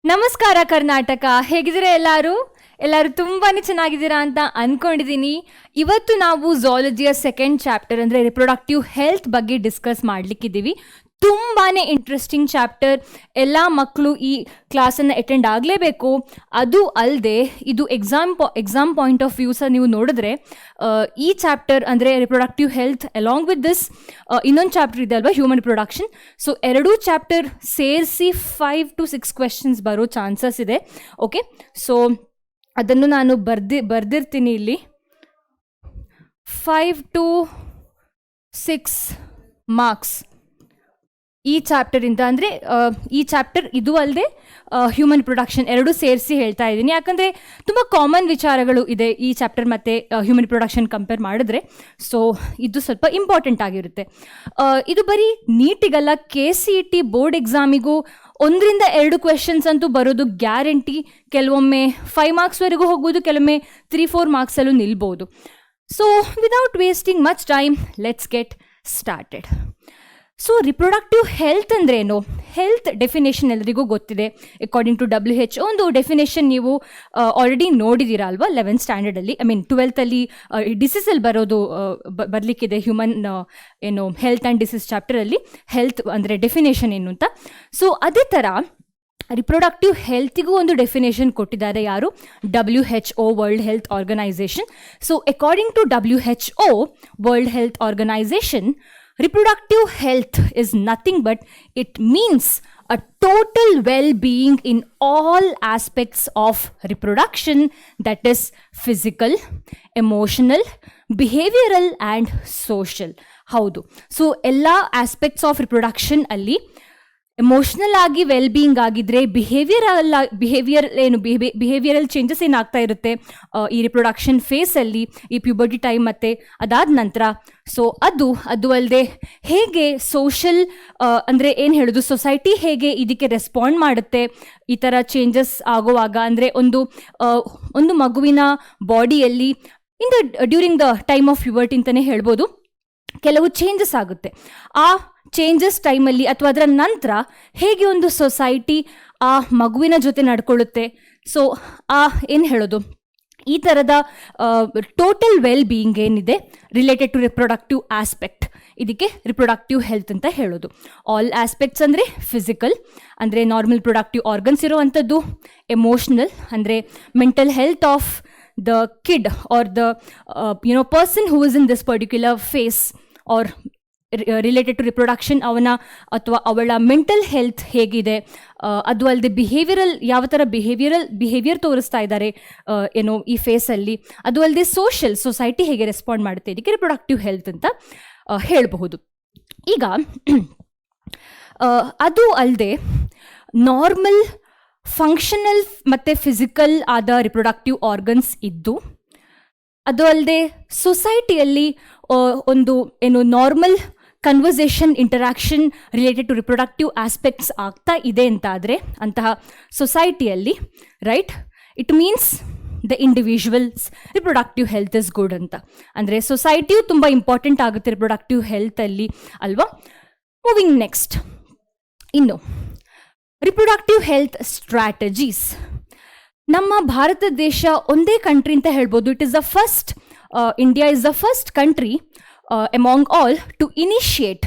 ನಮಸ್ಕಾರ ಕರ್ನಾಟಕ, ಹೇಗಿದ್ದೀರಾ ಎಲ್ಲರೂ ತುಂಬಾನೇ ಚೆನ್ನಾಗಿದ್ದೀರಾ ಅಂತ ಅನ್ಕೊಂಡಿದ್ದೀನಿ. ಇವತ್ತು ನಾವು ಝಾಲಜಿಯ ಸೆಕೆಂಡ್ ಚಾಪ್ಟರ್ ಅಂದರೆ ರಿಪ್ರೊಡಕ್ಟಿವ್ ಹೆಲ್ತ್ ಬಗ್ಗೆ ಡಿಸ್ಕಸ್ ಮಾಡಲಿಕ್ಕಿದ್ದೀವಿ. ತುಂಬಾನೇ ಇಂಟ್ರೆಸ್ಟಿಂಗ್ ಚಾಪ್ಟರ್. ಎಲ್ಲ ಮಕ್ಕಳು ಈ ಕ್ಲಾಸನ್ನು ಅಟೆಂಡ್ ಆಗಲೇಬೇಕು. ಅದು ಅಲ್ಲದೆ ಇದು ಎಕ್ಸಾಮ್ ಪಾಯಿಂಟ್ ಆಫ್ ವ್ಯೂ ಸಹ ನೀವು ನೋಡಿದ್ರೆ ಈ ಚಾಪ್ಟರ್ ಅಂದರೆ reproductive health along with this ಇನ್ನೊಂದು ಚಾಪ್ಟರ್ ಇದೆ ಅಲ್ವಾ, ಹ್ಯೂಮನ್ ರಿಪ್ರೊಡಕ್ಷನ್. ಸೊ ಎರಡೂ ಚಾಪ್ಟರ್ ಸೇರಿಸಿ 5 to 6 ಕ್ವೆಶನ್ಸ್ ಬರೋ ಚಾನ್ಸಸ್ ಇದೆ. ಓಕೆ, ಸೊ ಅದನ್ನು ನಾನು ಬರ್ದಿರ್ತೀನಿ ಇಲ್ಲಿ. 5 to 6 ಮಾರ್ಕ್ಸ್ ಈ ಚಾಪ್ಟರಿಂದ. ಅಂದರೆ ಈ ಚಾಪ್ಟರ್ ಇದು ಅಲ್ಲದೆ ಹ್ಯೂಮನ್ ಪ್ರೊಡಕ್ಷನ್ ಎರಡೂ ಸೇರಿಸಿ ಹೇಳ್ತಾ ಇದ್ದೀನಿ, ಯಾಕಂದರೆ ತುಂಬ ಕಾಮನ್ ವಿಚಾರಗಳು ಇದೆ ಈ ಚಾಪ್ಟರ್ ಮತ್ತು ಹ್ಯೂಮನ್ ಪ್ರೊಡಕ್ಷನ್ ಕಂಪೇರ್ ಮಾಡಿದ್ರೆ. ಸೊ ಇದು ಸ್ವಲ್ಪ ಇಂಪಾರ್ಟೆಂಟ್ ಆಗಿರುತ್ತೆ. ಇದು ಬರೀ ನೀಟಿಗಲ್ಲ, KCET ಬೋರ್ಡ್ ಎಕ್ಸಾಮಿಗೂ 1-2 ಕ್ವೆಶನ್ಸ್ ಅಂತೂ ಬರೋದು ಗ್ಯಾರಂಟಿ. ಕೆಲವೊಮ್ಮೆ 5 ಮಾರ್ಕ್ಸ್ವರೆಗೂ ಹೋಗ್ಬೋದು, ಕೆಲವೊಮ್ಮೆ 3-4 ಮಾರ್ಕ್ಸಲ್ಲೂ ನಿಲ್ಬೋದು. So without wasting much time, let's get started. So reproductive health ಅಂದ್ರೇನು? ಹೆಲ್ತ್ ಡೆಫಿನೇಷನ್ ಎಲ್ಲರಿಗೂ ಗೊತ್ತಿದೆ. ಅಕಾರ್ಡಿಂಗ್ ಟು WHO ಒಂದು ಡೆಫಿನೇಷನ್ ನೀವು ಆಲ್ರೆಡಿ ನೋಡಿದ್ದೀರಾ ಅಲ್ವಾ 11th ಸ್ಟ್ಯಾಂಡರ್ಡಲ್ಲಿ, 12th ಡಿಸೀಸಲ್ಲಿ ಬರೋದು ಬರಲಿಕ್ಕಿದೆ. ಹ್ಯೂಮನ್ ಹೆಲ್ತ್ ಆ್ಯಂಡ್ ಡಿಸೀಸ್ ಚಾಪ್ಟರಲ್ಲಿ ಹೆಲ್ತ್ ಅಂದರೆ ಡೆಫಿನೇಷನ್ ಏನು ಅಂತ. ಸೊ ಅದೇ ಥರ ರಿಪ್ರೊಡಕ್ಟಿವ್ ಹೆಲ್ತಿಗೂ ಒಂದು ಡೆಫಿನೇಷನ್ ಕೊಟ್ಟಿದ್ದಾರೆ. ಯಾರು? WHO, world health organisation. So according to WHO, world health organisation, reproductive health is nothing but it means a total well-being in all aspects of reproduction, that is physical, emotional, behavioral and social. ಹೌದು, so ಎಲ್ಲ aspects of reproduction ಅಲ್ಲಿ emotional ಆಗಿ well being ಆಗಿದ್ರೆ, behavioural changes ಏನಾಗ್ತಾ ಇರುತ್ತೆ ಈ reproduction ಫೇಸಲ್ಲಿ, ಈ puberty time ಮತ್ತು ಅದಾದ ನಂತರ. ಸೊ ಅದು ಅಲ್ಲದೆ ಹೇಗೆ ಸೋಷಲ್ ಅಂದರೆ ಏನು ಹೇಳೋದು, ಸೊಸೈಟಿ ಹೇಗೆ ಇದಕ್ಕೆ ರೆಸ್ಪಾಂಡ್ ಮಾಡುತ್ತೆ ಈ ಥರ ಚೇಂಜಸ್ ಆಗುವಾಗ. ಅಂದರೆ ಒಂದು ಮಗುವಿನ ಬಾಡಿಯಲ್ಲಿ during the time of puberty ಅಂತಲೇ ಹೇಳ್ಬೋದು, ಕೆಲವು ಚೇಂಜಸ್ ಆಗುತ್ತೆ. ಆ ಚೇಂಜಸ್ ಟೈಮಲ್ಲಿ ಅಥವಾ ಅದರ ನಂತರ ಹೇಗೆ ಒಂದು ಸೊಸೈಟಿ ಆ ಮಗುವಿನ ಜೊತೆ ನಡ್ಕೊಳ್ಳುತ್ತೆ. ಸೊ ಏನು ಹೇಳೋದು, ಈ ಥರದ ಟೋಟಲ್ ವೆಲ್ ಬೀಯಿಂಗ್ ಏನಿದೆ ರಿಲೇಟೆಡ್ ಟು ರಿಪ್ರೊಡಕ್ಟಿವ್ ಆಸ್ಪೆಕ್ಟ್, ಇದಕ್ಕೆ ರಿಪ್ರೊಡಕ್ಟಿವ್ ಹೆಲ್ತ್ ಅಂತ ಹೇಳೋದು. ಆಲ್ ಆಸ್ಪೆಕ್ಟ್ಸ್ ಅಂದರೆ ಫಿಸಿಕಲ್ ಅಂದರೆ ನಾರ್ಮಲ್ ಪ್ರೊಡಕ್ಟಿವ್ ಆರ್ಗನ್ಸ್ ಇರೋವಂಥದ್ದು, ಎಮೋಷ್ನಲ್ ಅಂದರೆ mental health of the kid or the person who is in this particular phase or related to reproduction, ಅವನ ಅಥವಾ ಅವಳ mental health ಹೇಗಿದೆ. ಅದು ಅಲ್ಲದೆ ಬಿಹೇವಿಯರಲ್, ಯಾವ ಥರ ಬಿಹೇವಿಯರ್ ತೋರಿಸ್ತಾ ಇದ್ದಾರೆ ಈ ಫೇಸಲ್ಲಿ. ಅದು ಅಲ್ಲದೆ ಸೋಷಲ್, ಸೊಸೈಟಿ ಹೇಗೆ ರೆಸ್ಪಾಂಡ್ ಮಾಡುತ್ತೆ, ಇದಕ್ಕೆ ರಿಪ್ರೊಡಕ್ಟಿವ್ ಹೆಲ್ತ್ ಅಂತ ಹೇಳಬಹುದು. ಈಗ ಅದು ಅಲ್ಲದೆ ನಾರ್ಮಲ್ ಫಂಕ್ಷನಲ್ ಮತ್ತು ಫಿಸಿಕಲ್ ಆದ ರಿಪ್ರೊಡಕ್ಟಿವ್ ಆರ್ಗನ್ಸ್ ಇದ್ದು, ಅದು ಅಲ್ಲದೆ ಸೊಸೈಟಿಯಲ್ಲಿ ಒಂದು normal conversation, interaction related to reproductive aspects ಆಗ್ತಾ ಇದೆ ಅಂತಾದರೆ ಅಂತಹ ಸೊಸೈಟಿಯಲ್ಲಿ, right, it means the individuals reproductive health is good ಅಂತ. ಅಂದರೆ ಸೊಸೈಟಿಯು ತುಂಬ ಇಂಪಾರ್ಟೆಂಟ್ ಆಗುತ್ತೆ ರಿಪ್ರೊಡಕ್ಟಿವ್ ಹೆಲ್ತಲ್ಲಿ ಅಲ್ವಾ. ಮೂವಿಂಗ್ ನೆಕ್ಸ್ಟ್, ಇನ್ನು ರಿಪ್ರೊಡಕ್ಟಿವ್ ಹೆಲ್ತ್ ಸ್ಟ್ರಾಟಜೀಸ್. ನಮ್ಮ ಭಾರತ ದೇಶ ಒಂದೇ ಕಂಟ್ರಿ ಅಂತ ಹೇಳ್ಬೋದು. It is the first, India is the first country among all to initiate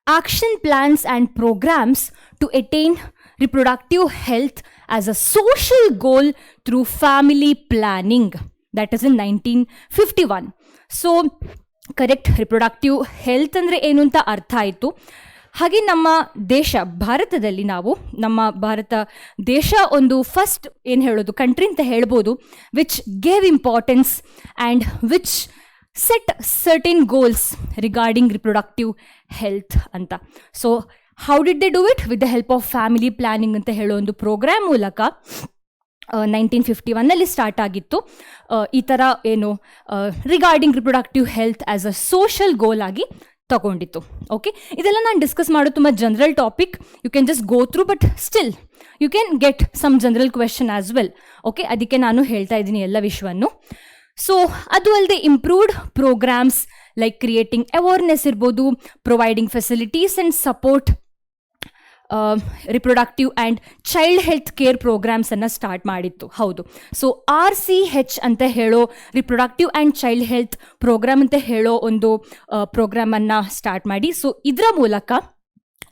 action plans and programs to attain reproductive health as a social goal through family planning. That is in 1951. So correct, reproductive health ಅಂದರೆ ಏನು ಅಂತ ಅರ್ಥ ಆಯಿತು. ಹಾಗೆ ನಮ್ಮ ದೇಶ ಭಾರತದಲ್ಲಿ ನಮ್ಮ ಭಾರತ ದೇಶ ಒಂದು ಫಸ್ಟ್ ಏನು ಹೇಳೋದು ಕಂಟ್ರಿ ಅಂತ ಹೇಳ್ಬೋದು, which gave importance and which set certain goals regarding reproductive health ಅಂತ. So how did they do it? With the help of family planning ಅಂತ ಹೇಳೋ ಒಂದು ಪ್ರೋಗ್ರಾಮ್ ಮೂಲಕ 1951 ಸ್ಟಾರ್ಟ್ ಆಗಿತ್ತು. ಈ ಥರ regarding reproductive health as a social goal ಆಗಿ ತಗೊಂಡಿತ್ತು. ಓಕೆ, ಇದೆಲ್ಲ ನಾನು ಡಿಸ್ಕಸ್ ಮಾಡೋದು ತುಂಬ general topic, you can just go through, but still you can get some general question as well. Okay, ಅದಕ್ಕೆ ನಾನು ಹೇಳ್ತಾ ಇದ್ದೀನಿ ಎಲ್ಲ ವಿಷಯವನ್ನು. ಸೊ ಅದು ಅಲ್ಲದೆ improved programmes like creating awareness ಇರ್ಬೋದು, providing facilities and support reproductive and child health care ಪ್ರೋಗ್ರಾಮ್ಸನ್ನು ಸ್ಟಾರ್ಟ್ ಮಾಡಿತ್ತು. ಹೌದು. ಸೊ RCH ಅಂತ ಹೇಳೋ reproductive and child health program ಅಂತ ಹೇಳೋ ಒಂದು ಪ್ರೋಗ್ರಾಮನ್ನು ಸ್ಟಾರ್ಟ್ ಮಾಡಿ, ಸೊ ಇದರ ಮೂಲಕ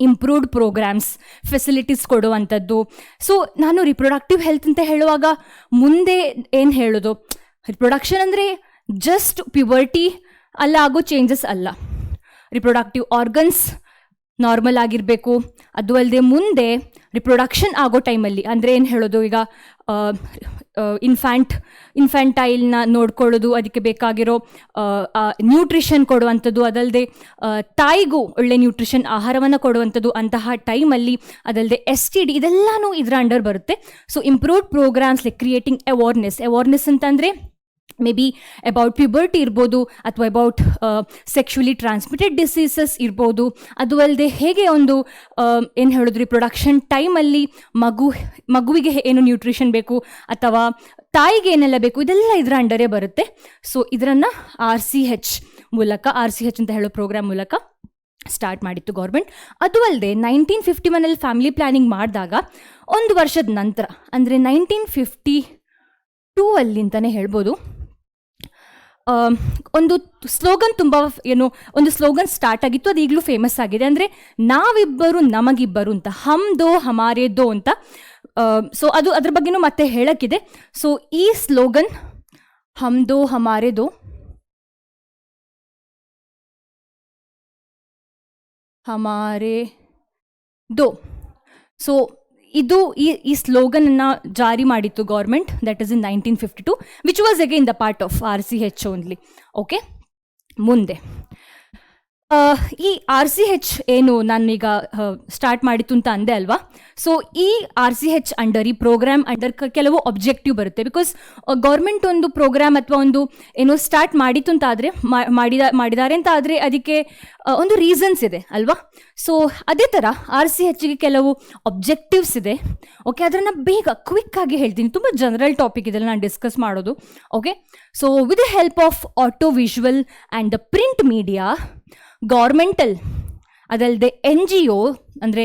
ಇಂಪ್ರೂವ್ಡ್ ಪ್ರೋಗ್ರಾಮ್ಸ್, ಫೆಸಿಲಿಟೀಸ್ ಕೊಡುವಂಥದ್ದು. ಸೊ ನಾನು ರಿಪ್ರೊಡಕ್ಟಿವ್ ಹೆಲ್ತ್ ಅಂತ ಹೇಳುವಾಗ ಮುಂದೆ ಏನು ಹೇಳೋದು, ರಿಪ್ರೊಡಕ್ಷನ್ ಅಂದರೆ ಜಸ್ಟ್ ಪ್ಯುಬರ್ಟಿ ಅಲ್ಲ ಆಗೋ ಚೇಂಜಸ್ ಅಲ್ಲ. ರಿಪ್ರೊಡಕ್ಟಿವ್ ಆರ್ಗನ್ಸ್ ನಾರ್ಮಲ್ ಆಗಿರಬೇಕು. ಅದು ಅಲ್ಲದೆ ಮುಂದೆ ರಿಪ್ರೊಡಕ್ಷನ್ ಆಗೋ ಟೈಮಲ್ಲಿ ಅಂದರೆ ಏನು ಹೇಳೋದು, ಈಗ ಇನ್ಫ್ಯಾಂಟೈಲ್ನ ನೋಡ್ಕೊಳ್ಳೋದು, ಅದಕ್ಕೆ ಬೇಕಾಗಿರೋ ನ್ಯೂಟ್ರಿಷನ್ ಕೊಡುವಂಥದ್ದು, ಅದಲ್ಲದೆ ತಾಯಿಗೂ ಒಳ್ಳೆ ನ್ಯೂಟ್ರಿಷನ್ ಆಹಾರವನ್ನು ಕೊಡುವಂಥದ್ದು ಅಂತಹ ಟೈಮಲ್ಲಿ, ಅದಲ್ಲದೆ STD ಇದೆಲ್ಲನೂ ಇದರ ಅಂಡರ್ ಬರುತ್ತೆ. So improved programmes like creating awareness ಅಂತಂದರೆ ಮೇ ಬಿ ಅಬೌಟ್ ಪ್ಯುಬರ್ಟಿ ಇರ್ಬೋದು, ಅಥವಾ ಅಬೌಟ್ ಸೆಕ್ಷುಲಿ ಟ್ರಾನ್ಸ್ಮಿಟೆಡ್ ಡಿಸೀಸಸ್ ಇರ್ಬೋದು. ಅದು ಅಲ್ಲದೆ ಹೇಗೆ ಒಂದು ಏನು ಹೇಳಿದ್ರಿ ಪ್ರೊಡಕ್ಷನ್ ಟೈಮಲ್ಲಿ ಮಗುವಿಗೆ ಏನು ನ್ಯೂಟ್ರಿಷನ್ ಬೇಕು ಅಥವಾ ತಾಯಿಗೆ ಏನೆಲ್ಲ ಬೇಕು, ಇದೆಲ್ಲ ಇದರ ಅಂಡರೇ ಬರುತ್ತೆ. ಸೊ ಇದನ್ನು RCH ಅಂತ ಹೇಳೋ ಪ್ರೋಗ್ರಾಮ್ ಮೂಲಕ ಸ್ಟಾರ್ಟ್ ಮಾಡಿತ್ತು ಗೌರ್ಮೆಂಟ್. ಅದು ಅಲ್ಲದೆ 1951 ಫ್ಯಾಮಿಲಿ ಪ್ಲ್ಯಾನಿಂಗ್ ಮಾಡಿದಾಗ ಒಂದು ವರ್ಷದ ನಂತರ ಅಂದರೆ 1952 ಅಂತಲೇ ಹೇಳ್ಬೋದು, ಒಂದು ಸ್ಲೋಗನ್ ಒಂದು ಸ್ಲೋಗನ್ ಸ್ಟಾರ್ಟ್ ಆಗಿತ್ತು. ಅದು ಈಗಲೂ ಫೇಮಸ್ ಆಗಿದೆ. ಅಂದರೆ ನಾವಿಬ್ಬರು ನಮಗಿಬ್ಬರು ಅಂತ, ಹಮ್ ದೋ ಹಮಾರೆ ದೋ ಅಂತ. ಸೊ ಅದ್ರ ಬಗ್ಗೆನೂ ಮತ್ತೆ ಹೇಳಕ್ಕಿದೆ. ಸೊ ಈ ಸ್ಲೋಗನ್ ಹಮ್ ದೋ ಹಮಾರೆ ದೋ, ಹಮಾರೆ ದೋ. ಸೊ ಇದು ಈ ಸ್ಲೋಗನನ್ನು ಜಾರಿ ಮಾಡಿತ್ತು government, that is in 1952, which was again the part of RCH only. Okay, ಮುಂದೆ ಈ RCH ಏನು ನಾನೀಗ ಸ್ಟಾರ್ಟ್ ಮಾಡಿತ್ತು ಅಂತ ಅಂದೆ ಅಲ್ವಾ. ಸೊ ಈ RCH ಅಂಡರ್, ಈ ಪ್ರೋಗ್ರಾಮ್ ಅಂಡರ್ ಕೆಲವು ಒಬ್ಜೆಕ್ಟಿವ್ ಬರುತ್ತೆ. ಬಿಕಾಸ್ ಗೌರ್ಮೆಂಟ್ ಒಂದು ಪ್ರೋಗ್ರಾಮ್ ಅಥವಾ ಒಂದು ಏನೋ ಸ್ಟಾರ್ಟ್ ಮಾಡಿತ್ತು ಅಂತ ಆದರೆ, ಮಾಡಿದ್ದಾರೆ ಅಂತ ಆದರೆ ಅದಕ್ಕೆ ಒಂದು ರೀಸನ್ಸ್ ಇದೆ ಅಲ್ವಾ. ಸೊ ಅದೇ ಥರ RCHಗೆ ಕೆಲವು ಒಬ್ಜೆಕ್ಟಿವ್ಸ್ ಇದೆ. ಓಕೆ, ಅದನ್ನು ಬೇಗ ಕ್ವಿಕ್ಕಾಗಿ ಹೇಳ್ತೀನಿ, ತುಂಬ ಜನರಲ್ ಟಾಪಿಕ್ ಇದೆಲ್ಲ ನಾನು ಡಿಸ್ಕಸ್ ಮಾಡೋದು. Okay, so with the help of audio visual and the print media, governmental ಅದಲ್ಲದೆ NGO ಅಂದರೆ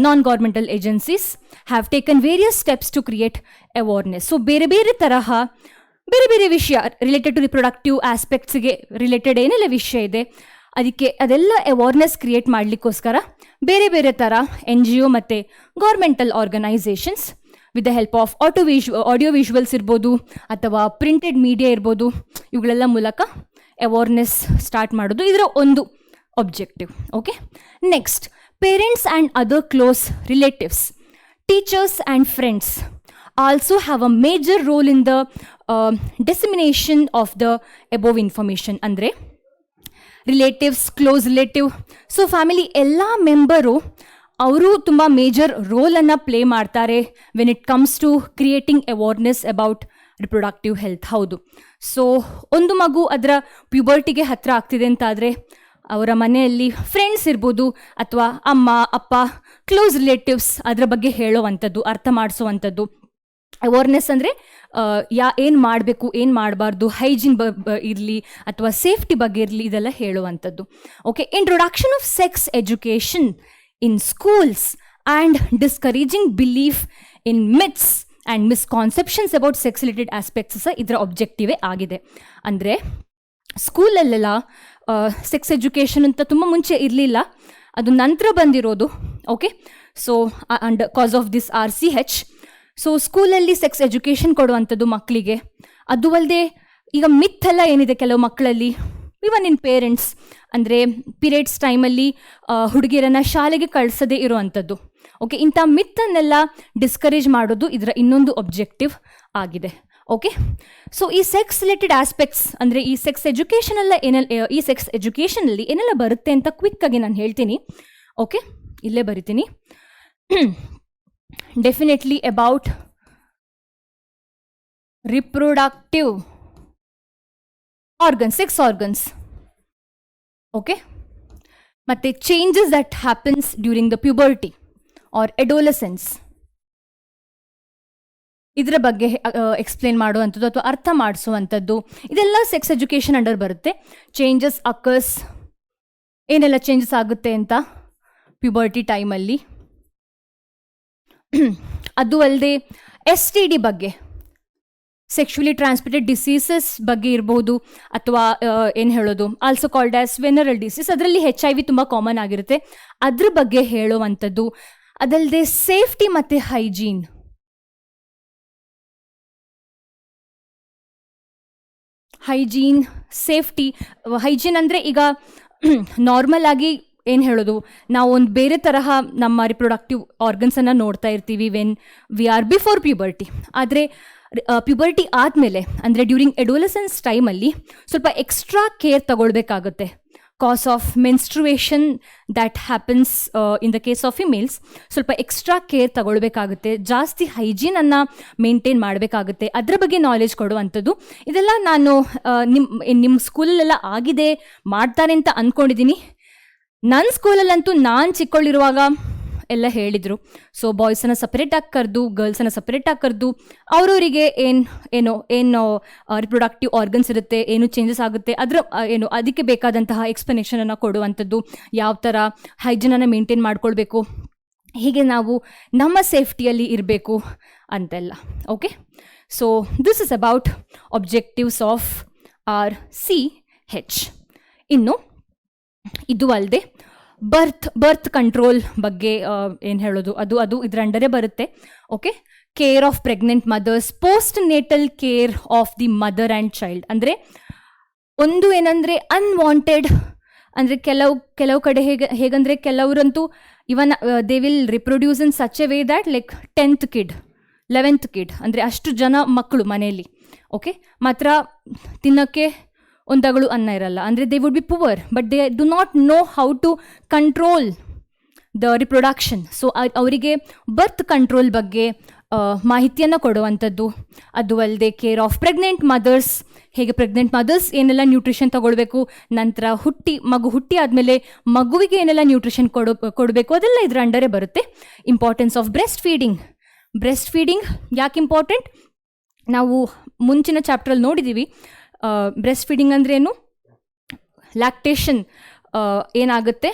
non governmental agencies have taken various steps to create awareness. So ಬೇರೆ ಬೇರೆ ವಿಷಯ ರಿಲೇಟೆಡ್ ಟು ರಿಪ್ರೊಡಕ್ಟಿವ್ ಆಸ್ಪೆಕ್ಟ್ಸ್ಗೆ related ಏನೆಲ್ಲ ವಿಷಯ ಇದೆ ಅದೆಲ್ಲ ಅವೇರ್ನೆಸ್ ಕ್ರಿಯೇಟ್ ಮಾಡಲಿಕ್ಕೋಸ್ಕರ ಬೇರೆ ಥರ NGO ಮತ್ತು governmental organisations with the help of audio visuals ಇರ್ಬೋದು ಅಥವಾ ಪ್ರಿಂಟೆಡ್ ಮೀಡಿಯಾ ಇರ್ಬೋದು, ಇವುಗಳೆಲ್ಲ ಮೂಲಕ ಅವೇರ್ನೆಸ್ ಸ್ಟಾರ್ಟ್ ಮಾಡೋದು ಇದರ ಒಂದು objective. Okay, next parents and other close relatives, teachers and friends also have a major role in the dissemination of the above information. ಅಂದರೆ relatives, close relative, so family ಎಲ್ಲ member ಅವರು ತುಂಬ major ರೋಲನ್ನು play ಮಾಡ್ತಾರೆ when it comes to creating awareness about reproductive health. ಹೌದು. So ಒಂದು ಮಗು ಅದರ ಪ್ಯುಬರ್ಟಿಗೆ ಹತ್ತಿರ ಆಗ್ತಿದೆ ಅಂತಾದರೆ ಅವರ ಮನೆಯಲ್ಲಿ ಫ್ರೆಂಡ್ಸ್ ಇರ್ಬೋದು ಅಥವಾ ಅಮ್ಮ ಅಪ್ಪ ಕ್ಲೋಸ್ ರಿಲೇಟಿವ್ಸ್ ಅದರ ಬಗ್ಗೆ ಹೇಳೋವಂಥದ್ದು, ಅರ್ಥ ಮಾಡಿಸೋವಂಥದ್ದು. ಅವೇರ್ನೆಸ್ ಅಂದರೆ ಏನು ಮಾಡಬೇಕು, ಏನು ಮಾಡಬಾರ್ದು, ಹೈಜೀನ್ ಇರಲಿ ಅಥವಾ ಸೇಫ್ಟಿ ಬಗ್ಗೆ ಇರಲಿ, ಇದೆಲ್ಲ ಹೇಳುವಂಥದ್ದು. Okay, introduction of sex education in schools and discouraging belief in myths and misconceptions about sex related aspects ಸಹ ಇದರ ಒಬ್ಜೆಕ್ಟಿವೇ ಆಗಿದೆ. ಅಂದರೆ ಸ್ಕೂಲಲ್ಲೆಲ್ಲ ಸೆಕ್ಸ್ ಎಜುಕೇಷನ್ ಅಂತ ತುಂಬ ಮುಂಚೆ ಇರಲಿಲ್ಲ, ಅದು ನಂತರ ಬಂದಿರೋದು. Okay, so and cause of this RCH, so ಸ್ಕೂಲಲ್ಲಿ ಸೆಕ್ಸ್ ಎಜುಕೇಷನ್ ಕೊಡುವಂಥದ್ದು ಮಕ್ಕಳಿಗೆ. ಅದು ಅಲ್ಲದೆ ಈಗ ಮಿತ್ ಎಲ್ಲ ಏನಿದೆ ಕೆಲವು ಮಕ್ಕಳಲ್ಲಿ, ಇವನ್ ಇನ್ ಪೇರೆಂಟ್ಸ್, ಅಂದರೆ ಪೀರಿಯಡ್ಸ್ ಟೈಮಲ್ಲಿ ಹುಡುಗಿಯರನ್ನು ಶಾಲೆಗೆ ಕಳಿಸದೇ ಇರೋವಂಥದ್ದು. ಓಕೆ, ಇಂಥ ಮಿತ್ತನ್ನೆಲ್ಲ ಡಿಸ್ಕರೇಜ್ ಮಾಡೋದು ಇದರ ಇನ್ನೊಂದು ಒಬ್ಜೆಕ್ಟಿವ್ ಆಗಿದೆ. ಓಕೆ, ಸೊ ಈ ಸೆಕ್ಸ್ ರಿಲೇಟೆಡ್ ಆಸ್ಪೆಕ್ಟ್ಸ್ ಅಂದರೆ ಈ ಸೆಕ್ಸ್ ಎಜುಕೇಷನಲ್ಲಿ ಏನೆಲ್ಲ ಬರುತ್ತೆ ಅಂತ ಕ್ವಿಕ್ಕಾಗಿ ನಾನು ಹೇಳ್ತೀನಿ. ಓಕೆ, ಇಲ್ಲೇ ಬರಿತೀನಿ. Definitely about reproductive organs, sex organs. Okay, ಮತ್ತು changes that happens during the puberty or adolescence, ಇದರ ಬಗ್ಗೆ ಎಕ್ಸ್ಪ್ಲೇನ್ ಮಾಡುವಂಥದ್ದು ಅಥವಾ ಅರ್ಥ ಮಾಡಿಸುವಂಥದ್ದು, ಇದೆಲ್ಲ ಸೆಕ್ಸ್ ಎಜುಕೇಷನ್ ಅಂಡರ್ ಬರುತ್ತೆ. ಚೇಂಜಸ್ ಅಕರ್ಸ್, ಏನೆಲ್ಲ ಚೇಂಜಸ್ ಆಗುತ್ತೆ ಅಂತ ಪ್ಯುಬರ್ಟಿ ಟೈಮಲ್ಲಿ. ಅದು ಅಲ್ಲದೆ STD ಬಗ್ಗೆ, ಸೆಕ್ಷುಲಿ ಟ್ರಾನ್ಸ್ಮಿಟೆಡ್ ಡಿಸೀಸಸ್ ಬಗ್ಗೆ ಇರ್ಬೋದು, ಅಥವಾ ಏನು ಹೇಳೋದು, ಆಲ್ಸೋ ಕಾಲ್ಡ್ ಆಸ್ ವೆನರಲ್ ಡಿಸೀಸ್, ಅದರಲ್ಲಿ HIV ತುಂಬ ಕಾಮನ್ ಆಗಿರುತ್ತೆ, ಅದ್ರ ಬಗ್ಗೆ ಹೇಳುವಂಥದ್ದು. ಅದಲ್ಲದೆ ಸೇಫ್ಟಿ ಮತ್ತು ಹೈಜೀನ್, ಹೈಜೀನ್ ಸೇಫ್ಟಿ. ಹೈಜೀನ್ ಅಂದರೆ ಈಗ ನಾರ್ಮಲ್ ಆಗಿ ಏನು ಹೇಳೋದು, ನಾವು ಒಂದು ಬೇರೆ ತರಹ ನಮ್ಮ ರಿಪ್ರೊಡಕ್ಟಿವ್ ಆರ್ಗನ್ಸನ್ನು ನೋಡ್ತಾ ಇರ್ತೀವಿ when we are before puberty. ಆದರೆ ಪ್ಯೂಬರ್ಟಿ ಆದಮೇಲೆ, ಅಂದರೆ ಡ್ಯೂರಿಂಗ್ ಎಡೋಲಸೆನ್ಸ್ ಟೈಮಲ್ಲಿ ಸ್ವಲ್ಪ ಎಕ್ಸ್ಟ್ರಾ ಕೇರ್ ತಗೊಳ್ಬೇಕಾಗುತ್ತೆ. Cause of menstruation that happens in the case of females, ಸ್ವಲ್ಪ ಎಕ್ಸ್ಟ್ರಾ ಕೇರ್ ತಗೊಳ್ಬೇಕಾಗುತ್ತೆ, ಜಾಸ್ತಿ ಹೈಜೀನನ್ನು ಮೇಂಟೈನ್ ಮಾಡಬೇಕಾಗುತ್ತೆ. ಅದರ ಬಗ್ಗೆ ನಾಲೆಜ್ ಕೊಡುವಂಥದ್ದು. ಇದೆಲ್ಲ ನಾನು ನಿಮ್ಮ ಸ್ಕೂಲಲ್ಲೆಲ್ಲ ಆಗಿದೆ, ಮಾಡ್ತಾರೆ ಅಂತ ಅಂದ್ಕೊಂಡಿದ್ದೀನಿ. ನನ್ನ ಸ್ಕೂಲಲ್ಲಂತೂ ನಾನು ಚಿಕ್ಕವಳಿರುವಾಗ ಎಲ್ಲ ಹೇಳಿದರು. ಸೊ ಬಾಯ್ಸನ್ನು ಸಪ್ರೇಟಾಗಿ ಕರೆದು, ಗರ್ಲ್ಸನ್ನು ಸಪ್ರೇಟಾಗಿ ಕರೆದು, ಅವರವರಿಗೆ ಏನು ರಿಪ್ರೊಡಕ್ಟಿವ್ ಆರ್ಗನ್ಸ್ ಇರುತ್ತೆ, ಏನು ಚೇಂಜಸ್ ಆಗುತ್ತೆ, ಅದಕ್ಕೆ ಬೇಕಾದಂತಹ ಎಕ್ಸ್ಪ್ಲನೇಷನನ್ನು ಕೊಡುವಂಥದ್ದು, ಯಾವ ಥರ ಹೈಜೀನನ್ನು ಮೇಂಟೈನ್ ಮಾಡ್ಕೊಳ್ಬೇಕು, ಹೀಗೆ ನಾವು ನಮ್ಮ ಸೇಫ್ಟಿಯಲ್ಲಿ ಇರಬೇಕು ಅಂತೆಲ್ಲ. Okay, so this is about objectives of RCH. ಇನ್ನು ಇದು ಅಲ್ಲದೆ ಬರ್ತ್ ಕಂಟ್ರೋಲ್ ಬಗ್ಗೆ ಏನು ಹೇಳೋದು, ಅದು ಇದರ ಅಂಡರೇ ಬರುತ್ತೆ. Okay, care of pregnant mothers, post natal care of the mother and child. ಅಂದರೆ ಒಂದು ಏನಂದರೆ ಅನ್ವಾಂಟೆಡ್, ಅಂದರೆ ಕೆಲವು ಕಡೆ ಹೇಗಂದರೆ ಕೆಲವರಂತೂ even they will reproduce in such a way that like 10th kid 11th kid, ಅಂದರೆ ಅಷ್ಟು ಜನ ಮಕ್ಕಳು ಮನೆಯಲ್ಲಿ. ಓಕೆ, ಮಾತ್ರ ತಿನ್ನೋಕ್ಕೆ ಒಂದಗಳು ಅನ್ನ ಇರಲ್ಲ, ಅಂದರೆ they would be poor, but they do not know how to control the reproduction. So ಅವರಿಗೆ ಬರ್ತ್ ಕಂಟ್ರೋಲ್ ಬಗ್ಗೆ ಮಾಹಿತಿಯನ್ನು ಕೊಡುವಂಥದ್ದು. ಅದು ಅಲ್ಲದೆ ಕೇರ್ ಆಫ್ ಪ್ರೆಗ್ನೆಂಟ್ ಮದರ್ಸ್, ಹೇಗೆ ಪ್ರೆಗ್ನೆಂಟ್ ಮದರ್ಸ್ ಏನೆಲ್ಲ ನ್ಯೂಟ್ರಿಷನ್ ತಗೊಳ್ಬೇಕು, ನಂತರ ಮಗು ಹುಟ್ಟಿ ಆದಮೇಲೆ ಮಗುವಿಗೆ ಏನೆಲ್ಲ ನ್ಯೂಟ್ರಿಷನ್ ಕೊಡಬೇಕು, ಅದೆಲ್ಲ ಇದರ ಅಂಡರೇ ಬರುತ್ತೆ. ಇಂಪಾರ್ಟೆನ್ಸ್ ಆಫ್ ಬ್ರೆಸ್ಟ್ ಫೀಡಿಂಗ್ ಯಾಕೆ ಇಂಪಾರ್ಟೆಂಟ್, ನಾವು ಮುಂಚಿನ ಚಾಪ್ಟ್ರಲ್ಲಿ ನೋಡಿದ್ದೀವಿ. ಬ್ರೆಸ್ಟ್ ಫೀಡಿಂಗ್ ಅಂದರೆ ಏನು, ಲ್ಯಾಕ್ಟೇಷನ್ ಏನಾಗುತ್ತೆ,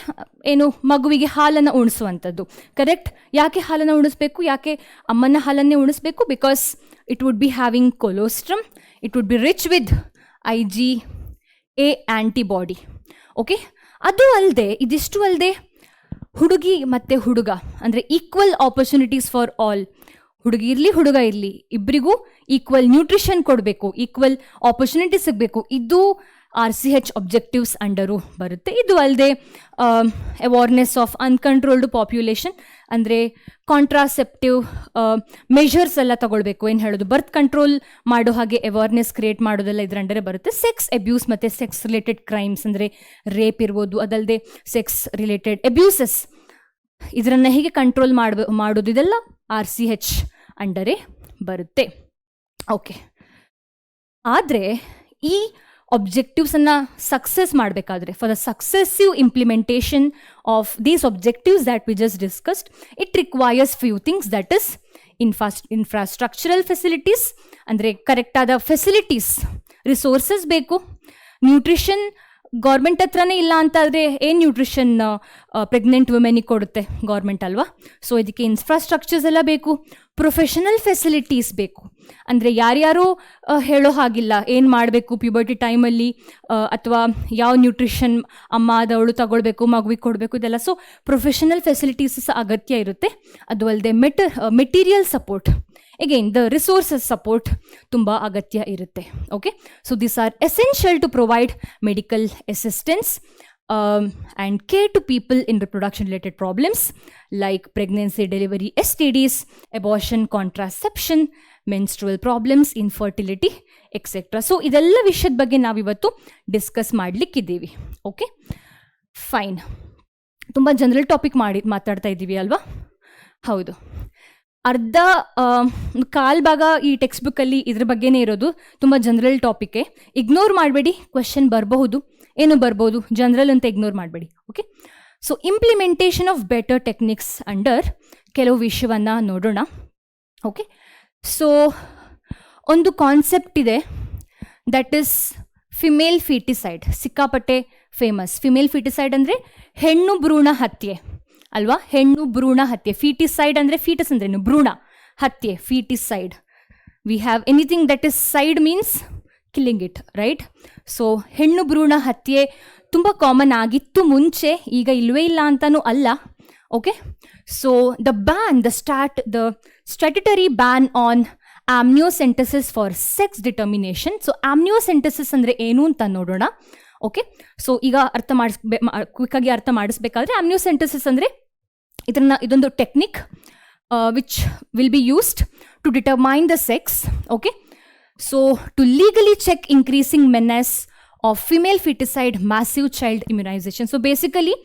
ಮಗುವಿಗೆ ಹಾಲನ್ನು ಉಣಿಸುವಂಥದ್ದು. ಕರೆಕ್ಟ್. ಯಾಕೆ ಹಾಲನ್ನು ಉಣಿಸ್ಬೇಕು, ಯಾಕೆ ಅಮ್ಮನ ಹಾಲನ್ನೇ ಉಣಿಸ್ಬೇಕು? Because it would be having colostrum, it would be rich with IgA antibody. Okay, ಅದು ಅಲ್ಲದೆ ಇದಿಷ್ಟು ಅಲ್ಲದೆ ಹುಡುಗಿ ಮತ್ತು ಹುಡುಗ ಅಂದರೆ ಈಕ್ವಲ್ ಆಪರ್ಚುನಿಟೀಸ್ ಫಾರ್ ಆಲ್. ಹುಡುಗಿ ಇರಲಿ ಹುಡುಗ ಇರಲಿ, ಇಬ್ಬರಿಗೂ ಈಕ್ವಲ್ ನ್ಯೂಟ್ರಿಷನ್ ಕೊಡಬೇಕು, ಈಕ್ವಲ್ ಆಪರ್ಚುನಿಟಿ ಸಿಗಬೇಕು. ಇದು RCH ಆಬ್ಜೆಕ್ಟಿವ್ಸ್ ಅಂಡರು ಬರುತ್ತೆ. ಇದು ಅಲ್ಲದೆ ಅವೇರ್ನೆಸ್ ಆಫ್ ಅನ್ಕಂಟ್ರೋಲ್ಡ್ ಪಾಪ್ಯುಲೇಷನ್, ಅಂದರೆ ಕಾಂಟ್ರಾಸೆಪ್ಟಿವ್ ಮೆಷರ್ಸ್ ಎಲ್ಲ ತಗೊಳ್ಬೇಕು. ಏನು ಹೇಳೋದು, ಬರ್ತ್ ಕಂಟ್ರೋಲ್ ಮಾಡೋ ಹಾಗೆ ಅವೇರ್ನೆಸ್ ಕ್ರಿಯೇಟ್ ಮಾಡೋದೆಲ್ಲ ಇದರ ಅಂಡರೇ ಬರುತ್ತೆ. ಸೆಕ್ಸ್ ಅಬ್ಯೂಸ್ ಮತ್ತು ಸೆಕ್ಸ್ ರಿಲೇಟೆಡ್ ಕ್ರೈಮ್ಸ್, ಅಂದರೆ ರೇಪ್ ಇರ್ಬೋದು, ಅದಲ್ಲದೆ ಸೆಕ್ಸ್ ರಿಲೇಟೆಡ್ ಅಬ್ಯೂಸಸ್, ಇದರನ್ನು ಹೇಗೆ ಕಂಟ್ರೋಲ್ ಮಾಡೋದು, ಇದೆಲ್ಲ RCH ಅಂಡರೇ ಬರುತ್ತೆ. ಓಕೆ, ಆದರೆ ಈ ಆಬ್ಜೆಕ್ಟಿವ್ಸನ್ನು ಸಕ್ಸಸ್ ಮಾಡಬೇಕಾದ್ರೆ, for the successive implementation of these objectives that we just discussed, it requires few things, that is infrastructural facilities, ಅಂದರೆ ಕರೆಕ್ಟಾದ ಫೆಸಿಲಿಟೀಸ್, ರಿಸೋರ್ಸಸ್ ಬೇಕು. ನ್ಯೂಟ್ರಿಷನ್ ಗೌರ್ಮೆಂಟ್ ಹತ್ರನೇ ಇಲ್ಲ ಅಂತ ಆದರೆ ಏನು ನ್ಯೂಟ್ರಿಷನ್ ಪ್ರೆಗ್ನೆಂಟ್ ವುಮೆನಿಗೆ ಕೊಡುತ್ತೆ ಗೌರ್ಮೆಂಟ್ ಅಲ್ವಾ? ಸೊ ಇದಕ್ಕೆ ಇನ್ಫ್ರಾಸ್ಟ್ರಕ್ಚರ್ಸ್ ಎಲ್ಲ ಬೇಕು. ಪ್ರೊಫೆಷನಲ್ ಫೆಸಿಲಿಟೀಸ್ ಬೇಕು, ಅಂದರೆ ಯಾರ್ಯಾರು ಹೇಳೋ ಹಾಗಿಲ್ಲ ಏನು ಮಾಡಬೇಕು ಪ್ಯೂಬರ್ಟಿ ಟೈಮಲ್ಲಿ, ಅಥವಾ ಯಾವ ನ್ಯೂಟ್ರಿಷನ್ ಅಮ್ಮ ಆದವಳು ತಗೊಳ್ಬೇಕು, ಮಗುವಿಗೆ ಕೊಡಬೇಕು, ಇದೆಲ್ಲ. ಸೊ ಪ್ರೊಫೆಷನಲ್ ಫೆಸಿಲಿಟೀಸ್ ಅಗತ್ಯ ಇರುತ್ತೆ. ಅದು ಅಲ್ಲದೆ material support, again the resources support tumba agatya irutte. Okay, so these are essential to provide medical assistance and care to people in reproduction related problems like pregnancy, delivery, STDs, abortion, contraception, menstrual problems, infertility, etc. So idella vishayad ಬಗ್ಗೆ ನಾವು ಇವತ್ತು discuss ಮಾಡಲಿಕ್ಕಿದ್ದೀವಿ. Okay, fine. ತುಂಬ general topic ಮಾತಾಡ್ತಾ ಇದ್ದೀವಿ ಅಲ್ವಾ? ಹೌದು. ಅರ್ಧ ಕಾಲ್ ಭಾಗ ಈ ಟೆಕ್ಸ್ಟ್ ಬುಕ್ಕಲ್ಲಿ ಇದ್ರ ಬಗ್ಗೆನೇ ಇರೋದು, ತುಂಬ ಜನರಲ್ ಟಾಪಿಕ್ಕೆ. ಇಗ್ನೋರ್ ಮಾಡಬೇಡಿ, ಕ್ವೆಶನ್ ಬರಬಹುದು, ಏನು ಬರ್ಬೋದು, ಜನರಲ್ ಅಂತ ಇಗ್ನೋರ್ ಮಾಡಬೇಡಿ. Okay, so implementation of better techniques under ಕೆಲವು ವಿಷಯವನ್ನು ನೋಡೋಣ. ಓಕೆ, ಸೊ ಒಂದು ಕಾನ್ಸೆಪ್ಟ್ ಇದೆ, ದಟ್ ಈಸ್ ಫಿಮೇಲ್ ಫೀಟಿಸೈಡ್. ಸಿಕ್ಕಾಪಟ್ಟೆ ಫೇಮಸ್. ಫಿಮೇಲ್ ಫೀಟಿಸೈಡ್ ಅಂದರೆ ಹೆಣ್ಣು ಭ್ರೂಣ ಹತ್ಯೆ ಅಲ್ವಾ? ಹೆಣ್ಣು ಭ್ರೂಣ ಹತ್ಯೆ. ಫೀಟಿಸೈಡ್ ಅಂದರೆ ಫೀಟಸ್ ಅಂದ್ರೇನು? ಭ್ರೂಣ ಹತ್ಯೆ, foeticide. We have anything that is side means killing it, right? So ಹೆಣ್ಣು ಭ್ರೂಣ ಹತ್ಯೆ ತುಂಬ ಕಾಮನ್ ಆಗಿತ್ತು ಮುಂಚೆ, ಈಗ ಇಲ್ಲವೇ ಇಲ್ಲ ಅಂತಲೂ ಅಲ್ಲ. Okay, so the statutory ban on amniocentesis for sex determination. So amniocentesis ಅಂದರೆ ಏನು ಅಂತ ನೋಡೋಣ. ಓಕೆ, ಸೊ ಈಗ ಕ್ವಿಕ್ಕಾಗಿ ಅರ್ಥ ಮಾಡಿಸ್ಬೇಕಾದ್ರೆ ಆಮ್ನಿಯೋಸೆಂಟಸಿಸ್ ಅಂದರೆ ಇದೊಂದು technique which will be used to determine the sex. Okay, so to legally check increasing menace of female foeticide massive child immunisation. So basically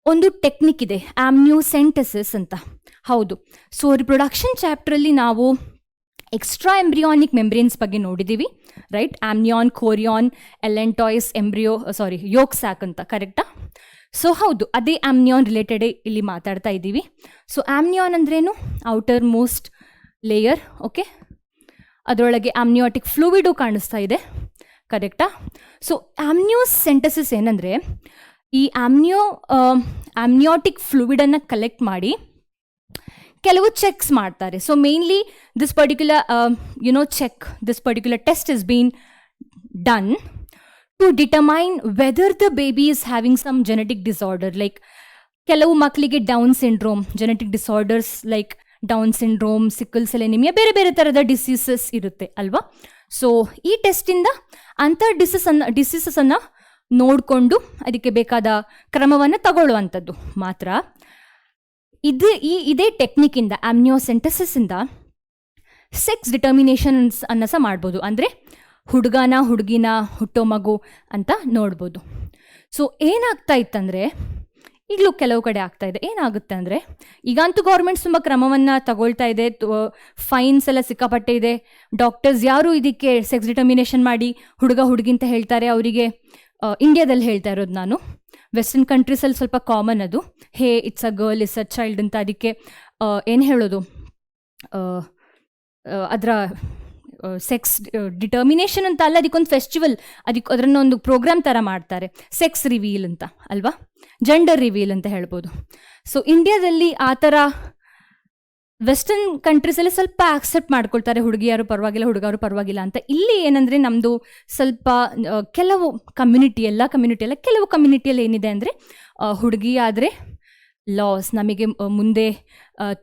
ಒಂದು technique ಇದೆ ಆಮ್ನಿಯೋಸೆಂಟಸಿಸ್ ಅಂತ. ಹೌದು, ಸೊ ರಿಪ್ರೊಡಕ್ಷನ್ ಚಾಪ್ಟ್ರಲ್ಲಿ ನಾವು extra embryonic membranes ಬಗ್ಗೆ ನೋಡಿದ್ದೀವಿ, right? ಆಮ್ನಿಯಾನ್, ಕೋರಿಯಾನ್, ಎಲೆಂಟಾಯ್ಸ್, yoke sack ಅಂತ, ಕರೆಕ್ಟಾ? So ಹೌದು, ಅದೇ ಆಮ್ನಿಯಾನ್ ರಿಲೇಟೆಡ್ ಇಲ್ಲಿ ಮಾತಾಡ್ತಾ ಇದ್ದೀವಿ. ಸೊ ಆಮ್ನಿಯಾನ್ ಅಂದ್ರೇನು? Outer most layer. ಓಕೆ, ಅದರೊಳಗೆ ಆಮ್ನಿಯಾಟಿಕ್ ಫ್ಲೂಯಿಡು ಕಾಣಿಸ್ತಾ ಇದೆ, ಕರೆಕ್ಟಾ? ಸೊ ಆಮ್ನಿಯೋಸೆಂಟಸಿಸ್ ಏನಂದರೆ ಈ ಆಮ್ನಿಯಾಟಿಕ್ ಫ್ಲೂಯಿಡನ್ನು ಕಲೆಕ್ಟ್ ಮಾಡಿ ಕೆಲವು ಚೆಕ್ಸ್ ಮಾಡ್ತಾರೆ. So mainly this particular test is been done to determine whether the baby is having some genetic disorder. Like ಕೆಲವು ಮಕ್ಕಳಿಗೆ Down syndrome, genetic disorders like Down syndrome, sickle cell anaemia, ಬೇರೆ ಬೇರೆ ಥರದ diseases ಇರುತ್ತೆ ಅಲ್ವಾ? So ಈ ಟೆಸ್ಟಿಂದ ಅಂಥ ಡಿಸೀಸಸನ್ನು ನೋಡಿಕೊಂಡು ಅದಕ್ಕೆ ಬೇಕಾದ ಕ್ರಮವನ್ನು ತಗೊಳ್ಳುವಂಥದ್ದು ಮಾತ್ರ. ಇದೇ ಟೆಕ್ನಿಕ್ಕಿಂದ, ಆಮ್ನಿಯೋಸೆಂಟಸಿಸಿಂದ ಸೆಕ್ಸ್ ಡಿಟರ್ಮಿನೇಷನ್ಸ್ ಅನ್ನ ಸಹ ಮಾಡ್ಬೋದು. ಅಂದರೆ ಹುಡುಗಿನ ಹುಟ್ಟೋ ಮಗು ಅಂತ ನೋಡ್ಬೋದು. ಸೊ ಏನಾಗ್ತಾ ಇತ್ತಂದರೆ, ಈಗಲೂ ಕೆಲವು ಕಡೆ ಆಗ್ತಾ ಇದೆ, ಏನಾಗುತ್ತೆ ಅಂದರೆ ಈಗಂತೂ ಗೌರ್ಮೆಂಟ್ಸ್ ತುಂಬ ಕ್ರಮವನ್ನು ತಗೊಳ್ತಾ ಇದೆ, ಫೈನ್ಸ್ ಎಲ್ಲ ಸಿಕ್ಕಾಪಟ್ಟೆ ಇದೆ. ಡಾಕ್ಟರ್ಸ್ ಯಾರು ಇದಕ್ಕೆ ಸೆಕ್ಸ್ ಡಿಟರ್ಮಿನೇಷನ್ ಮಾಡಿ ಹುಡುಗಿ ಅಂತ ಹೇಳ್ತಾರೆ, ಅವರಿಗೆ ಇಂಡಿಯಾದಲ್ಲಿ ಹೇಳ್ತಾ ಇರೋದು ನಾನು, ವೆಸ್ಟರ್ನ್ ಕಂಟ್ರೀಸಲ್ಲಿ ಸ್ವಲ್ಪ ಕಾಮನ್ ಅದು, hey it's a girl, it's a child ಅಂತ. ಅದಕ್ಕೆ ಏನು ಹೇಳೋದು, ಅದರ ಸೆಕ್ಸ್ ಡಿಟರ್ಮಿನೇಷನ್ ಅಂತ ಅಲ್ಲ, ಅದಕ್ಕೊಂದು ಫೆಸ್ಟಿವಲ್, ಅದರನ್ನೊಂದು ಪ್ರೋಗ್ರಾಮ್ ಥರ ಮಾಡ್ತಾರೆ, ಸೆಕ್ಸ್ ರಿವೀಲ್ ಅಂತ ಅಲ್ವಾ, ಜೆಂಡರ್ ರಿವೀಲ್ ಅಂತ ಹೇಳ್ಬೋದು. ಸೊ ಇಂಡಿಯಾದಲ್ಲಿ ಆ ಥರ ವೆಸ್ಟರ್ನ್ ಕಂಟ್ರೀಸಲ್ಲಿ ಸ್ವಲ್ಪ ಆಕ್ಸೆಪ್ಟ್ ಮಾಡ್ಕೊಳ್ತಾರೆ, ಹುಡುಗಿಯಾರು ಪರವಾಗಿಲ್ಲ, ಹುಡುಗರು ಪರವಾಗಿಲ್ಲ ಅಂತ. ಇಲ್ಲಿ ಏನಂದರೆ ನಮ್ಮದು ಸ್ವಲ್ಪ ಕೆಲವು ಕಮ್ಯುನಿಟಿ, ಎಲ್ಲ ಕಮ್ಯುನಿಟಿ ಅಲ್ಲ, ಕೆಲವು ಕಮ್ಯುನಿಟಿಯಲ್ಲಿ ಏನಿದೆ ಅಂದರೆ ಹುಡುಗಿ ಆದರೆ ಲಾಸ್, ನಮಗೆ ಮುಂದೆ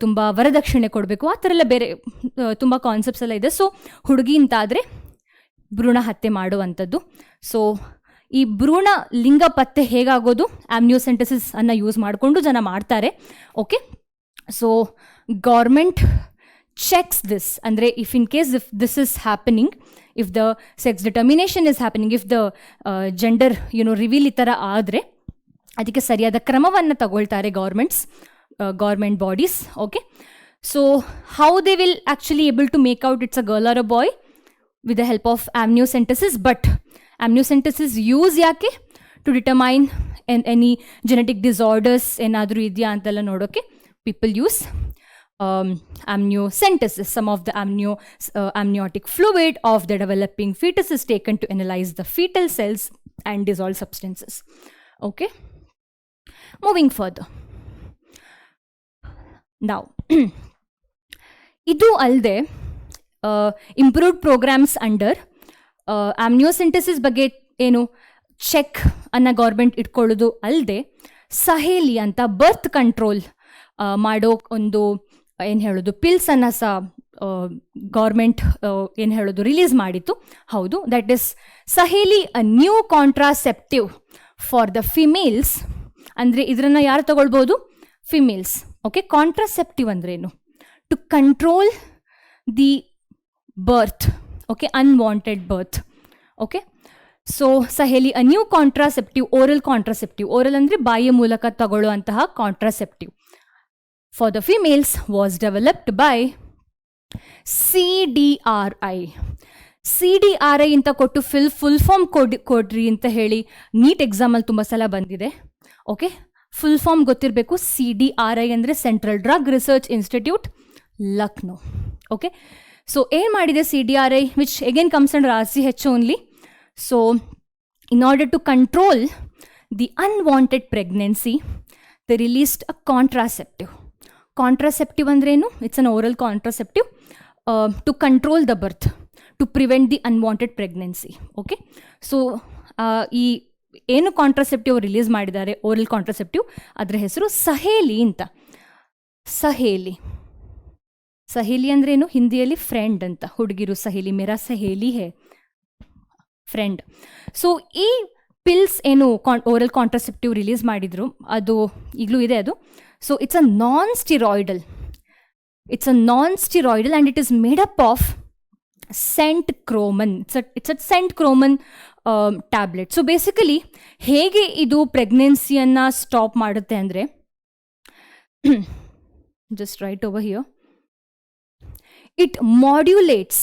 ತುಂಬ ವರದಕ್ಷಿಣೆ ಕೊಡಬೇಕು, ಆ ಥರ ಎಲ್ಲ ಬೇರೆ ತುಂಬ ಕಾನ್ಸೆಪ್ಟ್ಸ್ ಎಲ್ಲ ಇದೆ. ಸೊ ಹುಡುಗಿ ಅಂತಾದರೆ ಭ್ರೂಣ ಹತ್ಯೆ ಮಾಡುವಂಥದ್ದು. ಸೊ ಈ ಭ್ರೂಣ ಲಿಂಗ ಪತ್ತೆ ಹೇಗಾಗೋದು, ಆಮ್ನಿಯೋಸೆಂಟಸಿಸ್ ಅನ್ನು ಯೂಸ್ ಮಾಡಿಕೊಂಡು ಜನ ಮಾಡ್ತಾರೆ. Okay, so government checks this, ಅಂದರೆ if this is happening, if the sex determination is happening, if the gender reveal ಈ ಥರ ಆದರೆ ಅದಕ್ಕೆ ಸರಿಯಾದ ಕ್ರಮವನ್ನು ತಗೊಳ್ತಾರೆ government bodies. Okay, so how they will actually able to make out it's a girl or a boy with the help of amniocentesis. But amniocentesis use ಯಾಕೆ? To determine any genetic disorders ಏನಾದರೂ ಇದೆಯಾ ಅಂತೆಲ್ಲ ನೋಡೋಕ್ಕೆ people use amniocentesis. Some of the amniotic fluid of the developing fetus is taken to analyze the fetal cells and dissolved substances. Okay, moving further. Now idu alde improved programs under amniocentesis ಬಗ್ಗೆ ಏನು check ಅನ್ನ government ಇಟ್ಕೊಳ್ಳೋದು ಅಲ್ಲದೆ, ಸಹೇಲಿ ಅಂತ birth control ಮಾಡೋ ಒಂದು ಏನು ಹೇಳೋದು ಪಿಲ್ಸನ್ನು ಸಹ ಗೌರ್ಮೆಂಟ್ ಏನು ಹೇಳೋದು ರಿಲೀಸ್ ಮಾಡಿತ್ತು. ಹೌದು, that is Saheli a new contraceptive for the females. ಅಂದರೆ ಇದನ್ನು ಯಾರು ತಗೊಳ್ಬೋದು? ಫಿಮೇಲ್ಸ್. ಓಕೆ, ಕಾಂಟ್ರಾಸೆಪ್ಟಿವ್ ಅಂದ್ರೇನು? To control the birth. Okay, unwanted birth. Okay, so Saheli a new contraceptive, oral ಅಂದರೆ ಬಾಯಿಯ ಮೂಲಕ ತಗೊಳ್ಳುವಂತಹ contraceptive for the females was developed by CDRI. CDRI ಅಂತ ಕೊಟ್ಟು ಫುಲ್ ಫಾರ್ಮ್ ಕೊಡ್ರಿ ಅಂತ ಹೇಳಿ ನೀಟ್ ಎಕ್ಸಾಮಲ್ಲಿ ತುಂಬ ಸಲ ಬಂದಿದೆ. ಓಕೆ, ಫುಲ್ ಫಾರ್ಮ್ ಗೊತ್ತಿರಬೇಕು. CDRI ಅಂದರೆ central drug research institute, Lucknow. Okay, so ಏನು ಮಾಡಿದೆ CDRI, which again comes under RCH only. So in order to control the unwanted pregnancy, they released a contraceptive. Contraceptive ಅಂದ್ರೇನು? It's an oral contraceptive to control the birth, to prevent the unwanted pregnancy. Okay, so ಈ ಏನು contraceptive release ಮಾಡಿದ್ದಾರೆ, oral contraceptive, ಅದರ ಹೆಸರು ಸಹೇಲಿ ಅಂತ. ಸಹೇಲಿ, ಸಹೇಲಿ ಅಂದ್ರೇನು? ಹಿಂದಿಯಲ್ಲಿ friend ಅಂತ. ಹುಡುಗಿರು ಸಹೇಲಿ, ಮೇರಾ ಸಹೇಲಿ ಹೇ, ಫ್ರೆಂಡ್. ಸೊ ಈ ಪಿಲ್ಸ್ ಏನು ಓರಲ್ ಕಾಂಟ್ರಾಸೆಪ್ಟಿವ್ ರಿಲೀಸ್ ಮಾಡಿದ್ರು, ಅದು ಈಗಲೂ ಇದೆ ಅದು. So it's a non steroidal, it's a non steroidal and it is made up of centchroman. It's a centchroman tablet. So basically ಹೇಗೆ ಇದು ಪ್ರೆಗ್ನೆನ್ಸಿಯನ್ನು ಸ್ಟಾಪ್ ಮಾಡುತ್ತೆ ಅಂದರೆ, just write over here, it modulates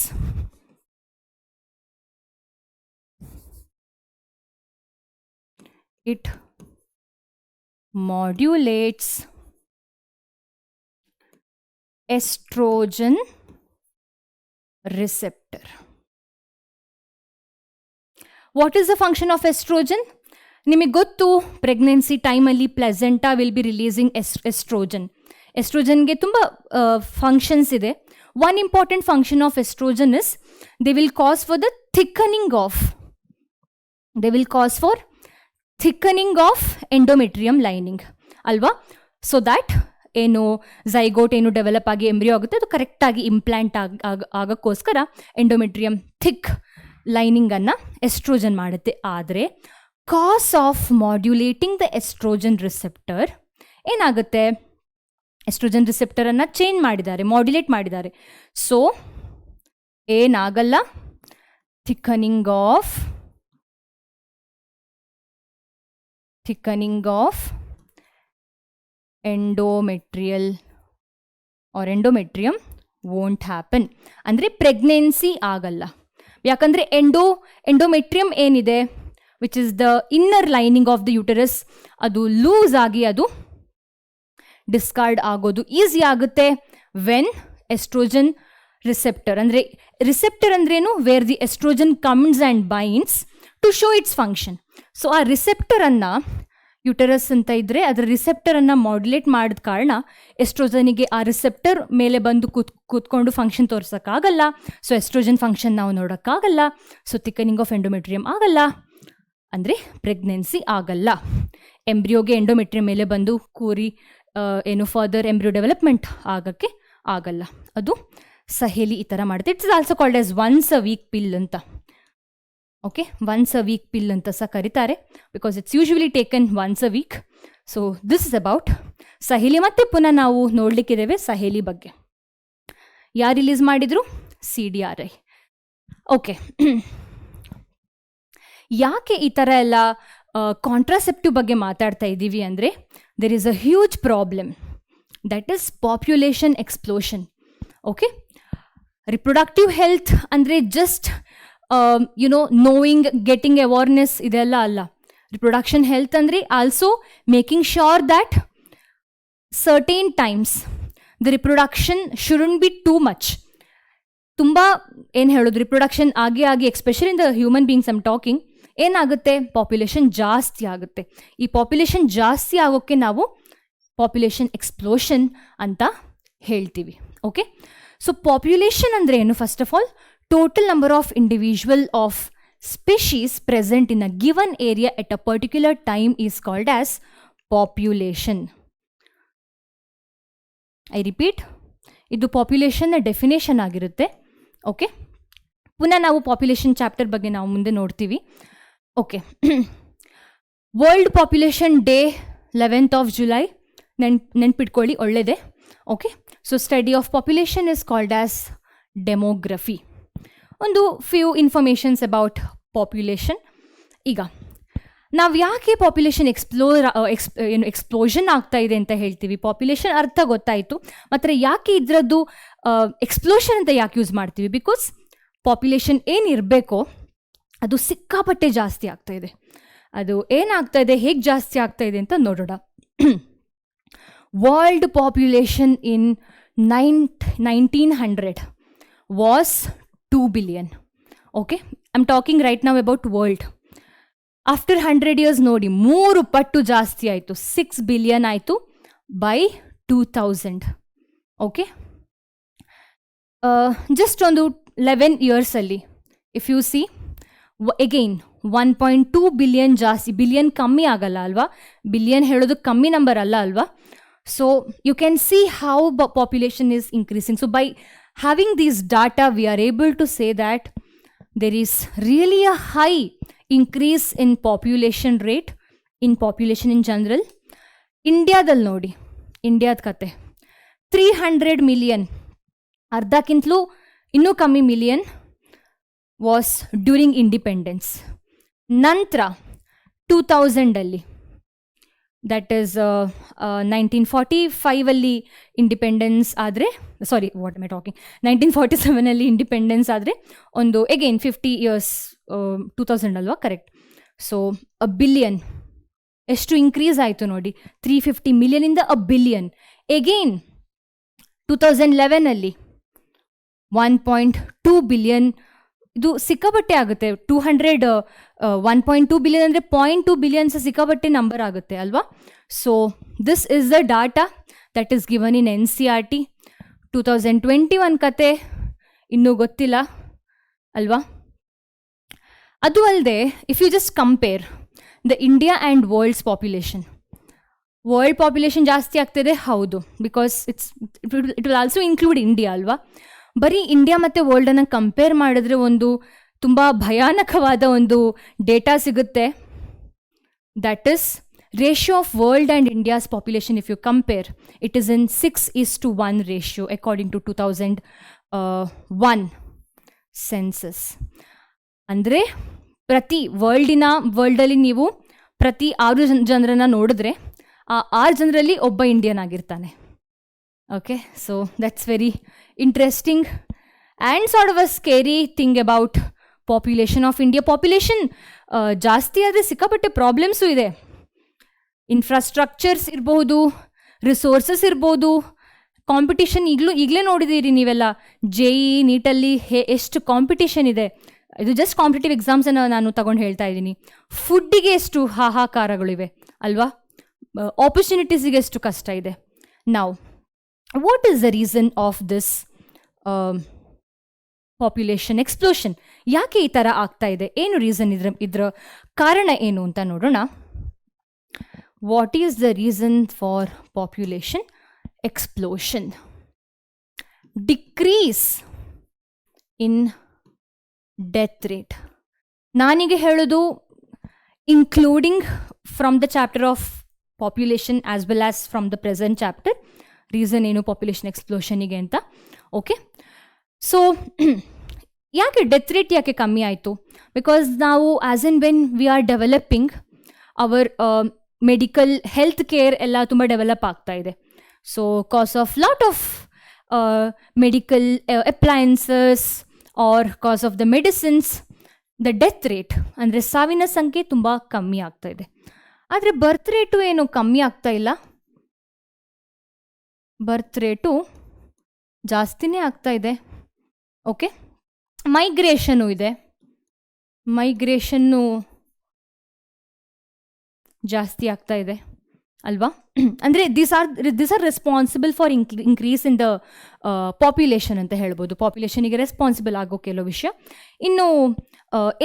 estrogen receptor. What is the function of estrogen? ನಿಮಗೆ ಗೊತ್ತು, pregnancy ಟೈಮಲ್ಲಿ placenta will be releasing oestrogen. ಎಸ್ಟ್ರೋಜನ್ಗೆ ತುಂಬ functions ಇದೆ. One important function of oestrogen is they will cause for the thickening of endometrium lining ಅಲ್ವಾ? So that ಏನು zygote ಏನು develop ಆಗಿ ಎಂಬ್ರಿಯೋ ಆಗುತ್ತೆ, ಅದು ಕರೆಕ್ಟಾಗಿ ಇಂಪ್ಲಾಂಟ್ ಆಗೋಕ್ಕೋಸ್ಕರ ಎಂಡೋಮೆಟ್ರಿಯಮ್ ಥಿಕ್ ಲೈನಿಂಗನ್ನು ಎಸ್ಟ್ರೋಜನ್ ಮಾಡುತ್ತೆ. ಆದರೆ cause of modulating the oestrogen receptor ಏನಾಗುತ್ತೆ? ಎಸ್ಟ್ರೋಜನ್ ರಿಸೆಪ್ಟರನ್ನು ಚೇಂಜ್ ಮಾಡಿದ್ದಾರೆ, ಮಾಡ್ಯುಲೇಟ್ ಮಾಡಿದ್ದಾರೆ. ಸೊ ಏನಾಗಲ್ಲ, thickening of endometrial or endometrium won't happen. ಅಂದರೆ ಪ್ರೆಗ್ನೆನ್ಸಿ ಆಗಲ್ಲ. ಯಾಕಂದರೆ ಎಂಡೋಮೆಟ್ರಿಯಮ್ ಏನಿದೆ, which is the inner lining of the uterus, ಅದು ಲೂಸ್ ಆಗಿ ಅದು ಡಿಸ್ಕಾರ್ಡ್ ಆಗೋದು ಈಸಿ ಆಗುತ್ತೆ ವೆನ್ ಎಸ್ಟ್ರೋಜನ್ ರಿಸೆಪ್ಟರ್. ಅಂದರೆ ರಿಸೆಪ್ಟರ್ ಅಂದ್ರೇನು? Where the estrogen comes and binds to show its function. So ಆ ರಿಸೆಪ್ಟರನ್ನು, ಯುಟರಸ್ ಅಂತ ಇದ್ದರೆ ಅದರ ರಿಸೆಪ್ಟರನ್ನು ಮಾಡ್ಯುಲೇಟ್ ಮಾಡಿದ ಕಾರಣ ಎಸ್ಟ್ರೋಜನಿಗೆ ಆ ರಿಸೆಪ್ಟರ್ ಮೇಲೆ ಬಂದು ಕೂತ್ಕೊಂಡು ಫಂಕ್ಷನ್ ತೋರ್ಸೋಕ್ಕಾಗಲ್ಲ. ಸೊ ಎಸ್ಟ್ರೋಜನ್ ಫಂಕ್ಷನ್ ನಾವು ನೋಡೋಕ್ಕಾಗಲ್ಲ. ಸೊ ಥಿಕ್ಕನಿಂಗ್ ಆಫ್ ಎಂಡೋಮೆಟ್ರಿಯಮ್ ಆಗಲ್ಲ, ಅಂದರೆ ಪ್ರೆಗ್ನೆನ್ಸಿ ಆಗಲ್ಲ. ಎಂಬ್ರಿಯೋಗೆ ಎಂಡೋಮೆಟ್ರಿಯಮ್ ಮೇಲೆ ಬಂದು ಕೂರಿ ಏನು ಫರ್ದರ್ ಎಂಬ್ರಿಯೋ ಡೆವಲಪ್ಮೆಂಟ್ ಆಗೋಕ್ಕೆ ಆಗಲ್ಲ. ಅದು ಸಹೇಲಿ ಈ ಥರ ಮಾಡುತ್ತೆ. It's also called as once a week pill ಅಂತ. Okay, once a week pill ಅಂತ ಸಹ ಕರೀತಾರೆ, because it's usually taken once a week. So this is about Saheli. ಮತ್ತೆ ಪುನಃ ನಾವು ನೋಡಲಿಕ್ಕಿದ್ದೇವೆ ಸಹೇಲಿ ಬಗ್ಗೆ. ಯಾರು ರಿಲೀಸ್ ಮಾಡಿದರು? CDRI. ಓಕೆ, ಯಾಕೆ ಈ ಥರ ಎಲ್ಲ ಕಾಂಟ್ರಾಸೆಪ್ಟಿವ್ ಬಗ್ಗೆ ಮಾತಾಡ್ತಾ ಇದ್ದೀವಿ ಅಂದರೆ, there is a huge problem, that is population explosion. Okay, reproductive health ಅಂದರೆ ಜಸ್ಟ್ ನೋಯಿಂಗ್, ಗೆಟಿಂಗ್ ಅವೇರ್ನೆಸ್ ಇದೆಲ್ಲ ಅಲ್ಲ. ರಿಪ್ರೊಡಕ್ಷನ್ ಹೆಲ್ತ್ ಅಂದರೆ also making sure that certain times the reproduction shouldn't be too much. ತುಂಬ ಏನು ಹೇಳೋದು, ರಿಪ್ರೊಡಕ್ಷನ್ ಆಗಿ especially in the human beings I'm talking, ಏನಾಗುತ್ತೆ? Population ಜಾಸ್ತಿ ಆಗುತ್ತೆ. ಈ ಪಾಪ್ಯುಲೇಷನ್ ಜಾಸ್ತಿ ಆಗೋಕ್ಕೆ ನಾವು ಪಾಪ್ಯುಲೇಷನ್ ಎಕ್ಸ್ಪ್ಲೋಷನ್ ಅಂತ ಹೇಳ್ತೀವಿ. ಓಕೆ, ಸೊ ಪಾಪ್ಯುಲೇಷನ್ ಅಂದರೆ ಏನು? First of all, total number of individual of species present in a given area at a particular time is called as population. I repeat, ಇದು ಪಾಪ್ಯುಲೇಷನ್ನ ಡೆಫಿನೇಷನ್ ಆಗಿರುತ್ತೆ. Okay, ಪುನಃ ನಾವು population chapter ಬಗ್ಗೆ ನಾವು ಮುಂದೆ ನೋಡ್ತೀವಿ. Okay, world population day 11th of July, ನೆನ್ಪಿಟ್ಕೊಳ್ಳಿ, ಒಳ್ಳೆಯದೇ. Okay, so study of population is called as demography. ಒಂದು ಫ್ಯೂ ಇನ್ಫಾರ್ಮೇಷನ್ಸ್ ಅಬೌಟ್ ಪಾಪ್ಯುಲೇಷನ್. ಈಗ ನಾವು ಯಾಕೆ ಪಾಪ್ಯುಲೇಷನ್ ಎಕ್ಸ್ಪ್ಲೋಷನ್ ಆಗ್ತಾ ಇದೆ ಅಂತ ಹೇಳ್ತೀವಿ? ಪಾಪ್ಯುಲೇಷನ್ ಅರ್ಥ ಗೊತ್ತಾಯಿತು, ಮಾತ್ರ ಯಾಕೆ ಇದರದ್ದು ಎಕ್ಸ್ಪ್ಲೋಷನ್ ಅಂತ ಯಾಕೆ ಯೂಸ್ ಮಾಡ್ತೀವಿ? ಬಿಕಾಸ್ ಪಾಪ್ಯುಲೇಷನ್ ಏನಿರಬೇಕೋ ಅದು ಸಿಕ್ಕಾಪಟ್ಟೆ ಜಾಸ್ತಿ ಆಗ್ತಾ ಇದೆ. ಅದು ಏನಾಗ್ತಾ ಇದೆ, ಹೇಗೆ ಜಾಸ್ತಿ ಆಗ್ತಾ ಇದೆ ಅಂತ ನೋಡೋಣ. World population in 1900 was 2 billion. Okay, I'm talking right now about world. After 100 years ನೋಡಿ 3 ಪಟ್ಟು ಜಾಸ್ತಿ ಆಯಿತು, 6 billion ಆಯಿತು ಬೈ 2000. ಓಕೆ, ಜಸ್ಟ್ ಒಂದು 11 yearsಲ್ಲಿ if you see again 1.2 billion ಜಾಸ್ತಿ. ಬಿಲಿಯನ್ ಕಮ್ಮಿ ಆಗಲ್ಲ ಅಲ್ವಾ, ಬಿಲಿಯನ್ ಹೇಳೋದು ಕಮ್ಮಿ ನಂಬರ್ ಅಲ್ಲ ಅಲ್ವಾ. So you can see how population is increasing. So by having these data we are able to say that there is really a high increase in population rate, in population in general. ಇಂಡಿಯಾದಲ್ಲಿ ನೋಡಿ, ಇಂಡಿಯಾದ ಕತೆ 300 million, ಅರ್ಧಕ್ಕಿಂತಲೂ ಇನ್ನೂ ಕಮ್ಮಿ million was during independence. ನಂತರ 2000ಅಲ್ಲಿ, that is 1945ಅಲ್ಲಿ independence ಆದರೆ, ಸಾರಿ ವಾಟ್ ಮೈ ಟಾಕಿಂಗ್, 1947ಅಲ್ಲಿ ಇಂಡಿಪೆಂಡೆನ್ಸ್ ಆದರೆ ಒಂದು ಎಗೈನ್ 50 years 2000 ಅಲ್ವಾ, ಕರೆಕ್ಟ್. ಸೊ ಅ ಬಿಲಿಯನ್ ಎಷ್ಟು ಇನ್ಕ್ರೀಸ್ ಆಯಿತು ನೋಡಿ, 350 million ಅ ಬಿಲಿಯನ್. ಎಗೈನ್ 2011ಅಲ್ಲಿ 1.2 billion. ಇದು ಸಿಕ್ಕಾಬಟ್ಟೆ ಆಗುತ್ತೆ. 1.2 billion ಅಂದರೆ 0.2 billion ಸಿಕ್ಕಾಬಟ್ಟೆ ನಂಬರ್ ಆಗುತ್ತೆ ಅಲ್ವಾ. So this is the data that is given in NCERT. 2021 ಕತೆ ಇನ್ನೂ ಗೊತ್ತಿಲ್ಲ ಅಲ್ವಾ. ಅದು ಅಲ್ಲದೆ if you just compare the India and world's population, world population ಜಾಸ್ತಿ ಆಗ್ತಿದೆ ಹೌದು, because it will also include India ಅಲ್ವಾ. ಬರೀ ಇಂಡಿಯಾ ಮತ್ತು ವರ್ಲ್ಡನ್ನು ಕಂಪೇರ್ ಮಾಡಿದ್ರೆ ಒಂದು ತುಂಬ ಭಯಾನಕವಾದ ಒಂದು ಡೇಟಾ ಸಿಗುತ್ತೆ. That is ratio of world and India's population. If you compare, it is in 6:1 ratio according to 2001 census. ಅಂದರೆ ಪ್ರತಿ ವರ್ಲ್ಡಲ್ಲಿ ನೀವು ಪ್ರತಿ 6 ಜನರನ್ನು ನೋಡಿದ್ರೆ ಆ 6 ಜನರಲ್ಲಿ ಒಬ್ಬ ಇಂಡಿಯನ್ ಆಗಿರ್ತಾನೆ. Okay, so that's very interesting and sort of a scary thing about population of India. Population ಜಾಸ್ತಿ ಆದರೆ ಸಿಕ್ಕಾಪಟ್ಟೆ ಪ್ರಾಬ್ಲಮ್ಸು ಇದೆ. ಇನ್ಫ್ರಾಸ್ಟ್ರಕ್ಚರ್ಸ್ ಇರ್ಬೋದು, ರಿಸೋರ್ಸಸ್ ಇರ್ಬೋದು, ಕಾಂಪಿಟಿಷನ್ ಈಗಲೇ ನೋಡಿದ್ದೀರಿ ನೀವೆಲ್ಲ. JEE ನೀಟಲ್ಲಿ ಎಷ್ಟು ಕಾಂಪಿಟಿಷನ್ ಇದೆ. ಇದು ಜಸ್ಟ್ ಕಾಂಪಿಟೇಟಿವ್ ಎಕ್ಸಾಮ್ಸನ್ನು ನಾನು ತಗೊಂಡು ಹೇಳ್ತಾ ಇದ್ದೀನಿ. ಫುಡ್ಡಿಗೆ ಎಷ್ಟು ಹಾಹಾಕಾರಗಳಿವೆ ಅಲ್ವಾ, ಆಪರ್ಚುನಿಟೀಸಿಗೆ ಎಷ್ಟು ಕಷ್ಟ ಇದೆ. ನಾವು what is the reason of this population explosion? ಯಾಕೆ ಈ ಥರ ಆಗ್ತಾ ಇದೆ, ಏನು ರೀಸನ್, ಇದರ ಕಾರಣ ಏನು ಅಂತ ನೋಡೋಣ. What is the reason for population explosion? Decrease in death rate. ನಾನೀಗ ಹೇಳೋದು including from the chapter of population as well as from the present chapter. Reason ಏನು ಪಾಪ್ಯುಲೇಷನ್ ಎಕ್ಸ್ಪ್ಲೋಷನಿಗೆ ಅಂತ. ಓಕೆ, ಸೊ ಯಾಕೆ ಡೆತ್ ರೇಟ್ ಯಾಕೆ ಕಮ್ಮಿ ಆಯಿತು? ಬಿಕಾಸ್ ನಾವು as in when we are developing our medical health care ಎಲ್ಲ ತುಂಬ ಡೆವಲಪ್ ಆಗ್ತಾ ಇದೆ. So cause of lot of medical appliances are cause of the medicines, the death rate ಅಂದರೆ ಸಾವಿನ ಸಂಖ್ಯೆ ತುಂಬ ಕಮ್ಮಿ ಆಗ್ತಾ ಇದೆ. ಆದರೆ ಬರ್ತ್ ರೇಟು ಏನು ಕಮ್ಮಿ ಆಗ್ತಾ ಇಲ್ಲ, ಬರ್ತ್ ರೇಟು ಜಾಸ್ತಿನೇ ಆಗ್ತಾ ಇದೆ. ಓಕೆ, ಮೈಗ್ರೇಷನ್ನು ಇದೆ, ಮೈಗ್ರೇಷನ್ನು ಜಾಸ್ತಿ ಆಗ್ತಾ ಇದೆ ಅಲ್ವಾ. ಅಂದರೆ this are responsible for increase in the population ಅಂತ ಹೇಳ್ಬೋದು. ಪಾಪ್ಯುಲೇಷನಿಗೆ ರೆಸ್ಪಾನ್ಸಿಬಲ್ ಆಗೋ ಕೆಲವು ವಿಷಯ. ಇನ್ನು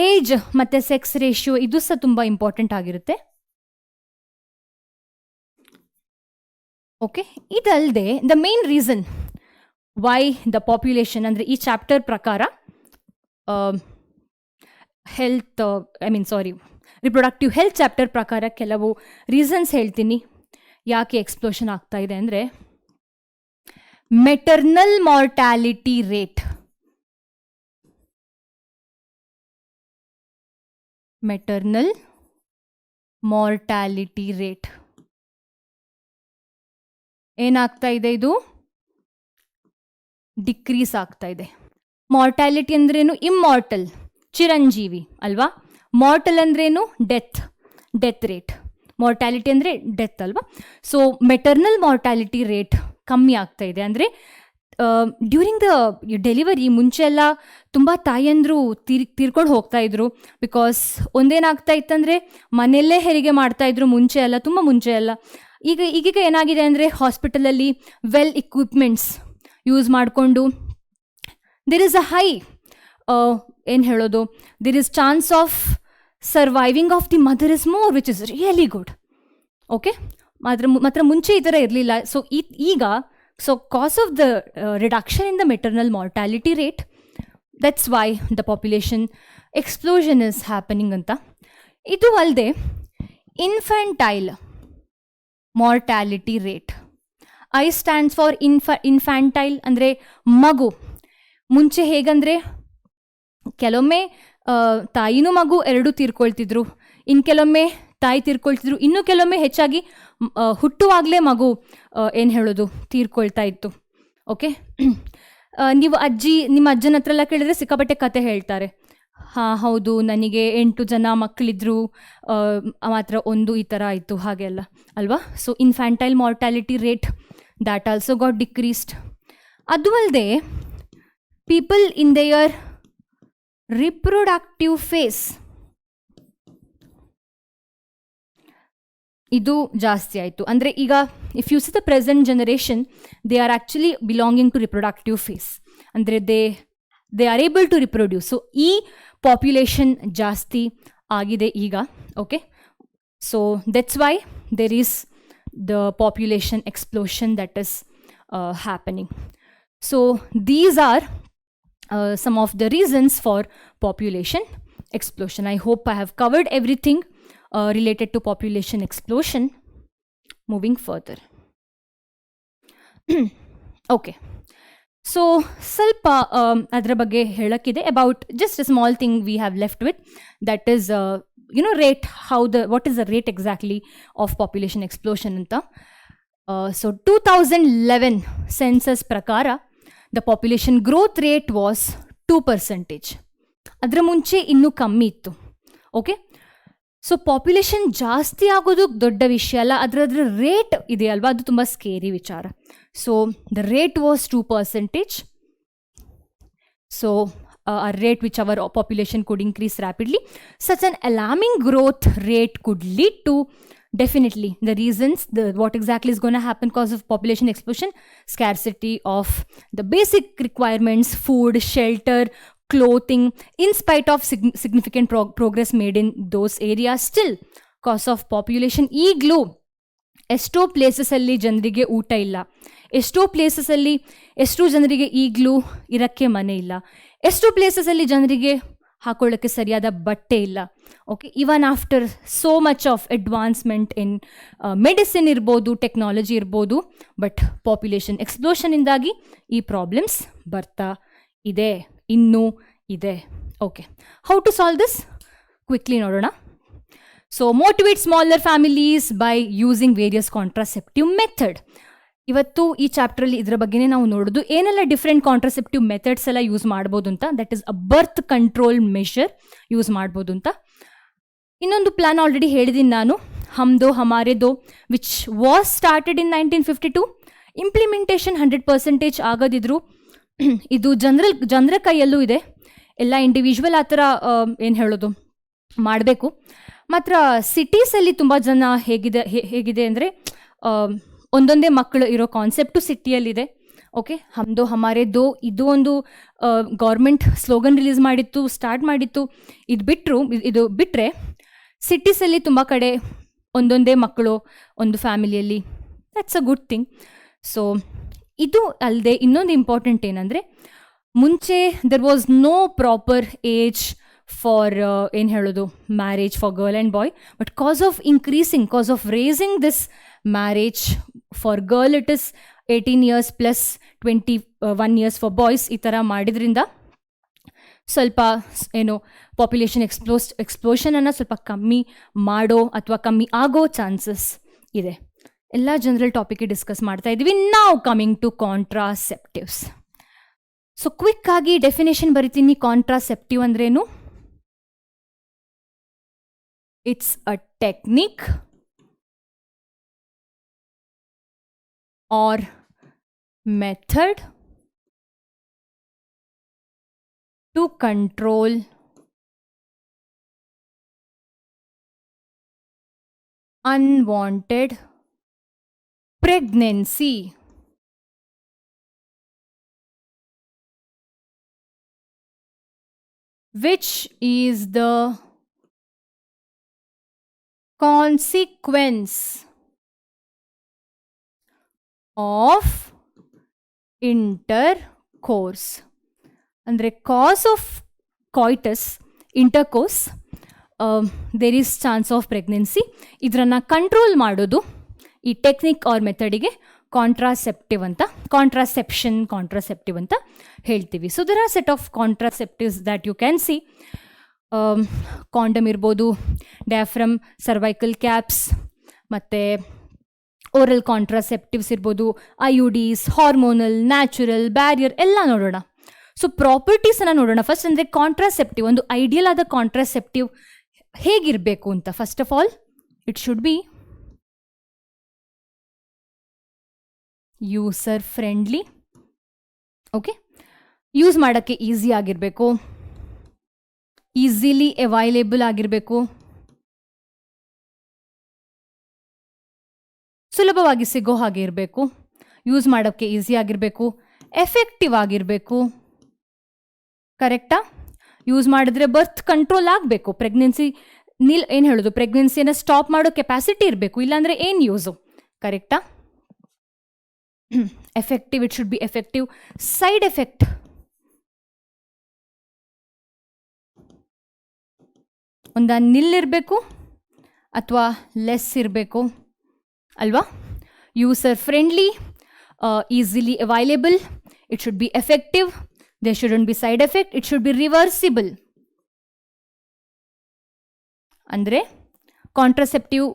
ಏಜ್ ಮತ್ತು ಸೆಕ್ಸ್ ರೇಷಿಯೋ ಇದು ಸಹ ತುಂಬ ಇಂಪಾರ್ಟೆಂಟ್ ಆಗಿರುತ್ತೆ. ಓಕೆ, ಇದಲ್ಲದೆ the main reason why the population ಅಂದರೆ ಈ ಚಾಪ್ಟರ್ ಪ್ರಕಾರ ರಿಪ್ರೊಡಕ್ಟಿವ್ ಹೆಲ್ತ್ ಚಾಪ್ಟರ್ ಪ್ರಕಾರ ಕೆಲವು ರೀಸನ್ಸ್ ಹೇಳ್ತೀನಿ ಯಾಕೆ ಎಕ್ಸ್ಪ್ಲೋಷನ್ ಆಗ್ತಾ ಇದೆ ಅಂದರೆ maternal mortality rate. Maternal mortality rate ಏನಾಗ್ತಾ ಇದೆ, ಇದು ಡಿಕ್ರೀಸ್ ಆಗ್ತಾ ಇದೆ. ಮಾರ್ಟಾಲಿಟಿ ಅಂದ್ರೇನು? ಇಮ್ಮಾರ್ಟಲ್, ಚಿರಂಜೀವಿ ಅಲ್ವಾ. ಮಾರ್ಟಲ್ ಅಂದ್ರೇನು? Death rate. ಮಾರ್ಟಾಲಿಟಿ ಅಂದರೆ ಡೆತ್ ಅಲ್ವಾ. ಸೊ ಮೆಟರ್ನಲ್ ಮಾರ್ಟಾಲಿಟಿ ರೇಟ್ ಕಮ್ಮಿ ಆಗ್ತಾ ಇದೆ. ಅಂದರೆ ಡ್ಯೂರಿಂಗ್ ದ ಡೆಲಿವರಿ ಮುಂಚೆ ಎಲ್ಲ ತುಂಬ ತಾಯಂದರು ತೀರ್ಕೊಂಡು ಹೋಗ್ತಾ ಇದ್ರು. ಬಿಕಾಸ್ ಒಂದೇನಾಗ್ತಾ ಇತ್ತಂದರೆ ಮನೆಯಲ್ಲೇ ಹೆರಿಗೆ ಮಾಡ್ತಾ ಇದ್ರು ಮುಂಚೆ ಎಲ್ಲ, ತುಂಬ ಮುಂಚೆ ಎಲ್ಲ. ಈಗೀಗ ಏನಾಗಿದೆ ಅಂದರೆ ಹಾಸ್ಪಿಟಲಲ್ಲಿ ವೆಲ್ ಇಕ್ವಿಪ್ಮೆಂಟ್ಸ್ ಯೂಸ್ ಮಾಡಿಕೊಂಡು ದೇರ್ ಇಸ್ ಅ ಹೈ ಏನು ಹೇಳೋದು, there is chance of surviving of the mother is more, which is really good. Okay, ಮಾತ್ರ ಮುಂಚೆ ಈ ಥರ ಇರಲಿಲ್ಲ. ಸೊ ಈಗ cause of the reduction in the maternal mortality rate, that's why the population explosion is happening anta. Idu alde infantile mortality rate, I stands for infantile andre magu. ಮುಂಚೆ ಹೇಗಂದರೆ ಕೆಲವೊಮ್ಮೆ ತಾಯಿನೂ ಮಗು ಎರಡೂ ತೀರ್ಕೊಳ್ತಿದ್ರು, ಇನ್ನು ಕೆಲವೊಮ್ಮೆ ತಾಯಿ ತೀರ್ಕೊಳ್ತಿದ್ರು, ಇನ್ನೂ ಕೆಲವೊಮ್ಮೆ ಹೆಚ್ಚಾಗಿ ಹುಟ್ಟುವಾಗಲೇ ಮಗು ಏನು ಹೇಳೋದು ತೀರ್ಕೊಳ್ತಾ ಇತ್ತು. ಓಕೆ, ನೀವು ನಿಮ್ಮ ಅಜ್ಜನ ಹತ್ರ ಎಲ್ಲ ಕೇಳಿದ್ರೆ ಸಿಕ್ಕಾಪಟ್ಟೆ ಕತೆ ಹೇಳ್ತಾರೆ. ಹಾಂ ಹೌದು, ನನಗೆ 8 ಜನ ಮಕ್ಕಳಿದ್ರು, ಮಾತ್ರ ಒಂದು ಈ ಥರ ಆಯಿತು ಹಾಗೆಲ್ಲ ಅಲ್ವಾ. So infantile mortality rate that also got decreased. ಅದು ಅಲ್ಲದೆ people in their reproductive phase ಇದು ಜಾಸ್ತಿ ಆಯಿತು. ಅಂದರೆ ಈಗ if you see the present generation, they are actually belonging to reproductive phase, ಅಂದರೆ they are able to reproduce. So ಈ population ಜಾಸ್ತಿ ಆಗಿದೆ ಈಗ. Okay, so that's why there is the population explosion that is happening. So these are some of the reasons for population explosion. I hope I have covered everything related to population explosion. Moving further. Okay. So, ಸ್ವಲ್ಪ ಅದರ ಬಗ್ಗೆ ಹೇಳಕ್ಕಿದೆ about just a small thing we have left with, that is, rate, what is the rate exactly of population explosion anta. So, 2011 census prakara, the population growth rate was 2%. ಅದರ ಮುಂಚೆ ಇನ್ನೂ ಕಮ್ಮಿ ಇತ್ತು. Okay, so population ಜಾಸ್ತಿ ಆಗೋದು ದೊಡ್ಡ ವಿಷಯ ಅಲ್ಲ, ಅದರ ರೇಟ್ ಇದೆ ಅಲ್ವಾ, ಅದು ತುಂಬ ಸ್ಕೇರಿ ವಿಚಾರ. So the rate was 2%. So a rate which our population could increase rapidly. Such an alarming growth rate could lead to, definitely, the reasons, what exactly is going to happen cause of population explosion: scarcity of the basic requirements, food, shelter, clothing. In spite of significant progress made in those areas, still cause of population ಈಗಲೂ ಎಷ್ಟೋ ಪ್ಲೇಸಸಲ್ಲಿ ಜನರಿಗೆ ಊಟ ಇಲ್ಲ, ಎಷ್ಟೋ ಪ್ಲೇಸಸಲ್ಲಿ ಎಷ್ಟೋ ಜನರಿಗೆ ಈಗಲೂ ಇರೋಕ್ಕೆ ಮನೆ ಇಲ್ಲ, ಎಷ್ಟೋ ಪ್ಲೇಸಸಲ್ಲಿ ಜನರಿಗೆ ಹಾಕೊಳ್ಳೋಕ್ಕೆ ಸರಿಯಾದ ಬಟ್ಟೆ ಇಲ್ಲ. Okay, even after so much of advancement in medicine ಇರ್ಬೋದು, ಟೆಕ್ನಾಲಜಿ ಇರ್ಬೋದು, ಬಟ್ ಪಾಪ್ಯುಲೇಷನ್ ಎಕ್ಸ್ಪ್ಲೋಷನಿಂದಾಗಿ ಈ ಪ್ರಾಬ್ಲಮ್ಸ್ ಬರ್ತಾ ಇದೆ, ಇನ್ನೂ ಇದೆ. Okay, how to solve this quickly ನೋಡೋಣ. So motivate smaller families by using various contraceptive method. ಇವತ್ತು ಈ ಚಾಪ್ಟ್ರಲ್ಲಿ ಇದರ ಬಗ್ಗೆನೇ ನಾವು ನೋಡೋದು, ಏನೆಲ್ಲ ಡಿಫ್ರೆಂಟ್ ಕಾಂಟ್ರಾಸೆಪ್ಟಿವ್ ಮೆಥಡ್ಸ್ ಎಲ್ಲ ಯೂಸ್ ಮಾಡ್ಬೋದು ಅಂತ. That is a birth control measure use ಮಾಡ್ಬೋದು ಅಂತ. ಇನ್ನೊಂದು ಪ್ಲಾನ್ ಆಲ್ರೆಡಿ ಹೇಳಿದ್ದೀನಿ ನಾನು, ಹಮ್ ದೋ ಹಮಾರೆ ದೋ, which was started in 1952. Implementation 100% ಆಗದಿದ್ರು ಇದು ಜನರ ಕೈಯಲ್ಲೂ ಇದೆ. ಎಲ್ಲ ಇಂಡಿವಿಜುವಲ್ ಆ ಥರ ಏನು ಹೇಳೋದು ಮಾಡಬೇಕು. ಮಾತ್ರ ಸಿಟೀಸಲ್ಲಿ ತುಂಬ ಜನ ಹೇಗಿದೆ ಅಂದರೆ ಒಂದೊಂದೇ ಮಕ್ಕಳು ಇರೋ ಕಾನ್ಸೆಪ್ಟು ಸಿಟಿಯಲ್ಲಿದೆ. ಓಕೆ, ಹಮ್ ದೋ ಹಮಾರೆ ದೋ ಇದು ಒಂದು ಗೌರ್ಮೆಂಟ್ ಸ್ಲೋಗನ್ ರಿಲೀಸ್ ಮಾಡಿತ್ತು, ಸ್ಟಾರ್ಟ್ ಮಾಡಿತ್ತು. ಇದು ಬಿಟ್ಟರೆ ಸಿಟೀಸಲ್ಲಿ ತುಂಬ ಕಡೆ ಒಂದೊಂದೇ ಮಕ್ಕಳು ಒಂದು ಫ್ಯಾಮಿಲಿಯಲ್ಲಿ, that's a good thing. So ಇದು ಅಲ್ಲದೆ ಇನ್ನೊಂದು ಇಂಪಾರ್ಟೆಂಟ್ ಏನಂದರೆ, ಮುಂಚೆ there was no proper age for ಏನು ಹೇಳೋದು marriage for girl and boy. But cause of raising this marriage for girl it is 18 years plus 21 years for boys. ಈ ಥರ ಮಾಡಿದ್ರಿಂದ ಸ್ವಲ್ಪ ಏನು ಪಾಪ್ಯುಲೇಷನ್ ಎಕ್ಸ್ಪ್ಲೋಷನನ್ನು ಸ್ವಲ್ಪ ಕಮ್ಮಿ ಮಾಡೋ ಅಥವಾ ಕಮ್ಮಿ ಆಗೋ ಚಾನ್ಸಸ್ ಇದೆ. ಎಲ್ಲ ಜನರಲ್ ಟಾಪಿಕ್ಗೆ ಡಿಸ್ಕಸ್ ಮಾಡ್ತಾ ಇದ್ದೀವಿ. ನಾವು coming to contraceptives. So quick ಆಗಿ ಡೆಫಿನೇಷನ್ ಬರಿತೀನಿ. ಕಾಂಟ್ರಾಸೆಪ್ಟಿವ್ ಅಂದ್ರೇನು? It's a technique or method to control unwanted pregnancy. Which is the consequence of intercourse. ಅಂದರೆ cause of coitus intercourse, there is chance of pregnancy. ಇದನ್ನು control ಮಾಡೋದು ಈ technique or ಮೆಥಡಿಗೆ contraceptive ಅಂತ ಹೇಳ್ತೀವಿ. So there are set of contraceptives that you can see. Condom ಇರ್ಬೋದು, diaphragm, cervical caps, ಮತ್ತು oral contraceptives ಇರ್ಬೋದು, IUDs, ಹಾರ್ಮೋನಲ್, ನ್ಯಾಚುರಲ್, ಬ್ಯಾರಿಯರ್ ಎಲ್ಲ ನೋಡೋಣ. ಸೊ ಪ್ರಾಪರ್ಟೀಸನ್ನು ನೋಡೋಣ ಫಸ್ಟ್. ಅಂದರೆ ಕಾಂಟ್ರಾಸೆಪ್ಟಿವ್, ಒಂದು ಐಡಿಯಲ್ ಆದ ಕಾಂಟ್ರಾಸೆಪ್ಟಿವ್ ಹೇಗಿರಬೇಕು ಅಂತ. First of all it should B user friendly. Okay, use ಮಾಡೋಕ್ಕೆ ಈಸಿ ಆಗಿರಬೇಕು, ಈಸಿಲಿ ಅವೈಲೇಬಲ್ ಆಗಿರಬೇಕು, ಸುಲಭವಾಗಿ ಸಿಗೋ ಹಾಗೆ ಇರಬೇಕು, ಯೂಸ್ ಮಾಡೋಕ್ಕೆ ಈಸಿ ಆಗಿರಬೇಕು, ಎಫೆಕ್ಟಿವ್ ಆಗಿರಬೇಕು. ಕರೆಕ್ಟಾ? ಯೂಸ್ ಮಾಡಿದ್ರೆ ಬರ್ತ್ ಕಂಟ್ರೋಲ್ ಆಗಬೇಕು, ಪ್ರೆಗ್ನೆನ್ಸಿ ಏನು ಹೇಳೋದು, ಪ್ರೆಗ್ನೆನ್ಸಿಯನ್ನು ಸ್ಟಾಪ್ ಮಾಡೋ ಕೆಪಾಸಿಟಿ ಇರಬೇಕು, ಇಲ್ಲಾಂದರೆ ಏನು ಯೂಸು? ಕರೆಕ್ಟಾ? Effective, it should B effective. Side effect ಒಂದು ನಿಲ್ಲಿರಬೇಕು ಅಥವಾ ಲೆಸ್ ಇರಬೇಕು ಅಲ್ವಾ? User friendly, easily available, it should B effective, there shouldn't be side effect, it should be reversible. ಅಂದರೆ ಕಾಂಟ್ರಾಸೆಪ್ಟಿವ್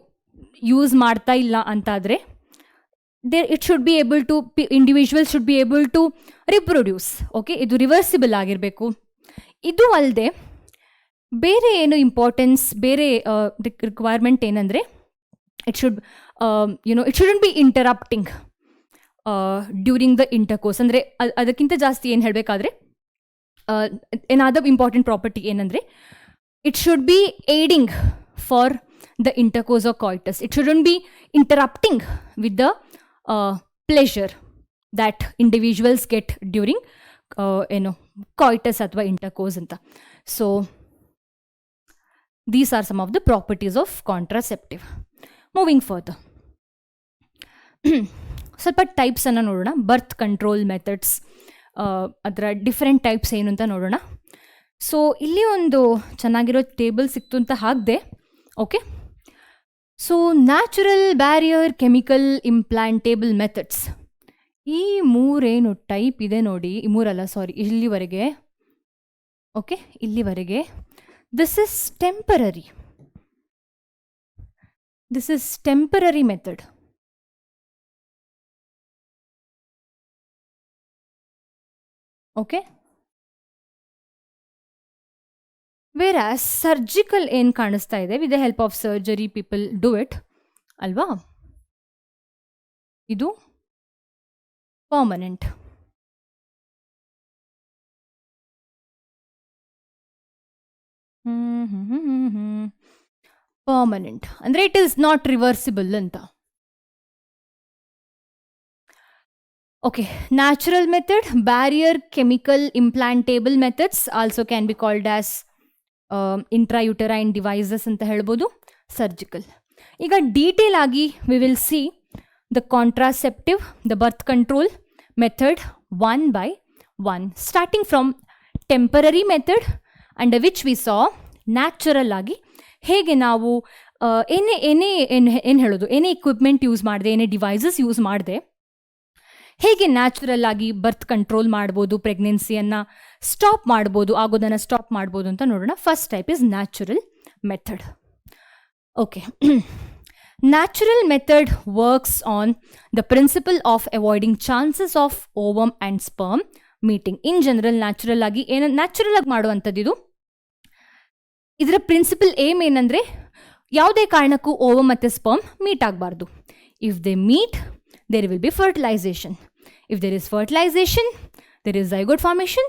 ಯೂಸ್ ಮಾಡ್ತಾ ಇಲ್ಲ ಅಂತಾದರೆ it should be able to, individuals should be able to reproduce. Okay, ಇದು reversible ಆಗಿರಬೇಕು. ಇದು ಅಲ್ಲದೆ ಬೇರೆ ಏನು ಇಂಪಾರ್ಟೆನ್ಸ್, ಬೇರೆ ರಿಕ್ವೈರ್ಮೆಂಟ್ ಏನಂದರೆ it should it shouldn't be interrupting during the intercourse. ಅಂದರೆ ಅದಕ್ಕಿಂತ ಜಾಸ್ತಿ ಏನು ಹೇಳಬೇಕಾದ್ರೆ ಏನಾದರೂ ಇಂಪಾರ್ಟೆಂಟ್ ಪ್ರಾಪರ್ಟಿ ಏನಂದರೆ it should be aiding for the intercourse of coitus. It shouldn't be interrupting with the pleasure that individuals get during coitus ಅಥವಾ intercourse ಅಂತ. So these are some of the properties of contraceptive. Moving further, ಸ್ವಲ್ಪ ಟೈಪ್ಸನ್ನು ನೋಡೋಣ. Birth control methods, ಅದರ different types ಏನು ಅಂತ ನೋಡೋಣ. So ಇಲ್ಲಿ ಒಂದು ಚೆನ್ನಾಗಿರೋ ಟೇಬಲ್ ಸಿಕ್ತು ಅಂತ ಹಾಕಿದೆ. Okay, so natural, barrier, chemical, implantable methods, ಈ ಮೂರೇನು ಟೈಪ್ ಇದೆ ನೋಡಿ, ಈ ಮೂರಲ್ಲ ಸಾರಿ, ಇಲ್ಲಿವರೆಗೆ. ಓಕೆ, ಇಲ್ಲಿವರೆಗೆ this is temporary method. Okay, whereas surgical ಏನು ಕಾಣಿಸ್ತಾ ಇದೆ, with the help of surgery people do it ಅಲ್ವಾ? ಇದು ಪರ್ಮನೆಂಟ್. ಪರ್ಮನೆಂಟ್ ಅಂದರೆ ಇಟ್ ಈಸ್ ನಾಟ್ ರಿವರ್ಸಿಬಲ್ ಅಂತ. Okay, natural method, barrier, chemical, implantable methods also can be called as intrauterine devices ಅಂತ ಹೇಳ್ಬೋದು. Surgical. ಈಗ ಡೀಟೇಲ್ ಆಗಿ we will see the contraceptive, the birth control method one by one, starting from temporary method under which we saw natural ಆಗಿ ಹೇಗೆ ನಾವು ಏನು ಹೇಳೋದು, ಏನೇ equipment ಯೂಸ್ ಮಾಡದೆ, ಏನೇ ಡಿವೈಸಸ್ ಯೂಸ್ ಮಾಡದೆ ಹೇಗೆ ನ್ಯಾಚುರಲ್ ಆಗಿ ಬರ್ತ್ ಕಂಟ್ರೋಲ್ ಮಾಡ್ಬೋದು, ಪ್ರೆಗ್ನೆನ್ಸಿಯನ್ನು ಸ್ಟಾಪ್ ಮಾಡ್ಬೋದು, ಆಗೋದನ್ನು ಸ್ಟಾಪ್ ಮಾಡ್ಬೋದು ಅಂತ ನೋಡೋಣ. First type is natural method. Okay, natural method works on the principle of avoiding chances of ovum and sperm meeting. In general natural ಆಗಿ ನ್ಯಾಚುರಲ್ ಆಗಿ ಮಾಡುವಂಥದ್ದು ಇದು. ಇದರ ಪ್ರಿನ್ಸಿಪಲ್ ಏಮ್ ಏನಂದರೆ ಯಾವುದೇ ಕಾರಣಕ್ಕೂ ಓವಮ್ ಮತ್ತು ಸ್ಪರ್ಮ್ ಮೀಟ್ ಆಗಬಾರ್ದು. If they meet, there will be fertilization. If there is fertilization, there is zygote formation,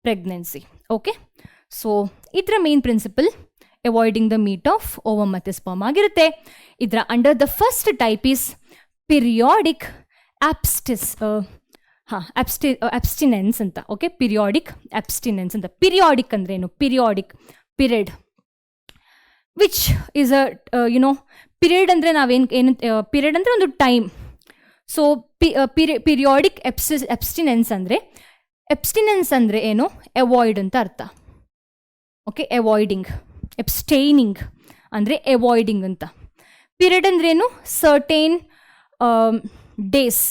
pregnancy. Okay, so ಇದರ main principle avoiding the meet of ovum ಮತ್ತು ಸ್ಪರ್ಮ್ ಆಗಿರುತ್ತೆ. ಇದರ under the first type is periodic abstinence ಅಂತ. Okay, periodic abstinence ಅಂತ. Periodic ಅಂದ್ರೆ ಏನು? Periodic period which is period ಅಂದರೆ ನಾವೇನು ಪಿರಿಯಡ್ ಅಂದರೆ ಒಂದು ಟೈಮ್. ಸೊ ಪಿರಿಯಾಡಿಕ್ ಅಬ್ಸ್ಟಿನೆನ್ಸ್ ಅಂದರೆ ಏನು? ಅವಾಯ್ಡ್ ಅಂತ ಅರ್ಥ. Okay, avoiding. ಅಬ್ಸ್ಟೈನಿಂಗ್ ಅಂದರೆ ಅವಾಯ್ಡಿಂಗ್ ಅಂತ. ಪೀರಿಯಡ್ ಅಂದ್ರೇನು? Certain days,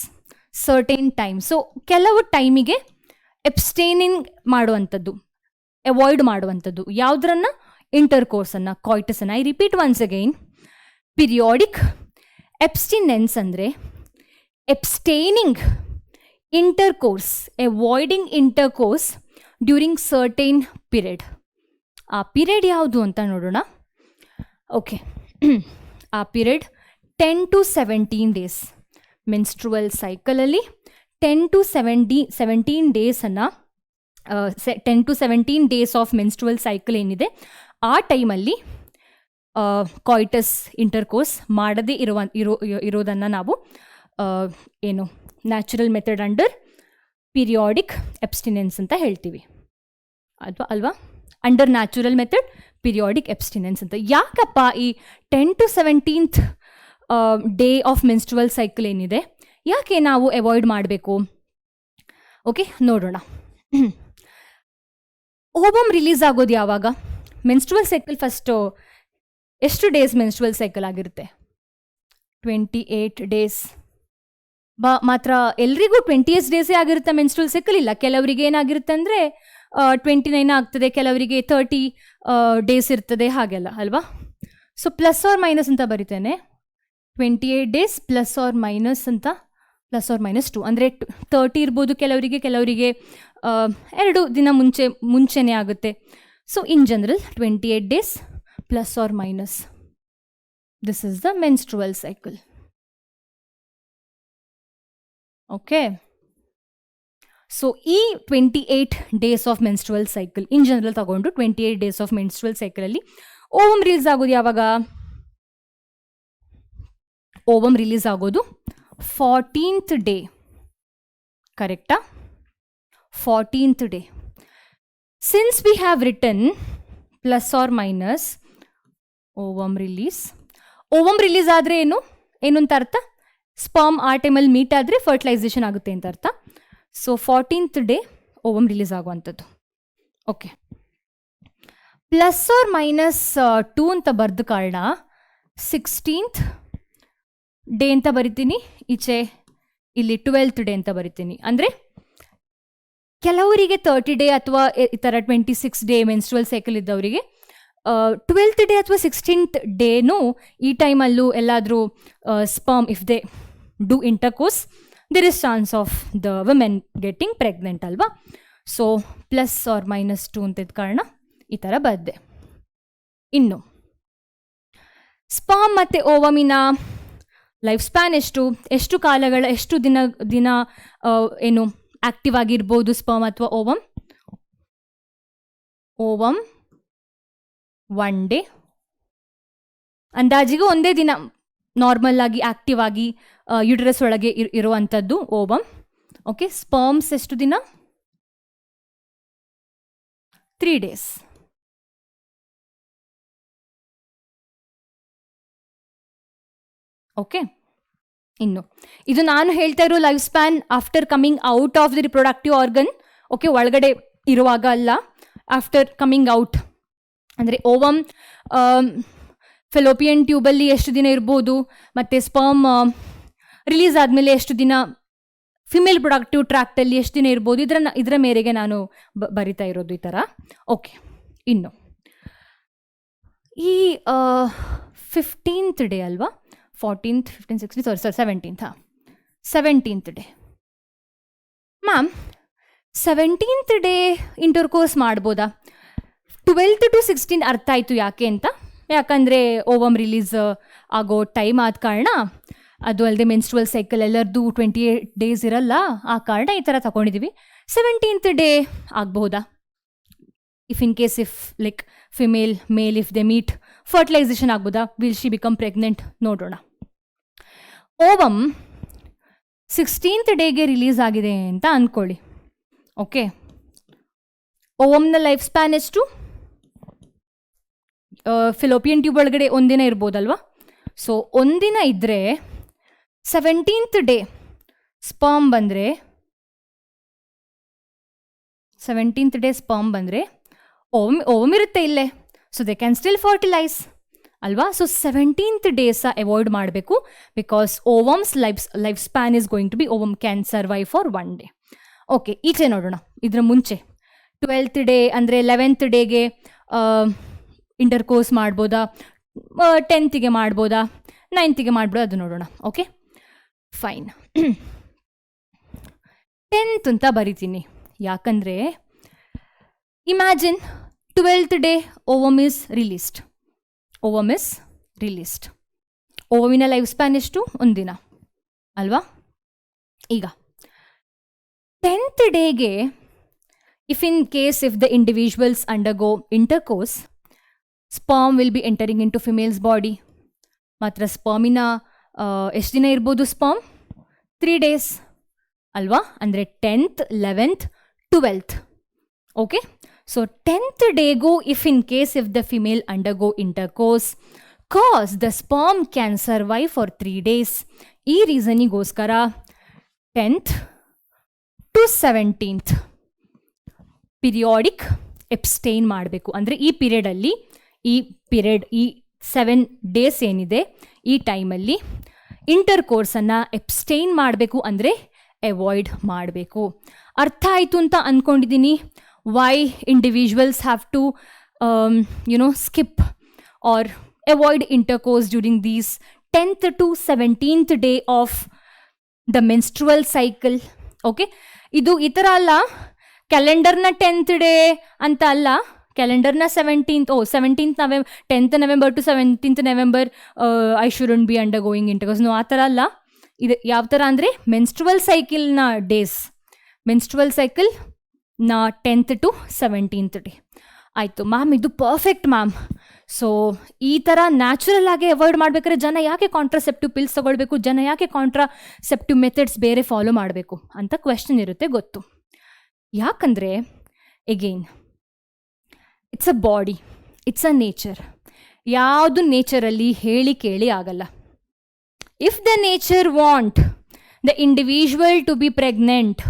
certain time. So ಕೆಲವು ಟೈಮಿಗೆ ಅಬ್ಸ್ಟೈನಿಂಗ್ ಮಾಡುವಂಥದ್ದು, ಅವಾಯ್ಡ್ ಮಾಡುವಂಥದ್ದು. ಯಾವುದ್ರನ್ನ? ಇಂಟರ್ಕೋರ್ಸನ್ನು, ಕಾಯ್ಟಸನ್ನು. I repeat once again, periodic abstinence ಅಂದರೆ abstaining intercourse, avoiding intercourse during certain period. ಆ ಪೀರಿಯಡ್ ಯಾವುದು ಅಂತ ನೋಡೋಣ. ಓಕೆ, ಆ ಪೀರಿಯಡ್ 10 to 17 ಡೇಸ್. ಮೆನ್ಸ್ಟ್ರುವಲ್ ಸೈಕಲಲ್ಲಿ 10 to 17 ಡೇಸನ್ನು 10 to 17 days of menstrual cycle ಏನಿದೆ ಆ ಟೈಮಲ್ಲಿ ಕಾಯ್ಟಸ್ ಇಂಟರ್ಕೋರ್ಸ್ ಮಾಡದೇ ಇರೋದನ್ನು ನಾವು ಏನು natural method under periodic abstinence ಅಂತ ಹೇಳ್ತೀವಿ ಅಲ್ವಾ? Under natural method periodic abstinence ಅಂತ. ಯಾಕಪ್ಪ ಈ 10 to 17th day of menstrual cycle ಏನಿದೆ ಯಾಕೆ ನಾವು ಅವಾಯ್ಡ್ ಮಾಡಬೇಕು? ಓಕೆ, ನೋಡೋಣ. ಓವಮ್ ರಿಲೀಸ್ ಆಗೋದು ಯಾವಾಗ? ಮೆನ್ಸ್ಟ್ರುವಲ್ ಸೈಕಲ್ ಫಸ್ಟು ಎಷ್ಟು ಡೇಸ್ ಮೆನ್ಸ್ಟ್ರುವಲ್ ಸೈಕಲ್ ಆಗಿರುತ್ತೆ? 28 ಡೇಸ್. ಮಾತ್ರ ಎಲ್ರಿಗೂ 28 ಡೇಸೇ ಆಗಿರುತ್ತೆ ಮೆನ್ಸ್ಟ್ರುವಲ್ ಸೈಕಲ್? ಇಲ್ಲ, ಕೆಲವರಿಗೆ ಏನಾಗಿರುತ್ತೆ ಅಂದರೆ 29 ಆಗ್ತದೆ, ಕೆಲವರಿಗೆ 30 ಡೇಸ್ ಇರ್ತದೆ, ಹಾಗೆಲ್ಲ ಅಲ್ವಾ? ಸೊ ಪ್ಲಸ್ ಆರ್ ಮೈನಸ್ ಅಂತ ಬರಿತೇನೆ. 28 ಡೇಸ್ ಪ್ಲಸ್ ಆರ್ ಮೈನಸ್ ಅಂತ, ಪ್ಲಸ್ ಆರ್ ಮೈನಸ್ 2 ಅಂದರೆ 30 ಇರ್ಬೋದು ಕೆಲವರಿಗೆ, ಕೆಲವರಿಗೆ 2 ದಿನ ಮುಂಚೆನೇ ಆಗುತ್ತೆ. So in general 28 days plus or minus, this is the menstrual cycle. Okay, so ಈ 28 days of menstrual cycle in general ತಗೊಂಡು 28 ಡೇಸ್ ಆಫ್ ಮೆನ್ಸ್ಟ್ರುವಲ್ ಸೈಕಲಲ್ಲಿ ಓವಮ್ ರಿಲೀಸ್ ಆಗೋದು ಯಾವಾಗ? ಓವಮ್ ರಿಲೀಸ್ ಆಗೋದು 14th ಡೇ, ಕರೆಕ್ಟಾ? 14th day. Since we have written plus or minus ovum release ಆದರೆ ಏನು ಅಂತ ಅರ್ಥ? ಸ್ಪರ್ಮ್ ಆ ಟೈಮಲ್ಲಿ ಮೀಟ್ ಆದರೆ ಫರ್ಟಿಲೈಸೇಷನ್ ಆಗುತ್ತೆ ಅಂತ ಅರ್ಥ. So 14th day ovum release ಆಗುವಂಥದ್ದು. ಓಕೆ, ಪ್ಲಸ್ ಆರ್ ಮೈನಸ್ 2 ಅಂತ ಬರೆದ ಕಾರಣ 16th ಡೇ ಅಂತ ಬರಿತೀನಿ, ಈಚೆ ಇಲ್ಲಿ 12th ಡೇ ಅಂತ ಬರಿತೀನಿ. ಅಂದರೆ ಕೆಲವರಿಗೆ 30 ಡೇ ಅಥವಾ ಈ ಥರ 26 ಡೇ ಮೆನ್ಸ್ಟ್ರುವಲ್ ಸೈಕಲ್ ಇದ್ದವರಿಗೆ 12th ಡೇ ಅಥವಾ 16th ಡೇನೂ ಈ ಟೈಮಲ್ಲೂ ಎಲ್ಲಾದರೂ sperm if they do intercourse, there is chance of the women getting pregnant ಅಲ್ವಾ? ಸೊ ಪ್ಲಸ್ ಆರ್ ಮೈನಸ್ 2 ಅಂತಿದ್ದ ಕಾರಣ ಈ ಥರ ಬರ್ದೆ. ಇನ್ನು ಸ್ಪರ್ಮ್ ಮತ್ತು ಓವಮಿನ ಲೈಫ್ ಸ್ಪ್ಯಾನ್ ಎಷ್ಟು ಕಾಲಗಳ, ಎಷ್ಟು ದಿನ ಏನು ಆಕ್ಟಿವ್ ಆಗಿರ್ಬೋದು ಸ್ಪರ್ಮ್ ಅಥವಾ ಓವಮ್? 1 ಡೇ, ಅಂದಾಜಿಗೆ ಒಂದೇ ದಿನ ನಾರ್ಮಲ್ ಆಗಿ ಆಕ್ಟಿವ್ ಆಗಿ ಯುಟರಸ್ ಒಳಗೆ ಇರುವಂಥದ್ದು ಓವಮ್. ಓಕೆ, ಸ್ಪರ್ಮ್ಸ್ ಎಷ್ಟು ದಿನ? 3 ಡೇಸ್. ಓಕೆ, ಇನ್ನು ಇದು ನಾನು ಹೇಳ್ತಾ ಇರೋ life span after coming out of the reproductive organ. Okay, ಒಳಗಡೆ ಇರುವಾಗ ಅಲ್ಲ, ಆಫ್ಟರ್ ಕಮಿಂಗ್ ಔಟ್. ಅಂದರೆ ಓವಮ್ ಫೆಲೋಪಿಯನ್ ಟ್ಯೂಬಲ್ಲಿ ಎಷ್ಟು ದಿನ ಇರ್ಬೋದು, ಮತ್ತು ಸ್ಪರ್ಮ್ ರಿಲೀಸ್ ಆದಮೇಲೆ ಎಷ್ಟು ದಿನ ಫಿಮೇಲ್ ಪ್ರೊಡಕ್ಟಿವ್ ಟ್ರ್ಯಾಕ್ಟಲ್ಲಿ ಎಷ್ಟು ದಿನ ಇರ್ಬೋದು, ಇದರ ಮೇರೆಗೆ ನಾನು ಬರಿತಾ ಇರೋದು ಈ ಥರ. ಓಕೆ, ಇನ್ನು ಈ 15th ಡೇ ಅಲ್ವಾ? 14th 15 16 17th 17th day. Ma'am 17th day intercourse ಮಾಡ್ಬೋದಾ? 12th to 16 ಅರ್ಥ ಆಯಿತು ಯಾಕೆ ಅಂತ. ಯಾಕಂದರೆ ಓವಮ್ ರಿಲೀಸ್ ಆಗೋ ಟೈಮ್ ಆದ ಕಾರಣ, ಅದು ಅಲ್ಲದೆ ಮೆನ್ಸ್ಟ್ರುವಲ್ ಸೈಕಲ್ ಎಲ್ಲರದ್ದು 28 ಡೇಸ್ ಇರಲ್ಲ, ಆ ಕಾರಣ ಈ ಥರ ತಗೊಂಡಿದ್ದೀವಿ. 17th ಡೇ ಆಗ್ಬಹುದಾ? If in case if like female male if they meet fertilisation ಆಗ್ಬೋದಾ, ವಿಲ್ ಶಿ ಬಿಕಮ್ ಪ್ರೆಗ್ನೆಂಟ್ ನೋಡೋಣ. ಓವಮ್ 16th ಡೇಗೆ ರಿಲೀಸ್ ಆಗಿದೆ ಅಂತ ಅಂದ್ಕೊಳ್ಳಿ. ಓಕೆ, ಓವಮ್ನ ಲೈಫ್ ಸ್ಪ್ಯಾನ್ ಎಷ್ಟು? ಫಿಲೋಪಿಯನ್ ಟ್ಯೂಬ್ ಒಳಗಡೆ ಒಂದಿನ ಇರ್ಬೋದಲ್ವಾ. ಸೊ ಒಂದಿನ ಇದ್ದರೆ 17th ಡೇ ಸ್ಪರ್ಮ್ ಬಂದರೆ 17th ಡೇ ಸ್ಪರ್ಮ್ ಬಂದರೆ ಓವಮ್ ಇರುತ್ತೆ ಇಲ್ಲೇ. So they can still fertilise ಅಲ್ವಾ. ಸೊ 17th ಡೇಸ ಅವಾಯ್ಡ್ ಮಾಡಬೇಕು, because ovum's life span is going to be ovum can survive for 1 day. Okay, ಈಚೆ ನೋಡೋಣ. ಇದರ ಮುಂಚೆ 12th ಡೇ ಅಂದರೆ 11th ಡೇಗೆ ಇಂಟರ್ಕೋರ್ಸ್ ಮಾಡ್ಬೋದಾ, 10th ಮಾಡ್ಬೋದಾ, 9th ಮಾಡ್ಬೋದಾ, ಅದು ನೋಡೋಣ. Okay fine. 10th ಅಂತ ಬರಿತೀನಿ, ಯಾಕಂದರೆ imagine 12th day ovum is released. ಓವಮಿನ ಲೈಫ್ ಸ್ಪ್ಯಾನ್ ಎಷ್ಟು? ಒಂದಿನ ಅಲ್ವಾ. ಈಗ 10th ಡೇಗೆ if in case if the individuals undergo intercourse, sperm will be entering in to females body. ಮಾತ್ರ ಸ್ಪರ್ಮಿನ ಎಷ್ಟು ದಿನ ಇರ್ಬೋದು? ಸ್ಪರ್ಮ್ 3 days ಅಲ್ವಾ. ಅಂದರೆ 10th, 11th, 12th. Okay, so 10th ಡೇಗೂ if in case if the female undergo intercourse, cause the sperm can survive for 3 days. ಈ ರೀಸನಿಗೋಸ್ಕರ 10th to 17th periodic ಎಬ್ಸ್ಟೈನ್ ಮಾಡಬೇಕು. ಅಂದರೆ ಈ ಪೀರಿಯಡಲ್ಲಿ ಈ 7 days ಏನಿದೆ ಈ ಟೈಮಲ್ಲಿ ಇಂಟರ್ಕೋರ್ಸನ್ನು ಎಬ್ಸ್ಟೈನ್ ಮಾಡಬೇಕು, ಅಂದರೆ ಅವಾಯ್ಡ್ ಮಾಡಬೇಕು. ಅರ್ಥ ಆಯಿತು ಅಂತ ಅಂದ್ಕೊಂಡಿದ್ದೀನಿ. Why individuals have to skip or avoid intercourse during these 10th to 17th day of the menstrual cycle. Okay, ಇದು ಈ ಥರ ಅಲ್ಲ, ಕ್ಯಾಲೆಂಡರ್ನ 10th ಡೇ ಅಂತ ಅಲ್ಲ, ಕ್ಯಾಲೆಂಡರ್ನ 17th November 10th November to 17th November I shouldn't be undergoing intercourse. ಆ ಥರ ಅಲ್ಲ. ಇದು ಯಾವ ಥರ ಅಂದರೆ ಮೆನ್ಸ್ಟ್ರುವಲ್ ಸೈಕಲ್ನ ಡೇಸ್, ಮೆನ್ಸ್ಟ್ರುವಲ್ ಸೈಕಲ್ನ 10th to 17th ಡೇ. ಆಯಿತು ಮ್ಯಾಮ್, ಇದು ಪರ್ಫೆಕ್ಟ್ ಮ್ಯಾಮ್. ಸೊ ಈ ಥರ ನ್ಯಾಚುರಲ್ ಆಗಿ ಅವಾಯ್ಡ್ ಮಾಡಬೇಕಾದ್ರೆ ಜನ ಯಾಕೆ ಕಾಂಟ್ರಾಸೆಪ್ಟಿವ್ ಪಿಲ್ಸ್ ತೊಗೊಳ್ಬೇಕು, ಜನ ಯಾಕೆ ಕಾಂಟ್ರಾಸೆಪ್ಟಿವ್ ಮೆಥಡ್ಸ್ ಬೇರೆ ಫಾಲೋ ಮಾಡಬೇಕು ಅಂತ ಕ್ವೆಶ್ಚನ್ ಇರುತ್ತೆ, ಗೊತ್ತು. ಯಾಕಂದರೆ again it's a body, it's a nature. ಯಾವುದು ನೇಚರಲ್ಲಿ ಹೇಳಿ ಕೇಳಿ ಆಗಲ್ಲ. If the nature want the individual to be pregnant,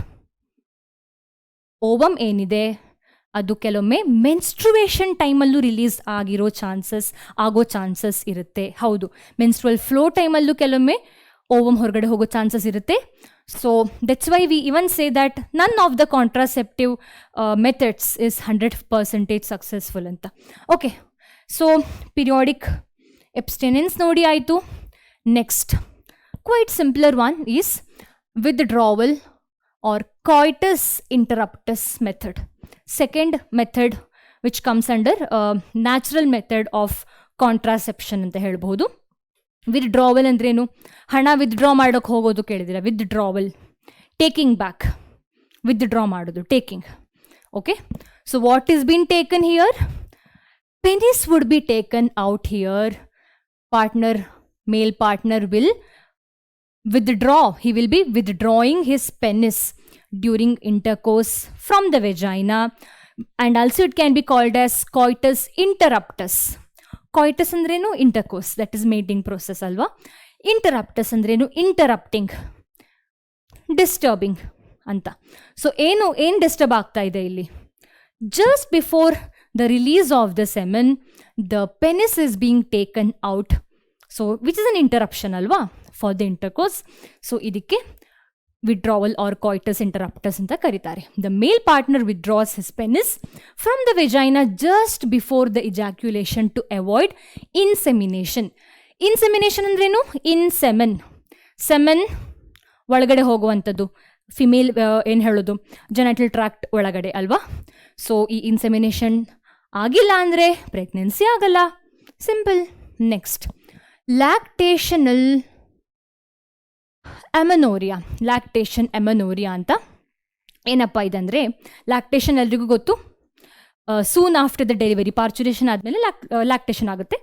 ovum ಏನಿದೆ ಅದು ಕೆಲವೊಮ್ಮೆ ಮೆನ್ಸ್ಟ್ರುವೇಷನ್ ಟೈಮಲ್ಲೂ ರಿಲೀಸ್ ಆಗೋ ಚಾನ್ಸಸ್ ಇರುತ್ತೆ. ಹೌದು, ಮೆನ್ಸ್ಟ್ರುವಲ್ ಫ್ಲೋ ಟೈಮಲ್ಲೂ ಕೆಲವೊಮ್ಮೆ ಓವಮ್ ಹೊರಗಡೆ ಹೋಗೋ ಚಾನ್ಸಸ್ ಇರುತ್ತೆ. So that's why we even say that none of the contraceptive methods is 100% successful ಅಂತ. ಓಕೆ, ಸೊ ಪಿರಿಯಾಡಿಕ್ ಎಬ್ಸ್ಟೆನೆನ್ಸ್ ನೋಡಿ ಆಯಿತು. Next quite simpler one is withdrawal or coitus interruptus method. Second method which comes under natural method of contraception ಅಂತ ಹೇಳ್ಬೋದು. Withdrawal ಅಂದ್ರೇನು? ಹಣ withdraw ಮಾಡೋಕ್ಕೆ ಹೋಗೋದು ಕೇಳಿದಿರ, ವಿತ್ಡ್ರಾವಲ್, ಟೇಕಿಂಗ್ ಬ್ಯಾಕ್, ವಿತ್ಡ್ರಾ ಮಾಡೋದು, taking. Okay, so what is been taken here? Penis would be taken out here. Male partner will withdraw, he will be withdrawing his penis during intercourse from the vagina, and also it can be called as coitus interruptus. Coitus andrenu intercourse, that is mating process alva. Interruptus andrenu interrupting, disturbing anta. So ಏನು disturb ಆಗ್ತಾ ಇದೆ ಇಲ್ಲಿ? Just before the release of the semen, the penis is being taken out, so which is an interruption alva for the intercourse. So ಇದಕ್ಕೆ withdrawal or coitus interruptus ಅಂತ ಕರೀತಾರೆ. The male partner withdraws his penis from the vagina just before the ejaculation to avoid insemination. Insemination ಅಂದ್ರೇನು? Semen ಒಳಗಡೆ ಹೋಗುವಂಥದ್ದು, female ಏನು ಹೇಳೋದು, genital tract ಒಳಗಡೆ ಅಲ್ವಾ. ಸೊ ಈ ಇನ್ಸೆಮಿನೇಷನ್ ಆಗಿಲ್ಲ ಅಂದರೆ ಪ್ರೆಗ್ನೆನ್ಸಿ ಆಗಲ್ಲ, simple. Next lactational amenorrhea. Lactation amenorrhea ಅಂತ ಏನಪ್ಪ ಇದಂದರೆ, ಲ್ಯಾಕ್ಟೇಷನ್ ಎಲ್ರಿಗೂ ಗೊತ್ತು, soon after the delivery, parturition ಆದಮೇಲೆ ಲ್ಯಾಕ್ಟೇಷನ್ ಆಗುತ್ತೆ.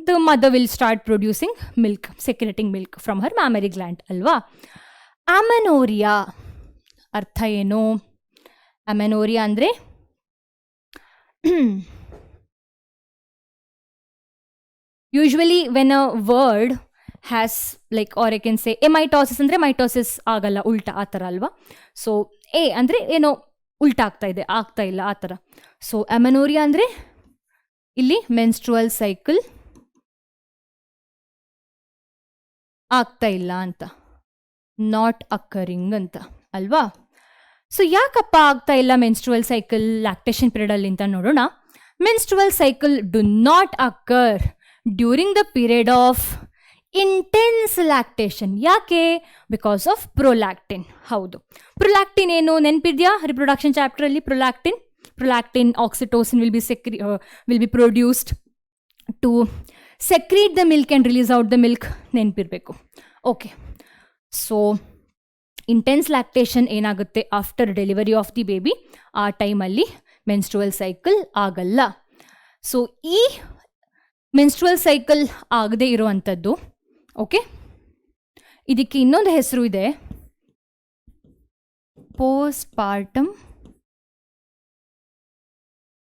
The mother will start producing milk, secreting milk from her mammary gland ಅಲ್ವಾ. ಅಮೆನೋರಿಯಾ ಅರ್ಥ ಏನು? ಅಮೆನೋರಿಯಾ ಅಂದರೆ usually when a word has like, or I can say amitosis ಅಂದರೆ mitosis ಆಗಲ್ಲ, ಉಲ್ಟಾ ಆ ಥರ ಅಲ್ವಾ. ಸೊ ಎ ಅಂದರೆ ಏನೋ ಉಲ್ಟಾ ಆಗ್ತಾ ಇದೆ, ಆಗ್ತಾ ಇಲ್ಲ ಆ ಥರ. ಸೊ ಅಮೆನೋರಿಯಾ ಅಂದರೆ ಇಲ್ಲಿ ಮೆನ್ಸ್ಟ್ರುವಲ್ ಸೈಕಲ್ ಆಗ್ತಾ ಇಲ್ಲ ಅಂತ, ನಾಟ್ ಅಕ್ಕರಿಂಗ್ ಅಂತ ಅಲ್ವಾ. ಸೊ ಯಾಕಪ್ಪ ಆಗ್ತಾ ಇಲ್ಲ ಮೆನ್ಸ್ಟ್ರುವಲ್ ಸೈಕಲ್ ಲ್ಯಾಕ್ಟೇಷನ್ ಪೀರಿಯಡಲ್ಲಿ ಅಂತ ನೋಡೋಣ. Menstrual cycle do not occur during the period of intense lactation. ಯಾಕೆ? Because of prolactin. ಹೌದು, ಪ್ರೊಲ್ಯಾಕ್ಟಿನ್ ಏನು ನೆನಪಿದ್ಯಾ ರಿಪ್ರೊಡಕ್ಷನ್ ಚಾಪ್ಟರಲ್ಲಿ? Prolactin oxytocin will be produced to secrete the milk and release out the milk, ನೆನಪಿರಬೇಕು. Okay, so intense lactation ಏನಾಗುತ್ತೆ after delivery of the baby, ಆ ಟೈಮಲ್ಲಿ menstrual cycle ಆಗಲ್ಲ. ಸೊ ಈ ಮೆನ್ಸ್ಟ್ರುವಲ್ ಸೈಕಲ್ ಆಗದೇ ಇರುವಂಥದ್ದು, ಓಕೆ, ಇದಕ್ಕೆ ಇನ್ನೊಂದು ಹೆಸರು ಇದೆ, ಪೋಸ್ಟ್ ಪಾರ್ಟಮ್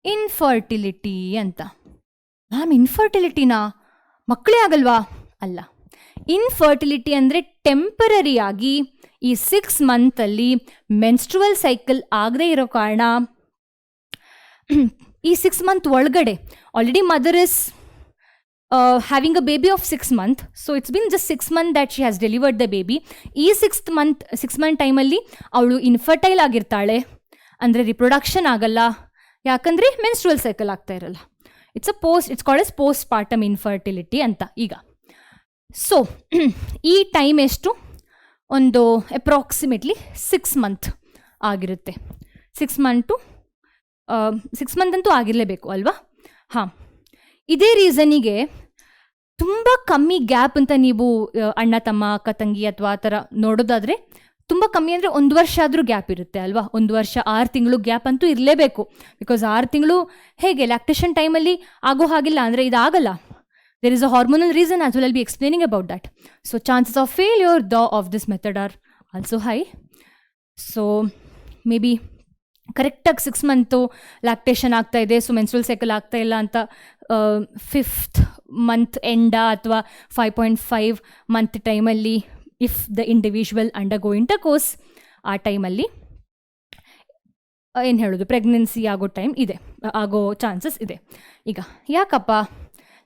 ಇನ್ಫರ್ಟಿಲಿಟಿ ಅಂತ. ಮ್ಯಾಮ್ ಇನ್ಫರ್ಟಿಲಿಟಿನಾ? ಮಕ್ಕಳೇ ಆಗಲ್ವಾ? ಅಲ್ಲ, ಇನ್ಫರ್ಟಿಲಿಟಿ ಅಂದರೆ ಟೆಂಪರರಿಯಾಗಿ ಈ 6 ಮಂತಲ್ಲಿ ಮೆನ್ಸ್ಟ್ರುವಲ್ ಸೈಕಲ್ ಆಗದೇ ಇರೋ ಕಾರಣ, ಈ 6 ಮಂತ್ ಒಳಗಡೆ already mother is having a baby of 6 months, so it's been just 6 months that she has delivered the baby. ಈ 6 ಮಂತ್ ಟೈಮಲ್ಲಿ ಅವಳು ಇನ್ಫರ್ಟೈಲ್ ಆಗಿರ್ತಾಳೆ, ಅಂದರೆ ರಿಪ್ರೊಡಕ್ಷನ್ ಆಗಲ್ಲ. ಯಾಕಂದರೆ ಮೆನ್ಸ್ಟ್ರುವಲ್ ಸೈಕಲ್ ಆಗ್ತಾ ಇರಲ್ಲ. It's called as post partum infertility ಅಂತ. ಈಗ ಸೊ ಈ ಟೈಮ್ ಎಷ್ಟು? ಒಂದು ಅಪ್ರಾಕ್ಸಿಮೇಟ್ಲಿ 6 ಮಂತ್ ಆಗಿರುತ್ತೆ. 6 ಮಂತ್ ಅಂತೂ ಆಗಿರಲೇಬೇಕು ಅಲ್ವಾ. ಹಾಂ, ಇದೇ ರೀಸನಿಗೆ ತುಂಬ ಕಮ್ಮಿ ಗ್ಯಾಪ್ ಅಂತ ನೀವು ಅಣ್ಣ ತಮ್ಮ ಅಕ್ಕ ತಂಗಿ ಅಥವಾ ಆ ಥರ ನೋಡೋದಾದರೆ, ತುಂಬ ಕಮ್ಮಿ ಅಂದರೆ 1 ವರ್ಷ ಆದರೂ ಗ್ಯಾಪ್ ಇರುತ್ತೆ ಅಲ್ವಾ. 1 ವರ್ಷ 6 ತಿಂಗಳು ಗ್ಯಾಪ್ ಅಂತೂ ಇರಲೇಬೇಕು. ಬಿಕಾಸ್ 6 ತಿಂಗಳು ಹೇಗೆ ಲ್ಯಾಕ್ಟೇಷನ್ ಟೈಮಲ್ಲಿ ಆಗೋ ಹಾಗಿಲ್ಲ, ಅಂದರೆ ಇದಾಗಲ್ಲ. There is a hormonal reason as well. I'll be explaining about that. So chances of failure of this method are also high. So maybe ಕರೆಕ್ಟಾಗಿ 6 ಮಂತು ಲ್ಯಾಕ್ಟೇಷನ್ ಆಗ್ತಾ ಇದೆ, ಸೊ ಮೆನ್ಸ್ಟ್ರುವಲ್ ಸೈಕಲ್ ಆಗ್ತಾ ಇಲ್ಲ ಅಂತ 5th ಮಂತ್ ಎಂಡ ಅಥವಾ 5.5 month ಟೈಮಲ್ಲಿ, if the individual undergo intercourse, ಆ ಟೈಮಲ್ಲಿ ಏನು ಹೇಳೋದು, ಪ್ರೆಗ್ನೆನ್ಸಿ ಆಗೋ ಚಾನ್ಸಸ್ ಇದೆ. ಈಗ ಯಾಕಪ್ಪ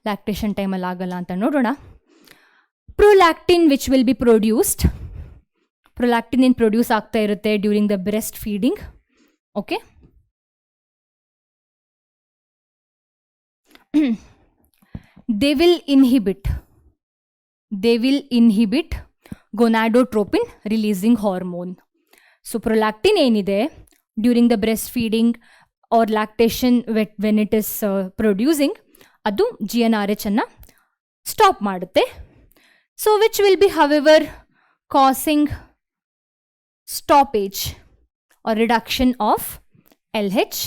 ಲ್ಯಾಕ್ಟೇಷನ್ ಟೈಮಲ್ಲಿ ಆಗಲ್ಲ ಅಂತ ನೋಡೋಣ. Prolactin which will be produced, prolactin ಏನು ಪ್ರೊಡ್ಯೂಸ್ ಆಗ್ತಾ ಇರುತ್ತೆ during the breast feeding. Okay, they will inhibit gonadotropin releasing hormone. So prolactin ಏನಿದೆ during the breast feeding or lactation when it is producing, ಅದು GnRH ಅನ್ನು stop ಮಾಡುತ್ತೆ. So which will be however causing stoppage or reduction of LH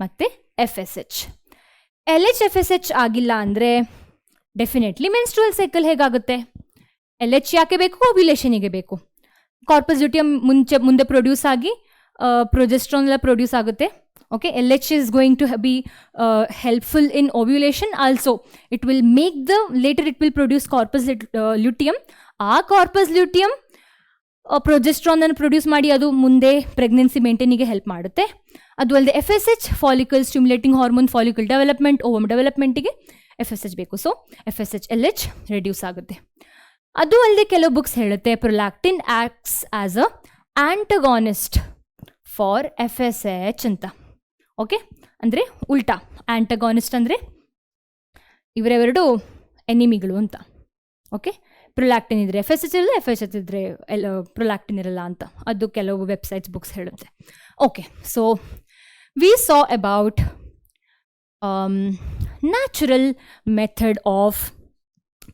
ಮತ್ತು FSH. LH FSH ಆಗಿಲ್ಲ ಅಂದರೆ definitely menstrual cycle ಹೇಗಾಗುತ್ತೆ? LH ಯಾಕೆ ಬೇಕು? ಓವ್ಯುಲೇಷನಿಗೆ ಬೇಕು. ಕಾರ್ಪಸ್ ಲ್ಯೂಟಿಯಮ್ ಮುಂದೆ ಪ್ರೊಡ್ಯೂಸ್ ಆಗಿ ಪ್ರೊಜೆಸ್ಟ್ರಾನ್ ಎಲ್ಲ ಪ್ರೊಡ್ಯೂಸ್ ಆಗುತ್ತೆ. Okay, LH is going to be helpful in ovulation also. It will make later it will produce corpus luteum. ಆ ಕಾರ್ಪಸ್ ಲ್ಯೂಟಿಯಮ್ ಪ್ರೊಜೆಸ್ಟ್ರಾನ್ ಅನ್ನು ಪ್ರೊಡ್ಯೂಸ್ ಮಾಡಿ ಅದು ಮುಂದೆ ಪ್ರೆಗ್ನೆನ್ಸಿ ಮೇಂಟೈನಿಗೆ ಹೆಲ್ಪ್ ಮಾಡುತ್ತೆ. ಅದು ಅಲ್ಲದೆ FSH follicle stimulating hormone, follicle development, ovum ಡೆವಲಪ್ಮೆಂಟಿಗೆ FSH ಬೇಕು. ಸೊ FSH LH ರೆಡ್ಯೂಸ್ ಆಗುತ್ತೆ. ಅದು ಅಲ್ಲದೆ ಕೆಲವು ಬುಕ್ಸ್ ಹೇಳುತ್ತೆ prolactin acts as a antagonist for FSH ಅಂತ. ಓಕೆ, ಅಂದರೆ ಉಲ್ಟಾ. ಆಂಟಗಾನಿಸ್ಟ್ ಅಂದರೆ ಇವರೆರಡು ಎನಿಮಿಗಳು ಅಂತ. ಓಕೆ, ಪ್ರೊಲ್ಯಾಕ್ಟಿನ್ ಇದ್ದರೆ FSH ಇರಲ್ಲ, FSH ಇದ್ದರೆ ಪ್ರೊಲ್ಯಾಕ್ಟಿನ್ ಇರಲ್ಲ ಅಂತ ಅದು ಕೆಲವು ವೆಬ್ಸೈಟ್ಸ್ ಬುಕ್ಸ್ ಹೇಳುತ್ತೆ. Okay, so we saw about natural method of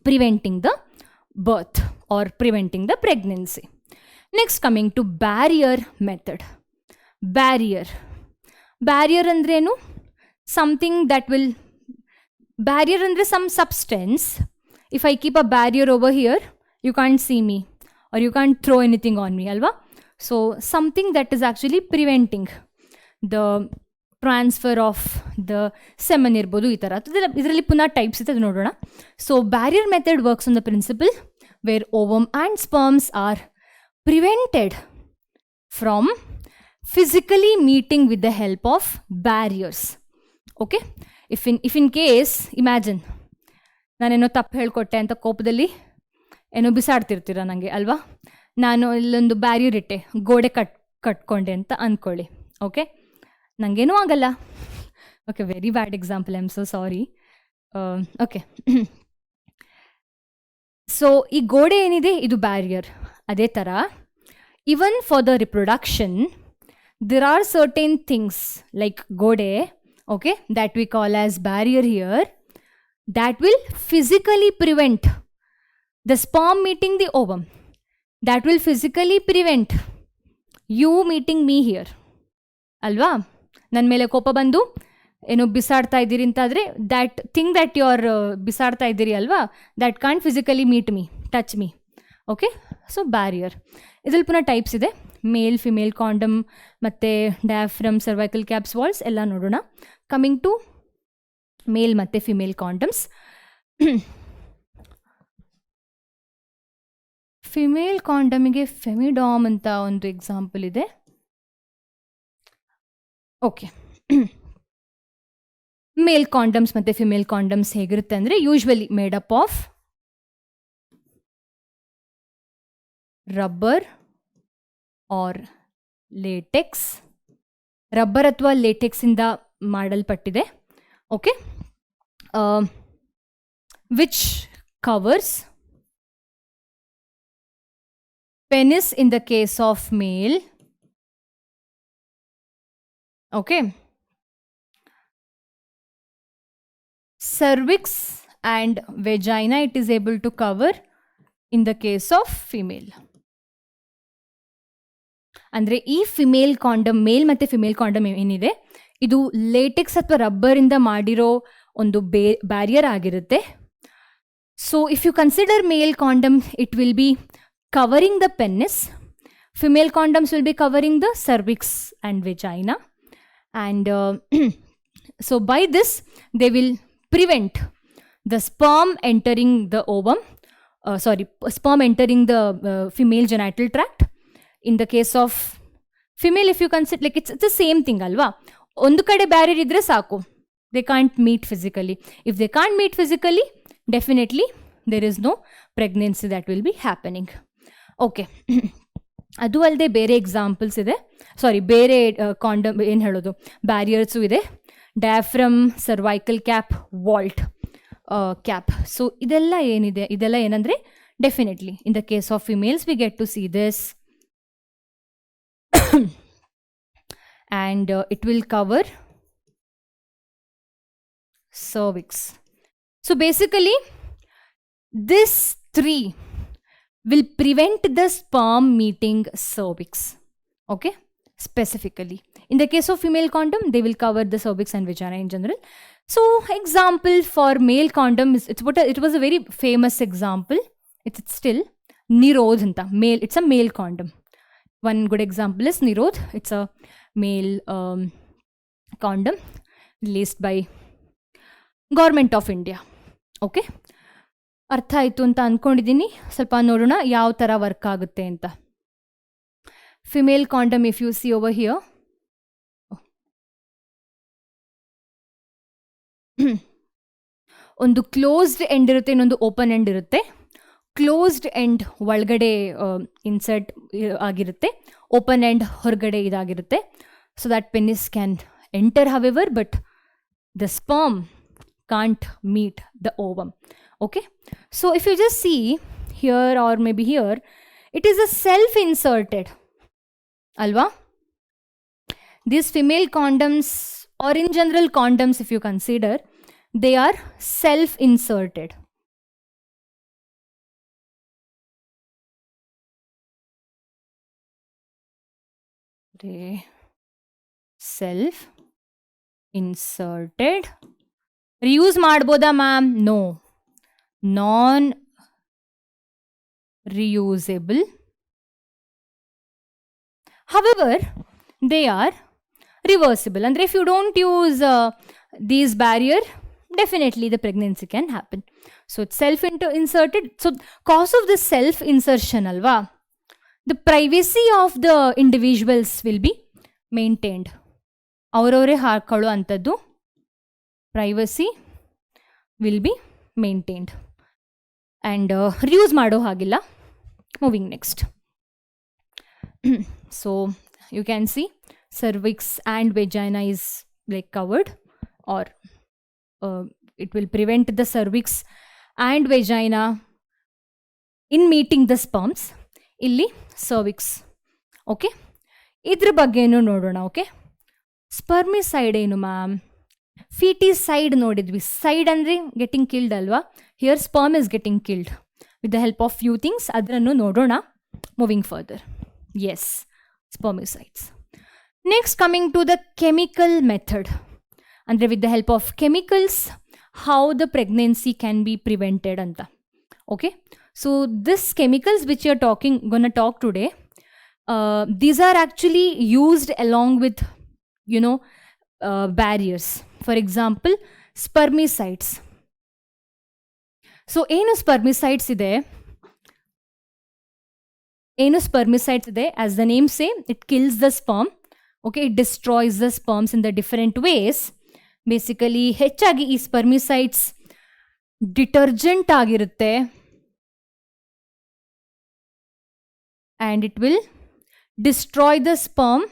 preventing the birth or preventing the pregnancy. Next, coming to barrier method. Barrier ಅಂದ್ರೇನು? something that will barrier andre some substance. If I keep a barrier over here, you can't see me or you can't throw anything on me, alva. So something that is actually preventing the transfer of the semen ಇರ್ಬೋದು, ಈ ಥರ. ಇದರಲ್ಲಿ ಪುನಃ types ಇದೆ, ಅದು ನೋಡೋಣ. So barrier method works on the principle where ovum and sperms are prevented from physically meeting with the help of barriers. Okay, if in case imagine ನಾನೇನೋ ತಪ್ಪು ಹೇಳ್ಕೊಟ್ಟೆ ಅಂತ ಕೋಪದಲ್ಲಿ ಏನೋ ಬಿಸಾಡ್ತಿರ್ತೀರ ನನಗೆ ಅಲ್ವಾ, ನಾನು ಇಲ್ಲೊಂದು ಬ್ಯಾರಿಯರ್ ಇಟ್ಟೆ, ಗೋಡೆ ಕಟ್ಕೊಂಡೆ ಅಂತ ಅಂದ್ಕೊಳ್ಳಿ. ಓಕೆ, ನನಗೇನೂ ಆಗಲ್ಲ. Okay, very bad example, I am so sorry. Okay, so ಈ ಗೋಡೆ ಏನಿದೆ ಇದು ಬ್ಯಾರಿಯರ್. ಅದೇ ಥರ even for the reproduction there are certain things like gode, okay, that we call as barrier here, that will physically prevent the sperm meeting the ovum, that will physically prevent you meeting me here, alva. ನನ್ನ ಮೇಲೆ ಕೋಪ ಬಂದು ಏನೋ ಬಿಸಾಡ್ತಾ ಇದ್ದೀರಿ ಅಂತಾದರೆ that thing that you are ಬಿಸಾಡ್ತಾ ಇದ್ದೀರಿ ಅಲ್ವಾ, that can't physically meet me, touch me. Okay, so barrier ಇದ್ರಲ್ಲಿ ಪುನಃ ಟೈಪ್ಸ್ ಇದೆ, ಮೇಲ್ ಫಿಮೇಲ್ ಕಾಂಡಮ್ ಮತ್ತು ಡಯಾಫ್ರಮ್, ಸರ್ವೈಕಲ್ ಕ್ಯಾಪ್ಸ್, ವಾಲ್ಸ್ ಎಲ್ಲ ನೋಡೋಣ. ಕಮಿಂಗ್ ಟು ಮೇಲ್ ಮತ್ತು ಫಿಮೇಲ್ ಕಾಂಡಮ್ಸ್. ಫಿಮೇಲ್ ಕಾಂಡಮಿಗೆ ಫೆಮಿಡಾಮ್ ಅಂತ ಒಂದು ಎಕ್ಸಾಂಪಲ್ ಇದೆ. ಓಕೆ, ಮೇಲ್ ಕಾಂಡಮ್ಸ್ ಮತ್ತು ಫಿಮೇಲ್ ಕಾಂಡಮ್ಸ್ ಹೇಗಿರುತ್ತೆ ಅಂದರೆ usually made up of rubber or latex, rubber ಅಥವಾ ಲೇಟೆಕ್ಸಿಂದ ಮಾಡಲ್ಪಟ್ಟಿದೆ. Okay, which covers penis in the case of male. Okay, cervix and vagina it is able to cover in the case of female. ಅಂದರೆ ಈ female condom, ಮೇಲ್ ಮತ್ತು female condom ಏನಿದೆ ಇದು LaTeX ಅಥವಾ ರಬ್ಬರಿಂದ ಮಾಡಿರೋ ಒಂದು ಬ್ಯಾರಿಯರ್ ಆಗಿರುತ್ತೆ. So if you consider male condom it will be covering the penis, female condoms will be covering the cervix and vagina, and so by this they will prevent the sperm entering the ovum, sperm entering the female genital tract. In the case of female, if you consider, like it's the same thing alva, ondu kade barrier idre saku, they can't meet physically. If they can't meet physically, definitely there is no pregnancy that will be happening. Okay, ಅದು ಅಲ್ಲದೆ ಬೇರೆ examples ಇದೆ, ಸಾರಿ ಬೇರೆ condom ಏನು ಹೇಳೋದು barriers ಇದೆ. Diaphragm, cervical cap, vault cap. So ಇದೆಲ್ಲ ಏನಿದೆ, ಇದೆಲ್ಲ ಏನಂದರೆ definitely in the case of females we get to see this and it will cover cervix. So basically this three will prevent the sperm meeting cervix. Okay, specifically in the case of female condom they will cover the cervix and vagina in general. So example for male condom is, it was a very famous example, it's still Nirodh anta male, it's a male condom. One good example is Nirodh, it's a male condom released by government of India. Okay, ಅರ್ಥ ಆಯಿತು ಅಂತ ಅಂದ್ಕೊಂಡಿದ್ದೀನಿ. ಸ್ವಲ್ಪ ನೋಡೋಣ ಯಾವ ಥರ work ಆಗುತ್ತೆ ಅಂತ. Female condom if you C over here, ಒಂದು ಕ್ಲೋಸ್ಡ್ ಎಂಡ್ ಇರುತ್ತೆ, ಇನ್ನೊಂದು ಓಪನ್ ಎಂಡ್ ಇರುತ್ತೆ. ಕ್ಲೋಸ್ಡ್ ಎಂಡ್ ಒಳಗಡೆ ಇನ್ಸರ್ಟ್ ಆಗಿರುತ್ತೆ, ಓಪನ್ ಎಂಡ್ ಹೊರಗಡೆ ಇದಾಗಿರುತ್ತೆ. So that penis can enter however, but the sperm can't meet the ovum. Okay, so if you just see here or maybe here, it is a self inserted alva. These female condoms or in general condoms if you consider, they are self inserted. They self inserted. Reuse ಮಾಡ್ಬೋದಾ ma'am? No, non reusable. However, they are reversible. And if you don't use these barrier, definitely the pregnancy can happen. So it's self-inserted. So cause of this self-insertion, alva, the privacy of the individuals will be maintained. ಅವರವರೇ ಹಾಕೊಳ್ಳೋ ಅಂಥದ್ದು privacy will be maintained. And reuse ಮಾಡೋ ಹಾಗಿಲ್ಲ. Moving next. So you can see cervix and vagina is like covered, or it will prevent the cervix and vagina in meeting the sperms. Illi cervix. Okay, ಇದ್ರ ಬಗ್ಗೆನೂ ನೋಡೋಣ. Okay, spermicide ಏನು ma'am? Feticide ನೋಡಿದ್ವಿ. Cide ಅಂದರೆ getting killed ಅಲ್ವಾ? Here sperm is getting killed with the help of few things. ಅದನ್ನು ನೋಡೋಣ moving further. Yes, spermicides. Next coming to the chemical method, ಅಂದರೆ with the help of chemicals how the pregnancy can be prevented ಅಂತ. Okay, so this chemicals which you are gonna talk today, these are actually used along with, you know, barriers. For example, spermicides. So ಏನು spermicides ಇದೆ? As the name say, it kills the sperm. Okay, it destroys the sperms in the different ways. Basically ಹೆಚ್ಚಾಗಿ ಈ spermicides detergent ಆಗಿರುತ್ತೆ, and it will destroy the sperm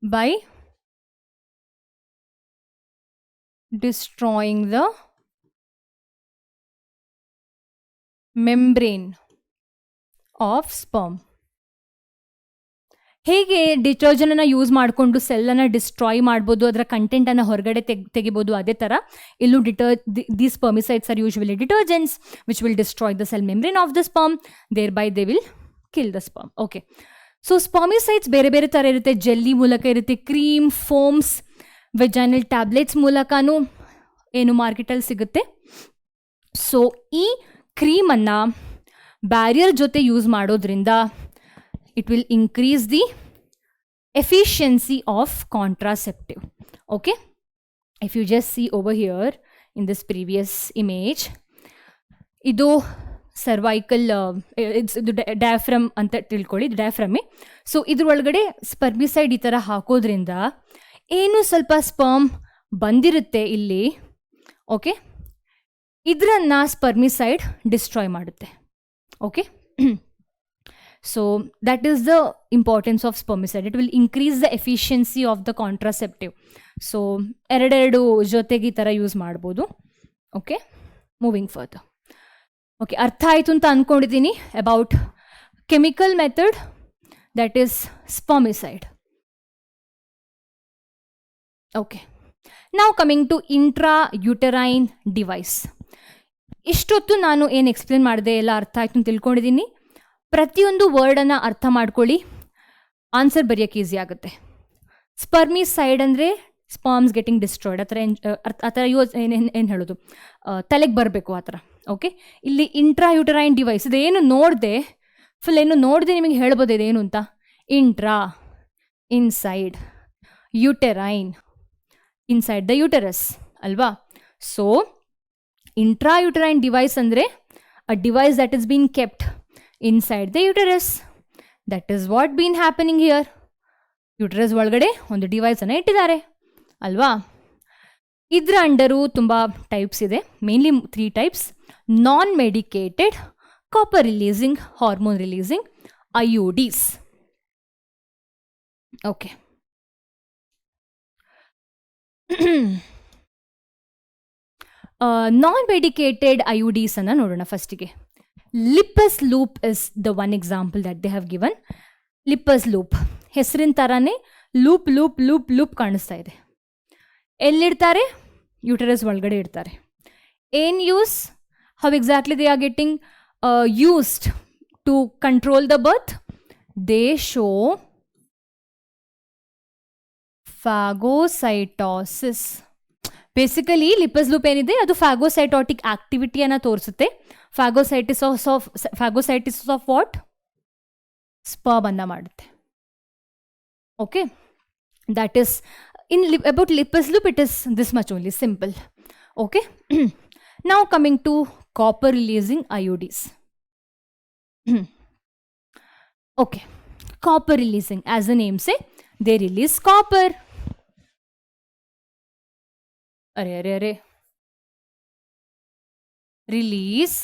by destroying the membrane of sperm. ಹೇಗೆ ಡಿಟರ್ಜೆಂಟನ್ನು use ಮಾಡಿಕೊಂಡು ಸೆಲ್ಲನ್ನು destroy ಮಾಡ್ಬೋದು, ಅದರ ಕಂಟೆಂಟನ್ನು ಹೊರಗಡೆ ತೆಗಿಬೋದು, ಅದೇ ಥರ ಇಲ್ಲೂ these spermicides are usually detergents which will destroy the cell membrane of the sperm, thereby they will kill the sperm. Okay, so spermicides ಬೇರೆ ಬೇರೆ ಥರ ಇರುತ್ತೆ. ಜೆಲ್ಲಿ ಮೂಲಕ ಇರುತ್ತೆ, ಕ್ರೀಮ್, ಫೋಮ್ಸ್, ವೆಜೈನಲ್ ಟ್ಯಾಬ್ಲೆಟ್ಸ್ ಮೂಲಕನೂ ಏನು ಮಾರ್ಕೆಟಲ್ಲಿ ಸಿಗುತ್ತೆ. ಸೊ ಈ ಕ್ರೀಮನ್ನು ಬ್ಯಾರಿಯರ್ ಜೊತೆ ಯೂಸ್ ಮಾಡೋದ್ರಿಂದ it will increase the efficiency of contraceptive. Okay, if you just see over here in this previous image, idu cervical it's diaphragm anta tilkoli, diaphragm. So idru olgade spermicide ಈ ತರ ಹಾಕೋದ್ರಿಂದ ಏನು ಸ್ವಲ್ಪ sperm ಬಂದಿರುತ್ತೆ ಇಲ್ಲಿ. Okay, ಇದರನ್ನ ಸ್ಪರ್ಮಿಸೈಡ್ destroy ಮಾಡುತ್ತೆ. Okay, so that is the importance of spermicide. It will increase the efficiency of the contraceptive. So ಎರಡೆರಡು ಜೊತೆಗೆ ಈ ಥರ ಯೂಸ್ ಮಾಡ್ಬೋದು. Okay, moving further. ಓಕೆ, ಅರ್ಥ ಆಯಿತು ಅಂತ ಅಂದ್ಕೊಂಡಿದ್ದೀನಿ about chemical method, that is spermicide. Okay, ನಾವು coming to intrauterine device. ಇಷ್ಟೊತ್ತು ನಾನು ಏನು ಎಕ್ಸ್ಪ್ಲೇನ್ ಮಾಡಿದೆ ಎಲ್ಲ ಅರ್ಥ ಆಯಿತು ಅಂತ ತಿಳ್ಕೊಂಡಿದ್ದೀನಿ. ಪ್ರತಿಯೊಂದು ವರ್ಡನ್ನು ಅರ್ಥ ಮಾಡ್ಕೊಳ್ಳಿ, ಆನ್ಸರ್ ಬರೆಯೋಕ್ಕೆ ಈಸಿ ಆಗುತ್ತೆ. ಸ್ಪರ್ಮಿಸೈಡ್ ಅಂದರೆ ಸ್ಪರ್ಮ್ಸ್ ಗೆಟಿಂಗ್ ಡಿಸ್ಟ್ರಾಯ್ಡ್, ಆ ಥರ ಏನು ಹೇಳೋದು, ತಲೆಗೆ ಬರಬೇಕು ಆ ಥರ. ಓಕೆ, ಇಲ್ಲಿ ಇಂಟ್ರಾ ಯುಟರೈನ್ ಡಿವೈಸ್ ಇದೇನು ನೋಡಿದೆ, ಫುಲ್ ಏನು ನೋಡಿದೆ ನಿಮಗೆ ಹೇಳ್ಬೋದು ಇದೇನು ಅಂತ. Intra, inside, uterine, inside the uterus ಅಲ್ವಾ. ಸೊ ಇಂಟ್ರಾ ಯುಟರೈನ್ ಡಿವೈಸ್ ಅಂದರೆ a device that is been kept inside the uterus. That is what been happening here. Uterus ಒಳಗಡೆ ಒಂದು ಡಿವೈಸನ್ನು ಇಟ್ಟಿದ್ದಾರೆ ಅಲ್ವಾ. ಇದರ ಅಂಡರು ತುಂಬ ಟೈಪ್ಸ್ ಇದೆ, mainly 3 types: non medicated, copper releasing, hormone releasing, IUDs. Okay, non medicated IUDs ಅನ್ನು ನೋಡೋಣ ಫಸ್ಟಿಗೆ. Lippes loop is the one example that they have given. Lippes loop ಹೆಸರಿನ ಥರನೇ ಲೂಪ್ ಲೂಪ್ ಲೂಪ್ ಲೂಪ್ ಕಾಣಿಸ್ತಾ ಇದೆ. ಎಲ್ಲಿಡ್ತಾರೆ? Uterus ಒಳಗಡೆ ಇಡ್ತಾರೆ. ಏನು use? How exactly they are getting used to control the birth? They show phagocytosis. Basically Lippes loop ಏನಿದೆ ಅದು ಫ್ಯಾಗೋಸೈಟೋಟಿಕ್ ಆಕ್ಟಿವಿಟಿಯನ್ನು ತೋರಿಸುತ್ತೆ. ಫ್ಯಾಗೋಸೈಟಿಸ್ ಆಫ್ ವಾಟ್? ಸ್ಪರ್ಮ್ ಅನ್ನ ಮಾಡುತ್ತೆ. Okay, that is about lipus loop, it is this much only, simple. Okay. Now coming to copper releasing IUDs. Okay, copper releasing, as the name say, they release copper. Are release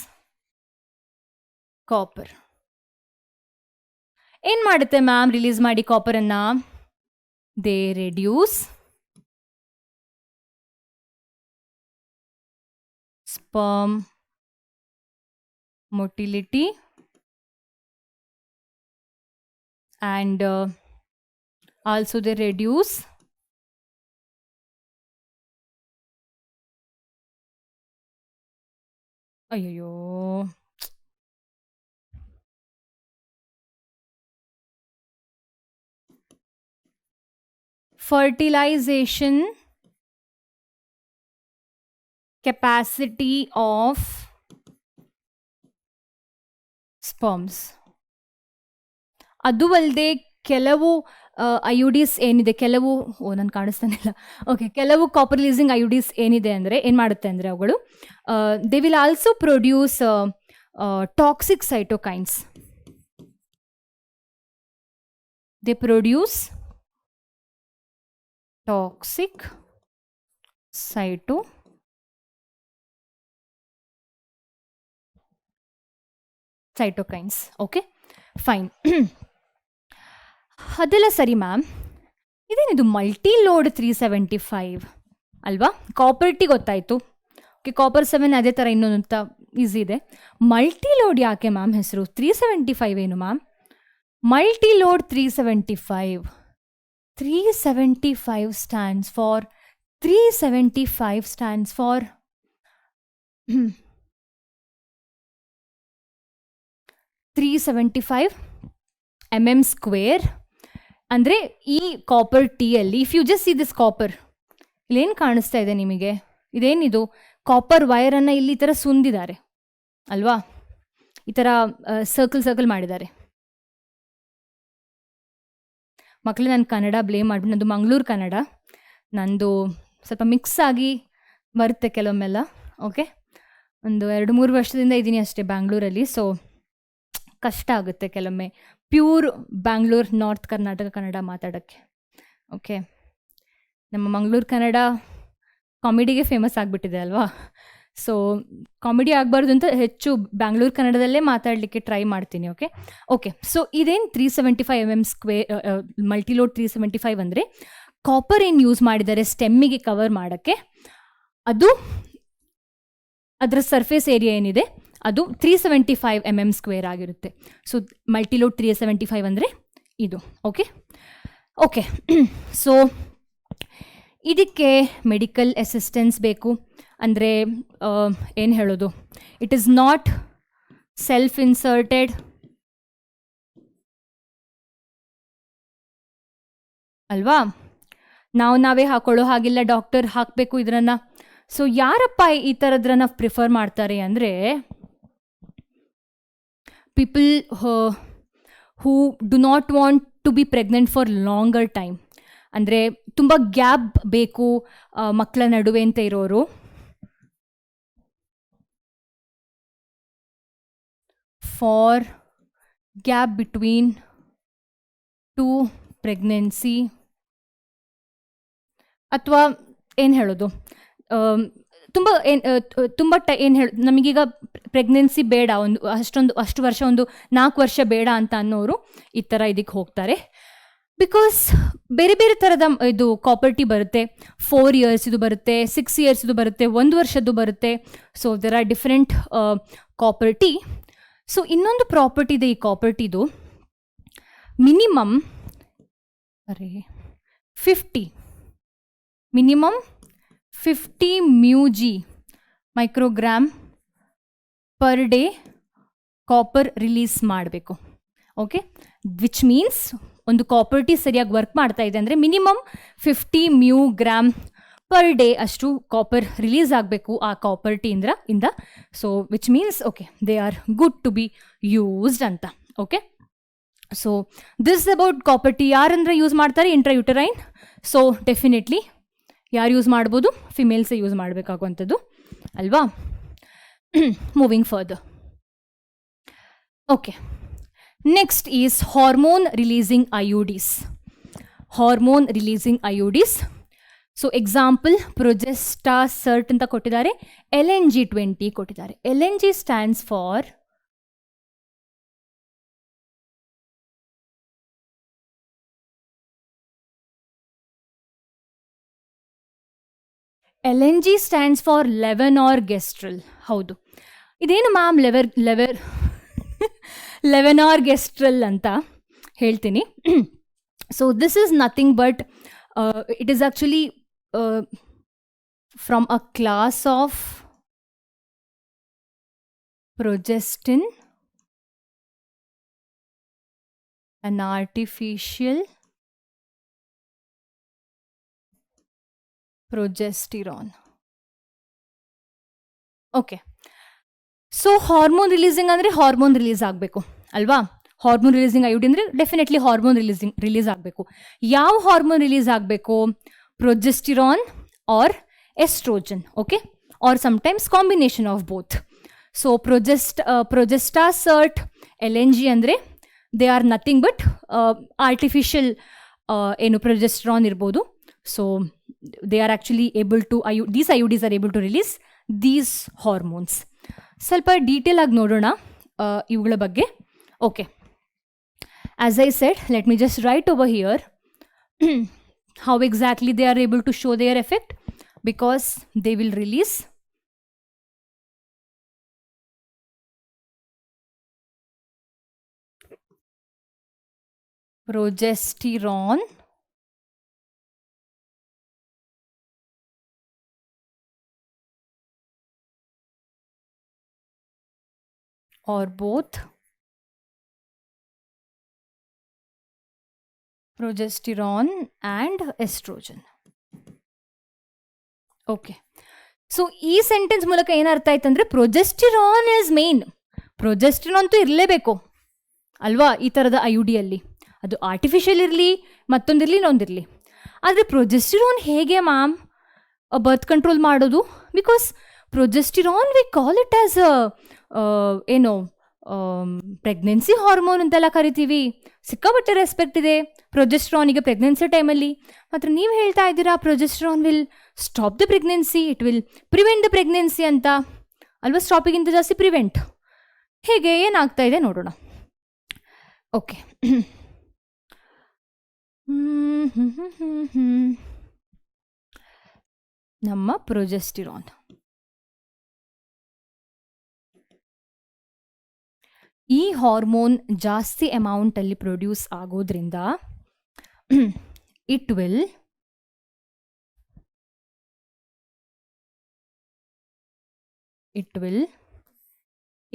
copper. ಏನ್ ಮಾಡುತ್ತೆ ma'am release ಮಾಡಿ copper ಅನ್ನ? they reduce sperm motility and also they reduce ayyo fertilization capacity of sperms. ಅದು ಅಲ್ಲದೆ ಕೆಲವು ಐಯುಡಿಸ್ ಏನಿದೆ, ಕೆಲವು ನಾನು ಕಾಣಿಸ್ತಾನಿಲ್ಲ. ಓಕೆ, ಕೆಲವು ಕಾಪರ್ ರಿಲೀಸಿಂಗ್ ಐಯುಡಿಸ್ ಏನಿದೆ ಅಂದರೆ ಏನು ಮಾಡುತ್ತೆ ಅಂದರೆ ಅವುಗಳು they will also produce toxic cytokines. They produce toxic cytokines. Okay, fine. ಅದೆಲ್ಲ ಸರಿ ಮ್ಯಾಮ್. ಇದೇನಿದು ಮಲ್ಟಿ ಲೋಡ್ 375 ಅಲ್ವಾ? ಕಾಪರ್ ಟಿ ಗೊತ್ತಾಯಿತು. ಓಕೆ, ಕಾಪರ್ 7 ಅದೇ ಥರ ಇನ್ನೊಂದು ಈಸಿ ಇದೆ. ಮಲ್ಟಿ ಲೋಡ್ ಯಾಕೆ ಮ್ಯಾಮ್ ಹೆಸರು? 375 ಏನು ma'am? Multiload 375 stands for 375 mm square. ಅಂದರೆ ಈ ಕಾಪರ್ ಟೀಯಲ್ಲಿ if you just see this copper, ಇಲ್ಲೇನು ಕಾಣಿಸ್ತಾ ಇದೆ ನಿಮಗೆ? ಇದೇನಿದು? ಕಾಪರ್ ವೈರನ್ನು ಇಲ್ಲಿ ಈ ಥರ ಸುಂದಿದ್ದಾರೆ ಅಲ್ವಾ? ಈ ಥರ ಸರ್ಕಲ್ ಮಾಡಿದ್ದಾರೆ. ಮಕ್ಕಳು ನಾನು ಕನ್ನಡ ಬ್ಲೇಮ್ ಮಾಡ್ಬಿಟ್ಟು, ನಂದು ಮಂಗಳೂರು ಕನ್ನಡ, ನಂದು ಸ್ವಲ್ಪ ಮಿಕ್ಸ್ ಆಗಿ ಬರುತ್ತೆ ಕೆಲವೊಮ್ಮೆಲ್ಲ. ಓಕೆ, ಒಂದು 2-3 ವರ್ಷದಿಂದ ಇದ್ದೀನಿ ಅಷ್ಟೇ ಬ್ಯಾಂಗ್ಳೂರಲ್ಲಿ, ಸೊ ಕಷ್ಟ ಆಗುತ್ತೆ ಕೆಲವೊಮ್ಮೆ ಪ್ಯೂರ್ ಬ್ಯಾಂಗ್ಳೂರ್ ನಾರ್ತ್ ಕರ್ನಾಟಕ ಕನ್ನಡ ಮಾತಾಡೋಕ್ಕೆ. ಓಕೆ, ನಮ್ಮ ಮಂಗಳೂರು ಕನ್ನಡ ಕಾಮಿಡಿಗೆ ಫೇಮಸ್ ಆಗಿಬಿಟ್ಟಿದೆ ಅಲ್ವಾ? ಸೊ ಕಾಮಿಡಿ ಆಗಬಾರ್ದು ಅಂತ ಹೆಚ್ಚು ಬ್ಯಾಂಗ್ಳೂರು ಕನ್ನಡದಲ್ಲೇ ಮಾತಾಡಲಿಕ್ಕೆ ಟ್ರೈ ಮಾಡ್ತೀನಿ. ಓಕೆ ಓಕೆ ಸೊ ಇದೇನು 375 mm ಸ್ಕ್ವೇರ್ ಮಲ್ಟಿಲೋಡ್ 375 ಅಂದರೆ ಕಾಪರ್ ಏನು ಯೂಸ್ ಮಾಡಿದ್ದಾರೆ ಸ್ಟೆಮ್ಮಿಗೆ ಕವರ್ ಮಾಡೋಕ್ಕೆ, ಅದು ಅದರ ಸರ್ಫೇಸ್ ಏರಿಯಾ ಏನಿದೆ ಅದು 375 mm ಸ್ಕ್ವೇರ್ ಆಗಿರುತ್ತೆ. ಸೊ ಮಲ್ಟಿಲೋಡ್ 375 ಅಂದರೆ ಇದು. ಓಕೆ ಓಕೆ ಸೊ ಇದಕ್ಕೆ ಮೆಡಿಕಲ್ ಅಸಿಸ್ಟೆನ್ಸ್ ಬೇಕು. ಅಂದರೆ ಏನು ಹೇಳೋದು, it is not self inserted ಅಲ್ವಾ, ನಾವೇ ಹಾಕೊಳ್ಳೋ ಹಾಗಿಲ್ಲ, ಡಾಕ್ಟರ್ ಹಾಕಬೇಕು ಇದನ್ನು. ಸೊ ಯಾರಪ್ಪ ಈ ಥರದ್ರನ್ನ ಪ್ರಿಫರ್ ಮಾಡ್ತಾರೆ ಅಂದರೆ people who do not want to be pregnant for longer time, ಅಂದರೆ ತುಂಬ ಗ್ಯಾಪ್ ಬೇಕು ಮಕ್ಕಳ ನಡುವೆ ಅಂತ ಇರೋರು, ಫಾರ್ ಗ್ಯಾಪ್ ಬಿಟ್ವೀನ್ 2 ಪ್ರೆಗ್ನೆನ್ಸಿ, ಅಥವಾ ಏನು ಹೇಳೋದು ತುಂಬ ನಮಗೀಗ ಪ್ರೆಗ್ನೆನ್ಸಿ ಬೇಡ, ಅಷ್ಟು ವರ್ಷ, 4 ವರ್ಷ ಬೇಡ ಅಂತ ಅನ್ನೋರು ಈ ಥರ ಇದಕ್ಕೆ ಹೋಗ್ತಾರೆ. ಬಿಕಾಸ್ ಬೇರೆ ಬೇರೆ ಥರದ ಇದು ಕಾಪರ್ಟಿ ಬರುತ್ತೆ. 4 years ಇದು ಬರುತ್ತೆ, 6 years ಇದು ಬರುತ್ತೆ, 1 ವರ್ಷದ್ದು ಬರುತ್ತೆ. So there are different copper T. ಸೊ ಇನ್ನೊಂದು ಪ್ರಾಪರ್ಟಿ ಇದೆ ಈ ಕಾಪರ್ಟಿದು, minimum 50 μg microgram per day copper release ಮಾಡಬೇಕು. ಓಕೆ, ವಿಚ್ ಮೀನ್ಸ್ ಒಂದು ಕಾಪರ್ ಟಿ ಸರಿಯಾಗಿ ವರ್ಕ್ ಮಾಡ್ತಾ ಇದೆ ಅಂದರೆ ಮಿನಿಮಮ್ 50 μg ಪರ್ ಡೇ ಅಷ್ಟು ಕಾಪರ್ ರಿಲೀಸ್ ಆಗಬೇಕು ಆ ಕಾಪರ್ ಟಿ ಇಂದ. So which means okay they are good to be used ಅಂತ. Okay, so this about copper T. ಯಾರಂದ್ರೆ ಯೂಸ್ ಮಾಡ್ತಾರೆ? ಇಂಟ್ರಾಯುಟರೈನ್. ಸೊ ಡೆಫಿನೆಟ್ಲಿ ಯಾರು ಯೂಸ್ ಮಾಡ್ಬೋದು? ಫಿಮೇಲ್ಸೇ ಯೂಸ್ ಮಾಡಬೇಕಾಗುವಂಥದ್ದು ಅಲ್ವಾ? Moving further. Okay, next is hormone releasing IUDs. Hormone releasing IUDs. So example Progestasert ಅಂತ ಕೊಟ್ಟಿದ್ದಾರೆ, LNG-20 ಕೊಟ್ಟಿದ್ದಾರೆ. LNG stands for LNG stands for levonorgestrel. ಹೌದು, ಇದೇನು ಮ್ಯಾಮ್ ಲೆವನಾರ್ಗೆಸ್ಟ್ರಲ್ ಅಂತ ಹೇಳ್ತೀನಿ. So this is nothing but it is actually from a class of progestin, an artificial progesterone. Okay, so hormone releasing ಅಂದರೆ hormone release ಆಗಬೇಕು ಅಲ್ವಾ? Hormone releasing IUD ಅಂದರೆ definitely hormone release ಆಗಬೇಕು. ಯಾವ ಹಾರ್ಮೋನ್ ರಿಲೀಸ್ ಆಗಬೇಕು? Progesterone or estrogen, okay, or sometimes combination of both. So progestasert, LNG andre they are nothing but artificial enu progesterone irbodu. So they are actually able to these IUDs are able to release these hormones. ಸ್ವಲ್ಪ detail ಆಗಿ ನೋಡೋಣ ಇವುಗಳ ಬಗ್ಗೆ. Okay, as I said, let me just write over here how exactly they are able to show their effect, because they will release progesterone or both progesterone and estrogen. Okay, so ಈ sentence ಮೂಲಕ ಏನರ್ಥ ಆಯ್ತು ಅಂದರೆ progesterone is main. Progesterone ಅಂತೂ ಇರಲೇಬೇಕು ಅಲ್ವಾ ಈ ಥರದ IUDಯಲ್ಲಿ, ಅದು ಆರ್ಟಿಫಿಷಿಯಲ್ ಇರಲಿ, ಮತ್ತೊಂದಿರಲಿ, ಇನ್ನೊಂದಿರಲಿ. ಆದರೆ ಪ್ರೊಜೆಸ್ಟಿರಾನ್ ಹೇಗೆ ಮ್ಯಾಮ್ ಬರ್ತ್ ಕಂಟ್ರೋಲ್ ಮಾಡೋದು? Because progesterone we call it as ಏನು ಪ್ರೆಗ್ನೆನ್ಸಿ ಹಾರ್ಮೋನ್ ಅಂತೆಲ್ಲ ಕರಿತೀವಿ. ಸಿಕ್ಕಾಪಟ್ಟೆ ರೆಸ್ಪೆಕ್ಟ್ ಇದೆ ಪ್ರೊಜೆಸ್ಟ್ರಾನಿಗೆ ಪ್ರೆಗ್ನೆನ್ಸಿ ಟೈಮಲ್ಲಿ. ಮಾತ್ರ ನೀವು ಹೇಳ್ತಾ ಇದ್ದೀರಾ progesterone will stop the pregnancy, it will prevent the pregnancy ಅಂತ ಅಲ್ವಾ? ಸ್ಟಾಪಿಗಿಂತ ಜಾಸ್ತಿ ಪ್ರಿವೆಂಟ್. ಹೇಗೆ ಏನಾಗ್ತಾ ಇದೆ ನೋಡೋಣ. ಓಕೆ, ನಮ್ಮ ಪ್ರೊಜೆಸ್ಟಿರಾನ್ ಈ ಹಾರ್ಮೋನ್ ಜಾಸ್ತಿ ಅಮೌಂಟಲ್ಲಿ ಪ್ರೊಡ್ಯೂಸ್ ಆಗೋದ್ರಿಂದ it will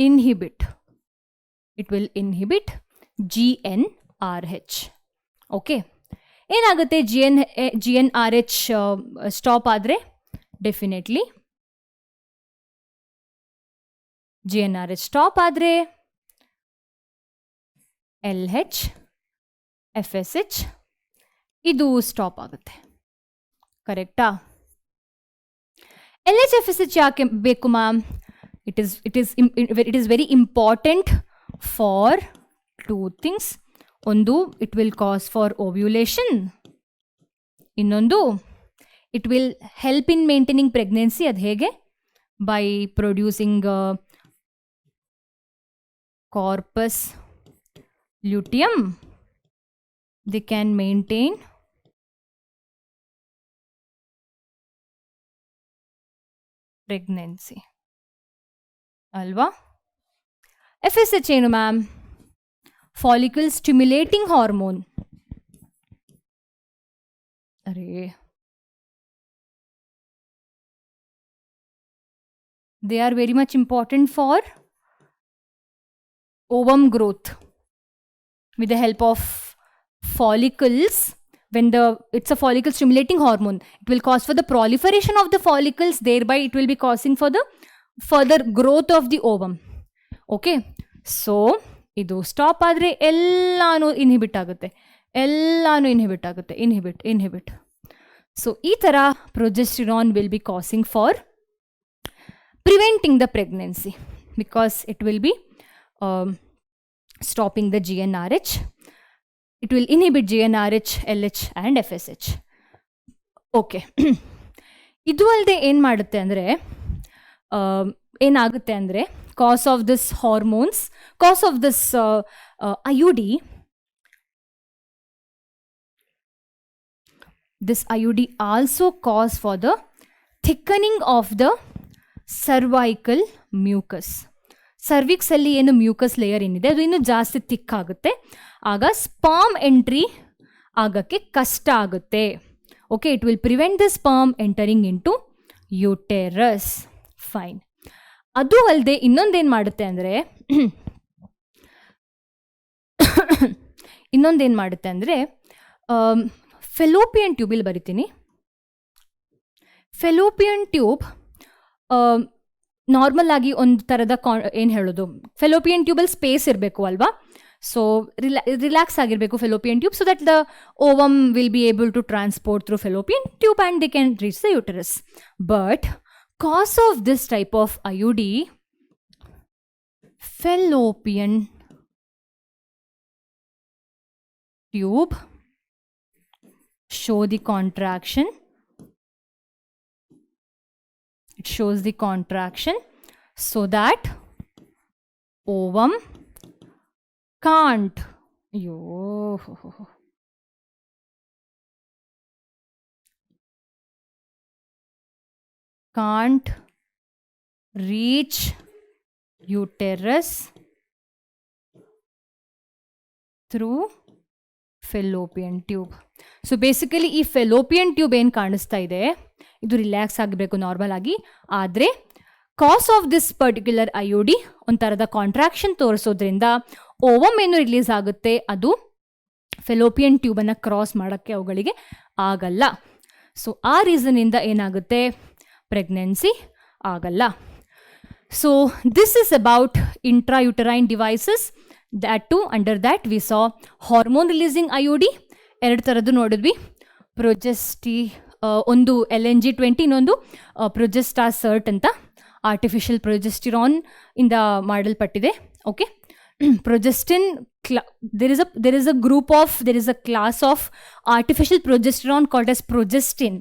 inhibit GnRH. Okay, ಏನಾಗುತ್ತೆ GnRH ಸ್ಟಾಪ್ ಆದರೆ? ಡೆಫಿನೆಟ್ಲಿ GnRH ಸ್ಟಾಪ್ ಆದರೆ LH FSH ಇದು ಸ್ಟಾಪ್ ಆಗುತ್ತೆ. ಕರೆಕ್ಟಾ? LH FSH ಯಾಕೆ ಬೇಕು ma'am? it is very important for two things. ಒಂದು, it will cause for ovulation. ಇನ್ನೊಂದು, it will help in maintaining pregnancy. ಅದು ಹೇಗೆ? by producing corpus luteum they can maintain pregnancy ಅಲ್ವಾ? FSH ಏನು ma'am? Follicle stimulating hormone. Array they are very much important for ovum growth with the help of follicles, it's a follicle stimulating hormone, it will cause for the proliferation of the follicles, thereby it will be causing for the further growth of the ovum. Okay, so ಇದು stop ಆದರೆ ಎಲ್ಲಾನು inhibit ಆಗುತ್ತೆ, inhibit. So ಈ ಥರ progesterone will be causing for preventing the pregnancy, because it will B stopping the GnRH. It will inhibit GnRH, LH and FSH. Okay, ಇದು ಅಲ್ಲದೆ ಏನು ಮಾಡುತ್ತೆ ಅಂದರೆ, ಏನಾಗುತ್ತೆ ಅಂದರೆ, cause of this hormones, cause of this IUD, this IUD also cause for the thickening of the cervical mucus. Cervix ಅಲ್ಲಿ ಏನು mucus layer ಏನಿದೆ ಅದು ಇನ್ನೂ ಜಾಸ್ತಿ ಥಿಕ್ ಆಗುತ್ತೆ, ಆಗ ಸ್ಪರ್ಮ್ ಎಂಟ್ರಿ ಆಗೋಕ್ಕೆ ಕಷ್ಟ ಆಗುತ್ತೆ. Okay, it will prevent the sperm entering in to uterus. Fine. ಅದು ಅಲ್ಲದೆ ಇನ್ನೊಂದೇನು ಮಾಡುತ್ತೆ ಅಂದರೆ ಫೆಲೋಪಿಯನ್ ಟ್ಯೂಬ್ ಬರಿತೀನಿ. ಫೆಲೋಪಿಯನ್ ಟ್ಯೂಬ್ ನಾರ್ಮಲ್ ಆಗಿ ಒಂದು ಥರದ ಏನು ಹೇಳೋದು, ಫೆಲೋಪಿಯನ್ ಟ್ಯೂಬಲ್ಲಿ ಸ್ಪೇಸ್ ಇರಬೇಕು ಅಲ್ವಾ, ಸೊ ರಿಲ್ಯಾಕ್ಸ್ ಆಗಿರಬೇಕು fallopian tube, so that the ovum will be able to transport through fallopian tube and they can reach the uterus. But cause of this type of IUD, fallopian tube show the contraction. It shows the contraction so that ovum can't reach uterus through fallopian tube. So basically ಈ fallopian tube ಏನು ಕಾಣಿಸ್ತಾ ಇದೆ ಇದು relax ಆಗಬೇಕು normal ಆಗಿ, ಆದರೆ cause of this particular IUD ಒಂಥರದ contraction ತೋರಿಸೋದ್ರಿಂದ ಓವಮ್ ಏನು ರಿಲೀಸ್ ಆಗುತ್ತೆ ಅದು ಫೆಲೋಪಿಯನ್ ಟ್ಯೂಬನ್ನು ಕ್ರಾಸ್ ಮಾಡೋಕ್ಕೆ ಅವುಗಳಿಗೆ ಆಗಲ್ಲ. ಸೊ ಆ ರೀಸನಿಂದ ಏನಾಗುತ್ತೆ, ಪ್ರೆಗ್ನೆನ್ಸಿ ಆಗಲ್ಲ. So this is about intrauterine devices. That too, under that we saw hormone releasing IUD. ಎರಡು ಥರದ್ದು ನೋಡಿದ್ವಿ, ಒಂದು LNG-20, ಇನ್ನೊಂದು ಪ್ರೊಜೆಸ್ಟಾಸರ್ಟ್ ಅಂತ ಆರ್ಟಿಫಿಷಿಯಲ್ ಪ್ರೊಜೆಸ್ಟಿರಾನ್ ಇಂದ ಮಾಡಲ್ಪಟ್ಟಿದೆ. Okay, progestin there is a class of artificial progesterone called as progestin.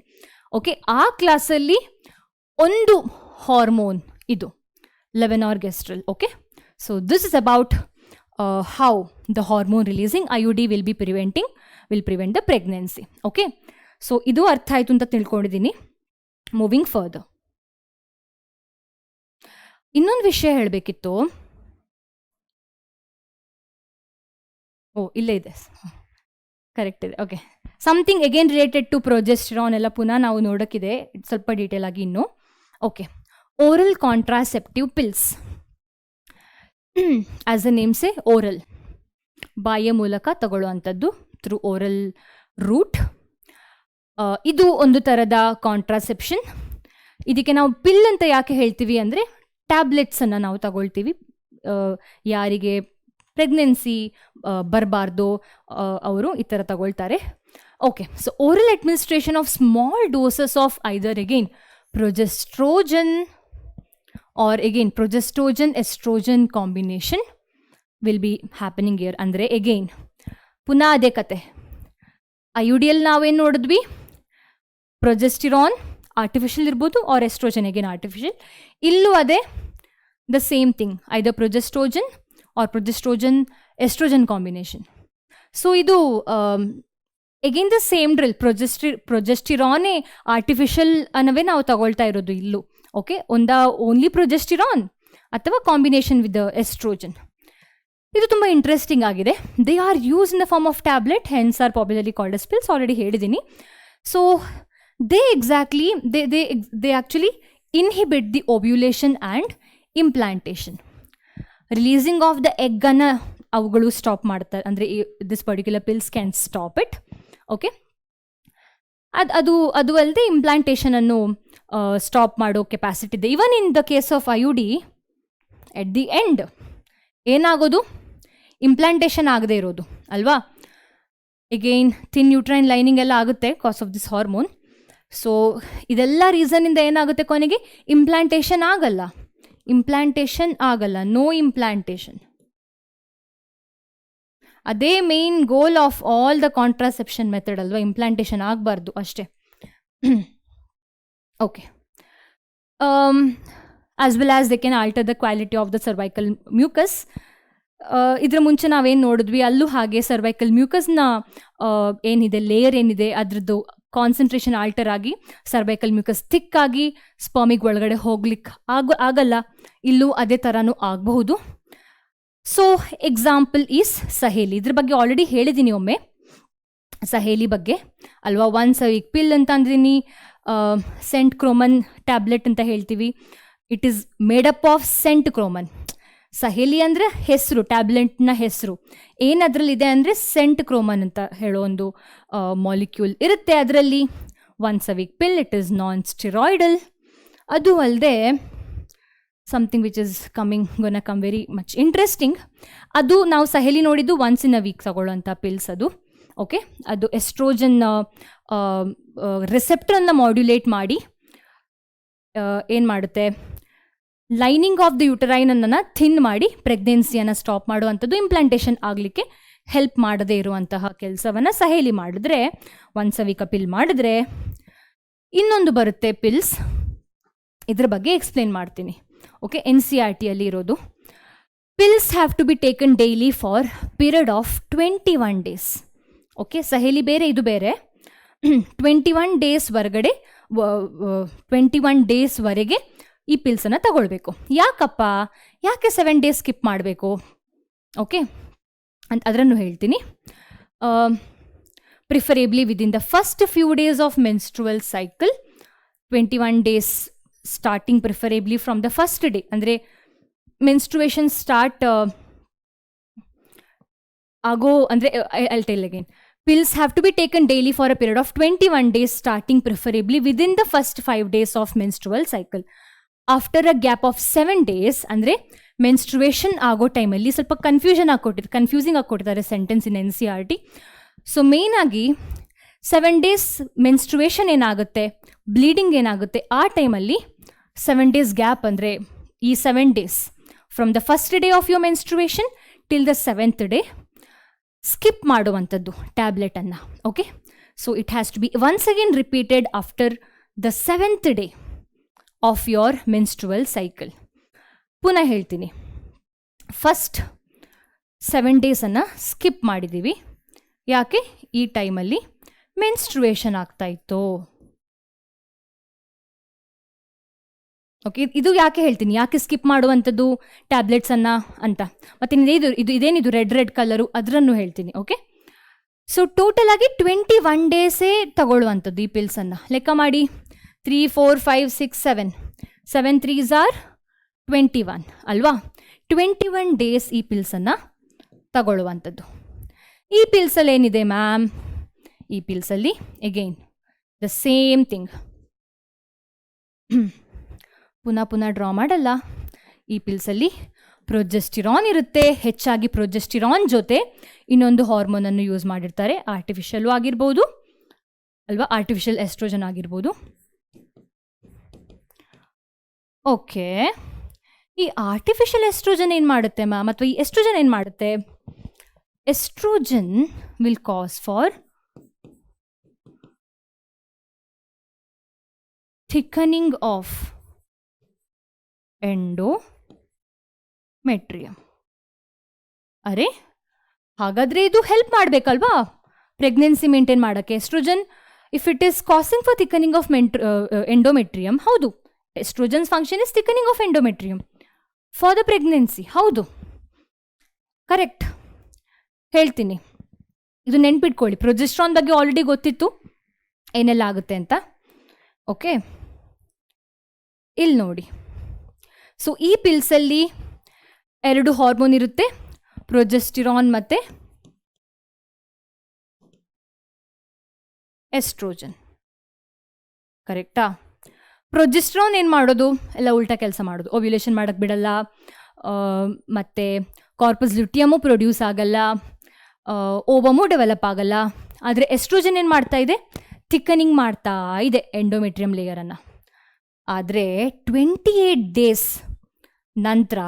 Okay, ಆ ಕ್ಲಾಸಲ್ಲಿ ಒಂದು ಹಾರ್ಮೋನ್ ಇದು levonorgestrel. Okay, so this is about how the hormone releasing IUD will prevent the pregnancy. Okay, so ಇದು ಅರ್ಥ ಆಯಿತು ಅಂತ ತಿಳ್ಕೊಂಡಿದ್ದೀನಿ. Moving further, ಇನ್ನೊಂದು ವಿಷಯ ಹೇಳಬೇಕಿತ್ತು. ಇಲ್ಲೇ ಇದೆ, ಕರೆಕ್ಟ್ ಇದೆ. Okay, something again related to progesterone ಎಲ್ಲ ಪುನಃ ನಾವು ನೋಡೋಕ್ಕಿದೆ ಸ್ವಲ್ಪ ಡೀಟೇಲ್ ಆಗಿ ಇನ್ನು. Okay, oral contraceptive pills. As the name say, oral, ಬಾಯಿಯ ಮೂಲಕ ತಗೊಳ್ಳುವಂಥದ್ದು, ಥ್ರೂ ಓರಲ್ ರೂಟ್. ಇದು ಒಂದು ಥರದ ಕಾಂಟ್ರಾಸೆಪ್ಷನ್. ಇದಕ್ಕೆ ನಾವು ಪಿಲ್ ಅಂತ ಯಾಕೆ ಹೇಳ್ತೀವಿ ಅಂದರೆ, ಟ್ಯಾಬ್ಲೆಟ್ಸನ್ನು ನಾವು ತಗೊಳ್ತೀವಿ ಯಾರಿಗೆ ಪ್ರೆಗ್ನೆನ್ಸಿ ಬರಬಾರ್ದು ಅವರು ಈ ಥರ ತಗೊಳ್ತಾರೆ. Okay, so oral administration of small doses of either again progestogen or again progestogen estrogen combination will be happening here. ಅಂದರೆ again ಪುನಃ ಅದೇ ಕತೆ, IUDಯಲ್ಲಿ ನಾವೇನು ನೋಡಿದ್ವಿ, ಪ್ರೊಜೆಸ್ಟಿರಾನ್ ಆರ್ಟಿಫಿಷಿಯಲ್ ಇರ್ಬೋದು ಆರ್ ಎಸ್ಟ್ರೋಜನ್ ಅಗೇನ್ ಆರ್ಟಿಫಿಷಿಯಲ್. ಇಲ್ಲೂ ಅದೇ the same thing, either progestogen or progestogen estrogen combination. So ಇದು ಎಗೇನ್ ದ ಸೇಮ್ ಡ್ರಿಲ್, ಪ್ರೊಜೆಸ್ಟಿರಾನೇ ಆರ್ಟಿಫಿಷಿಯಲ್ ಅನ್ನವೇ ನಾವು ತಗೊಳ್ತಾ ಇರೋದು ಇಲ್ಲೂ. ಓಕೆ, ಓನ್ಲಿ ಪ್ರೊಜೆಸ್ಟಿರಾನ್ ಅಥವಾ ಕಾಂಬಿನೇಷನ್ ವಿತ್ ಎಸ್ಟ್ರೋಜನ್. ಇದು ತುಂಬ ಇಂಟ್ರೆಸ್ಟಿಂಗ್ ಆಗಿದೆ. They are use in the form of tablet, hence are popularly called as pills. Already ಹೇಳಿದ್ದೀನಿ. So they actually inhibit the ovulation and implantation. Releasing of the ಎಗ್ಗನ್ನು ಅವುಗಳು stop ಮಾಡ್ತಾರೆ, ಅಂದರೆ this particular pills can stop it. Okay, ಅದು ಅಲ್ಲದೆ ಇಂಪ್ಲಾಂಟೇಷನನ್ನು stop ಮಾಡೋ capacity ಇದೆ. Even in the case of IUD, at the end ಏನಾಗೋದು, ಇಂಪ್ಲಾಂಟೇಷನ್ ಆಗದೆ ಇರೋದು ಅಲ್ವಾ. ಎಗೈನ್ ಥಿನ್ ಯೂಟ್ರೈನ್ ಲೈನಿಂಗ್ ಎಲ್ಲ ಆಗುತ್ತೆ cause of this hormone. So ಇದೆಲ್ಲ ರೀಸನ್ನಿಂದ ಏನಾಗುತ್ತೆ, ಕೊನೆಗೆ ಇಂಪ್ಲಾಂಟೇಷನ್ ಆಗಲ್ಲ, ನೋ ಇಂಪ್ಲಾಂಟೇಷನ್. ಅದೇ main goal of all the contraception method ಅಲ್ವಾ, ಇಂಪ್ಲಾಂಟೇಷನ್ ಆಗಬಾರ್ದು ಅಷ್ಟೇ. Okay, as well as they can alter the quality of the cervical mucus. ಇದ್ರ ಮುಂಚೆ ನಾವೇನು ನೋಡಿದ್ವಿ, ಅಲ್ಲೂ ಹಾಗೆ ಸರ್ವೈಕಲ್ ಮ್ಯೂಕಸ್ನ ಏನಿದೆ, ಲೇಯರ್ ಏನಿದೆ, ಅದ್ರದ್ದು ಕಾನ್ಸಂಟ್ರೇಷನ್ ಆಲ್ಟರ್ ಆಗಿ ಸರ್ವೈಕಲ್ ಮ್ಯೂಕಸ್ ಥಿಕ್ ಆಗಿ ಸ್ಪರ್ಮಿಗೆ ಒಳಗಡೆ ಹೋಗ್ಲಿಕ್ಕೆ ಆಗಲ್ಲ. ಇಲ್ಲೂ ಅದೇ ಥರನೂ ಆಗಬಹುದು. So example is Saheli. ಇದ್ರ ಬಗ್ಗೆ ಆಲ್ರೆಡಿ ಹೇಳಿದ್ದೀನಿ ಒಮ್ಮೆ, ಸಹೇಲಿ ಬಗ್ಗೆ ಅಲ್ವಾ. ಒನ್ಸ್ ಅ ವೀಕ್ ಪಿಲ್ ಅಂತ ಅಂದಿದ್ದೀನಿ, ಸೆಂಟ್ ಕ್ರೋಮನ್ ಟ್ಯಾಬ್ಲೆಟ್ ಅಂತ ಹೇಳ್ತೀವಿ. It is made up of centchroman. Saheli ಅಂದರೆ ಹೆಸರು, ಟ್ಯಾಬ್ಲೆಟ್ನ ಹೆಸರು. ಏನದ್ರಲ್ಲಿದೆ ಅಂದರೆ ಸೆಂಟ್ ಕ್ರೋಮನ್ ಅಂತ ಹೇಳೋ ಒಂದು ಮಾಲಿಕ್ಯೂಲ್ ಇರುತ್ತೆ ಅದರಲ್ಲಿ. Once a week pill, it is non steroidal. ಅದು ಅಲ್ಲದೆ something which is gonna come very much interesting. ಅದು ನಾವು ಸಹೇಲಿ ನೋಡಿದ್ದು ಒನ್ಸ್ ಇನ್ ಅ ವೀಕ್ ತಗೊಳ್ಳೋಂಥ ಪಿಲ್ಸ್ ಅದು. ಓಕೆ, ಅದು ಎಸ್ಟ್ರೋಜನ್ ರಿಸೆಪ್ಟರನ್ನು ಮಾಡ್ಯುಲೇಟ್ ಮಾಡಿ ಏನು ಮಾಡುತ್ತೆ, ಲೈನಿಂಗ್ ಆಫ್ ದ ಯುಟರೈನನ್ನು ಥಿನ್ ಮಾಡಿ ಪ್ರೆಗ್ನೆನ್ಸಿಯನ್ನು ಸ್ಟಾಪ್ ಮಾಡುವಂಥದ್ದು, ಇಂಪ್ಲಾಂಟೇಷನ್ ಆಗಲಿಕ್ಕೆ ಹೆಲ್ಪ್ ಮಾಡದೇ ಇರುವಂತಹ ಕೆಲಸವನ್ನು ಸಹೇಲಿ ಮಾಡಿದ್ರೆ, ಒನ್ಸ್ ಅ ವೀಕ್ ಪಿಲ್ ಮಾಡಿದ್ರೆ. ಇನ್ನೊಂದು ಬರುತ್ತೆ ಪಿಲ್ಸ್, ಇದ್ರ ಬಗ್ಗೆ ಎಕ್ಸ್ಪ್ಲೇನ್ ಮಾಡ್ತೀನಿ. ಓಕೆ, NCERTಯಲ್ಲಿ ಇರೋದು. Pills have to be taken daily for period of 21 days. Okay, Saheli ಬೇರೆ, ಇದು ಬೇರೆ. 21 days ಹೊರಗಡೆ 21 days ವರೆಗೆ ಈ ಪಿಲ್ಸನ್ನು ತಗೊಳ್ಬೇಕು. ಯಾಕೆ 7 days ಸ್ಕಿಪ್ ಮಾಡಬೇಕು? ಓಕೆ, ಅಂತ ಅದನ್ನು ಹೇಳ್ತೀನಿ. Preferably within the first few days of menstrual cycle, 21 days starting preferably from the first day, ಅಂದರೆ ಮೆನ್ಸ್ಟ್ರುವೇಷನ್ ಸ್ಟಾರ್ಟ್ ಆಗೋ, ಅಂದರೆ I'll tell again. Pills have to be taken daily for a period of 21 days starting preferably within the first 5 days of menstrual cycle. After a gap of 7 days, ಅಂದರೆ menstruation ಆಗೋ ಟೈಮಲ್ಲಿ ಸ್ವಲ್ಪ confusing ಆಗಿಕೊಟ್ಟಿದ್ದಾರೆ sentence in NCERT. ಸೊ ಮೇಯ್ನಾಗಿ 7 days ಮೆನ್ಸ್ಟ್ರುವೇಷನ್ ಏನಾಗುತ್ತೆ, bleeding ಏನಾಗುತ್ತೆ, ಆ ಟೈಮಲ್ಲಿ 7 days ಗ್ಯಾಪ್, ಅಂದರೆ ಈ 7 days from the first day of your menstruation till the 7th day skip ಮಾಡುವಂಥದ್ದು ಟ್ಯಾಬ್ಲೆಟನ್ನು. Okay, so it has to be once again repeated after the 7th day of your menstrual cycle. ಪುನಃ ಹೇಳ್ತೀನಿ, first 7 days skip ಮಾಡಿದ್ದೀವಿ. ಯಾಕೆ? ಈ ಟೈಮಲ್ಲಿ ಮೆನ್ಸ್ಟ್ರುವೇಷನ್ ಆಗ್ತಾ ಇತ್ತು. ಓಕೆ, ಇದು ಯಾಕೆ ಹೇಳ್ತೀನಿ, ಯಾಕೆ ಸ್ಕಿಪ್ ಮಾಡುವಂಥದ್ದು ಟ್ಯಾಬ್ಲೆಟ್ಸನ್ನು ಅಂತ. ಮತ್ತು ಇದೇನಿದು ರೆಡ್ ಕಲರು, ಅದರನ್ನು ಹೇಳ್ತೀನಿ. ಓಕೆ, ಸೊ ಟೋಟಲ್ ಆಗಿ 21 days ತಗೊಳ್ಳುವಂಥದ್ದು ಈ ಪಿಲ್ಸನ್ನು. ಲೆಕ್ಕ ಮಾಡಿ, 3, 4, 5, 6, 7, 7 3s are 21 ಅಲ್ವಾ. 21 days ಈ ಪಿಲ್ಸನ್ನು ತಗೊಳ್ಳುವಂಥದ್ದು. ಈ ಪಿಲ್ಸಲ್ಲಿ ಏನಿದೆ ಮ್ಯಾಮ್, ಈ ಪಿಲ್ಸಲ್ಲಿ ಎಗೈನ್ ದ ಸೇಮ್ ಥಿಂಗ್. ಪುನಃ ಡ್ರಾ ಮಾಡಲ್ಲ. ಈ ಪಿಲ್ಸಲ್ಲಿ ಪ್ರೊಜೆಸ್ಟಿರಾನ್ ಇರುತ್ತೆ. ಹೆಚ್ಚಾಗಿ ಪ್ರೊಜೆಸ್ಟಿರಾನ್ ಜೊತೆ ಇನ್ನೊಂದು ಹಾರ್ಮೋನನ್ನು ಯೂಸ್ ಮಾಡಿರ್ತಾರೆ. ಆರ್ಟಿಫಿಷಿಯಲ್ಲು ಆಗಿರ್ಬೋದು ಅಲ್ವಾ, ಆರ್ಟಿಫಿಷಿಯಲ್ ಎಸ್ಟ್ರೋಜನ್ ಆಗಿರ್ಬೋದು. ಓಕೆ, ಈ ಆರ್ಟಿಫಿಷಿಯಲ್ ಎಸ್ಟ್ರೋಜನ್ ಏನು ಮಾಡುತ್ತೆ ಮ್ಯಾಮ್, ಅಥವಾ ಈ ಎಸ್ಟ್ರೋಜನ್ ಏನು ಮಾಡುತ್ತೆ? Estrogen will cause for thickening of endometrium. ಅರೆ, ಹಾಗಾದರೆ ಇದು ಹೆಲ್ಪ್ ಮಾಡಬೇಕಲ್ವಾ ಪ್ರೆಗ್ನೆನ್ಸಿ ಮೇಂಟೈನ್ ಮಾಡೋಕ್ಕೆ. Estrogen if it is causing for thickening of endometrium, ಹೌದು, estrogen's function is thickening of endometrium for the pregnancy. ಹೌದು, ಕರೆಕ್ಟ್. ಹೇಳ್ತೀನಿ, ಇದು ನೆನ್ಪಿಟ್ಕೊಳ್ಳಿ. ಪ್ರೊಜೆಸ್ಟ್ರಾನ್ ಬಗ್ಗೆ ಆಲ್ರೆಡಿ ಗೊತ್ತಿತ್ತು ಏನೆಲ್ಲ ಆಗುತ್ತೆ ಅಂತ. ಓಕೆ, ಇಲ್ಲಿ ನೋಡಿ. ಸೊ ಈ ಪಿಲ್ಸಲ್ಲಿ 2 ಹಾರ್ಮೋನ್ ಇರುತ್ತೆ, ಪ್ರೊಜೆಸ್ಟಿರಾನ್ ಮತ್ತು ಎಸ್ಟ್ರೋಜನ್. ಕರೆಕ್ಟಾ? ಪ್ರೊಜೆಸ್ಟ್ರಾನ್ ಏನು ಮಾಡೋದು? ಎಲ್ಲ ಉಲ್ಟಾ ಕೆಲಸ ಮಾಡೋದು. ಓವ್ಯುಲೇಷನ್ ಮಾಡೋಕ್ಕೆ ಬಿಡಲ್ಲ, ಮತ್ತು ಕಾರ್ಪಸ್ ಲ್ಯೂಟಿಯಮು ಪ್ರೊಡ್ಯೂಸ್ ಆಗಲ್ಲ, ಓವಮು ಡೆವಲಪ್ ಆಗಲ್ಲ. ಆದರೆ ಎಸ್ಟ್ರೋಜನ್ ಏನು ಮಾಡ್ತಾ ಇದೆ? ಥಿಕ್ಕನಿಂಗ್ ಮಾಡ್ತಾ ಇದೆ ಎಂಡೋಮೆಟ್ರಿಯಮ್ ಲೇಯರನ್ನು. ಆದರೆ 28 ಡೇಸ್ ನಂತರ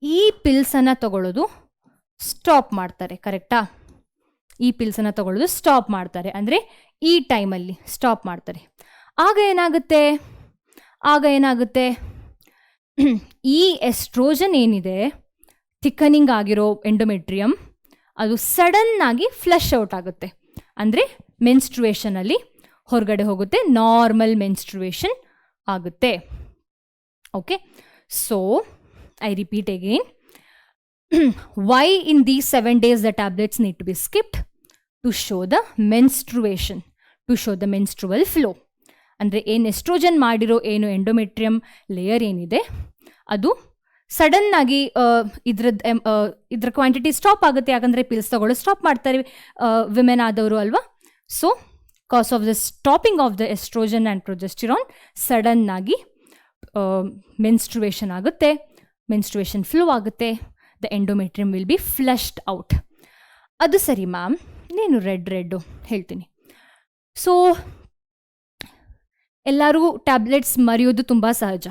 ಈ ಪಿಲ್ಸನ್ನು ತಗೊಳ್ಳೋದು ಸ್ಟಾಪ್ ಮಾಡ್ತಾರೆ. ಕರೆಕ್ಟಾ? ಈ ಪಿಲ್ಸನ್ನು ತಗೊಳ್ಳೋದು ಸ್ಟಾಪ್ ಮಾಡ್ತಾರೆ, ಅಂದರೆ ಈ ಟೈಮಲ್ಲಿ ಸ್ಟಾಪ್ ಮಾಡ್ತಾರೆ. ಆಗ ಏನಾಗುತ್ತೆ? ಈ ಎಸ್ಟ್ರೋಜನ್ ಏನಿದೆ, ಥಿಕ್ಕನಿಂಗ್ ಆಗಿರೋ ಎಂಡೋಮೆಟ್ರಿಯಮ್, ಅದು ಸಡನ್ನಾಗಿ ಫ್ಲಶ್ ಔಟ್ ಆಗುತ್ತೆ. ಅಂದರೆ ಮೆನ್ಸ್ಟ್ರುವೇಷನಲ್ಲಿ ಹೊರಗಡೆ ಹೋಗುತ್ತೆ, ನಾರ್ಮಲ್ ಮೆನ್ಸ್ಟ್ರುವೇಷನ್ ಆಗುತ್ತೆ. Okay, so I repeat again. Why in these 7 days the tablets need to be skipped? To show the menstruation, to show the menstrual flow. ಅಂದರೆ ಏನು ಎಸ್ಟ್ರೋಜನ್ ಮಾಡಿರೋ ಏನು ಎಂಡೋಮೆಟ್ರಿಯಮ್ ಲೇಯರ್ ಏನಿದೆ, ಅದು ಸಡನ್ನಾಗಿ ಇದ್ರ ಕ್ವಾಂಟಿಟಿ ಸ್ಟಾಪ್ ಆಗುತ್ತೆ. ಯಾಕಂದರೆ ಪಿಲ್ಸ್ ತಗೊಳ್ಳೋ ಸ್ಟಾಪ್ ಮಾಡ್ತಾರೆ ವಿಮೆನ್ ಆದವರು ಅಲ್ವಾ. So cause of the stopping of the estrogen and progesterone ಸಡನ್ನಾಗಿ ಮೆನ್ಸ್ಟ್ರುವೇಷನ್ ಆಗುತ್ತೆ, ಮೆನ್ಸ್ಟ್ರುವೇಷನ್ ಫ್ಲೋ ಆಗುತ್ತೆ, the endometrium will be flushed out. ಅದು ಸರಿ ಮ್ಯಾಮ್, ನೀನು ರೆಡ್ಡು ಹೇಳ್ತೀನಿ. ಸೊ ಎಲ್ಲರೂ ಟ್ಯಾಬ್ಲೆಟ್ಸ್ ಮರೆಯೋದು ತುಂಬ ಸಹಜ.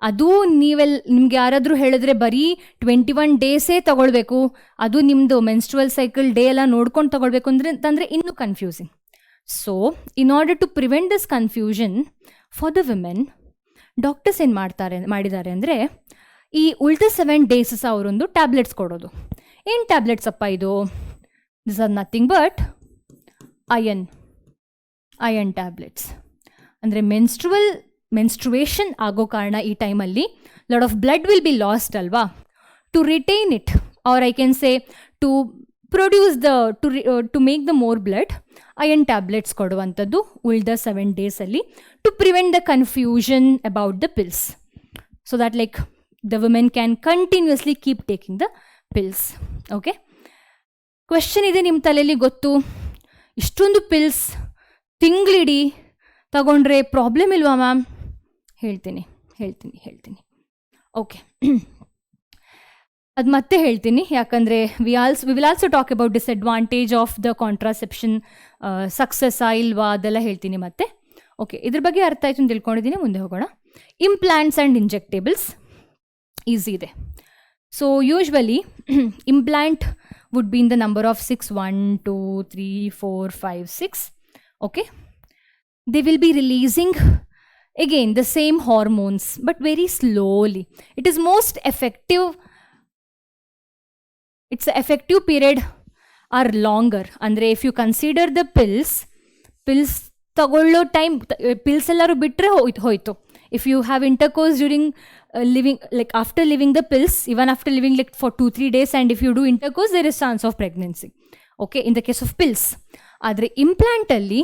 ಅದು ನಿಮ್ಗೆ ಯಾರಾದರೂ ಹೇಳಿದ್ರೆ ಬರೀ 21 ಡೇಸೇ ತಗೊಳ್ಬೇಕು, ಅದು ನಿಮ್ಮದು ಮೆನ್ಸ್ಟ್ರುವಲ್ ಸೈಕಲ್ ಡೇ ಎಲ್ಲ ನೋಡ್ಕೊಂಡು ತಗೊಳ್ಬೇಕು ಅಂತಂದರೆ ಇನ್ನೂ confusing. So in order to prevent this confusion for the women, doctors ಏನು ಮಾಡಿದ್ದಾರೆ ಅಂದರೆ, ಈ ಉಲ್ಟ 7 ಡೇಸ್ ಅವರೊಂದು ಟ್ಯಾಬ್ಲೆಟ್ಸ್ ಕೊಡೋದು. ಏನು ಟ್ಯಾಬ್ಲೆಟ್ಸ್ ಅಪ್ಪ ಇದು? This are nothing but iron tablets. ಅಂದರೆ ಮೆನ್ಸ್ಟ್ರುವೇಷನ್ ಆಗೋ ಕಾರಣ ಈ ಟೈಮಲ್ಲಿ lot of blood will be lost ಅಲ್ವಾ. To retain it, or I can say to produce to make the more blood, iron tablets ಕೊಡುವಂಥದ್ದು ಉಳಿದ 7 ಡೇಸಲ್ಲಿ, to prevent the confusion about the pills, so that like the women can continuously keep taking the pills. Okay, question ಇದೆ ನಿಮ್ಮ ತಲೆಯಲ್ಲಿ ಗೊತ್ತು, ಇಷ್ಟೊಂದು pills ತಿಂಗಳಿಡೀ ತಗೊಂಡ್ರೆ problem ಇಲ್ವಾ ಮ್ಯಾಮ್? ಹೇಳ್ತೀನಿ. ಓಕೆ, ಅದು ಮತ್ತೆ ಹೇಳ್ತೀನಿ, ಯಾಕಂದರೆ we will also talk about disadvantage of the contraception, ಸಕ್ಸಸ್ಸಾ ಇಲ್ವಾ ಅದೆಲ್ಲ ಹೇಳ್ತೀನಿ ಮತ್ತೆ. ಓಕೆ, ಇದ್ರ ಬಗ್ಗೆ ಅರ್ಥ ಆಯ್ತು ಅಂತ ತಿಳ್ಕೊಂಡಿದ್ದೀನಿ. ಮುಂದೆ ಹೋಗೋಣ. ಇಂಪ್ಲಾಂಟ್ಸ್ ಆ್ಯಂಡ್ ಇಂಜೆಕ್ಟೇಬಲ್ಸ್ ಈಸಿ ಇದೆ. So usually implant would be in the number of 6, 1, 2, 3, 4, 5, 6. Okay, they will be releasing again the same hormones but very slowly. It is most effective, its effective period are longer. Andre if you consider the pills ತಗೊಳ್ಳೋ time, pills ಎಲ್ಲರೂ ಬಿಟ್ಟರೆ ಹೋಯ್ತು. If you have intercourse during living, like after living the pills, even after living like for 2-3 days, and if you do intercourse, there is chance of pregnancy. Okay, in the case of pills. ಆದರೆ ಇಂಪ್ಲಾಂಟಲ್ಲಿ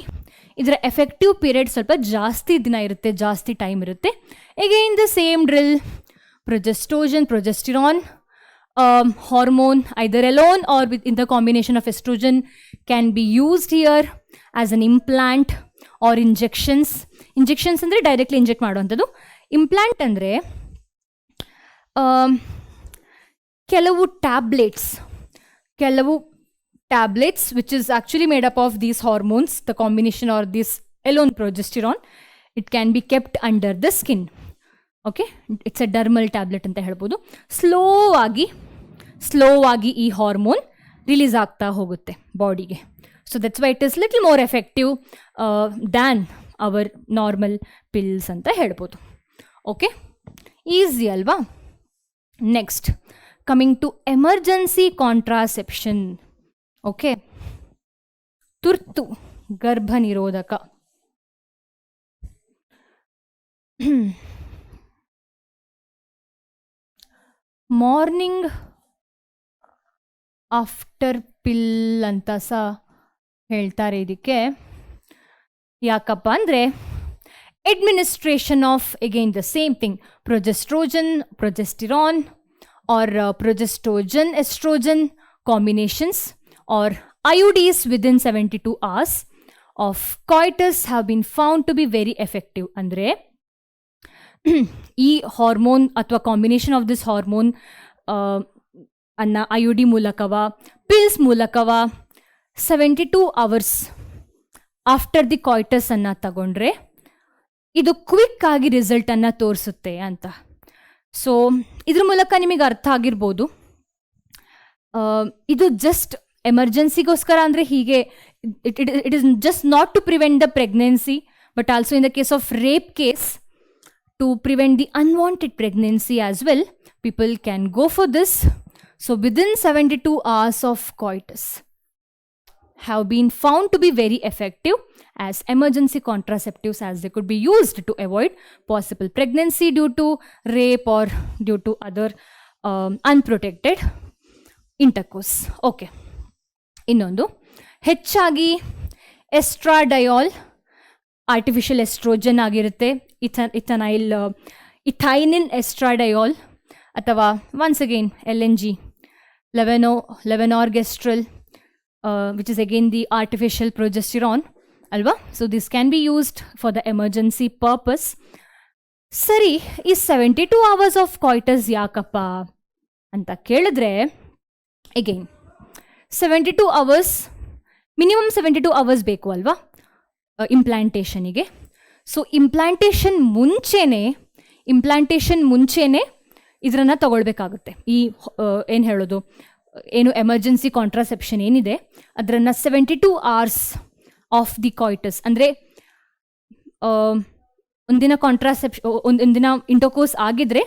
ಇದರ effective period ಸ್ವಲ್ಪ ಜಾಸ್ತಿ ದಿನ ಇರುತ್ತೆ, ಜಾಸ್ತಿ time ಇರುತ್ತೆ. Again the same drill, progesterone hormone either alone or in the combination of estrogen can be used here as an implant or injections ಅಂದರೆ directly inject ಮಾಡುವಂಥದ್ದು. ಇಂಪ್ಲಾಂಟ್ ಅಂದರೆ ಕೆಲವು tablets which is actually made up of these hormones, the combination or this alone progesterone, it can be kept under the skin. Okay, it's A dermal tablet ಅಂತ ಹೇಳ್ಬೋದು. Slow ಆಗಿ ಈ hormone release ಆಗ್ತಾ ಹೋಗುತ್ತೆ ಬಾಡಿಗೆ. So that's why it is little more effective than our normal pills ಅಂತ ಹೇಳ್ಬೋದು. Okay, easy ಅಲ್ವಾ? Next, coming to emergency contraception. Okay, ತುರ್ತು ಗರ್ಭ ನಿರೋಧಕ. ಮಾರ್ನಿಂಗ್ ಆಫ್ಟರ್ ಪಿಲ್ ಅಂತ ಸಹ ಹೇಳ್ತಾರೆ ಇದಕ್ಕೆ. ಯಾಕಪ್ಪ ಅಂದರೆ administration of again the same thing, progesterone or progestogen estrogen combinations or IUDs within 72 hours of coitus have been found to be very effective. ಅಂದರೆ ಈ ಹಾರ್ಮೋನ್ ಅಥವಾ ಕಾಂಬಿನೇಷನ್ ಆಫ್ ದಿಸ್ ಹಾರ್ಮೋನ್ ಅನ್ನ IUD ಮೂಲಕವ ಪಿಲ್ಸ್ ಮೂಲಕವ 72 hours after the coitus ಅನ್ನು ತಗೊಂಡ್ರೆ ಇದು quick ಆಗಿ ರಿಸಲ್ಟನ್ನು ತೋರಿಸುತ್ತೆ ಅಂತ. ಸೊ ಇದ್ರ ಮೂಲಕ ನಿಮಗೆ ಅರ್ಥ ಆಗಿರ್ಬೋದು, ಇದು ಜಸ್ಟ್ ಎಮರ್ಜೆನ್ಸಿಗೋಸ್ಕರ ಅಂದರೆ ಹೀಗೆ it is just not to prevent the pregnancy but also in the case of rape case to prevent the unwanted pregnancy as well, people can go for this. So within 72 hours of coitus have been found to be very effective as emergency contraceptives, as they could be used to avoid possible pregnancy due to rape or due to other unprotected intercourse. Okay. ಇನ್ನೊಂದು ಹೆಚ್ಚಾಗಿ ಎಸ್ಟ್ರಾಡಯೋಲ್ artificial oestrogen ಆಗಿರುತ್ತೆ, ethinyl estradiol ಅಥವಾ once again LNG levonorgestrel which is again the artificial progesterone ಅಲ್ವಾ. So this can be used for the emergency purpose. ಸರಿ, ಈ 72 hours of ಕಾಯ್ಟಸ್ ಯಾಕಪ್ಪ ಅಂತ ಕೇಳಿದ್ರೆ, ಅಗೈನ್ 72 hours ಮಿನಿಮಮ್ 72 hours ಬೇಕು ಅಲ್ವಾ ಇಂಪ್ಲಾಂಟೇಷನಿಗೆ. ಸೊ ಇಂಪ್ಲಾಂಟೇಷನ್ ಮುಂಚೆನೇ ಇದನ್ನು ತಗೊಳ್ಬೇಕಾಗುತ್ತೆ. ಈ ಏನು ಹೇಳೋದು, ಏನು ಎಮರ್ಜೆನ್ಸಿ ಕಾಂಟ್ರಾಸೆಪ್ಷನ್ ಏನಿದೆ ಅದನ್ನು 72 hours ಆಫ್ ದಿ ಕಾಯ್ಟಸ್ ಅಂದರೆ ಒಂದಿನ ಒಂದಿನ ಇಂಟರ್ಕೋರ್ಸ್ ಆಗಿದ್ರೆ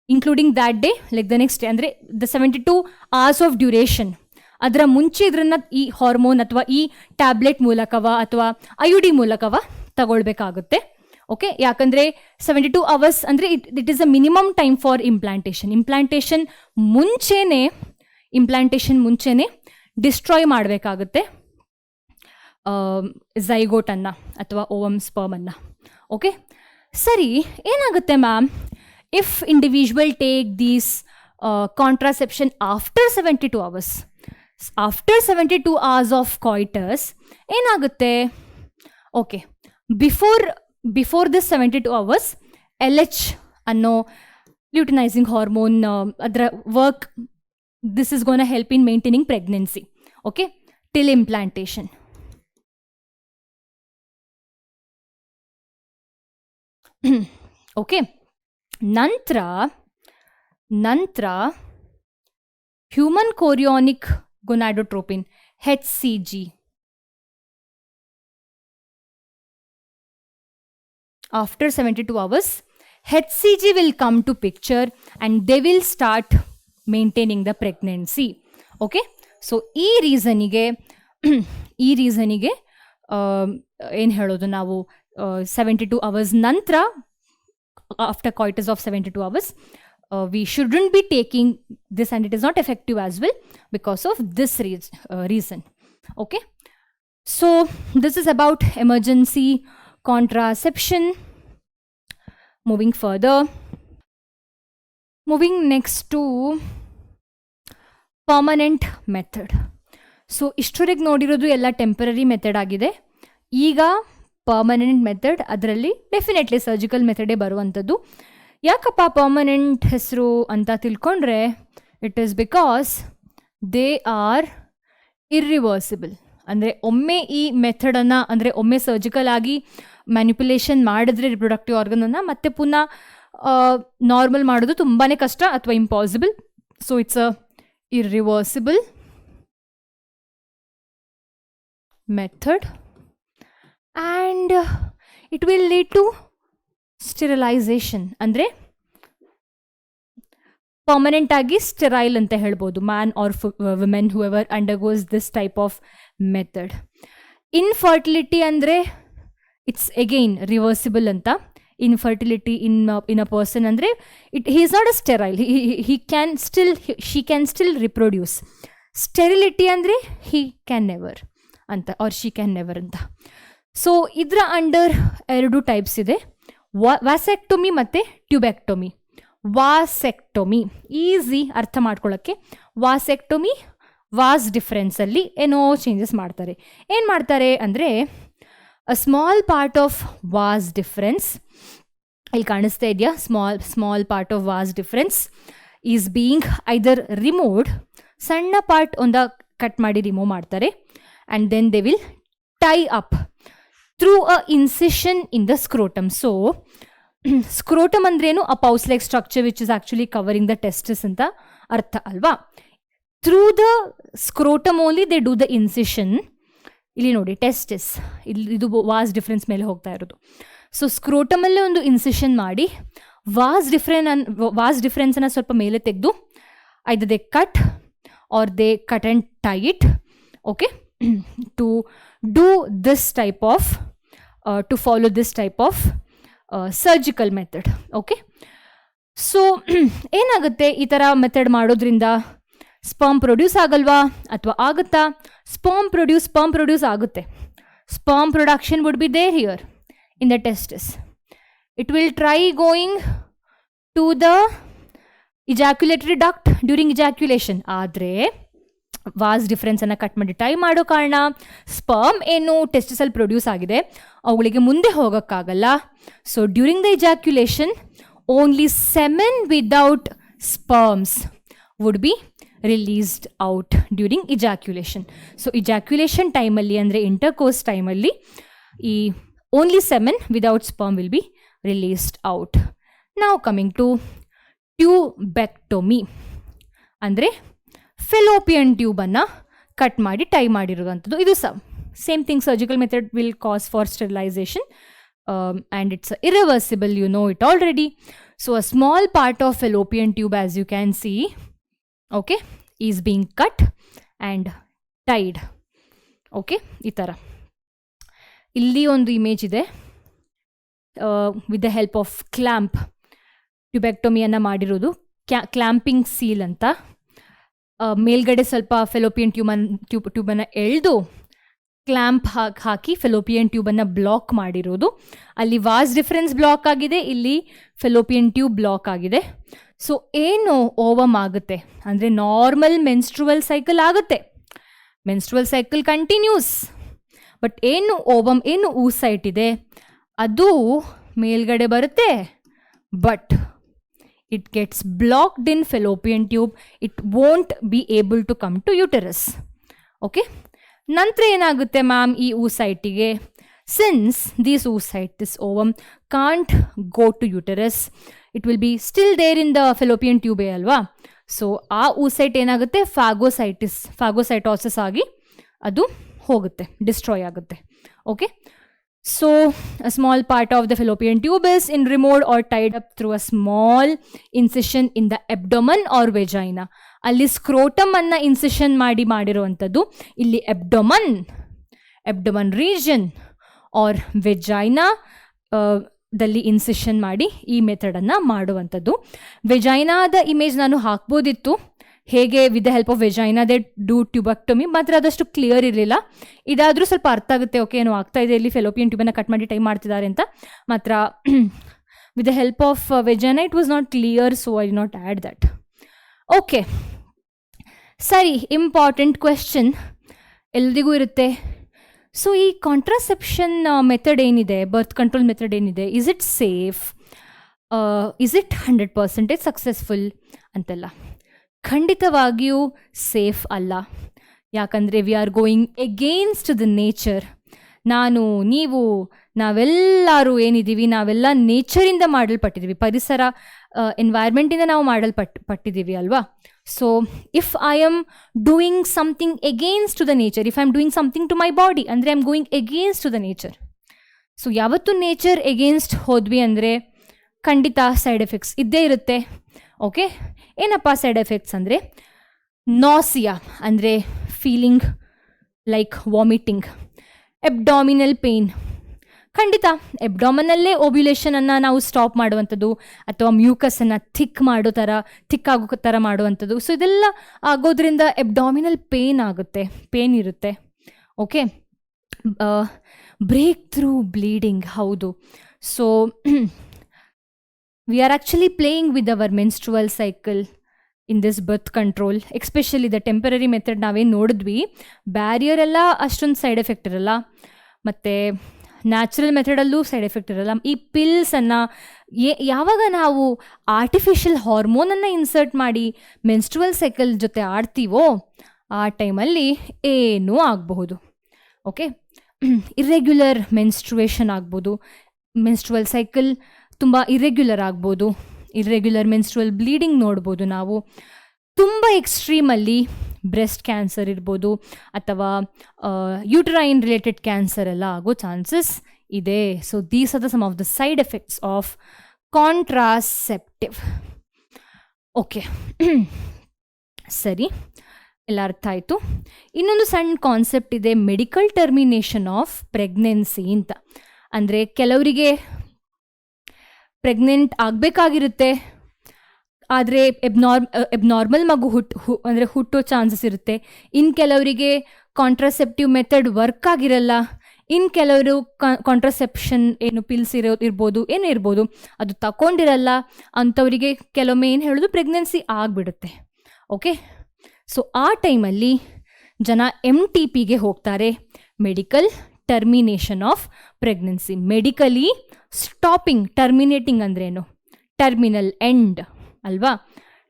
including that day like the next day ಅಂದರೆ ದ 72 hours ಆಫ್ ಡ್ಯೂರೇಷನ್, ಅದರ ಮುಂಚೆ ಇದನ್ನು ಈ ಹಾರ್ಮೋನ್ ಅಥವಾ ಈ ಟ್ಯಾಬ್ಲೆಟ್ ಮೂಲಕವ ಅಥವಾ IUD ಮೂಲಕವ ತಗೊಳ್ಬೇಕಾಗುತ್ತೆ. ಓಕೆ, ಯಾಕಂದರೆ 72 hours ಅಂದರೆ it is a minimum time for implantation ಮುಂಚೆನೇ ಡಿಸ್ಟ್ರಾಯ್ ಮಾಡಬೇಕಾಗುತ್ತೆ ಝೈಗೋಟನ್ನು ಅಥವಾ ಓವಮ್ ಸ್ಪರ್ಮನ್ನು. ಓಕೆ, ಸರಿ, ಏನಾಗುತ್ತೆ ma'am if individual take these contraception after 72 hours? After 72 hours of coitus ಏನಾಗುತ್ತೆ? Okay, before this 72 hours LH ಅನ್ನೋ ಲ್ಯೂಟಿನೈಸಿಂಗ್ ಹಾರ್ಮೋನ್ ಅದರ work, this is gonna help in maintaining pregnancy. Okay, till implantation. Okay, ನಂತರ human chorionic gonadotropin HCG after 72 hours HCG will come to picture and they will start maintaining the pregnancy. Okay, so ಈ ರೀಸನಿಗೆ ಏನು ಹೇಳೋದು ನಾವು 72 hours ನಂತರ after coitus of 72 hours we shouldn't be taking this and it is not effective as well because of this reason. Okay, so this is about emergency contraception. Moving next to permanent method. So ಇಷ್ಟೊರೆಗೆ ನೋಡಿರೋದು ಎಲ್ಲ temporary method ಆಗಿದೆ. ಈಗ permanent method, ಅದರಲ್ಲಿ definitely surgical ಮೆಥಡೇ ಬರುವಂಥದ್ದು. ಯಾಕಪ್ಪ permanent ಹೆಸರು ಅಂತ ತಿಳ್ಕೊಂಡ್ರೆ, it is because they are irreversible. ಅಂದರೆ ಒಮ್ಮೆ ಈ ಮೆಥಡನ್ನು ಅಂದರೆ ಒಮ್ಮೆ ಸರ್ಜಿಕಲ್ ಆಗಿ ಮ್ಯಾನಿಪ್ಯುಲೇಷನ್ ಮಾಡಿದ್ರೆ ರಿಪ್ರೊಡಕ್ಟಿವ್ ಆರ್ಗನನ್ನು ಮತ್ತೆ ಪುನಃ ನಾರ್ಮಲ್ ಮಾಡೋದು ತುಂಬಾ ಕಷ್ಟ ಅಥವಾ impossible. So it's a irreversible method and it will lead to sterilisation. ಅಂದರೆ ಪರ್ಮನೆಂಟ್ ಆಗಿ ಸ್ಟೆರೈಲ್ ಅಂತ ಹೇಳ್ಬೋದು, man or women whoever undergoes this type of method. Infertility ಅಂದರೆ ಇಟ್ಸ್ ಅಗೈನ್ ರಿವರ್ಸಿಬಲ್ ಅಂತ. ಇನ್ಫರ್ಟಿಲಿಟಿ ಇನ್ ಅ ಪರ್ಸನ್ ಅಂದರೆ he is not a sterile, she can still reproduce. Sterility ಅಂದರೆ he can never ಅಂತ or she can never ಅಂತ. So ಇದರ under 2 types ಇದೆ, ವ್ಯಾಸೆಕ್ಟೊಮಿ ಮತ್ತು ಟ್ಯೂಬೆಕ್ಟೊಮಿ. ವಾಸೆಕ್ಟೊಮಿ. Easy ಅರ್ಥ ಮಾಡ್ಕೊಳ್ಳೋಕ್ಕೆ. ವಾಸೆಕ್ಟೊಮಿ, ವಾಸ್ ಡಿಫ್ರೆನ್ಸಲ್ಲಿ ಏನೋ ಚೇಂಜಸ್ ಮಾಡ್ತಾರೆ. ಏನು ಮಾಡ್ತಾರೆ ಅಂದರೆ, a small part of vas deferens, ಇಲ್ಲಿ ಕಾಣಿಸ್ತಾ ಇದೆಯಾ, small part of vas deferens is being either removed, ಸಣ್ಣ ಪಾರ್ಟ್ ಒಂದ ಕಟ್ ಮಾಡಿ ರಿಮೂವ್ ಮಾಡ್ತಾರೆ. And then they will tie up through a incision in the scrotum. So scrotum ಅಂದ್ರೇನು? A pouch like structure which is actually covering the testis ಅಂತ ಅರ್ಥ ಅಲ್ವಾ. Through the scrotum only they do the incision. ಇಲ್ಲಿ ನೋಡಿ testis, ಇದು was difference ಮೇಲೆ ಹೋಗ್ತಾ ಇರೋದು. ಸೊ ಸ್ಕ್ರೋಟಮಲ್ಲೇ ಒಂದು ಇನ್ಸಿಷನ್ ಮಾಡಿ ವಾಸ್ ಡಿಫ್ರೆನ್ಸನ್ನು ಸ್ವಲ್ಪ ಮೇಲೆ ತೆಗೆದು either they cut or they cut and tie it, okay, to do this type of to follow this type of surgical method. Okay, so ಏನಾಗುತ್ತೆ ಈ ಥರ ಮೆಥಡ್ ಮಾಡೋದ್ರಿಂದ? ಸ್ಪರ್ಮ್ ಪ್ರೊಡ್ಯೂಸ್ ಆಗಲ್ವಾ ಅಥವಾ ಆಗುತ್ತಾ? ಸ್ಪರ್ಮ್ ಪ್ರೊಡ್ಯೂಸ್ ಆಗುತ್ತೆ. Sperm production would be there here in the testis. It will try going to the ejaculatory duct during ejaculation. ಆದರೆ vas ಡಿಫ್ರೆನ್ಸನ್ನು ಕಟ್ ಮಾಡಿ ಟೈ ಮಾಡೋ ಕಾರಣ ಸ್ಪರ್ಮ್ ಏನು ಟೆಸ್ಟಿಸಲ್ಲಿ ಪ್ರೊಡ್ಯೂಸ್ ಆಗಿದೆ ಅವುಗಳಿಗೆ ಮುಂದೆ ಹೋಗೋಕ್ಕಾಗಲ್ಲ. So during the ejaculation only semen without sperms would be released out during ejaculation. So ejaculation ಟೈಮಲ್ಲಿ ಅಂದರೆ ಇಂಟರ್ಕೋರ್ಸ್ ಟೈಮಲ್ಲಿ ಈ only semen without sperm will be released out. ನಾವು ಕಮಿಂಗ್ ಟು ಟ್ಯೂಬೆಕ್ಟೊಮಿ ಅಂದರೆ ಫೆಲೋಪಿಯನ್ ಟ್ಯೂಬನ್ನು ಕಟ್ ಮಾಡಿ ಟೈ ಮಾಡಿರುವಂಥದ್ದು. ಇದು same thing, surgical method will cause for sterilisation and it's irreversible, you know it already. So a small part of fallopian tube, as you can C, okay, is being cut and tied. Okay, ಈ ಥರ ಇಲ್ಲಿ ಒಂದು image ಇದೆ with the help of clamp ಟ್ಯೂಬೆಕ್ಟೊಮಿಯನ್ನು ಮಾಡಿರೋದು. Clamping seal ಅಂತ. ಮೇಲ್ಗಡೆ ಸ್ವಲ್ಪ ಫೆಲೋಪಿಯನ್ ಟ್ಯೂಬನ್ನು ಎಳೆದು ಕ್ಲ್ಯಾಂಪ್ ಹಾಕಿ ಫೆಲೋಪಿಯನ್ ಟ್ಯೂಬನ್ನು ಬ್ಲಾಕ್ ಮಾಡಿರೋದು. ಅಲ್ಲಿ ವಾಸ್ ಡಿಫ್ರೆನ್ಸ್ ಬ್ಲಾಕ್ ಆಗಿದೆ, ಇಲ್ಲಿ ಫೆಲೋಪಿಯನ್ ಟ್ಯೂಬ್ ಬ್ಲಾಕ್ ಆಗಿದೆ. ಸೊ ಏನು ಓವಮ್ ಆಗುತ್ತೆ ಅಂದರೆ ನಾರ್ಮಲ್ ಮೆನ್ಸ್ಟ್ರುವಲ್ ಸೈಕಲ್ ಆಗುತ್ತೆ, ಮೆನ್ಸ್ಟ್ರುವಲ್ ಸೈಕಲ್ ಕಂಟಿನ್ಯೂಸ್. ಬಟ್ ಏನು ಓವಮ್, ಏನು ಊಸೈಟ್ ಇದೆ ಅದು ಮೇಲ್ಗಡೆ ಬರುತ್ತೆ, but it gets blocked in fallopian tube, it won't be able to come to uterus. Okay, ನಂತರ ಏನಾಗುತ್ತೆ ಮ್ಯಾಮ್ ಈ oocyte-ಗೆ? Since this ovum can't go to uterus, it will be still there in the fallopian tube ಅಲ್ವಾ. So ಆ oocyte ಏನಾಗುತ್ತೆ, ಫಾಗೋಸೈಟೋಸಿಸ್ ಆಗಿ ಅದು ಹೋಗುತ್ತೆ, destroy ಆಗುತ್ತೆ. Okay, so a small part of the fallopian tube is removed or tied up through a small incision in the abdomen or vagina. ಅಲ್ಲಿ ಸ್ಕ್ರೋಟಮ್ ಅನ್ನ incision ಮಾಡಿರುವಂಥದ್ದು. ಇಲ್ಲಿ abdomen region or vagina ದಲ್ಲಿ ಇನ್ಸಿಷನ್ ಮಾಡಿ ಈ ಮೆಥಡನ್ನು ಮಾಡುವಂಥದ್ದು. ವೆಜೈನಾದ ಇಮೇಜ್ ನಾನು ಹಾಕ್ಬೋದಿತ್ತು, ಹೇಗೆ with the help of vagina they do tubectomy, ಮಾತ್ರ ಅದಷ್ಟು ಕ್ಲಿಯರ್ ಇರಲಿಲ್ಲ. ಇದಾದರೂ ಸ್ವಲ್ಪ ಅರ್ಥ ಆಗುತ್ತೆ, ಓಕೆ ಏನೋ ಆಗ್ತಾ ಇದೆ, ಇಲ್ಲಿ ಫೆಲೋಪಿಯನ್ ಟ್ಯೂಬನ್ನು ಕಟ್ ಮಾಡಿ ಟೈ ಮಾಡ್ತಿದ್ದಾರೆ ಅಂತ. ಮಾತ್ರ with the help of vagina it was not clear, so I did not add that. Okay, ಸರಿ, ಇಂಪಾರ್ಟೆಂಟ್ ಕ್ವೆಶ್ಚನ್ ಎಲ್ರಿಗೂ ಇರುತ್ತೆ. ಸೊ ಈ ಕಾಂಟ್ರಾಸೆಪ್ಷನ್ ಮೆಥಡ್ ಏನಿದೆ, ಬರ್ತ್ ಕಂಟ್ರೋಲ್ ಮೆಥಡ್ ಏನಿದೆ, is it safe, is it 100% successful ಅಂತೆಲ್ಲ? ಖಂಡಿತವಾಗಿಯೂ ಸೇಫ್ ಅಲ್ಲ. ಯಾಕಂದರೆ we are going against the nature. ನೀವು ನಾವೆಲ್ಲರೂ ಏನಿದ್ದೀವಿ, ನಾವೆಲ್ಲ ನೇಚರಿಂದ ಮಾಡಲ್ಪಟ್ಟಿದ್ದೀವಿ, ಪರಿಸರ ಎನ್ವೈರ್ಮೆಂಟಿಂದ ನಾವು ಮಾಡಲ್ಪಟ್ಟಿದ್ದೀವಿ ಅಲ್ವಾ. So if I am doing something against to the nature, if I am doing something to my body ಅಂದರೆ I am going against to the nature. So ಯಾವತ್ತು nature against ಹೋದ್ವಿ ಅಂದರೆ ಖಂಡಿತ ಸೈಡ್ ಎಫೆಕ್ಟ್ಸ್ ಇದ್ದೇ ಇರುತ್ತೆ. ಓಕೆ, ಏನಪ್ಪ side effects ಅಂದರೆ nausea ಅಂದರೆ feeling like vomiting, abdominal pain. ಖಂಡಿತ ಎಬ್ಡಾಮಿನಲ್ಲೇ ಓಬ್ಯುಲೇಷನನ್ನು ನಾವು ಸ್ಟಾಪ್ ಮಾಡುವಂಥದ್ದು ಅಥವಾ ಮ್ಯೂಕಸನ್ನು ಥಿಕ್ಕಾಗೋ ಥರ ಮಾಡುವಂಥದ್ದು. ಸೊ ಇದೆಲ್ಲ ಆಗೋದ್ರಿಂದ ಎಬ್ಡಾಮಿನಲ್ ಪೇನ್ ಇರುತ್ತೆ. ಓಕೆ, ಬ್ರೇಕ್ ಥ್ರೂ ಬ್ಲೀಡಿಂಗ್, ಹೌದು. So we are actually playing with our menstrual cycle in this birth control, especially the temporary method ನಾವೇನು ನೋಡಿದ್ವಿ, ಬ್ಯಾರಿಯರ್ ಎಲ್ಲ ಅಷ್ಟೊಂದು ಸೈಡ್ ಎಫೆಕ್ಟ್ ಇರಲ್ಲ, ಮತ್ತು ನ್ಯಾಚುರಲ್ ಮೆಥಡಲ್ಲೂ ಸೈಡ್ ಎಫೆಕ್ಟ್ ಇರಲ್ಲ. ಈ ಪಿಲ್ಸನ್ನು ಯಾವಾಗ ನಾವು ಆರ್ಟಿಫಿಷಿಯಲ್ ಹಾರ್ಮೋನನ್ನು ಇನ್ಸರ್ಟ್ ಮಾಡಿ ಮೆನ್ಸ್ಟ್ರುವಲ್ ಸೈಕಲ್ ಜೊತೆ ಆಡ್ತೀವೋ ಆ ಟೈಮಲ್ಲಿ ಏನೂ ಆಗಬಹುದು. ಓಕೆ, ಇರ್ರೆಗ್ಯುಲರ್ ಮೆನ್ಸ್ಟ್ರುವೇಷನ್ ಆಗ್ಬೋದು, ಮೆನ್ಸ್ಟ್ರುವಲ್ ಸೈಕಲ್ ತುಂಬ ಇರ್ರೆಗ್ಯುಲರ್ ಆಗ್ಬೋದು, ಇರ್ರೆಗ್ಯುಲರ್ ಮೆನ್ಸ್ಟ್ರುವಲ್ ಬ್ಲೀಡಿಂಗ್ ನೋಡ್ಬೋದು ನಾವು. ತುಂಬ ಎಕ್ಸ್ಟ್ರೀಮಲ್ಲಿ ಬ್ರೆಸ್ಟ್ ಕ್ಯಾನ್ಸರ್ ಇರ್ಬೋದು ಅಥವಾ ಯೂಟ್ರೈನ್ ರಿಲೇಟೆಡ್ ಕ್ಯಾನ್ಸರ್ ಎಲ್ಲ ಆಗೋ ಚಾನ್ಸಸ್ ಇದೆ. So these are the some of the side effects of contraceptive. Okay, ಸರಿ, ಎಲ್ಲ ಅರ್ಥ ಆಯಿತು. ಇನ್ನೊಂದು ಸಣ್ಣ ಕಾನ್ಸೆಪ್ಟ್ ಇದೆ, ಮೆಡಿಕಲ್ ಟರ್ಮಿನೇಷನ್ ಆಫ್ ಪ್ರೆಗ್ನೆನ್ಸಿ ಅಂತ. ಅಂದರೆ ಪ್ರೆಗ್ನೆಂಟ್ ಆಗಬೇಕಾಗಿರುತ್ತೆ, ಆದರೆ ಎಬ್ನಾರ್ಮಲ್ ಮಗು ಹುಟ್ಟೋ ಚಾನ್ಸಸ್ ಇರುತ್ತೆ. ಇನ್ನು ಕೆಲವರಿಗೆ ಕಾಂಟ್ರಾಸೆಪ್ಟಿವ್ ಮೆಥಡ್ ವರ್ಕ್ ಆಗಿರಲ್ಲ, ಇನ್ನು ಕೆಲವರು ಕಾಂಟ್ರಾಸೆಪ್ಷನ್ ಏನು ಪಿಲ್ಸ್ ಇರ್ಬೋದು, ಏನೇ ಇರ್ಬೋದು, ಅದು ತಗೊಂಡಿರಲ್ಲ. ಅಂಥವರಿಗೆ ಕೆಲವೊಮ್ಮೆ ಏನು ಹೇಳೋದು, ಪ್ರೆಗ್ನೆನ್ಸಿ ಆಗಿಬಿಡುತ್ತೆ. ಓಕೆ, ಸೊ ಆ ಟೈಮಲ್ಲಿ ಜನ MTPಗೆ ಹೋಗ್ತಾರೆ, medical termination of pregnancy. Medically stopping, terminating ಅಂದ್ರೇನು, ಟರ್ಮಿನಲ್ ಎಂಡ್ ಅಲ್ವಾ.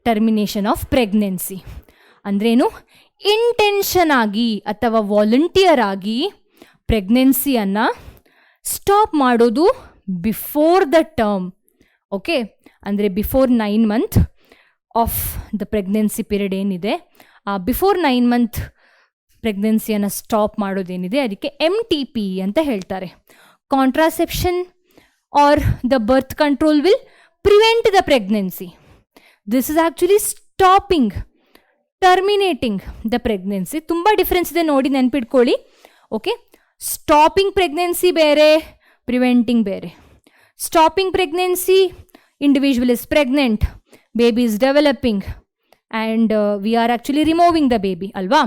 ಟರ್ಮಿನೇಷನ್ ಆಫ್ ಪ್ರೆಗ್ನೆನ್ಸಿ ಅಂದ್ರೇನು, ಇಂಟೆನ್ಷನ್ ಆಗಿ ಅಥವಾ ವಾಲಂಟಿಯರ್ ಆಗಿ ಪ್ರೆಗ್ನೆನ್ಸಿಯನ್ನು ಸ್ಟಾಪ್ ಮಾಡೋದು ಬಿಫೋರ್ ದ ಟರ್ಮ್. ಓಕೆ, ಅಂದರೆ before 9 months of the pregnancy period ಏನಿದೆ, ಆ ಬಿಫೋರ್ 9 months ಪ್ರೆಗ್ನೆನ್ಸಿಯನ್ನು ಸ್ಟಾಪ್ ಮಾಡೋದೇನಿದೆ ಅದಕ್ಕೆ MTP ಅಂತ ಹೇಳ್ತಾರೆ. Contraception are the birth control will prevent the pregnancy. This is actually stopping, terminating the pregnancy. ತುಂಬ difference ಇದೆ ನೋಡಿ, ನೆನ್ಪಿಟ್ಕೊಳ್ಳಿ. ಓಕೆ, ಸ್ಟಾಪಿಂಗ್ ಪ್ರೆಗ್ನೆನ್ಸಿ ಬೇರೆ, ಪ್ರಿವೆಂಟಿಂಗ್ ಬೇರೆ. Stopping pregnancy, individual is pregnant, baby is developing and we are actually removing the baby ಅಲ್ವಾ.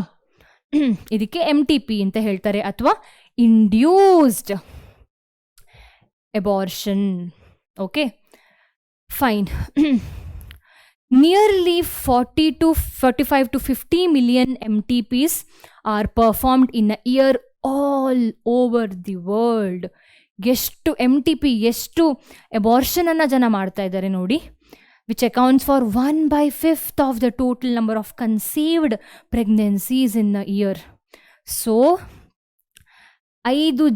ಇದಕ್ಕೆ MTP ಅಂತ ಹೇಳ್ತಾರೆ, ಅಥವಾ induced abortion. Okay, fine. Nearly 45 to 50 million MTPs are performed in a year all over the world. ಎಷ್ಟು MTP, ಎಷ್ಟು ಅಬಾರ್ಷನನ್ನು ಜನ ಮಾಡ್ತಾ ಇದ್ದಾರೆ ನೋಡಿ, which accounts for 1/5 of the total number of conceived pregnancies in a year. So 5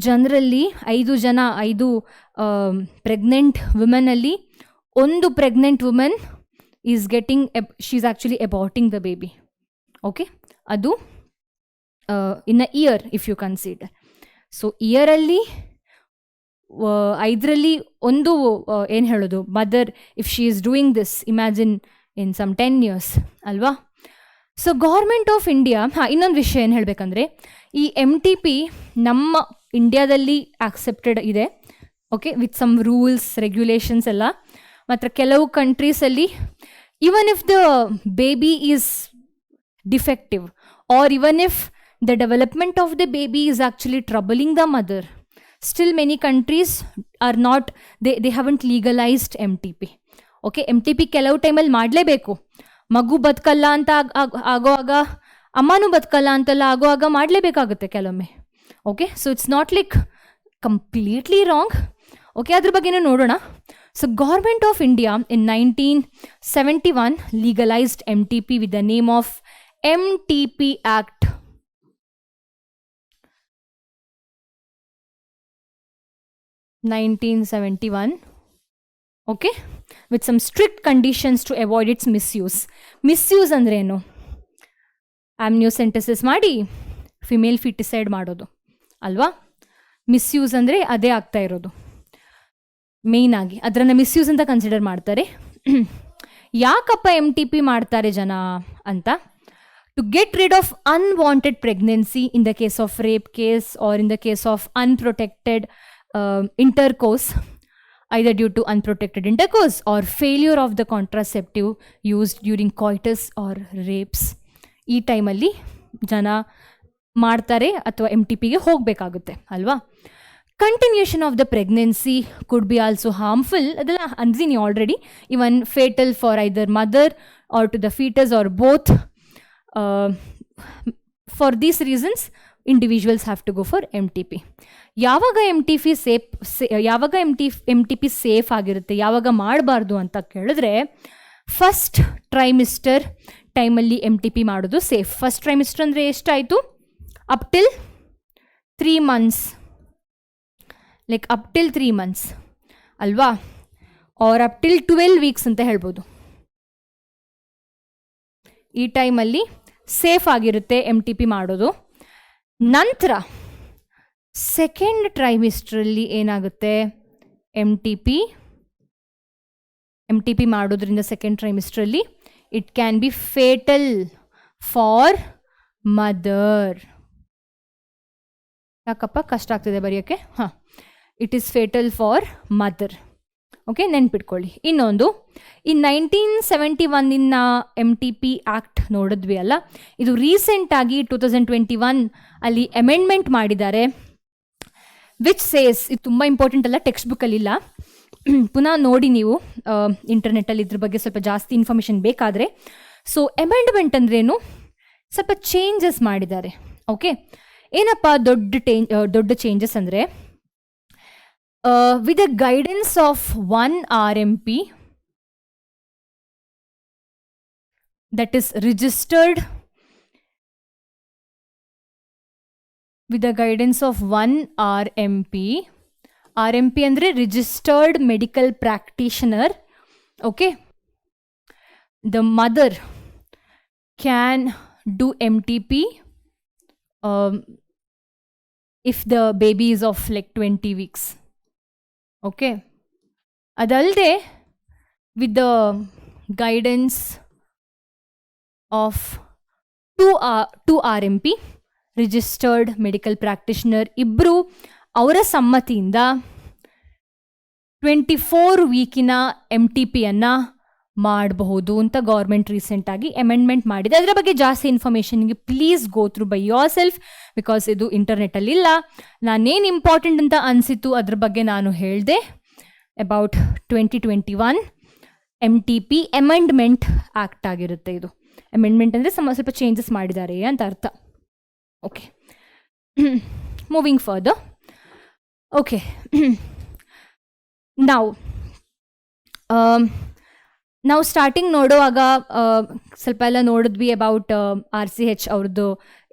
pregnant ವುಮೆನಲ್ಲಿ ಒಂದು pregnant women is getting, she is actually aborting the baby. Okay, ಅದು in a year if you consider. So ಇಯರಲ್ಲಿ 5ರಲ್ಲಿ ಒಂದು ಏನು ಹೇಳೋದು, mother if she is doing this, imagine in some 10 years ಅಲ್ವಾ. So government of India, ಇನ್ನೊಂದು ವಿಷಯ ಏನು ಹೇಳಬೇಕಂದ್ರೆ, ಈ MTP ನಮ್ಮ ಇಂಡಿಯಾದಲ್ಲಿ ಆಕ್ಸೆಪ್ಟೆಡ್ ಇದೆ. Okay, with some rules regulations ಎಲ್ಲ. ಮಾತ್ರ ಕೆಲವು ಕಂಟ್ರೀಸಲ್ಲಿ even if the baby is defective or even if the development of the baby is actually troubling the mother, still many countries are not, they haven't legalized MTP. Okay, MTP ಕೆಲವು ಟೈಮಲ್ಲಿ ಮಾಡಲೇಬೇಕು. ಮಗು ಬದುಕಲ್ಲ ಅಂತ ಆಗೋವಾಗ, ಅಮ್ಮನೂ ಬದುಕಲ್ಲ ಅಂತೆಲ್ಲ ಆಗೋವಾಗ ಮಾಡಲೇಬೇಕಾಗುತ್ತೆ ಕೆಲವೊಮ್ಮೆ. Okay, so it's not like completely wrong. Okay, ಅದ್ರ ಬಗ್ಗೆನೂ ನೋಡೋಣ. So Government of India in 1971 legalized MTP with the name of MTP Act. 1971. Okay, with some strict conditions to avoid its misuse. Misuse ಅಂದ್ರೆ ಏನು? ಆಮ್ನಿಯೋಸೆಂಟೆಸಿಸ್ ಮಾಡಿ female foeticide ಮಾಡೋದು ಅಲ್ವಾ. Misuse ಅಂದರೆ ಅದೇ ಆಗ್ತಾ ಇರೋದು ಮೇಯ್ನ್ ಆಗಿ. ಅದನ್ನು ಮಿಸ್ಯೂಸ್ ಅಂತ ಕನ್ಸಿಡರ್ ಮಾಡ್ತಾರೆ. ಯಾಕಪ್ಪ MTP ಮಾಡ್ತಾರೆ ಜನ ಅಂತ? To get rid of unwanted pregnancy in the case of rape case or in the case of unprotected intercourse, either due to unprotected intercourse or failure of the contraceptive used during coitus or rapes. ಈ ಟೈಮಲ್ಲಿ ಜನ ಮಾಡ್ತಾರೆ ಅಥವಾ MTPಗೆ ಹೋಗಬೇಕಾಗುತ್ತೆ ಅಲ್ವಾ. Continuation of the pregnancy could be also harmful, ಅದೆಲ್ಲ ಅಂದಿನಿ already. Even fatal for either mother or to the foetus or both. For these reasons individuals have to go for MTP. ಯಾವಾಗ MTP ಸೇಫ್ ಆಗಿರುತ್ತೆ, ಯಾವಾಗ ಮಾಡಬಾರ್ದು ಅಂತ ಕೇಳಿದ್ರೆ, first trimester ಟೈಮಲ್ಲಿ MTP ಮಾಡೋದು ಸೇಫ್. ಫಸ್ಟ್ ಟ್ರೈಮಿಸ್ಟರ್ ಅಂದರೆ ಎಷ್ಟಾಯಿತು? Up till 3 months, like up till 3 months ಅಲ್ವಾ, ಆರ್ ಅಪ್ ಟಿಲ್ 12 weeks ಅಂತ ಹೇಳ್ಬೋದು. ಈ ಟೈಮಲ್ಲಿ ಸೇಫ್ ಆಗಿರುತ್ತೆ MTP ಮಾಡೋದು. ನಂತರ ಸೆಕೆಂಡ್ ಟ್ರೈಮಿಸ್ಟ್ರಲ್ಲಿ ಏನಾಗುತ್ತೆ, MTP ಮಾಡೋದ್ರಿಂದ ಸೆಕೆಂಡ್ ಟ್ರೈಮಿಸ್ಟ್ರಲ್ಲಿ it can be fatal for mother. ಯಾಕಪ್ಪ ಕಷ್ಟ ಆಗ್ತಿದೆ ಬರೆಯೋಕ್ಕೆ? ಹಾಂ, it is fatal for mother. Okay, ನೆನ್ಪಿಟ್ಕೊಳ್ಳಿ. ಇನ್ನೊಂದು, ಈ 1971 MTP ಆ್ಯಕ್ಟ್ ನೋಡಿದ್ವಿ ಅಲ್ಲ, ಇದು ರೀಸೆಂಟಾಗಿ 2021 ಅಲ್ಲಿ ಅಮೆಂಡ್ಮೆಂಟ್ ಮಾಡಿದ್ದಾರೆ. ವಿಚ್ ಸೇಸ್, ಇದು ತುಂಬ ಇಂಪಾರ್ಟೆಂಟ್ ಅಲ್ಲ, ಟೆಕ್ಸ್ಟ್ ಬುಕ್ಕಲ್ಲಿಲ್ಲ, ಪುನಃ ನೋಡಿ ನೀವು ಇಂಟರ್ನೆಟ್ಟಲ್ಲಿ ಇದ್ರ ಬಗ್ಗೆ ಸ್ವಲ್ಪ ಜಾಸ್ತಿ ಇನ್ಫಾರ್ಮೇಷನ್ ಬೇಕಾದರೆ. ಸೊ ಅಮೆಂಡ್ಮೆಂಟ್ ಅಂದ್ರೇನು, ಸ್ವಲ್ಪ ಚೇಂಜಸ್ ಮಾಡಿದ್ದಾರೆ. ಓಕೆ, ಏನಪ್ಪ ದೊಡ್ಡ ಚೇಂಜಸ್ ಅಂದರೆ, with the guidance of one RMP that is registered, with the guidance of one RMP ಅಂದರೆ registered medical practitioner. Okay, the mother can do MTP if the baby is of like 20 weeks. Okay, ಅದಲ್ಲದೆ with the guidance of to RMP registered medical practitioner ಇಬ್ಬರು ಅವರ ಸಮ್ಮತಿಯಿಂದ 24 ವೀಕಿನ MTPಯನ್ನು ಮಾಡಬಹುದು ಅಂತ government ರೀಸೆಂಟಾಗಿ amendment ಮಾಡಿದೆ. ಅದರ ಬಗ್ಗೆ ಜಾಸ್ತಿ ಇನ್ಫಾರ್ಮೇಷನ್ಗೆ please go through by yourself, because ಇದು ಇಂಟರ್ನೆಟ್ಟಲ್ಲಿಲ್ಲ. ನಾನೇನು ಇಂಪಾರ್ಟೆಂಟ್ ಅಂತ ಅನಿಸಿತು ಅದ್ರ ಬಗ್ಗೆ ನಾನು ಹೇಳಿದೆ. ಅಬೌಟ್ 2021 MTP ಅಮೆಂಡ್ಮೆಂಟ್ ಆ್ಯಕ್ಟ್ ಆಗಿರುತ್ತೆ ಇದು. ಅಮೆಂಡ್ಮೆಂಟ್ ಅಂದರೆ ಸ್ವಲ್ಪ ಚೇಂಜಸ್ ಮಾಡಿದ್ದಾರೆ ಅಂತ ಅರ್ಥ. Okay, moving further. ಓಕೆ, ನಾವು ಸ್ಟಾರ್ಟಿಂಗ್ ನೋಡುವಾಗ ಸ್ವಲ್ಪ ಎಲ್ಲ ನೋಡಿದ್ವಿ ಅಬೌಟ್ RCH ಅವ್ರದ್ದು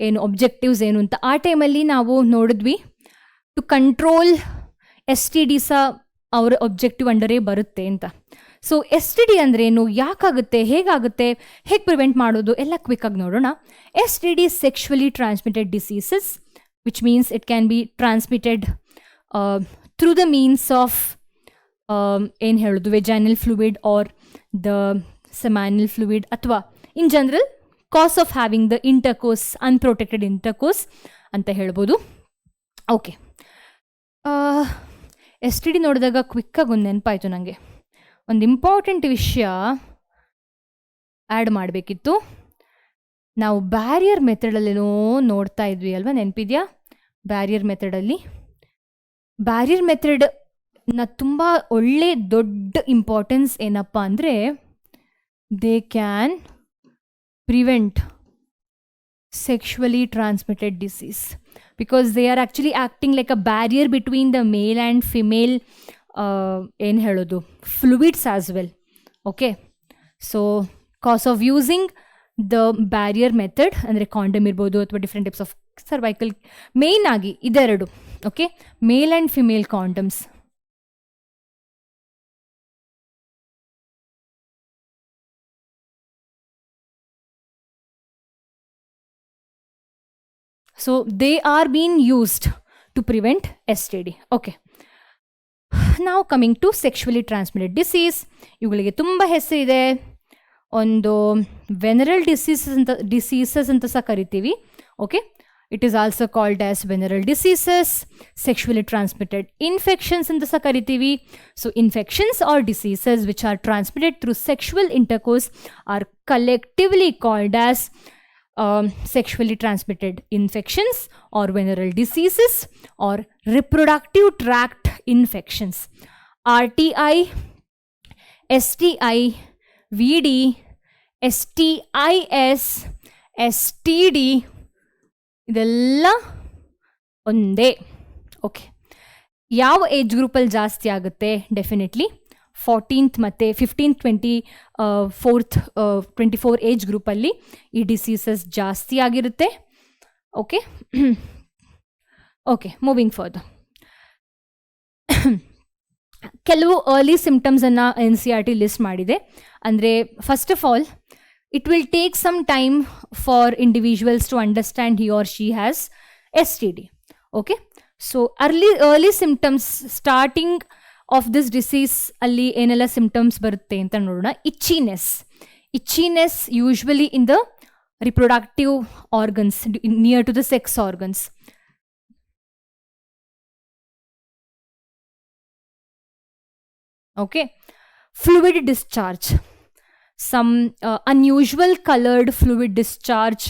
ಏನು ಒಬ್ಜೆಕ್ಟಿವ್ಸ್ ಏನು ಅಂತ. ಆ ಟೈಮಲ್ಲಿ ನಾವು ನೋಡಿದ್ವಿ ಟು ಕಂಟ್ರೋಲ್ STDs ಅವರ ಒಬ್ಜೆಕ್ಟಿವ್ ಅಂಡರೇ ಬರುತ್ತೆ ಅಂತ. ಸೊ STD ಅಂದ್ರೇನು, ಯಾಕಾಗುತ್ತೆ, ಹೇಗಾಗುತ್ತೆ, ಹೇಗೆ ಪ್ರಿವೆಂಟ್ ಮಾಡೋದು ಎಲ್ಲ ಕ್ವಿಕ್ಕಾಗಿ ನೋಡೋಣ. STD sexually transmitted diseases, which means it can be transmitted through the means of ಏನು ಹೇಳೋದು, vaginal fluid or the seminal fluid, ಅಥವಾ in general cause of having the intercourse, unprotected intercourse ಅಂತ ಹೇಳ್ಬೋದು. ಓಕೆ, STD ನೋಡಿದಾಗ ಕ್ವಿಕ್ಕಾಗಿ ಒಂದು ನೆನಪಾಯಿತು ನನಗೆ. ಒಂದು ಇಂಪಾರ್ಟೆಂಟ್ ವಿಷಯ ಆ್ಯಡ್ ಮಾಡಬೇಕಿತ್ತು. ನಾವು ಬ್ಯಾರಿಯರ್ ಮೆಥಡಲ್ಲೇನೋ ನೋಡ್ತಾ ಇದ್ವಿ ಅಲ್ವಾ, ನೆನಪಿದೆಯಾ? ಬ್ಯಾರಿಯರ್ ಮೆಥಡ್ನ ತುಂಬ ಒಳ್ಳೆ ದೊಡ್ಡ ಇಂಪಾರ್ಟೆನ್ಸ್ ಏನಪ್ಪ ಅಂದರೆ, they can prevent sexually transmitted disease because they are actually acting like a barrier between the male and female ಏನು ಹೇಳೋದು fluids as well. Okay, so cause of using the barrier method ಅಂದರೆ condom ಇರ್ಬೋದು ಅಥವಾ different types of cervical, main ಆಗಿ ಇದೆರಡು. Okay, mail and female condoms. So they are being used to prevent STD. Okay. Now coming to sexually transmitted disease. ಇವುಗಳಿಗೆ ತುಂಬ ಹೆಸರಿದೆ. ಒಂದು venereal diseases ಅಂತ ಸಹ ಕರಿತೀವಿ. Okay. It is also called as venereal diseases. Sexually transmitted infections ಅಂತ ಸಹ ಕರಿತೀವಿ. So infections or diseases which are transmitted through sexual intercourse are collectively called as sexually transmitted infections or venereal diseases or reproductive tract infections. RTI, STI, VD, STIS, STD ಇದೆಲ್ಲ ಒಂದೇ. Okay, ಯಾವ age ಗ್ರೂಪಲ್ಲಿ ಜಾಸ್ತಿ ಆಗುತ್ತೆ? Definitely 14th ಮತ್ತು 15th 24 age ಗ್ರೂಪಲ್ಲಿ ಈ diseases ಜಾಸ್ತಿ ಆಗಿರುತ್ತೆ. Okay okay, moving further. ಕೆಲವು ಅರ್ಲಿ ಸಿಂಪ್ಟಮ್ಸನ್ನು NCERT ಲಿಸ್ಟ್ ಮಾಡಿದೆ. ಅಂದರೆ first of all, it will take some time for individuals to understand he or she has STD. Okay, so early symptoms starting of this disease alli enella symptoms barutte anta nodona. Itchiness usually in the reproductive organs near to the sex organs. Okay, fluid discharge, some unusual colored fluid discharge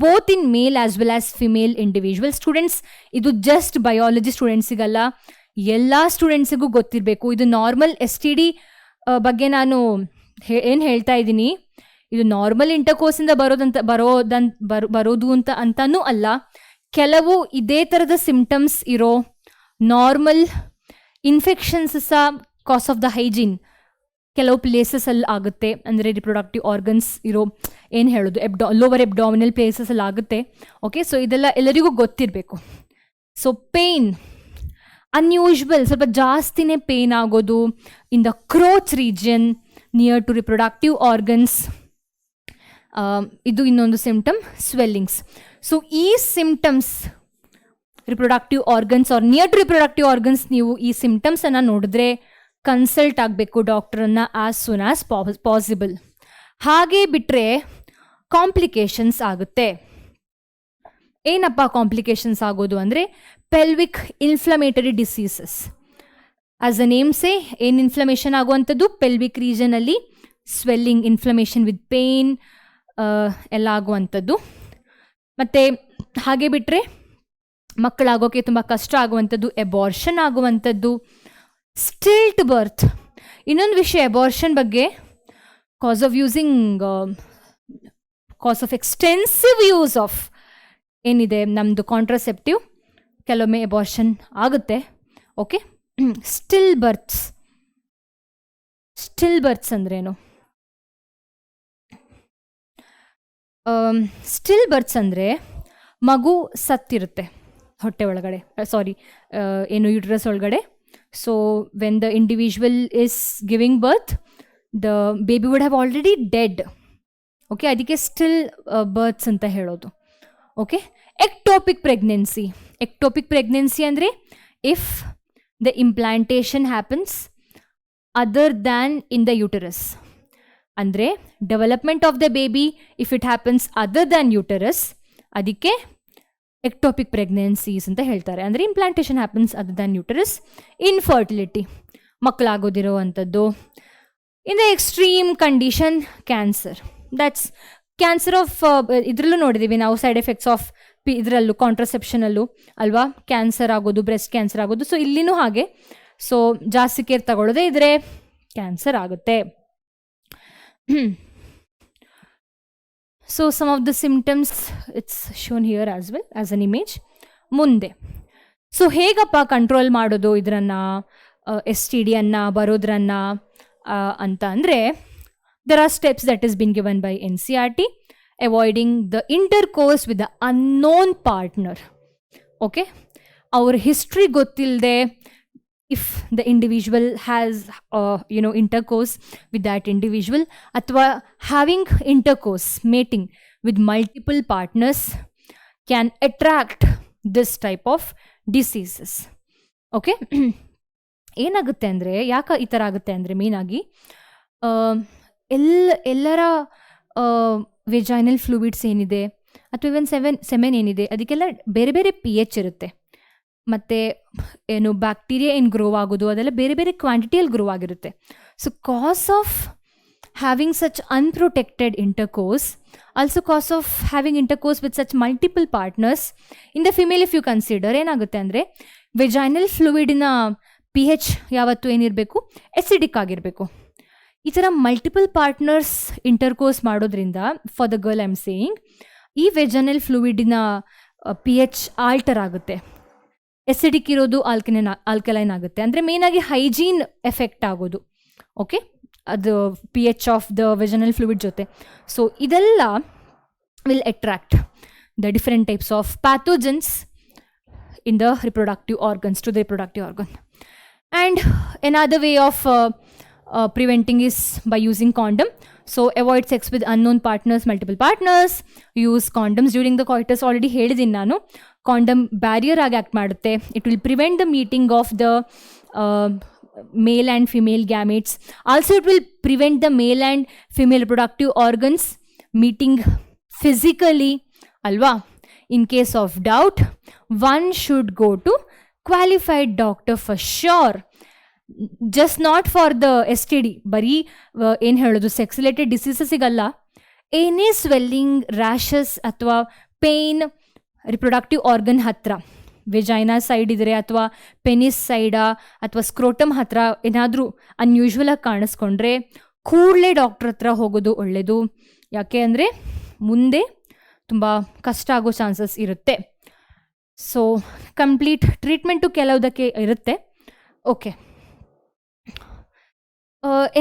both in male as well as female individual. Students, ಇದು just biology ಸ್ಟೂಡೆಂಟ್ಸಿಗಲ್ಲ, ಎಲ್ಲ ಸ್ಟೂಡೆಂಟ್ಸಿಗೂ ಗೊತ್ತಿರಬೇಕು. ಇದು normal STD ಬಗ್ಗೆ ನಾನು ಏನು ಹೇಳ್ತಾ ಇದ್ದೀನಿ, ಇದು ನಾರ್ಮಲ್ ಇಂಟರ್ಕೋರ್ಸಿಂದ ಬರೋದು ಅಂತನೂ ಅಲ್ಲ. ಕೆಲವು ಇದೇ ಥರದ ಸಿಂಪ್ಟಮ್ಸ್ ಇರೋ ನಾರ್ಮಲ್ ಇನ್ಫೆಕ್ಷನ್ಸ್ ಸಹ ಕಾಸ್ ಆಫ್ ದ ಹೈಜೀನ್ ಕೆಲವು ಪ್ಲೇಸಸಲ್ಲಿ ಆಗುತ್ತೆ. ಅಂದರೆ ರಿಪ್ರೊಡಕ್ಟಿವ್ ಆರ್ಗನ್ಸ್ ಇರೋ ಏನು ಹೇಳೋದು ಲೋವರ್ ಎಬ್ಡಾಮಿನಲ್ ಪ್ಲೇಸಸಲ್ಲಿ ಆಗುತ್ತೆ. ಓಕೆ, ಸೊ ಇದೆಲ್ಲ ಎಲ್ಲರಿಗೂ ಗೊತ್ತಿರಬೇಕು. ಸೊ ಪೇಯ್ನ್, ಅನ್ಯೂಶ್ವಲ್, ಸ್ವಲ್ಪ ಜಾಸ್ತಿನೇ ಪೇಯ್ನ್ ಆಗೋದು in the crotch region near to reproductive organs. ಇದು ಇನ್ನೊಂದು ಸಿಂಪ್ಟಮ್, ಸ್ವೆಲ್ಲಿಂಗ್ಸ್. ಸೊ ಈ symptoms reproductive organs are near to reproductive organs, ನೀವು ಈ ಸಿಂಪ್ಟಮ್ಸನ್ನು ನೋಡಿದ್ರೆ ಕನ್ಸಲ್ಟ್ ಆಗಬೇಕು ಡಾಕ್ಟ್ರನ್ನ ಆ್ಯಸ್ ಸೂನ್ ಆ್ಯಸ್ ಪಾಸಿಬಲ್. ಹಾಗೆ ಬಿಟ್ಟರೆ ಕಾಂಪ್ಲಿಕೇಶನ್ಸ್ ಆಗುತ್ತೆ. ಏನಪ್ಪ ಕಾಂಪ್ಲಿಕೇಶನ್ಸ್ ಆಗೋದು ಅಂದರೆ pelvic inflammatory diseases. As a name say, ಏನು ಇನ್ಫ್ಲಮೇಷನ್ ಆಗುವಂಥದ್ದು ಪೆಲ್ವಿಕ್ ರೀಜನಲ್ಲಿ ಸ್ವೆಲ್ಲಿಂಗ್, ಇನ್ಫ್ಲಮೇಷನ್ ವಿತ್ ಪೇಯ್ನ್ ಎಲ್ಲ ಆಗುವಂಥದ್ದು. ಮತ್ತು ಹಾಗೆ ಬಿಟ್ಟರೆ ಮಕ್ಕಳಾಗೋಕ್ಕೆ ತುಂಬ ಕಷ್ಟ ಆಗುವಂಥದ್ದು, ಎಬಾರ್ಷನ್ ಆಗುವಂಥದ್ದು, ಸ್ಟಿಲ್ಟ್ ಬರ್ತ್. ಇನ್ನೊಂದು ವಿಷಯ ಎಬಾರ್ಷನ್ ಬಗ್ಗೆ, cause of extensive use of ಏನಿದೆ ನಮ್ಮದು ಕಾಂಟ್ರಾಸೆಪ್ಟಿವ್, ಕೆಲವೊಮ್ಮೆ ಎಬಾರ್ಷನ್ ಆಗುತ್ತೆ. ಓಕೆ, ಸ್ಟಿಲ್ ಬರ್ತ್ಸ್ ಅಂದ್ರೇನು? ಸ್ಟಿಲ್ ಬರ್ತ್ಸ್ ಅಂದರೆ ಮಗು ಸತ್ತಿರುತ್ತೆ ಹೊಟ್ಟೆ ಒಳಗಡೆ, ಏನು ಯೂಟ್ರಸ್ ಒಳಗಡೆ. So when the individual is giving birth, the baby would have already dead. Okay, ಅದಕ್ಕೆ ಸ್ಟಿಲ್ ಬರ್ತ್ಸ್ ಅಂತ ಹೇಳೋದು. ಓಕೆ, ಎಕ್ಟೋಪಿಕ್ ಪ್ರೆಗ್ನೆನ್ಸಿ ಅಂದರೆ if the implantation happens other than in the uterus. ಅಂದರೆ development of the baby if it happens other than uterus, ಅದಕ್ಕೆ ectopic pregnancies ಅಂತ ಹೇಳ್ತಾರೆ. ಅಂದರೆ implantation happens other than uterus. Infertility, ಮಕ್ಕಳಾಗೋದಿರೋ ಅಂಥದ್ದು. In the extreme condition cancer, that's cancer of, ಇದರಲ್ಲೂ ನೋಡಿದ್ದೀವಿ ನಾವು ಸೈಡ್ ಎಫೆಕ್ಟ್ಸ್ ಆಫ್ ಇದರಲ್ಲೂ ಕಾಂಟ್ರಸೆಪ್ಷನಲ್ಲೂ ಅಲ್ವಾ, ಕ್ಯಾನ್ಸರ್ ಆಗೋದು, ಬ್ರೆಸ್ಟ್ ಕ್ಯಾನ್ಸರ್ ಆಗೋದು. ಸೊ ಇಲ್ಲಿನೂ ಹಾಗೆ. ಸೊ ಜಾಸ್ತಿ ಕೇರ್ ತಗೊಳ್ಳೋದೇ ಇದ್ರೆ ಕ್ಯಾನ್ಸರ್ ಆಗುತ್ತೆ. So some of the symptoms it's shown here as well as an image. ಮುಂದೆ ಸೊ ಹೇಗಪ್ಪ ಕಂಟ್ರೋಲ್ ಮಾಡೋದು ಇದರನ್ನು, STDಯನ್ನು ಬರೋದ್ರನ್ನು ಅಂತ ಅಂದರೆ, there are steps that has been given by NCERT. Avoiding the intercourse with the unknown partner. Okay, our history ಗೊತ್ತಿಲ್ಲದೆ if the individual has intercourse with that individual, ಅಥವಾ having intercourse, mating with multiple partners can attract this type of diseases. Okay, ಏನಾಗುತ್ತೆ ಅಂದರೆ, ಯಾಕೆ ಈ ಥರ ಆಗುತ್ತೆ ಅಂದರೆ, ಮೇಯ್ನಾಗಿ ಎಲ್ಲರ ವೆಜೈನಲ್ ಫ್ಲೂಯಿಡ್ಸ್ ಏನಿದೆ ಅಥವಾ ಇವನ್ ಸೆಮೆನ್ ಏನಿದೆ ಅದಕ್ಕೆಲ್ಲ ಬೇರೆ ಬೇರೆ pH ಇರುತ್ತೆ. ಮತ್ತು ಏನು ಬ್ಯಾಕ್ಟೀರಿಯಾ ಏನು ಗ್ರೋ ಆಗೋದು ಅದೆಲ್ಲ ಬೇರೆ ಬೇರೆ ಕ್ವಾಂಟಿಟಿಯಲ್ಲಿ ಗ್ರೋ ಆಗಿರುತ್ತೆ. So cause of having such unprotected intercourse, also cause of having intercourse with such multiple partners in the female if you consider ಏನಾಗುತ್ತೆ ಅಂದರೆ ವೆಜೈನಲ್ ಫ್ಲೂಯಿಡಿನ ಪಿ ಎಚ್ ಯಾವತ್ತೂ ಏನಿರಬೇಕು ಎಸಿಡಿಕ್ ಆಗಿರಬೇಕು. ಈ ಥರ ಮಲ್ಟಿಪಲ್ ಪಾರ್ಟ್ನರ್ಸ್ ಇಂಟರ್ಕೋರ್ಸ್ ಮಾಡೋದ್ರಿಂದ for the girl I am saying ಈ ವೆಜೈನಲ್ ಫ್ಲೂಯಿಡಿನ ಪಿ ಎಚ್ ಆಲ್ಟರ್ ಆಗುತ್ತೆ, ಎಸಿಡಿಕ್ ಇರೋದು ಆಲ್ಕಲೈನ್ ಆಗುತ್ತೆ. ಅಂದರೆ ಮೇಯ್ನಾಗಿ ಹೈಜೀನ್ ಎಫೆಕ್ಟ್ ಆಗೋದು. ಓಕೆ, ಅದು P H of the vaginal fluid ಜೊತೆ. ಸೊ ಇದೆಲ್ಲ will attract the different types of pathogens in the reproductive organs to the reproductive organ. And another way of preventing is by using condom. So avoid sex with unknown partners, multiple partners. Use condoms during the coitus. Already ಹೇಳಿದ್ದೀನಿ ನಾನು, condom barrier ಆಗಿ act ಮಾಡುತ್ತೆ. It will prevent the meeting of the male and female gametes. Also it will prevent the male and female reproductive organs meeting physically, alva. In case of doubt, one should go to qualified doctor for sure. Just not for the STD, ಬರೀ ಏನು ಹೇಳೋದು sex related ಡಿಸೀಸಸ್ಸಿಗಲ್ಲ, ಏನೇ swelling, rashes ಅಥವಾ pain reproductive organ ಹತ್ರ, vagina side ಇದ್ದರೆ ಅಥವಾ penis ಸೈಡಾ ಅಥವಾ ಸ್ಕ್ರೋಟಮ್ ಹತ್ರ ಏನಾದರೂ ಅನ್ಯೂಶ್ವಲಾಗಿ ಕಾಣಿಸ್ಕೊಂಡ್ರೆ ಕೂಡಲೇ ಡಾಕ್ಟ್ರ್ ಹತ್ರ ಹೋಗೋದು ಒಳ್ಳೆಯದು. ಯಾಕೆ ಅಂದರೆ ಮುಂದೆ ತುಂಬ ಕಷ್ಟ ಆಗೋ ಚಾನ್ಸಸ್ ಇರುತ್ತೆ. ಸೊ ಕಂಪ್ಲೀಟ್ ಟ್ರೀಟ್ಮೆಂಟು ಕೆಲವುದಕ್ಕೆ ಇರುತ್ತೆ. ಓಕೆ,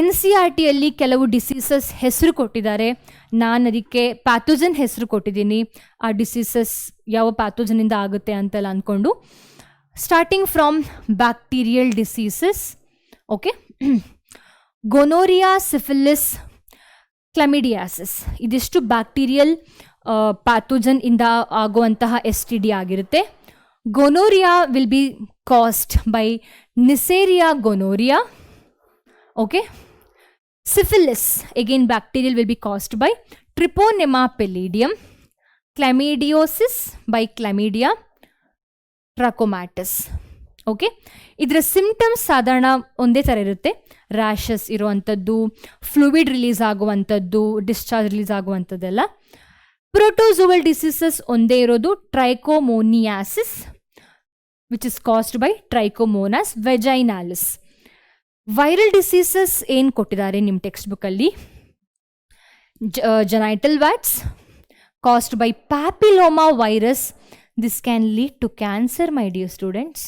NCERTಯಲ್ಲಿ ಕೆಲವು ಡಿಸೀಸಸ್ ಹೆಸರು ಕೊಟ್ಟಿದ್ದಾರೆ. ನಾನು ಅದಕ್ಕೆ ಪ್ಯಾಥೋಜನ್ ಹೆಸರು ಕೊಟ್ಟಿದ್ದೀನಿ. ಆ ಡಿಸೀಸಸ್ ಯಾವ ಪ್ಯಾಥೋಜನಿಂದ ಆಗುತ್ತೆ ಅಂತೆಲ್ಲ ಅಂದ್ಕೊಂಡು, starting from bacterial diseases. Okay, gonorrhoea, syphilis, chlamydiasis ಇದಿಷ್ಟು ಬ್ಯಾಕ್ಟೀರಿಯಲ್ ಪ್ಯಾಥೋಜನ್ ಇಂದ ಆಗುವಂತಹ STD ಆಗಿರುತ್ತೆ. Gonorrhoea will be caused by Neisseria gonorrhoeae. Okay, syphilis again bacterial will be caused by Treponema pallidum. Chlamydiosis by Chlamydia trachomatis. Okay, ಇದರ symptoms ಸಾಧಾರಣ ಒಂದೇ ಥರ ಇರುತ್ತೆ. Rashes ಇರುವಂಥದ್ದು, ಫ್ಲೂಯಿಡ್ ರಿಲೀಸ್ ಆಗುವಂಥದ್ದು, ಡಿಸ್ಚಾರ್ಜ್ ರಿಲೀಸ್ ಆಗುವಂಥದ್ದೆಲ್ಲ. ಪ್ರೋಟೋಝೋವಲ್ ಡಿಸೀಸಸ್ ಒಂದೇ ಇರೋದು, trichomoniasis which is caused by Trichomonas vaginalis. Viral diseases ಏನು ಕೊಟ್ಟಿದ್ದಾರೆ ನಿಮ್ಮ ಟೆಕ್ಸ್ಟ್ ಬುಕ್ಕಲ್ಲಿ, genital warts caused by papilloma virus. This can lead to cancer my dear students.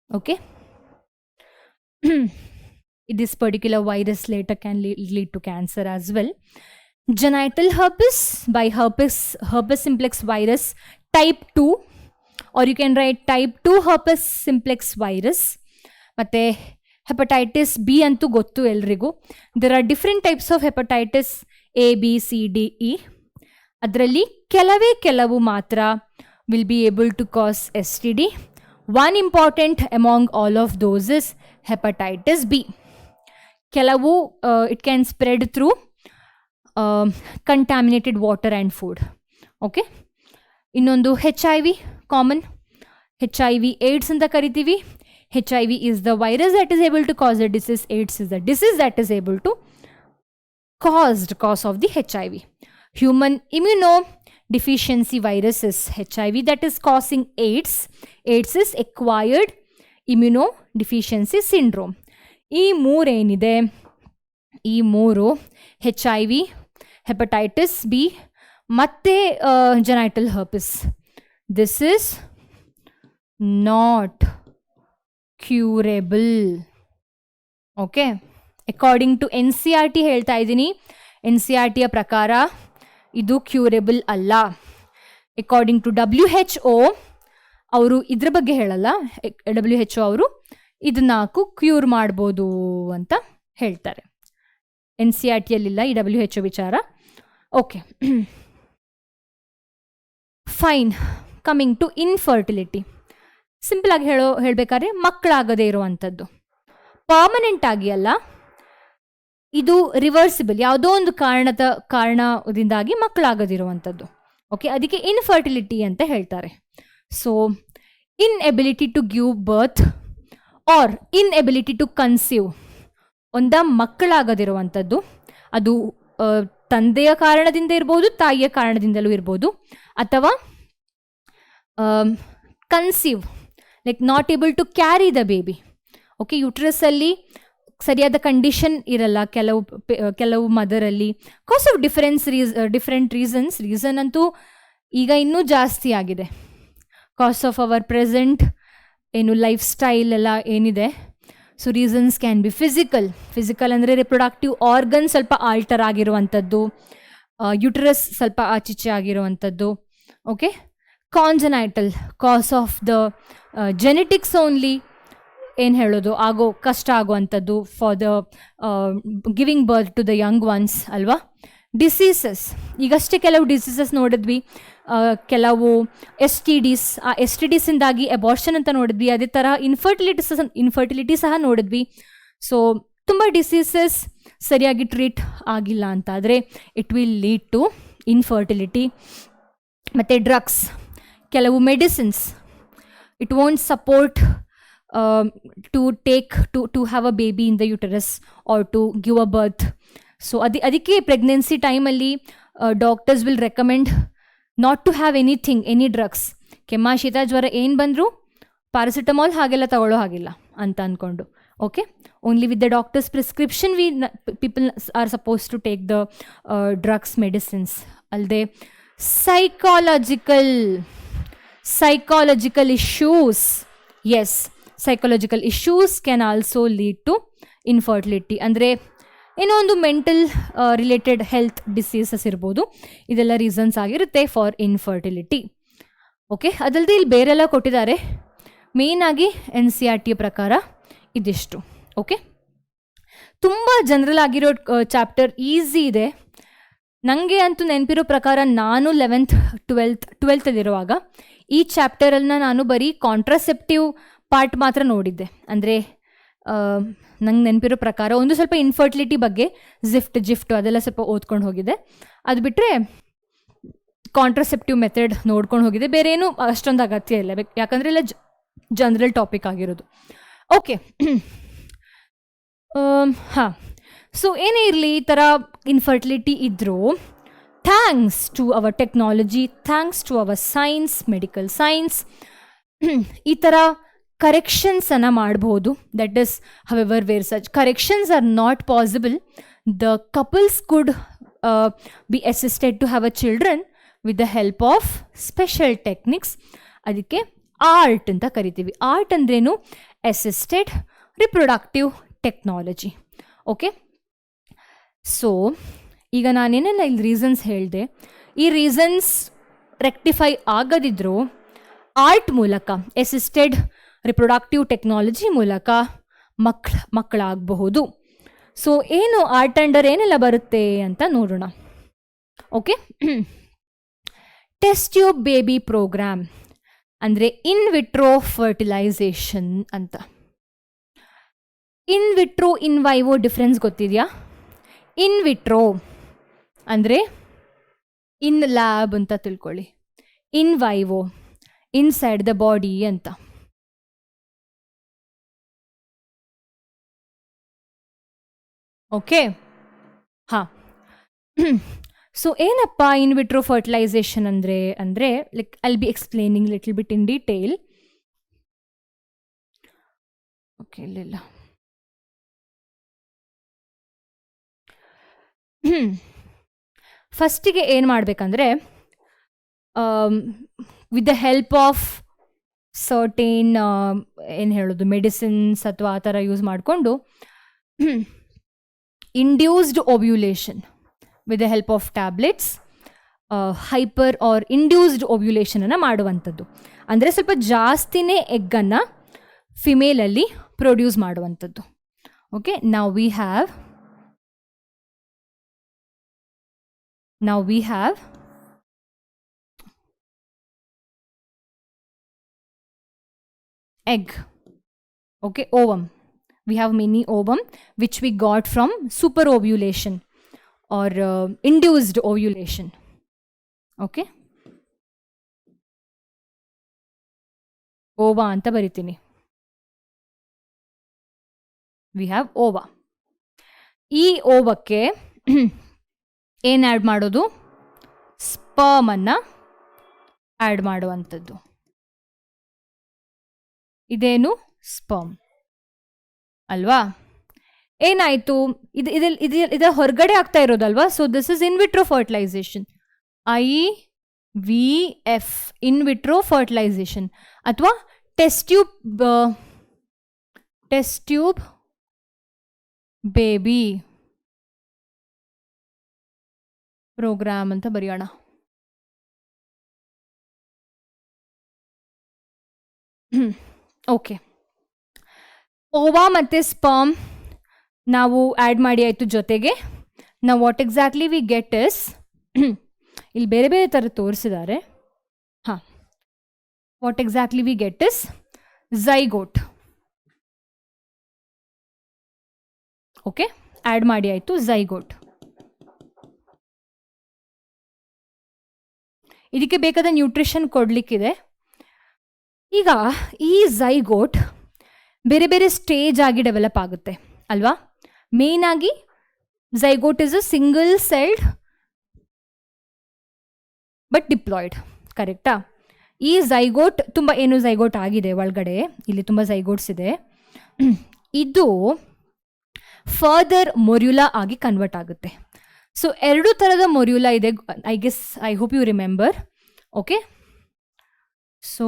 Okay, this particular virus later can lead to cancer as well. Genital herpes by herpes simplex virus type 2, or you can write type 2 herpes simplex virus. ಮತ್ತೆ hepatitis B ಅಂತೂ ಗೊತ್ತು ಎಲ್ರಿಗೂ. There are different types of hepatitis A, B, C, D, E. ಅದರಲ್ಲಿ ಕೆಲವು ಮಾತ್ರ will be able to cause STD. One important among all of those is hepatitis B. ಕೆಲವು it can spread through contaminated water and food. Okay, ಇನ್ನೊಂದು HIV common, HIV AIDS ಅಂತ ಕರಿತೀವಿ. HIV is the virus that is able to cause the disease. AIDS is the disease that is able to cause of the HIV. Human immunodeficiency virus is HIV that is causing AIDS. AIDS is acquired immunodeficiency syndrome. ಈ ಮೂರು ಏನಿದೆ, ಈ ಮೂರು HIV, hepatitis B ಮತ್ತು genital herpes. This is not curable. Okay, according to NCERT ಹೇಳ್ತಾ ಇದ್ದೀನಿ. NCERTಯ ಪ್ರಕಾರ ಇದು ಕ್ಯೂರೇಬಲ್ ಅಲ್ಲ. ಅಕಾರ್ಡಿಂಗ್ ಟು WHO ಅವರು ಇದ್ರ ಬಗ್ಗೆ ಹೇಳಲ್ಲ. WHO ಅವರು ಇದು 4 ಕ್ಯೂರ್ ಮಾಡ್ಬೋದು ಅಂತ ಹೇಳ್ತಾರೆ. NCERTಯಲ್ಲಿಲ್ಲ ಈ WHO ವಿಚಾರ. Okay, fine. Coming to infertility. ಸಿಂಪಲಾಗಿ ಹೇಳಬೇಕಾದ್ರೆ ಮಕ್ಕಳಾಗದೇ ಇರುವಂಥದ್ದು, ಪರ್ಮನೆಂಟ್ ಆಗಿ ಅಲ್ಲ, ಇದು ರಿವರ್ಸಿಬಲ್, ಯಾವುದೋ ಒಂದು ಕಾರಣದಿಂದಾಗಿ ಮಕ್ಕಳಾಗದಿರುವಂಥದ್ದು. ಓಕೆ, ಅದಕ್ಕೆ ಇನ್ಫರ್ಟಿಲಿಟಿ ಅಂತ ಹೇಳ್ತಾರೆ. So inability to give birth or inability to conceive, ಒಂದ ಮಕ್ಕಳಾಗದಿರುವಂಥದ್ದು ಅದು ತಂದೆಯ ಕಾರಣದಿಂದ ಇರ್ಬೋದು, ತಾಯಿಯ ಕಾರಣದಿಂದಲೂ ಇರ್ಬೋದು, ಅಥವಾ conceive like not able to carry the baby. Okay, ಯುಟ್ರಸ್ಸಲ್ಲಿ ಸರಿಯಾದ ಕಂಡೀಷನ್ ಇರಲ್ಲ ಕೆಲವು ಮದರಲ್ಲಿ, ಕಾಸ್ ಆಫ್ ಡಿಫರೆಂಟ್ ರೀಸನ್ ಅಂತೂ ಈಗ ಇನ್ನೂ ಜಾಸ್ತಿ ಆಗಿದೆ. ಕಾಸ್ ಆಫ್ ಅವರ್ ಪ್ರೆಸೆಂಟ್ ಏನು ಲೈಫ್ ಸ್ಟೈಲ್ ಎಲ್ಲ ಏನಿದೆ. So reasons can be physical ಅಂದರೆ ರಿಪ್ರೊಡಕ್ಟಿವ್ ಆರ್ಗನ್ ಸ್ವಲ್ಪ ಆಲ್ಟರ್ ಆಗಿರುವಂಥದ್ದು, ಯುಟರಸ್ ಸ್ವಲ್ಪ ಆಚೀಚೆ ಆಗಿರುವಂಥದ್ದು. Okay, congenital cause of the genetics only, ಏನು ಹೇಳೋದು, ಕಷ್ಟ ಆಗುವಂಥದ್ದು for the giving birth to the young ones ಅಲ್ವಾ. ಡಿಸೀಸಸ್, ಈಗಷ್ಟೇ ಕೆಲವು ಡಿಸೀಸಸ್ ನೋಡಿದ್ವಿ, ಕೆಲವು STDs, ಆ STDsinದಾಗಿ ಅಬಾರ್ಷನ್ ಅಂತ ನೋಡಿದ್ವಿ. ಅದೇ ಥರ ಇನ್ಫರ್ಟಿಲಿಟಿ ಸಹ ನೋಡಿದ್ವಿ. ಸೊ ತುಂಬ ಡಿಸೀಸಸ್ ಸರಿಯಾಗಿ ಟ್ರೀಟ್ ಆಗಿಲ್ಲ ಅಂತ ಆದರೆ it will lead to infertility. ಮತ್ತು ಡ್ರಗ್ಸ್, ಕೆಲವು medicines it won't support to have a baby in the uterus or to give a birth. So ಅದಕ್ಕೆ ಪ್ರೆಗ್ನೆನ್ಸಿ ಟೈಮಲ್ಲಿ doctors will recommend not to have any drugs. ಕೆಮ್ಮ, ಶೀತ, ಜ್ವರ ಏನು ಬಂದರೂ paracetamol ಹಾಗೆಲ್ಲ ತಗೊಳ್ಳೋ ಹಾಗಿಲ್ಲ ಅಂತ ಅಂದ್ಕೊಂಡು. Okay, only with the doctor's prescription people are suppose to take the drugs medicines. ಅಲ್ಲದೆ psychological issues, yes, psychological issues can also lead to infertility. ಅಂದರೆ ಏನೋ ಒಂದು ಮೆಂಟಲ್ ರಿಲೇಟೆಡ್ ಹೆಲ್ತ್ ಡಿಸೀಸಸ್ ಇರ್ಬೋದು, ಇದೆಲ್ಲ ರೀಸನ್ಸ್ ಆಗಿರುತ್ತೆ ಫಾರ್ ಇನ್ಫರ್ಟಿಲಿಟಿ. ಓಕೆ, ಅದಲ್ಲದೆ ಇಲ್ಲಿ ಬೇರೆಲ್ಲ ಕೊಟ್ಟಿದ್ದಾರೆ, ಮೇಯ್ನಾಗಿ NCERT ಪ್ರಕಾರ ಇದಿಷ್ಟು. ಓಕೆ, ತುಂಬ ಜನರಲ್ ಆಗಿರೋ ಚಾಪ್ಟರ್, ಈಸಿ ಇದೆ. ನನಗೆ ಅಂತೂ ನೆನಪಿರೋ ಪ್ರಕಾರ ನಾನು 12th ಈ ಚಾಪ್ಟರನ್ನು ನಾನು ಬರೀ ಕಾಂಟ್ರಾಸೆಪ್ಟಿವ್ ಪಾರ್ಟ್ ಮಾತ್ರ ನೋಡಿದ್ದೆ. ಅಂದರೆ ನಂಗೆ ನೆನಪಿರೋ ಪ್ರಕಾರ ಒಂದು ಸ್ವಲ್ಪ ಇನ್ಫರ್ಟಿಲಿಟಿ ಬಗ್ಗೆ ಜಿಫ್ಟ್ ಅದೆಲ್ಲ ಸ್ವಲ್ಪ ಓದ್ಕೊಂಡು ಹೋಗಿದೆ. ಅದು ಬಿಟ್ಟರೆ ಕಾಂಟ್ರಾಸೆಪ್ಟಿವ್ ಮೆಥಡ್ ನೋಡ್ಕೊಂಡು ಹೋಗಿದೆ. ಬೇರೆ ಏನು ಅಷ್ಟೊಂದು ಅಗತ್ಯ ಇಲ್ಲ, ಯಾಕಂದರೆ ಎಲ್ಲ ಜನರಲ್ ಟಾಪಿಕ್ ಆಗಿರೋದು. ಓಕೆ, ಹಾಂ, ಸೊ ಏನೇ ಇರಲಿ, ಈ ಥರ ಇನ್ಫರ್ಟಿಲಿಟಿ ಇದ್ದರೂ thanks to our technology, thanks to our science, medical science, ಈ ಥರ ಕರೆಕ್ಷನ್ಸನ್ನು ಮಾಡ್ಬೋದು. That is however where such corrections are not possible, the couples could be assisted to have a children with the help of special techniques. ಅದಕ್ಕೆ ART ಅಂತ ಕರಿತೀವಿ. ART ಅಂದ್ರೇನು? Assisted reproductive technology. Okay, so ಈಗ ನಾನೇನೆಲ್ಲ ಇಲ್ಲಿ reasons ಹೇಳಿದೆ, ಈ reasons rectify ಆಗದಿದ್ದರೂ ಆರ್ಟ್ ಮೂಲಕ, ಅಸಿಸ್ಟೆಡ್ ರಿಪ್ರೊಡಕ್ಟಿವ್ ಟೆಕ್ನಾಲಜಿ ಮೂಲಕ ಮಕ್ಕಳಾಗಬಹುದು. ಸೊ ಏನು ಆರ್ಟ್ ಅಂಡರ್ ಏನೆಲ್ಲ ಬರುತ್ತೆ ಅಂತ ನೋಡೋಣ. Okay, test tube baby programme ಅಂದರೆ ಇನ್ ವಿಟ್ರೋ ಫರ್ಟಿಲೈಸೇಷನ್ ಅಂತ. ಇನ್ ವಿಟ್ರೋ, ಇನ್ ವೈವೋ ಡಿಫ್ರೆನ್ಸ್ ಗೊತ್ತಿದೆಯಾ? ಇನ್ ವಿಟ್ರೋ ಅಂದರೆ ಇನ್ ಲ್ಯಾಬ್ ಅಂತ ತಿಳ್ಕೊಳ್ಳಿ, in vivo inside the body ಅಂತ. ಓಕೆ, ಹಾಂ. ಸೊ ಏನಪ್ಪ ಇನ್ ವಿಟ್ರೋ ಫರ್ಟಿಲೈಸೇಷನ್ ಅಂದರೆ like I'll be explaining little bit in detail. Okay, ಇಲ್ಲ ಫಸ್ಟಿಗೆ ಏನು ಮಾಡಬೇಕಂದ್ರೆ, with the help of certain ಏನು ಹೇಳೋದು ಮೆಡಿಸಿನ್ಸ್ ಅಥವಾ ಆ ಥರ ಯೂಸ್ ಮಾಡಿಕೊಂಡು induced ovulation with the help of tablets, hyper or induced ಓವ್ಯುಲೇಷನನ್ನು ಮಾಡುವಂಥದ್ದು. ಅಂದರೆ ಸ್ವಲ್ಪ ಜಾಸ್ತಿನೇ ಎಗ್ಗನ್ನು ಫಿಮೇಲಲ್ಲಿ ಪ್ರೊಡ್ಯೂಸ್ ಮಾಡುವಂಥದ್ದು. ಓಕೆ, ನಾವು we have egg. Okay, ovum. We have mini ovum which we got from super ovulation or induced ovulation. Okay, ova anta baritini. We have ova. ಈ ಓವಕ್ಕೆ ಏನು ಆ್ಯಡ್ ಮಾಡೋದು? ಸ್ಪರ್ಮನ್ನು ಆ್ಯಡ್ ಮಾಡುವಂಥದ್ದು. ಇದೇನು? ಸ್ಪರ್ಮ್ ಅಲ್ವಾ? ಏನಾಯಿತು? ಇದರ ಹೊರಗಡೆ ಆಗ್ತಾ ಇರೋದಲ್ವಾ? So this is in vitro fertilisation. IVF, in vitro fertilisation, ಅಥವಾ ಟೆಸ್ಟ್ ಟ್ಯೂಬ್ ಬೇಬಿ ಪ್ರೋಗ್ರಾಮ್ ಅಂತ ಬರೆಯೋಣ. ಓಕೆ, ಓವಾ ಮತ್ತು ಸ್ಪರ್ಮ್ ನಾವು ಆ್ಯಡ್ ಮಾಡಿ ಆಯಿತು. ಜೊತೆಗೆ ನಾವು what exactly we get is, ಇಲ್ಲಿ ಬೇರೆ ಬೇರೆ ಥರ ತೋರಿಸಿದ್ದಾರೆ. ಹಾಂ, what exactly we get is zygote. Okay, add ಮಾಡಿ ಆಯಿತು ಝೈಗೋಟ್. ಇದಕ್ಕೆ ಬೇಕಾದ ನ್ಯೂಟ್ರಿಷನ್ ಕೊಡಲಿಕ್ಕಿದೆ. ಈಗ ಈ ಝೈಗೋಟ್ ಬೇರೆ ಬೇರೆ ಸ್ಟೇಜ್ ಆಗಿ ಡೆವಲಪ್ ಆಗುತ್ತೆ ಅಲ್ವಾ? ಮೇನ್ ಆಗಿ zygote is a single celled but diploid, ಕರೆಕ್ಟಾ? ಈ ಝೈಗೋಟ್ ತುಂಬ ಝೈಗೋಟ್ ಆಗಿದೆ ಒಳಗಡೆ, ಇಲ್ಲಿ ತುಂಬ ಝೈಗೋಟ್ಸ್ ಇದೆ. ಇದು ಫರ್ದರ್ ಮೊರ್ಯುಲಾ ಆಗಿ ಕನ್ವರ್ಟ್ ಆಗುತ್ತೆ. ಸೊ 2 ಥರದ ಮೊರ್ಯುಲಾ ಇದೆ, I hope you remember. Okay, so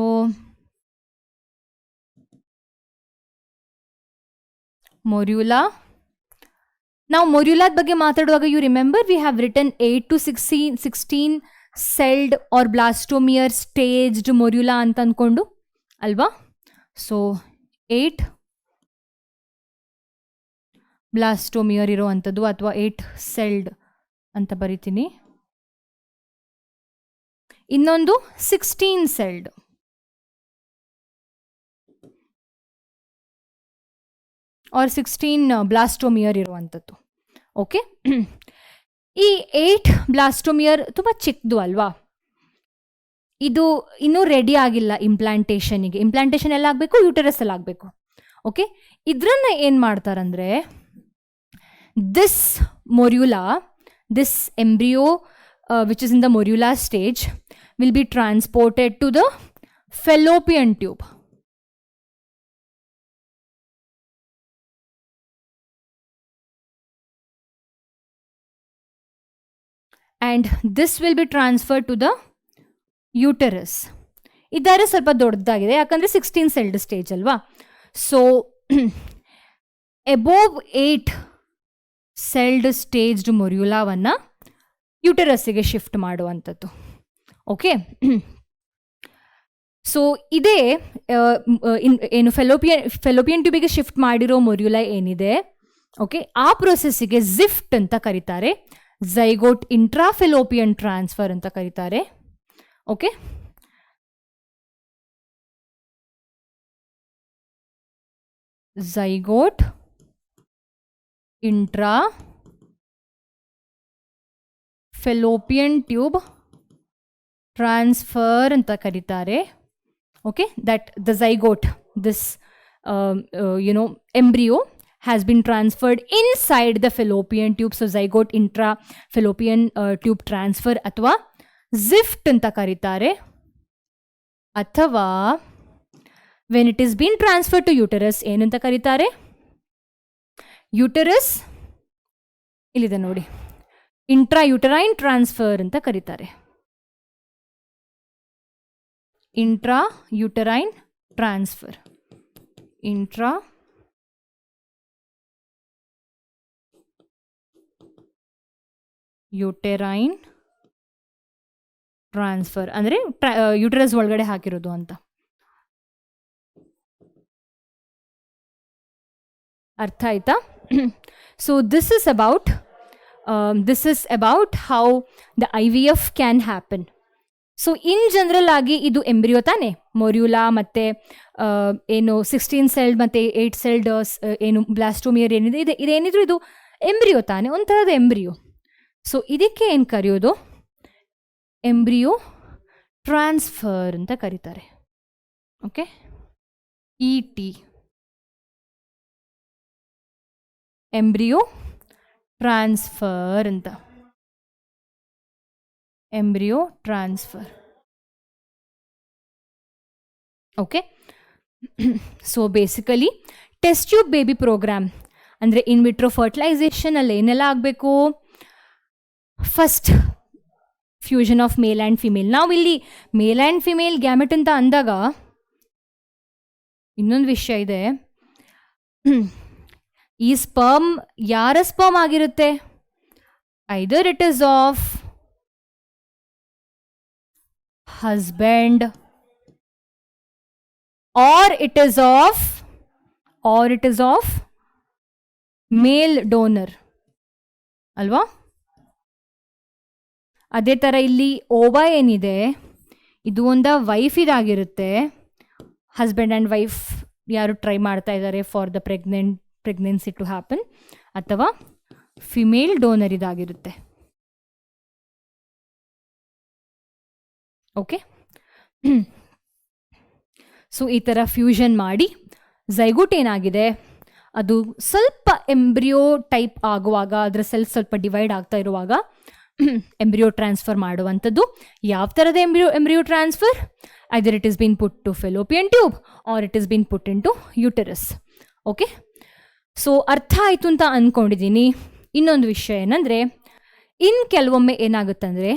morula, ನಾವು ಮೊರ್ಯುಲಾದ ಬಗ್ಗೆ ಮಾತಾಡುವಾಗ you remember we have written 8 to 16 celled or blastomere staged morula ಅಂತ ಅಂದ್ಕೊಂಡು ಅಲ್ವಾ? ಸೊ 8 ಬ್ಲಾಸ್ಟೋಮಿಯರ್ ಇರೋ ಅಂಥದ್ದು, ಅಥವಾ 8 ಸೆಲ್ಡ್ ಅಂತ ಬರಿತೀನಿ. ಇನ್ನೊಂದು 16 ಸೆಲ್ಡ್. ಆರ್ 16 ಬ್ಲಾಸ್ಟೋಮಿಯರ್ ಇರುವಂಥದ್ದು. ಓಕೆ, ಈ 8 ಬ್ಲಾಸ್ಟೋಮಿಯರ್ ತುಂಬ ಚಿಕ್ಕದು ಅಲ್ವಾ? ಇದು ಇನ್ನೂ ರೆಡಿ ಆಗಿಲ್ಲ ಇಂಪ್ಲಾಂಟೇಷನಿಗೆ. ಇಂಪ್ಲಾಂಟೇಷನ್ ಎಲ್ಲ ಆಗಬೇಕು, ಯೂಟರಸ್ ಎಲ್ಲ ಆಗಬೇಕು. ಓಕೆ, ಇದ್ರನ್ನ ಏನು ಮಾಡ್ತಾರಂದರೆ, this ಮೊರ್ಯುಲಾ, this embryo which is in the morula stage will be transported to the fallopian tube. And this will be transferred to the uterus. ಇದರ ಸ್ವಲ್ಪ ದೊಡ್ಡದಾಗಿದೆ ಯಾಕಂದರೆ 16 ಸೆಲ್ಡ್ ಸ್ಟೇಜ್ ಅಲ್ವಾ? ಸೊ ಅಬೋವ್ 8 ಸೆಲ್ಡ್ ಸ್ಟೇಜ್ಡ್ ಮೊರ್ಯುಲಾವನ್ನು ಯುಟರಸ್ಸಿಗೆ shift ಮಾಡುವಂಥದ್ದು. Okay, so ಇದೇ ಏನು ಫೆಲೋಪಿಯನ್ ಟ್ಯೂಬಿಗೆ ಶಿಫ್ಟ್ ಮಾಡಿರೋ ಮೊರ್ಯುಲಾ ಏನಿದೆ, ಓಕೆ, ಆ ಪ್ರೊಸೆಸ್ಸಿಗೆ ಝಿಫ್ಟ್ ಅಂತ ಕರೀತಾರೆ. ಝೈಗೋಟ್ ಇಂಟ್ರಾಫೆಲೋಪಿಯನ್ ಟ್ರಾನ್ಸ್ಫರ್ ಅಂತ ಕರೀತಾರೆ. Okay, zygote intra fallopian tube transfer ಅಂತ ಕರೀತಾರೆ. Okay, that the zygote, this embryo has been transferred inside the fallopian tube. So zygote intra fallopian tube transfer ಅಥವಾ ಝಿಫ್ಟ್ ಅಂತ ಕರೀತಾರೆ. ಅಥವಾ when it is being transferred to uterus ಏನಂತ ಕರೀತಾರೆ? Uterus ಇಲ್ಲಿದೆ ನೋಡಿ, ಇಂಟ್ರಾ ಯುಟರೈನ್ ಟ್ರಾನ್ಸ್ಫರ್ ಅಂತ ಕರೀತಾರೆ. Intra uterine transfer, intra uterine transfer ಅಂದರೆ ಯುಟರಸ್ ಒಳಗಡೆ ಹಾಕಿರೋದು ಅಂತ. ಅರ್ಥ ಆಯ್ತಾ? So this is about how the IVF can happen. So in general ಆಗಿ ಇದು ಎಂಬ್ರಿಯೋ ತಾನೆ, ಮೊರ್ಯುಲಾ ಮತ್ತು ಏನು 16 ಸೆಲ್ಡ್ ಮತ್ತು 8 ಸೆಲ್ಡ್ ಏನು ಬ್ಲಾಸ್ಟೋಮಿಯರ್ ಏನಿದೆ ಇದೇನಿದ್ರು ಇದು ಎಂಬ್ರಿಯೋ ತಾನೆ, ಒಂಥರದ ಎಂಬ್ರಿಯೋ. ಸೊ ಇದಕ್ಕೆ ಏನು ಕರೆಯೋದು? ಎಂಬ್ರಿಯೋ ಟ್ರಾನ್ಸ್ಫರ್ ಅಂತ ಕರೀತಾರೆ. ಓಕೆ, ET, ಎಂಬ್ರಿಯೋ ಟ್ರಾನ್ಸ್ಫರ್ ಅಂತ. Embryo transfer. Okay, so basically test tube baby programme ಅಂದರೆ ಇನ್ ವಿಟ್ರೋ ಫರ್ಟಿಲೈಸೇಷನ್ ಅಲ್ಲಿ ಏನೆಲ್ಲ ಆಗಬೇಕು? First fusion of male and female. ನಾವು ಇಲ್ಲಿ ಮೇಲ್ ಆ್ಯಂಡ್ ಫಿಮೇಲ್ ಗ್ಯಾಮೆಟ್ ಅಂತ ಅಂದಾಗ ಇನ್ನೊಂದು ವಿಷಯ ಇದೆ. ಈ ಸ್ಪರ್ಮ್ ಯಾರ ಸ್ಪರ್ಮ್ ಆಗಿರುತ್ತೆ? Either it is of husband or it is of male donor ಅಲ್ವಾ? ಅದೇ ಥರ ಇಲ್ಲಿ ಓವಾ ಏನಿದೆ ಇದು ಒಂದು ವೈಫ್ ಇದಾಗಿರುತ್ತೆ. ಹಸ್ಬೆಂಡ್ ಆ್ಯಂಡ್ ವೈಫ್ ಯಾರು ಟ್ರೈ ಮಾಡ್ತಾ ಇದ್ದಾರೆ for the pregnancy to happen, ಅಥವಾ ಫಿಮೇಲ್ ಡೋನರ್ ಇದಾಗಿರುತ್ತೆ. ಓಕೆ, ಸೊ ಈ ಥರ ಫ್ಯೂಷನ್ ಮಾಡಿ ಝೈಗೋಟ್ ಏನಾಗಿದೆ ಅದು ಸ್ವಲ್ಪ ಎಂಬ್ರಿಯೋ ಟೈಪ್ ಆಗುವಾಗ, ಅದರ ಸೆಲ್ಸ್ ಸ್ವಲ್ಪ ಡಿವೈಡ್ ಆಗ್ತಾ ಇರುವಾಗ ಎಂಬ್ರಿಯೋ ಟ್ರಾನ್ಸ್ಫರ್ ಮಾಡುವಂಥದ್ದು. ಯಾವ ಥರದ embryo transfer? Either it is been put to fallopian tube or it is been put in to uterus. Okay, so ಅರ್ಥ ಆಯಿತು ಅಂತ ಅಂದ್ಕೊಂಡಿದ್ದೀನಿ. ಇನ್ನೊಂದು ವಿಷಯ ಏನಂದರೆ, ಕೆಲವೊಮ್ಮೆ ಏನಾಗುತ್ತಂದರೆ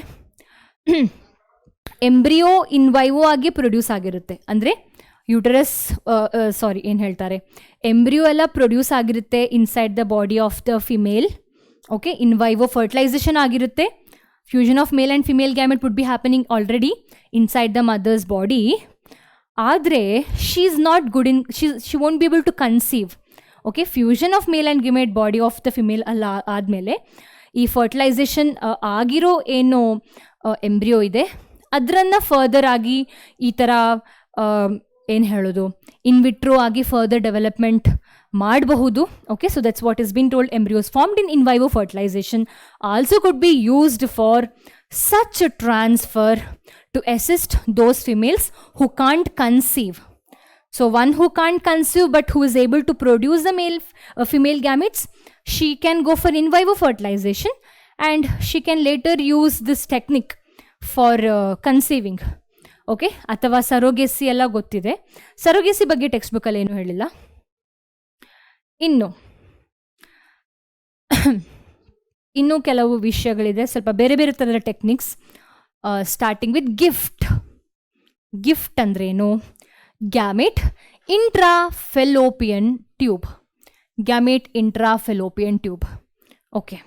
ಎಂಬ್ರಿಯೋ ಇನ್ ವೈವೋ ಆಗಿ ಪ್ರೊಡ್ಯೂಸ್ ಆಗಿರುತ್ತೆ. ಅಂದರೆ ಯುಟರಸ್ ಏನು ಹೇಳ್ತಾರೆ, ಎಂಬ್ರಿಯೋ ಎಲ್ಲ ಪ್ರೊಡ್ಯೂಸ್ ಆಗಿರುತ್ತೆ inside the body of the female. Okay, in vivo fertilisation ಆಗಿರುತ್ತೆ. Fusion of male and female gamete would be happening already inside the mother's body. ಆದರೆ she is not good in, she won't be able to conceive. Okay, fusion of male and gamete body of the female ಅಲ್ಲ ಆದಮೇಲೆ ಈ fertilisation ಆಗಿರೋ ಏನು embryo ಇದೆ ಅದರನ್ನು further ಆಗಿ ಈ ಥರ ಏನು ಹೇಳೋದು, ಇನ್ ವಿಟ್ರೋ ಆಗಿ ಫರ್ದರ್ ಡೆವಲಪ್ಮೆಂಟ್ ಮಾಡಬಹುದು. Okay, so that's what is been told. Embryos formed in vivo fertilisation also could be used for such a transfer to assist those females who can't conceive. So one who can't conceive but who is able to produce the female gametes, she can go for in vivo fertilization and she can later use this technique for conceiving. Okay, ಅಥವಾ ಸರೋಗೆಸಿ ಎಲ್ಲ ಗೊತ್ತಿದೆ. ಸರೋಗೆಸಿ ಬಗ್ಗೆ text ಬುಕ್ಕಲ್ಲಿ ಏನೂ ಹೇಳಿಲ್ಲ. ಇನ್ನೂ ಕೆಲವು ವಿಷಯಗಳಿದೆ, ಸ್ವಲ್ಪ ಬೇರೆ ಬೇರೆ ಥರದ techniques. Starting with GIFT. GIFT ಅಂದ್ರೇನು? Gamete intrafallopian tube. Gamete intrafallopian tube. Okay,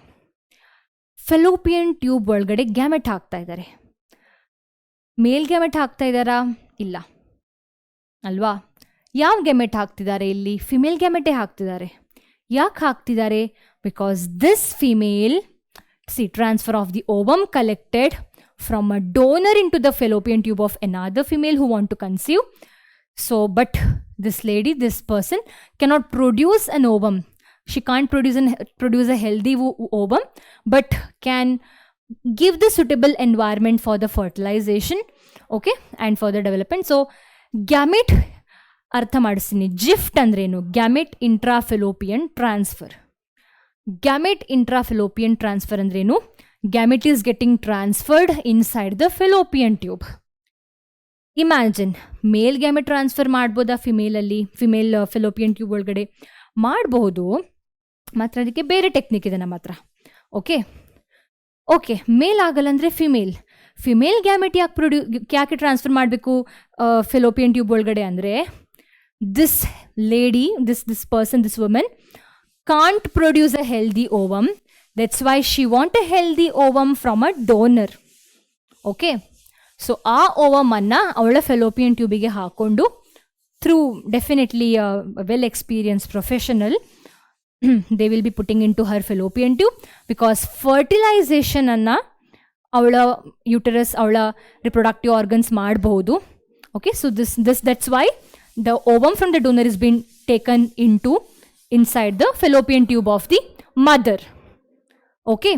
fallopian tube ಒಳಗಡೆ ಗ್ಯಾಮೆಟ್ ಹಾಕ್ತಾ ಇದ್ದಾರೆ. ಮೇಲ್ ಗ್ಯಾಮೆಟ್ ಹಾಕ್ತಾ ಇದ್ದಾರಾ? ಇಲ್ಲ ಅಲ್ವಾ? ಯಾವ ಗ್ಯಾಮೆಟ್ ಹಾಕ್ತಿದ್ದಾರೆ ಇಲ್ಲಿ? ಫಿಮೇಲ್ ಗ್ಯಾಮೆಟೇ ಹಾಕ್ತಿದ್ದಾರೆ. ಯಾಕೆ ಹಾಕ್ತಿದ್ದಾರೆ? Because this female, transfer of the ovum collected from a donor into the fallopian tube of another female who want to conceive. So, but this lady, this person cannot produce an ovum. She can't produce a healthy ovum, but can give the suitable environment for the fertilization, okay, and for the development. So gamete ಅರ್ಥ ಮಾಡಿಸ್ತೀನಿ. GIFT ಅಂದ್ರೇನು? Gamete intrafallopian transfer. Gamete intrafallopian transfer ಅಂದ್ರೇನು? Gamete is getting transferred inside the fallopian tube. Imagine, male gamete transfer ಮಾಡ್ಬೋದಾ ಫಿಮೇಲಲ್ಲಿ? Female fallopian tube ಒಳಗಡೆ ಮಾಡಬಹುದು, ಮಾತ್ರ ಅದಕ್ಕೆ ಬೇರೆ ಟೆಕ್ನಿಕ್ ಇದೆ ನಮ್ಮ ಹತ್ರ. ಓಕೆ, ಮೇಲ್ ಆಗಲ್ಲ ಅಂದರೆ ಫಿಮೇಲ್ ಗ್ಯಾಮೆಟ್ ಯಾಕೆ ಟ್ರಾನ್ಸ್ಫರ್ ಮಾಡಬೇಕು ಫೆಲೋಪಿಯನ್ ಟ್ಯೂಬ್ ಒಳಗಡೆ ಅಂದರೆ, this lady, this person, this woman can't produce a healthy ovum. That's why she want a healthy ovum from a donor. Okay, so ಆ ovum ಅನ್ನ ಅವಳ ಫೆಲೋಪಿಯನ್ ಟ್ಯೂಬಿಗೆ ಹಾಕೊಂಡು, through definitely well experience professional, they will be putting into her fallopian tube, because fertilization ಅನ್ನ ಅವಳ uterus, ಅವಳ reproductive organs ಮಾಡಬಹುದು. Okay, so that's why the ovum from the donor is being taken inside the fallopian tube of the mother. Okay,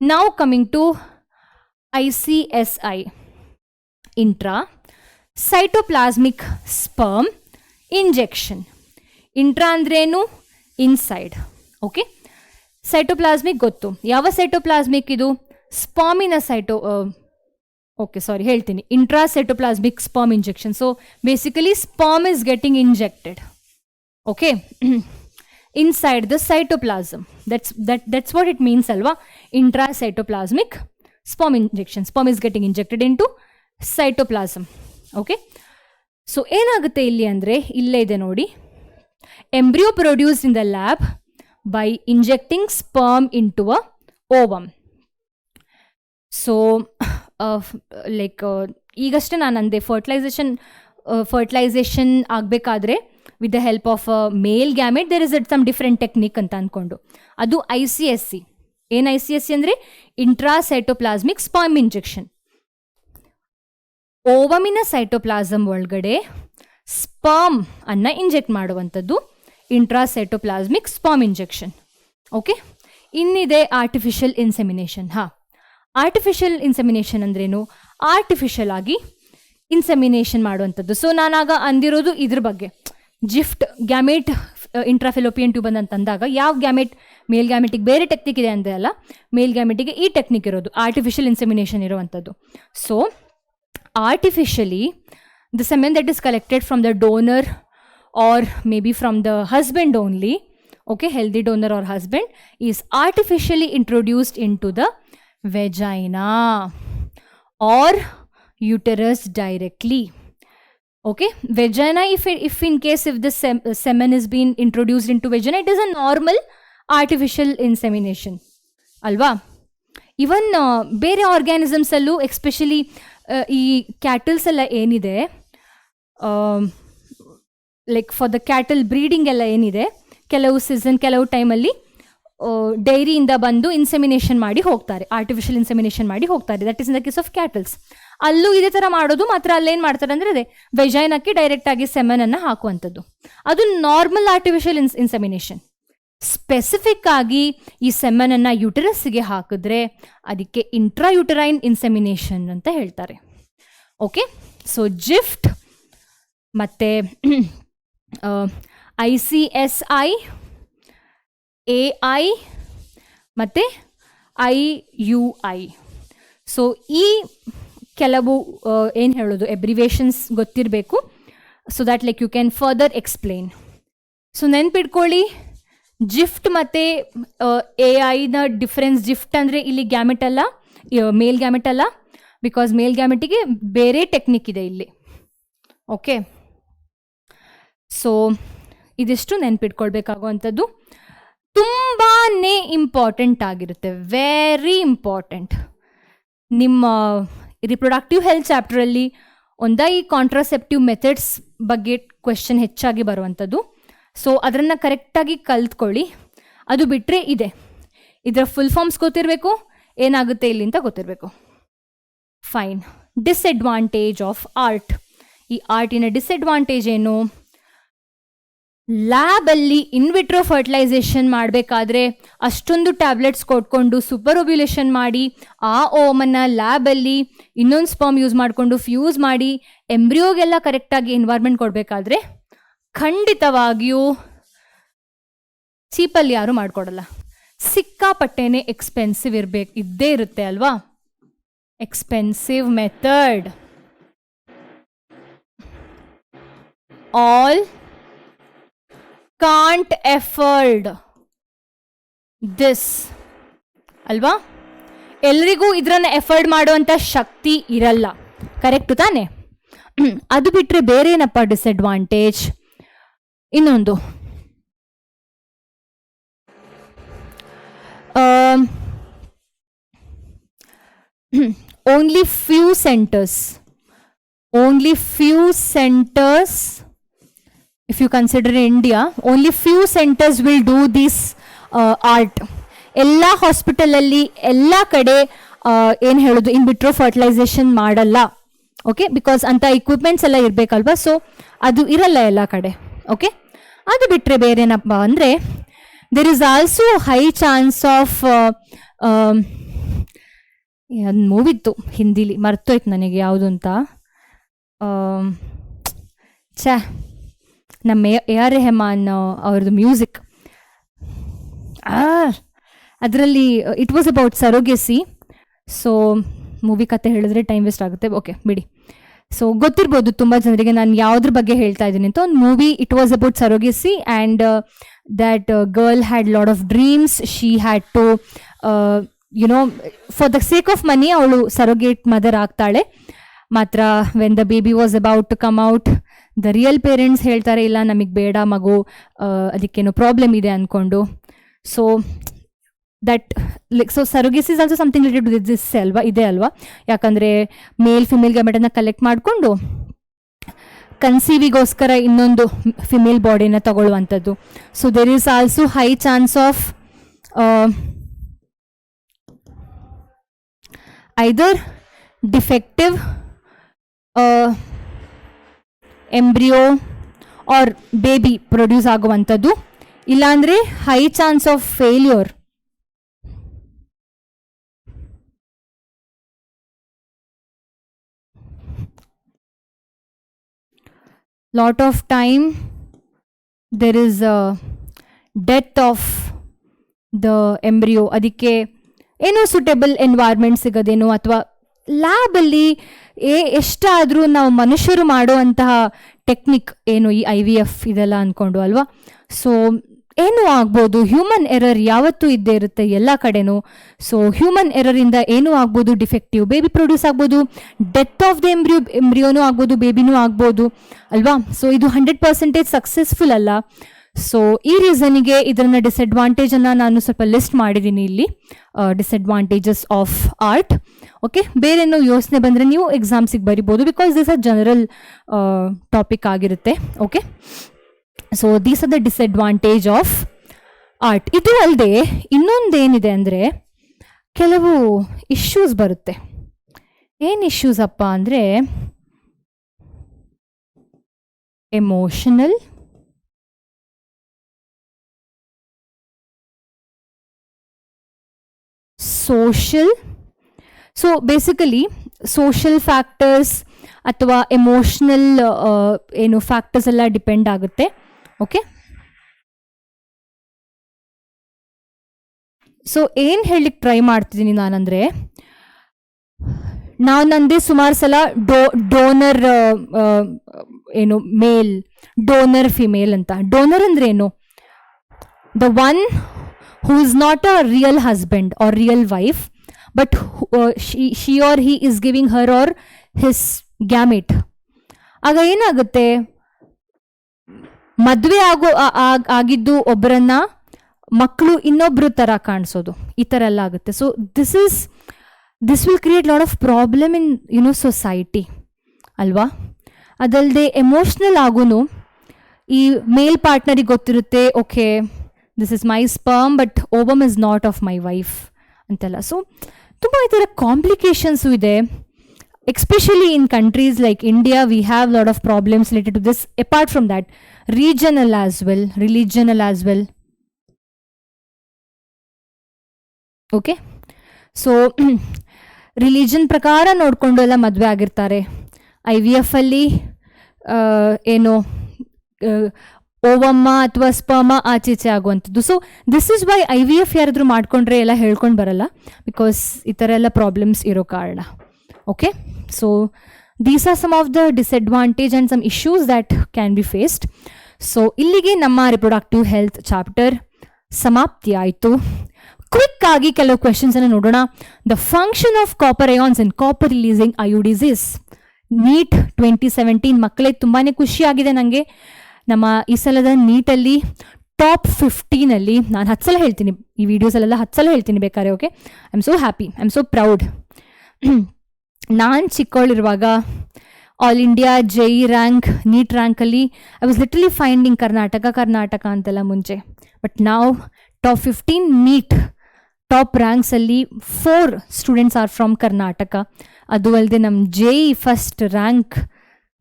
now coming to ICSI, intra cytoplasmic sperm injection. Intra andrenu inside. Okay, cytoplasmic ಗೊತ್ತು. ಯಾವ cytoplasmic ಇದು? ಸ್ಪಾಮಿನ okay sorry ಹೇಳ್ತೀನಿ, intracytoplasmic sperm injection. So basically sperm is getting injected, okay, inside the cytoplasm. That's what it means ಅಲ್ವಾ, intracytoplasmic sperm injection. Sperm is getting injected into cytoplasm. Okay, so ಏನಾಗುತ್ತೆ ಇಲ್ಲಿ ಅಂದರೆ, ಇಲ್ಲೇ ಇದೆ ನೋಡಿ, embryo produced in the lab by injecting sperm into a ovum. So ಈಗಷ್ಟೇ ನಾನು ಅಂದೆ, ಫರ್ಟಿಲೈಸೇಷನ್ ಆಗಬೇಕಾದ್ರೆ with the help of male gamete there is some different technique ಅಂತ ಅಂದ್ಕೊಂಡು, ಅದು ICSC. ಏನು ICSC ಅಂದರೆ ಇಂಟ್ರಾಸೈಟೋಪ್ಲಾಸ್ಮಿಕ್ ಸ್ಪರ್ಮ್ ಇಂಜೆಕ್ಷನ್. ಓವಮಿನ ಸೈಟೋಪ್ಲಾಸಮ್ ಒಳಗಡೆ ಸ್ಪರ್ಮ್ ಅನ್ನು ಇಂಜೆಕ್ಟ್ ಮಾಡುವಂಥದ್ದು ಇಂಟ್ರಾಸೈಟೋಪ್ಲಾಸ್ಮಿಕ್ ಸ್ಪಾಮ್ ಇಂಜೆಕ್ಷನ್. ಓಕೆ, ಇನ್ನಿದೆ ಆರ್ಟಿಫಿಷಿಯಲ್ ಇನ್ಸೆಮಿನೇಷನ್. ಆರ್ಟಿಫಿಷಿಯಲ್ ಇನ್ಸೆಮಿನೇಷನ್ ಅಂದ್ರೇನು? ಆರ್ಟಿಫಿಷಿಯಲ್ ಆಗಿ ಇನ್ಸೆಮಿನೇಷನ್ ಮಾಡುವಂಥದ್ದು. ಸೊ ನಾನಾಗ ಅಂದಿರೋದು ಇದ್ರ ಬಗ್ಗೆ, ಜಿಫ್ಟ್ ಗ್ಯಾಮೆಟ್ ಇಂಟ್ರಾಫೆಲೋಪಿಯನ್ ಟ್ಯೂಬ್ ಅಂತಂದಾಗ ಯಾವ ಗ್ಯಾಮೆಟ್, ಮೇಲ್ ಗ್ಯಾಮೆಟಿಗೆ ಬೇರೆ ಟೆಕ್ನಿಕ್ ಇದೆ ಅಂದರೆ ಅಲ್ಲ, ಮೇಲ್ ಗ್ಯಾಮೆಟಿಗೆ ಈ ಟೆಕ್ನಿಕ್ ಇರೋದು, ಆರ್ಟಿಫಿಷಿಯಲ್ ಇನ್ಸೆಮಿನೇಷನ್ ಇರುವಂಥದ್ದು. So artificially the semen that is collected from the donor or maybe from the husband only, okay, healthy donor or husband, is artificially introduced into the vagina or uterus directly. Okay, vagina, if in case if the semen is being introduced into vagina, it is a normal artificial insemination alva. Even ಬೇರೆ organisms ಅಲ್ಲೂ, especially ಈ cattles ಎಲ್ಲ ಏನಿದೆ, like for the cattle breeding ಎಲ್ಲ ಏನಿದೆ, ಕೆಲವು season ಕೆಲವು ಟೈಮಲ್ಲಿ ಡೈರಿಯಿಂದ ಬಂದು ಇನ್ಸೆಮಿನೇಷನ್ ಮಾಡಿ ಹೋಗ್ತಾರೆ, ಆರ್ಟಿಫಿಷಿಯಲ್ ಇನ್ಸೆಮಿನೇಷನ್ ಮಾಡಿ ಹೋಗ್ತಾರೆ. That is in the case of cattles. ಅಲ್ಲೂ ಇದೇ ಥರ ಮಾಡೋದು, ಮಾತ್ರ ಅಲ್ಲೇನು ಮಾಡ್ತಾರೆ ಅಂದರೆ ಅದೇ ವೆಜೈನಕ್ಕೆ ಡೈರೆಕ್ಟಾಗಿ ಸೆಮೆನನ್ನು ಹಾಕುವಂಥದ್ದು. ಅದು ನಾರ್ಮಲ್ ಆರ್ಟಿಫಿಷಿಯಲ್ ಇನ್ಸೆಮಿನೇಷನ್. ಸ್ಪೆಸಿಫಿಕ್ ಆಗಿ ಈ ಸೆಮೆನನ್ನು ಯುಟರಸ್ಗೆ ಹಾಕಿದ್ರೆ ಅದಕ್ಕೆ ಇಂಟ್ರಾಯುಟರೈನ್ ಇನ್ಸೆಮಿನೇಷನ್ ಅಂತ ಹೇಳ್ತಾರೆ. ಓಕೆ, ಸೊ ಜಿಫ್ಟ್ ಮತ್ತು ICSI, AI ಮತ್ತು IUI. ಸೊ ಈ ಕೆಲವು ಏನು ಹೇಳೋದು ಎಬ್ರಿವೇಷನ್ಸ್ ಗೊತ್ತಿರಬೇಕು, so that like you can further explain. So ನೆನ್ಪಿಟ್ಕೊಳ್ಳಿ, ಜಿಫ್ಟ್ ಮತ್ತು AIನ ಡಿಫ್ರೆನ್ಸ್. ಜಿಫ್ಟ್ ಅಂದರೆ ಇಲ್ಲಿ ಗ್ಯಾಮೆಟ್ ಅಲ್ಲ, ಮೇಲ್ ಗ್ಯಾಮೆಟ್ ಅಲ್ಲ, ಬಿಕಾಸ್ ಮೇಲ್ ಗ್ಯಾಮೆಟಿಗೆ ಬೇರೆ ಟೆಕ್ನಿಕ್ ಇದೆ ಇಲ್ಲಿ. ಓಕೆ, ಸೊ ಇದಿಷ್ಟು ನೆನ್ಪಿಟ್ಕೊಳ್ಬೇಕಾಗುವಂಥದ್ದು, ತುಂಬಾ ಇಂಪಾರ್ಟೆಂಟ್ ಆಗಿರುತ್ತೆ, ವೆರಿ ಇಂಪಾರ್ಟೆಂಟ್. ನಿಮ್ಮ ರಿಪ್ರೊಡಕ್ಟಿವ್ ಹೆಲ್ತ್ ಚಾಪ್ಟರಲ್ಲಿ ಈ ಕಾಂಟ್ರಾಸೆಪ್ಟಿವ್ ಮೆಥಡ್ಸ್ ಬಗ್ಗೆ ಕ್ವೆಶನ್ ಹೆಚ್ಚಾಗಿ ಬರುವಂಥದ್ದು. ಸೊ ಅದನ್ನು ಕರೆಕ್ಟಾಗಿ ಕಲ್ತ್ಕೊಳ್ಳಿ. ಅದು ಬಿಟ್ಟರೆ ಇದರ ಫುಲ್ ಫಾರ್ಮ್ಸ್ ಗೊತ್ತಿರಬೇಕು, ಏನಾಗುತ್ತೆ ಇಲ್ಲಿ ಅಂತ ಗೊತ್ತಿರಬೇಕು. ಫೈನ್. Disadvantage of art. ಈ ಆರ್ಟಿನ ಡಿಸ್ಅಡ್ವಾಂಟೇಜ್ ಏನು? ಲ್ಯಾಬಲ್ಲಿ ಇನ್ವಿಟ್ರೋ ಫರ್ಟಿಲೈಸೇಷನ್ ಮಾಡಬೇಕಾದ್ರೆ ಅಷ್ಟೊಂದು ಟ್ಯಾಬ್ಲೆಟ್ಸ್ ಕೊಟ್ಕೊಂಡು ಸೂಪರ್ ಓವ್ಯುಲೇಷನ್ ಮಾಡಿ ಆ ಓಮನ್ನು ಲ್ಯಾಬಲ್ಲಿ ಇನ್ನೊಂದು ಸ್ಪರ್ಮ್ ಯೂಸ್ ಮಾಡಿಕೊಂಡು ಫ್ಯೂಸ್ ಮಾಡಿ ಎಂಬ್ರಿಯೋಗೆಲ್ಲ ಕರೆಕ್ಟಾಗಿ ಎನ್ವೈರ್ಮೆಂಟ್ ಕೊಡಬೇಕಾದ್ರೆ ಖಂಡಿತವಾಗಿಯೂ ಚೀಪಲ್ಲಿ ಯಾರೂ ಮಾಡಿಕೊಡಲ್ಲ. ಸಿಕ್ಕಾಪಟ್ಟೆನೇ ಎಕ್ಸ್ಪೆನ್ಸಿವ್ ಇದ್ದೇ ಇರುತ್ತೆ ಅಲ್ವಾ. Expensive method. All can't afford this ಅಲ್ವಾ. ಎಲ್ರಿಗೂ ಇದರನ್ನು ಎಫರ್ಡ್ ಮಾಡುವಂಥ ಶಕ್ತಿ ಇರಲ್ಲ, ಕರೆಕ್ಟು ತಾನೆ. ಅದು ಬಿಟ್ಟರೆ ಬೇರೆ ಏನಪ್ಪ ಡಿಸ್ಅಡ್ವಾಂಟೇಜ್? ಇನ್ನೊಂದು only few centers, if you consider India, only few centers will do this art. ಎಲ್ಲ ಹಾಸ್ಪಿಟಲಲ್ಲಿ ಎಲ್ಲ ಕಡೆ ಏನು ಹೇಳೋದು ಇನ್ ಬಿಟ್ರೋ ಫರ್ಟಿಲೈಸೇಷನ್ ಮಾಡಲ್ಲ. ಓಕೆ, ಬಿಕಾಸ್ ಅಂಥ ಇಕ್ವಿಪ್ಮೆಂಟ್ಸ್ ಎಲ್ಲ ಇರಬೇಕಲ್ವ. ಸೊ ಅದು ಇರಲ್ಲ ಎಲ್ಲ ಕಡೆ. ಓಕೆ, ಅದು ಬಿಟ್ಟರೆ ಬೇರೆ ಏನಪ್ಪ ಅಂದರೆ there is also high chance of ಅದು ಮೂವಿತ್ತು ಹಿಂದಿಲಿ, ಮರ್ತೋಯ್ತು ನನಗೆ ಯಾವುದು ಅಂತ. ನಮ್ಮ AR ರೆಹಮಾನ್ ಅವ್ರದ್ದು ಮ್ಯೂಸಿಕ್. ಅದರಲ್ಲಿ it was about surrogacy. So movie ಕತೆ ಹೇಳಿದ್ರೆ ಟೈಮ್ ವೇಸ್ಟ್ ಆಗುತ್ತೆ, ಓಕೆ ಬಿಡಿ. ಸೊ ಗೊತ್ತಿರ್ಬೋದು ತುಂಬ ಜನರಿಗೆ ನಾನು ಯಾವುದ್ರ ಬಗ್ಗೆ ಹೇಳ್ತಾ ಇದ್ದೀನಿ ಅಂತ. ಒಂದು movie, it was about surrogacy and that girl had lot of dreams. She had to you know for the sake of money ಅವಳು ಸರೋಗೇಟ್ ಮದರ್ ಆಗ್ತಾಳೆ. ಮಾತ್ರ when the baby was about to come out, the real parents ಹೇಳ್ತಾರೆ ಇಲ್ಲ ನಮಗೆ ಬೇಡ ಮಗು, ಅದಕ್ಕೇನೋ problem ಇದೆ ಅಂದ್ಕೊಂಡು. So that like so surrogacy is also something related to this ಅಲ್ವಾ, ಇದೆ ಅಲ್ವಾ. ಯಾಕಂದರೆ ಮೇಲ್ ಫಿಮೇಲ್ ಗ್ಯಾಮೆಟನ್ನು ಕಲೆಕ್ಟ್ ಮಾಡಿಕೊಂಡು ಕನ್ಸೀವಿಗೋಸ್ಕರ ಇನ್ನೊಂದು ಫಿಮೇಲ್ ಬಾಡಿನ ತಗೊಳ್ಳುವಂಥದ್ದು. So there is also high chance of either defective embryo or baby produce ಆಗುವಂಥದ್ದು, ಇಲ್ಲಾಂದರೆ high chance of failure. Lot of time there is a death of the embryo. ಅದಕ್ಕೆ ಏನೋ ಸೂಟೇಬಲ್ ಎನ್ವೈರ್ಮೆಂಟ್ ಸಿಗೋದೇನೋ, ಅಥವಾ ಲ್ಯಾಬಲ್ಲಿ ಎಷ್ಟಾದರೂ ನಾವು ಮನುಷ್ಯರು ಮಾಡುವಂತಹ ಟೆಕ್ನಿಕ್ ಏನು ಈ IVF ಇದೆಲ್ಲ ಅಂದ್ಕೊಂಡು ಅಲ್ವಾ. ಸೊ ಏನೂ ಆಗ್ಬೋದು, ಹ್ಯೂಮನ್ ಎರರ್ ಯಾವತ್ತೂ ಇದ್ದೇ ಇರುತ್ತೆ ಎಲ್ಲ ಕಡೆನೂ. ಸೊ ಹ್ಯೂಮನ್ ಎರರಿಂದ ಏನೂ ಆಗ್ಬೋದು, ಡಿಫೆಕ್ಟಿವ್ ಬೇಬಿ ಪ್ರೊಡ್ಯೂಸ್ ಆಗ್ಬೋದು, ಡೆತ್ ಆಫ್ ದ ಎಂಬ್ರಿಯೋನೂ ಆಗ್ಬೋದು, ಬೇಬಿನೂ ಆಗ್ಬೋದು ಅಲ್ವಾ. ಸೊ ಇದು 100% ಸಕ್ಸಸ್ಫುಲ್ ಅಲ್ಲ. ಸೊ ಈ ರೀಸನಿಗೆ ಇದನ್ನು ಡಿಸ್ಅಡ್ವಾಂಟೇಜನ್ನು ನಾನು ಸ್ವಲ್ಪ ಲಿಸ್ಟ್ ಮಾಡಿದ್ದೀನಿ ಇಲ್ಲಿ, ಡಿಸ್ಅಡ್ವಾಂಟೇಜಸ್ ಆಫ್ ಆರ್ಟ್. ಓಕೆ, ಬೇರೇನೋ ಯೋಚನೆ ಬಂದರೆ ನೀವು ಎಕ್ಸಾಮ್ಸಿಗೆ ಬರಿಬೋದು, because this a general topic ಆಗಿರುತ್ತೆ. Okay, so these are the disadvantage of ART. ಇದು ಅಲ್ಲದೆ ಇನ್ನೊಂದೇನಿದೆ ಅಂದರೆ ಕೆಲವು ಇಶ್ಯೂಸ್ ಬರುತ್ತೆ. ಏನು ಇಶ್ಯೂಸ್ ಅಪ್ಪ ಅಂದರೆ emotional, social. So basically social factors ಅಥವಾ ಎಮೋಷ್ನಲ್ ಏನು ಫ್ಯಾಕ್ಟರ್ಸ್ ಎಲ್ಲ ಡಿಪೆಂಡ್ ಆಗುತ್ತೆ. ಓಕೆ, ಸೊ ಏನು ಹೇಳಲಿಕ್ಕೆ ಟ್ರೈ ಮಾಡ್ತಿದ್ದೀನಿ ನಾನಂದರೆ, ನಾವು ನಂದೇ ಸುಮಾರು ಸಲ ಡೋನರ್ ಏನು ಮೇಲ್, ಡೋನರ್ ಫಿಮೇಲ್ ಅಂತ. ಡೋನರ್ ಅಂದರೆ ಏನು? The one who is not a real husband or real wife, but she or he is giving her or his gamete. ಆಗ ಏನಾಗುತ್ತೆ, ಮದುವೆ ಆಗಿದ್ದು ಒಬ್ಬರನ್ನ ಮಕ್ಕಳು ಇನ್ನೊಬ್ರು ಥರ ಕಾಣಿಸೋದು, ಈ ಥರ ಎಲ್ಲ ಆಗುತ್ತೆ. So this will create lot of problem in society ಅಲ್ವಾ. ಅದಲ್ಲದೆ ಎಮೋಷ್ನಲ್ ಆಗೂ ಈ ಮೇಲ್ ಪಾರ್ಟ್ನರಿಗೆ ಗೊತ್ತಿರುತ್ತೆ, okay this is my sperm but ovum is not of my wife ಅಂತೆಲ್ಲ. ಸೊ ತುಂಬ ಈ ಥರ ಕಾಂಪ್ಲಿಕೇಶನ್ಸು ಇದೆ. Especially in countries like India, we have a lot of problems related to this. Apart from that, regional as well, religional as well. Okay, so religion ಪ್ರಕಾರ ನೋಡಿಕೊಂಡು ಎಲ್ಲ ಮದುವೆ ಆಗಿರ್ತಾರೆ. IVF ಅಲ್ಲಿ ಏನು ಓವಮ್ಮ ಅಥವಾ ಸ್ಪರ್ಮ ಆಚೀಚೆ ಆಗುವಂಥದ್ದು. So this is why IVF ಯಾರಾದರೂ ಮಾಡ್ಕೊಂಡ್ರೆ ಎಲ್ಲ ಹೇಳ್ಕೊಂಡು ಬರಲ್ಲ, ಬಿಕಾಸ್ ಈ ಥರ ಎಲ್ಲ ಪ್ರಾಬ್ಲಮ್ಸ್ ಇರೋ ಕಾರಣ. Okay, so these are some of the disadvantage and some issues that can be faced. So ಇಲ್ಲಿಗೆ ನಮ್ಮ ರಿಪ್ರೊಡಕ್ಟಿವ್ ಹೆಲ್ತ್ ಚಾಪ್ಟರ್ ಸಮಾಪ್ತಿ ಆಯಿತು. ಕ್ವಿಕ್ ಆಗಿ ಕೆಲವು ಕ್ವೆಶನ್ಸ್ ಅನ್ನು ನೋಡೋಣ. The function of copper ions in copper releasing IUDs is. NEET 2017 ಮಕ್ಕಳೇ ತುಂಬಾ ಖುಷಿಯಾಗಿದೆ ನನಗೆ. ನಮ್ಮ ಈ ಸಲದ ನೀಟಲ್ಲಿ ಟಾಪ್ 15 ನಾನು 10 ಸಲ ಹೇಳ್ತೀನಿ, ಈ ವಿಡಿಯೋಸಲ್ಲೆಲ್ಲ 10 ಸಲ ಹೇಳ್ತೀನಿ ಬೇಕಾದ್ರೆ. Okay, I am so happy, I am so proud. ನಾನು ಚಿಕ್ಕವಳಿರುವಾಗ all India JEE rank, NEET ರ್ಯಾಂಕಲ್ಲಿ I was literally finding Karnataka ಅಂತೆಲ್ಲ ಮುಂಚೆ. ಬಟ್ ನಾವು ಟಾಪ್ 15 ನೀಟ್ ಟಾಪ್ ರ್ಯಾಂಕ್ಸಲ್ಲಿ 4 ಸ್ಟೂಡೆಂಟ್ಸ್ ಆರ್ ಫ್ರಮ್ ಕರ್ನಾಟಕ. ಅದು ಅಲ್ಲದೆ ನಮ್ಮ JEE ಫಸ್ಟ್ ರ್ಯಾಂಕ್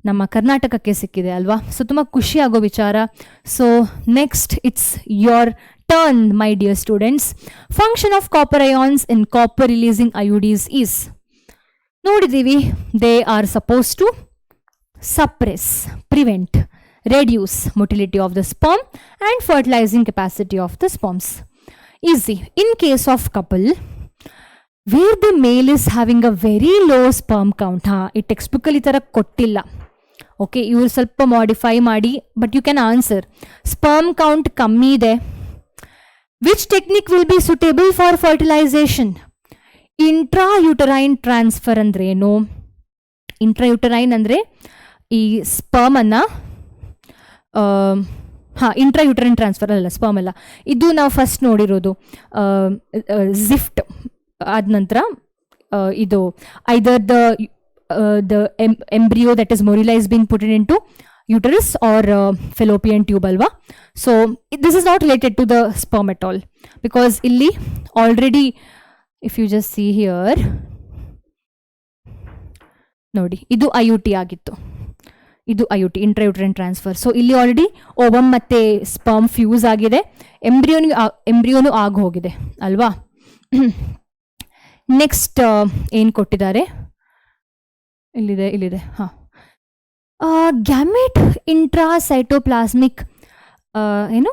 ನಮ್ಮ ಕರ್ನಾಟಕಕ್ಕೆ ಸಿಕ್ಕಿದೆ ಅಲ್ವಾ. ಸೊ ತುಂಬ ಖುಷಿಯಾಗೋ ವಿಚಾರ. So next it's your turn my dear students. Function of copper ions in copper releasing IUDs is. ನೋಡಿದ್ದೀವಿ, they are suppose to suppress, prevent, reduce motility of the sperm and fertilising capacity of the sperms. easy. In case of couple where the male is having a very low sperm count, ಈ text ಅಲ್ಲಿ ಈ ಥರ ಕೊಟ್ಟಿಲ್ಲ, okay, ಇವರು ಸ್ವಲ್ಪ modify ಮಾಡಿ, but you can answer. Sperm count ಕಮ್ಮಿ ಇದೆ, which technique will be suitable for fertilisation? Intrauterine transfer ಅಂದ್ರೆ ಏನು? ಇಂಟ್ರಾಯುಟರೈನ್ ಅಂದರೆ ಈ ಸ್ಪರ್ಮನ್ನು ಇಂಟ್ರಾಯುಟರೈನ್ ಟ್ರಾನ್ಸ್ಫರ್ ಅಲ್ಲ, ಸ್ಪರ್ಮ್ ಅಲ್ಲ, ಇದು ನಾವು ಫಸ್ಟ್ ನೋಡಿರೋದು ಜಿಫ್ಟ್ ಆದ ನಂತರ ಇದು ಐದರ್ the embryo that is morula is being put into uterus or fallopian tube alva. So this is not related to the sperm at all, because illi already, if you just see here, ನೋಡಿ ಇದು IUT ಆಗಿತ್ತು, ಇದು IUT ಇಂಟ್ರಾಯುಟರೈನ್ transfer. So ಇಲ್ಲಿ already ovum ಮತ್ತು sperm fuse ಆಗಿದೆ, ಎಂಬ್ರಿಯೋನು ಆಗಿ ಹೋಗಿದೆ ಅಲ್ವಾ. ನೆಕ್ಸ್ಟ್ ಏನು ಕೊಟ್ಟಿದ್ದಾರೆ, ಇಲ್ಲಿದೆ ಹಾಂ, ಗ್ಯಾಮೆಟ್ ಇಂಟ್ರಾಸೈಟೋಪ್ಲಾಸ್ಮಿಕ್ ಏನು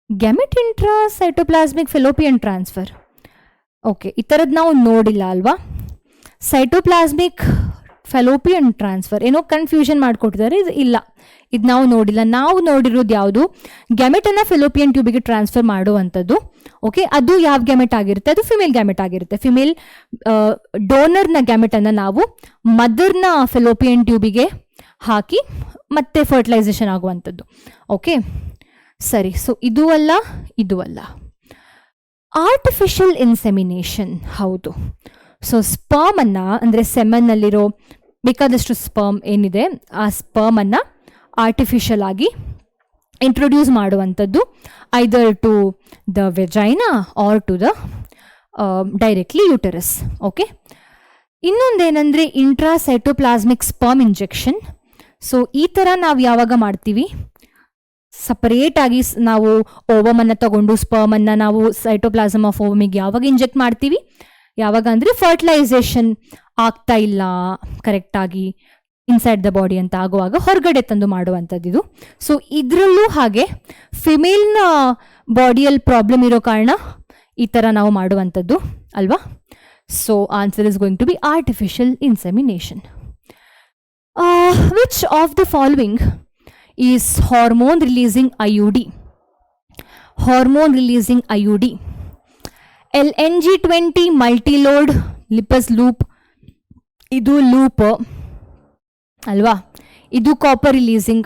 ಗ್ಯಾಮೆಟ್ ಇಂಟ್ರಾಸೈಟೋಪ್ಲಾಸ್ಮಿಕ್ ಫೆಲೋಪಿಯನ್ ಟ್ರಾನ್ಸ್ಫರ್. ಓಕೆ, ಈ ಥರದ್ದು ನಾವು ನೋಡಿಲ್ಲ ಅಲ್ವಾ. ಸೈಟೋಪ್ಲಾಸ್ಮಿಕ್ ಫೆಲೋಪಿಯನ್ ಟ್ರಾನ್ಸ್ಫರ್ ಏನೋ ಕನ್ಫ್ಯೂಷನ್ ಮಾಡಿಕೊಟ್ಟಿದ್ದಾರೆ, ಇದು ಇಲ್ಲ, ಇದು ನಾವು ನೋಡಿಲ್ಲ. ನಾವು ನೋಡಿರೋದು ಯಾವುದು, ಗ್ಯಾಮೆಟನ್ನು ಫೆಲೋಪಿಯನ್ ಟ್ಯೂಬಿಗೆ ಟ್ರಾನ್ಸ್ಫರ್ ಮಾಡುವಂಥದ್ದು. ಓಕೆ, ಅದು ಯಾವ ಗ್ಯಾಮೆಟ್ ಆಗಿರುತ್ತೆ, ಅದು ಫಿಮೇಲ್ ಗ್ಯಾಮೆಟ್ ಆಗಿರುತ್ತೆ. ಫಿಮೇಲ್ ಡೋನರ್ನ ಗ್ಯಾಮೆಟನ್ನು ನಾವು ಮದರ್ನ ಫೆಲೋಪಿಯನ್ ಟ್ಯೂಬಿಗೆ ಹಾಕಿ ಮತ್ತೆ ಫರ್ಟಿಲೈಸೇಷನ್ ಆಗುವಂಥದ್ದು. ಓಕೆ ಸರಿ, ಸೊ ಇದು ಅಲ್ಲ, ಇದು ಅಲ್ಲ. ಆರ್ಟಿಫಿಷಿಯಲ್ ಇನ್ಸೆಮಿನೇಷನ್, ಹೌದು. ಸೊ ಸ್ಪರ್ಮನ್ನು ಅಂದರೆ ಸೆಮನ್ನಲ್ಲಿರೋ ಬೇಕಾದಷ್ಟು ಸ್ಪರ್ಮ್ ಏನಿದೆ, ಆ ಸ್ಪರ್ಮನ್ನು ಆರ್ಟಿಫಿಷಿಯಲ್ ಆಗಿ ಇಂಟ್ರೊಡ್ಯೂಸ್ ಮಾಡುವಂಥದ್ದು, either to the vagina or to the directly uterus. Okay, ಇನ್ನೊಂದೇನೆಂದರೆ ಇಂಟ್ರಾಸೈಟೋಪ್ಲಾಸ್ಮಿಕ್ ಸ್ಪರ್ಮ್ ಇಂಜೆಕ್ಷನ್. ಸೊ ಈ ಥರ ನಾವು ಯಾವಾಗ ಮಾಡ್ತೀವಿ, ಸಪರೇಟಾಗಿ ನಾವು ಓವಮನ್ನು ತಗೊಂಡು ಸ್ಪರ್ಮನ್ನು ನಾವು ಸೈಟೋಪ್ಲಾಸಮ್ ಆಫ್ ಓವಮಿಗೆ ಯಾವಾಗ ಇಂಜೆಕ್ಟ್ ಮಾಡ್ತೀವಿ, ಯಾವಾಗ ಅಂದರೆ ಫರ್ಟಿಲೈಸೇಷನ್ ಆಗ್ತಾ ಇಲ್ಲ ಕರೆಕ್ಟಾಗಿ ಇನ್ಸೈಡ್ ದ ಬಾಡಿ ಅಂತ ಆಗುವಾಗ ಹೊರಗಡೆ ತಂದು ಮಾಡುವಂಥದ್ದು ಇದು. ಸೊ ಇದರಲ್ಲೂ ಹಾಗೆ ಫಿಮೇಲ್ನ ಬಾಡಿಯಲ್ಲಿ ಪ್ರಾಬ್ಲಮ್ ಇರೋ ಕಾರಣ ಈ ಥರ ನಾವು ಮಾಡುವಂಥದ್ದು ಅಲ್ವಾ. So answer is going to be artificial insemination. Which of the following is hormone releasing IUD? Hormone releasing IUD, LNG-20 multiload Lippes loop, ಇದು ಲೂಪ್ ಅಲ್ವಾ. ಇದು ಕಾಪರ್ ರಿಲೀಸಿಂಗ್,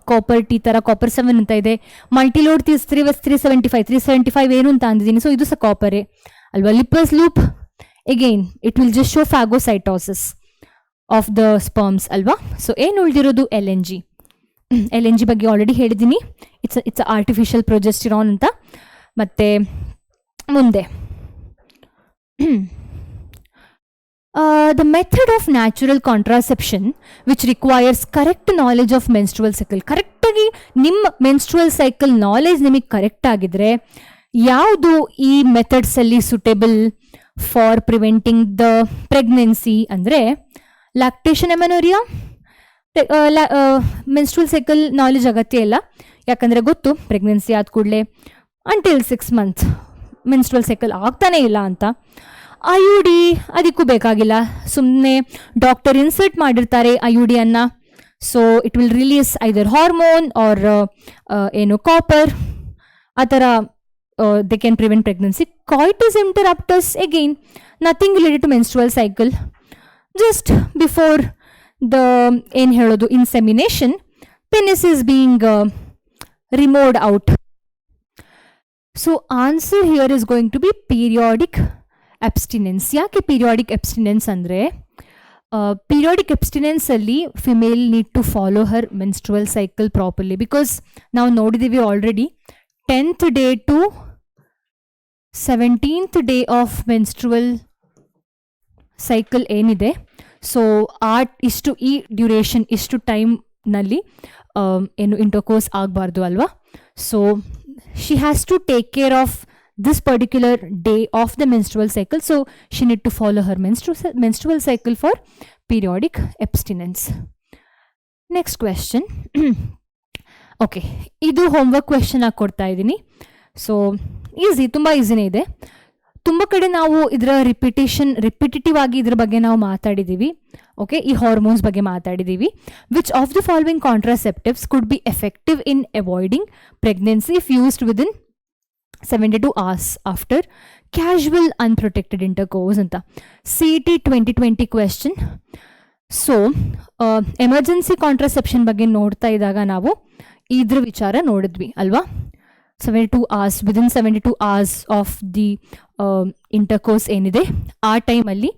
ಕಾಪರ್ ಟಿ ಥರ ಕಾಪರ್ 7 ಅಂತ ಇದೆ. ಮಲ್ಟಿಲೋಡ್ 375 ಏನು ಅಂತ ಅಂದಿದ್ದೀನಿ, ಸೊ ಇದು ಸಹ ಕಾಪರೇ ಅಲ್ವಾ. Lippes loop again it will just show phagocytosis of the sperms ಅಲ್ವಾ. ಸೊ ಏನು ಉಳಿದಿರೋದು LNG ಬಗ್ಗೆ ಆಲ್ರೆಡಿ ಹೇಳಿದ್ದೀನಿ, ಇಟ್ಸ್ ಆರ್ಟಿಫಿಷಿಯಲ್ ಪ್ರೊಜೆಸ್ಟಿರಾನ್ ಅಂತ. ಮತ್ತು ಮುಂದೆ the method of natural contraception which requires correct knowledge of menstrual cycle. ಕರೆಕ್ಟಾಗಿ ನಿಮ್ಮ ಮೆನ್ಸ್ಟ್ರುವಲ್ ಸೈಕಲ್ ನಾಲೆಜ್ ನಿಮಗೆ ಕರೆಕ್ಟ್ ಆಗಿದ್ರೆ ಯಾವುದು ಈ ಮೆಥಡ್ಸಲ್ಲಿ suitable for preventing the pregnancy ಅಂದರೆ lactation, amenorrhoea. Menstrual cycle knowledge ಅಗತ್ಯ ಇಲ್ಲ, ಯಾಕಂದರೆ ಗೊತ್ತು ಪ್ರೆಗ್ನೆನ್ಸಿ ಆದ ಕೂಡಲೇ ಅಂಟಿಲ್ 6 months ಮೆನ್ಸ್ಟ್ರುವಲ್ ಸೈಕಲ್ ಆಗ್ತಾನೇ ಇಲ್ಲ ಅಂತ. IUD ಅದಕ್ಕೂ ಬೇಕಾಗಿಲ್ಲ, ಸುಮ್ಮನೆ ಡಾಕ್ಟರ್ ಇನ್ಸರ್ಟ್ ಮಾಡಿರ್ತಾರೆ IUD-ಅನ್ನು. So it will release either hormone or ಏನು ಕಾಪರ್, ಆ ಥರ they can prevent pregnancy. Coitus interruptus again nothing related to menstrual cycle, just before the ಏನು ಹೇಳೋದು insemination penis is being removed out. So answer here is going to be periodic abstinence. ಯಾಕೆ periodic abstinence ಅಂದರೆ periodic ಅಬ್ಸ್ಟಿನೆನ್ಸಲ್ಲಿ female need to follow her menstrual cycle properly, because ನಾವು ನೋಡಿದ್ದೀವಿ already 10th day to 17th day of menstrual cycle ಏನಿದೆ, so ಇಷ್ಟು ಈ duration ಇಷ್ಟು ಟೈಮ್ನಲ್ಲಿ ಏನು ಇಂಟರ್ಕೋರ್ಸ್ ಆಗಬಾರ್ದು ಅಲ್ವಾ. So she has to take care of this particular day of the menstrual cycle, so she need to follow her menstrual cycle for periodic abstinence. Next question. Okay, idu homework question ಆಗಿ ಕೊಡ್ತಾ ಇದ್ದೀನಿ. So easy, ತುಂಬ ಈಸಿನೇ ಇದೆ. ತುಂಬ ಕಡೆ ನಾವು ಇದರ repetitive ಆಗಿ ಇದ್ರ ಬಗ್ಗೆ ನಾವು ಮಾತಾಡಿದ್ದೀವಿ. ಓಕೆ, ಈ ಹಾರ್ಮೋನ್ಸ್ ಬಗ್ಗೆ ಮಾತಾಡಿದ್ದೀವಿ. Which of the following contraceptives could be effective in avoiding pregnancy if used within 72 hours after casual unprotected intercourse ಅಂತ. CET 2020 question. So emergency contraception ಬಗ್ಗೆ ನೋಡ್ತಾ ಇದ್ದಾಗ ನಾವು ಇದ್ರ ವಿಚಾರ ನೋಡಿದ್ವಿ ಅಲ್ವಾ. 72 hours, within 72 hours of the intercourse ಏನಿದೆ ಆ ಟೈಮಲ್ಲಿ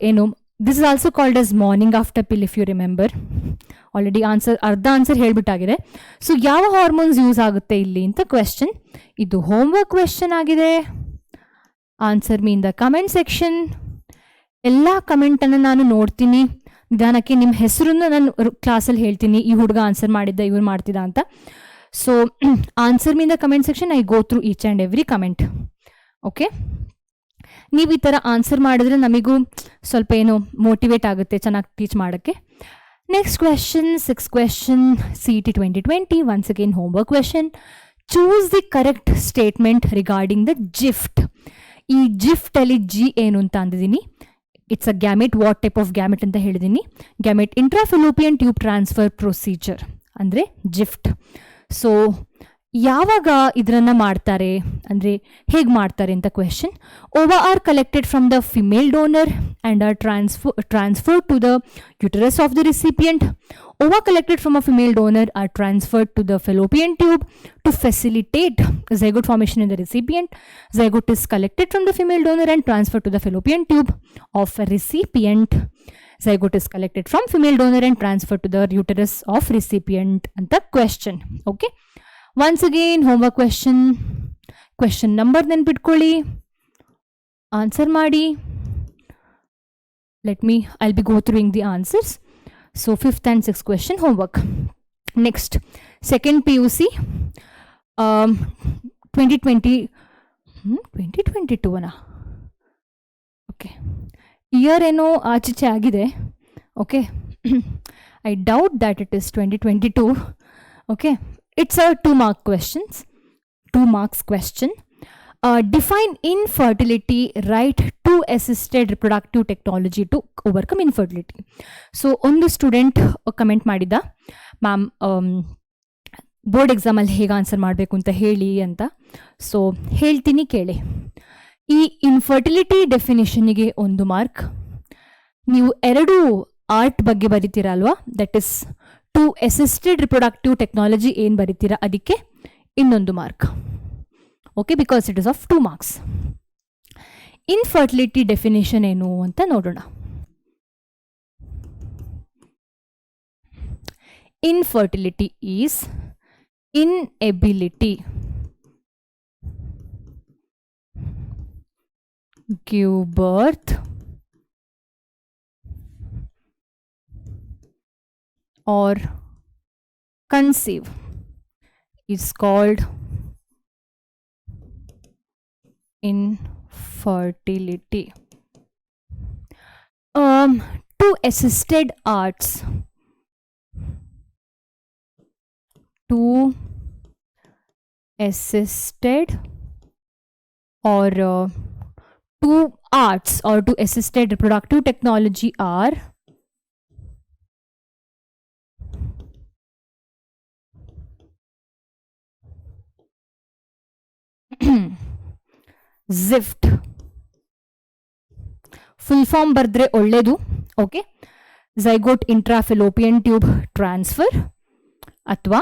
ಏನು, this is also called as morning after pill if you remember. Already ಅರ್ಧ ಆನ್ಸರ್ ಹೇಳ್ಬಿಟ್ಟಾಗಿದೆ. ಸೊ ಯಾವ ಹಾರ್ಮೋನ್ಸ್ ಯೂಸ್ ಆಗುತ್ತೆ ಇಲ್ಲಿ ಅಂತ ಕ್ವೆಶ್ಚನ್. ಇದು ಹೋಮ್ವರ್ಕ್ ಕ್ವೆಶ್ಚನ್ ಆಗಿದೆ. Answer me in the comment section. ಎಲ್ಲ ಕಮೆಂಟನ್ನು ನಾನು ನೋಡ್ತೀನಿ. ನಿಧಾನಕ್ಕೆ ನಿಮ್ಮ ಹೆಸರನ್ನು ನಾನು ಕ್ಲಾಸಲ್ಲಿ ಹೇಳ್ತೀನಿ, ಈ ಹುಡುಗ ಆನ್ಸರ್ ಮಾಡಿದ್ದ, ಇವ್ರು ಮಾಡ್ತಿದ್ದ ಅಂತ. So answer me in the comment section. I go through each and every comment. Okay, ನೀವು ಈ ಥರ ಆನ್ಸರ್ ಮಾಡಿದ್ರೆ ನಮಗೂ ಸ್ವಲ್ಪ ಏನೋ ಮೋಟಿವೇಟ್ ಆಗುತ್ತೆ ಚೆನ್ನಾಗಿ ಟೀಚ್ ಮಾಡೋಕ್ಕೆ. Next question, 6th question, CET 2020. Once again homework question. Choose the correct statement regarding the GIFT. ಈ ಜಿಫ್ಟಲ್ಲಿ ಜಿ ಏನು ಅಂತ ಅಂದಿದ್ದೀನಿ. It's a gamete. What type of gamete ಅಂತ ಹೇಳಿದ್ದೀನಿ. Gamete intrafallopian tube transfer procedure ಅಂದರೆ ಜಿಫ್ಟ್. ಸೊ ಯಾವಾಗ ಇದನ್ನು ಮಾಡ್ತಾರೆ ಅಂದರೆ ಹೇಗೆ ಮಾಡ್ತಾರೆ ಅಂತ question. Ova are collected from the female donor and are transferred to the uterus of the recipient. Ova collected from a female donor are transferred to the fallopian tube to facilitate zygote formation in the recipient. Zygote is collected from the female donor and transferred to the fallopian tube of a recipient. Zygote is collected from female donor and transferred to the uterus of recipient. And the question. Okay. Once again, homework question. Question number then pitkolli. Answer maadi. I'll be go through the answers. So 5th and 6th question homework. Next, second PUC 2022 ಅನಾ. Okay, year ಏನೋ ಆಚೀಚೆ ಆಗಿದೆ. Okay, I doubt that it is 2022. Okay, it's a 2 marks question. Define infertility, right to assisted reproductive technology to overcome infertility. So ಒಂದು student comment ಮಾಡಿದ್ದ, ma'am board ಎಕ್ಸಾಮಲ್ಲಿ ಹೇಗೆ answer ಮಾಡಬೇಕು ಅಂತ ಹೇಳಿ ಅಂತ. ಸೊ ಹೇಳ್ತೀನಿ ಕೇಳಿ. ಈ ಇನ್ಫರ್ಟಿಲಿಟಿ ಡೆಫಿನೇಷನ್ಗೆ 1 ಮಾರ್ಕ್. ನೀವು 2 ಆರ್ಟ್ ಬಗ್ಗೆ ಬರಿತೀರಲ್ವಾ, that is two assisted reproductive technology ಏನು ಬರಿತೀರಾ ಅದಕ್ಕೆ ಇನ್ನೊಂದು mark. Okay, because it is of 2 marks. Infertility definition ಏನು ಅಂತ ನೋಡೋಣ. Infertility is inability give birth or conceive is called infertility. To assisted arts, to assisted or to arts or to assisted reproductive technology are ZIFT. Full form ಬರೆದ್ರೆ ಒಳ್ಳೆಯದು. Okay, zygote intrafallopian tube transfer ಅಥವಾ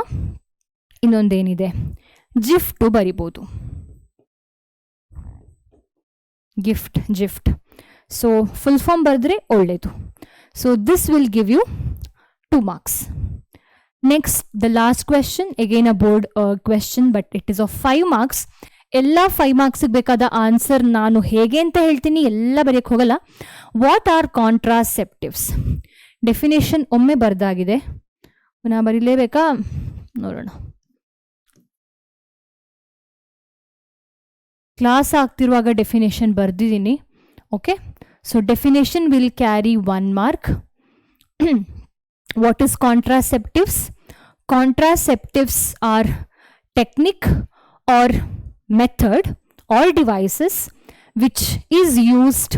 ಇನ್ನೊಂದೇನಿದೆ ಜಿಫ್ಟು ಬರಿಬೋದು. ಜಿಫ್ಟ್. So full form ಬರೆದ್ರೆ ಒಳ್ಳೆಯದು. So this will give you 2 marks. Next the last question, again a board question but it is of 5 marks. ಎಲ್ಲ 5 marksಗೆ ಬೇಕಾದ answer ನಾನು ಹೇಗೆ ಅಂತ ಹೇಳ್ತೀನಿ, ಎಲ್ಲ ಬರೆಯೋಕ್ಕೆ ಹೋಗಲ್ಲ. What are contraceptives? ಡೆಫಿನೇಷನ್ ಒಮ್ಮೆ ಬರೆದಾಗಿದೆ, ಪುನಃ ಬರೀಲೇಬೇಕಾ ನೋಡೋಣ. ಕ್ಲಾಸ್ ಆಗ್ತಿರುವಾಗ ಡೆಫಿನೇಷನ್ ಬರೆದಿದ್ದೀನಿ. Okay, so definition will carry 1 mark. What is contraceptives? Contraceptives are technique or method or devices which is used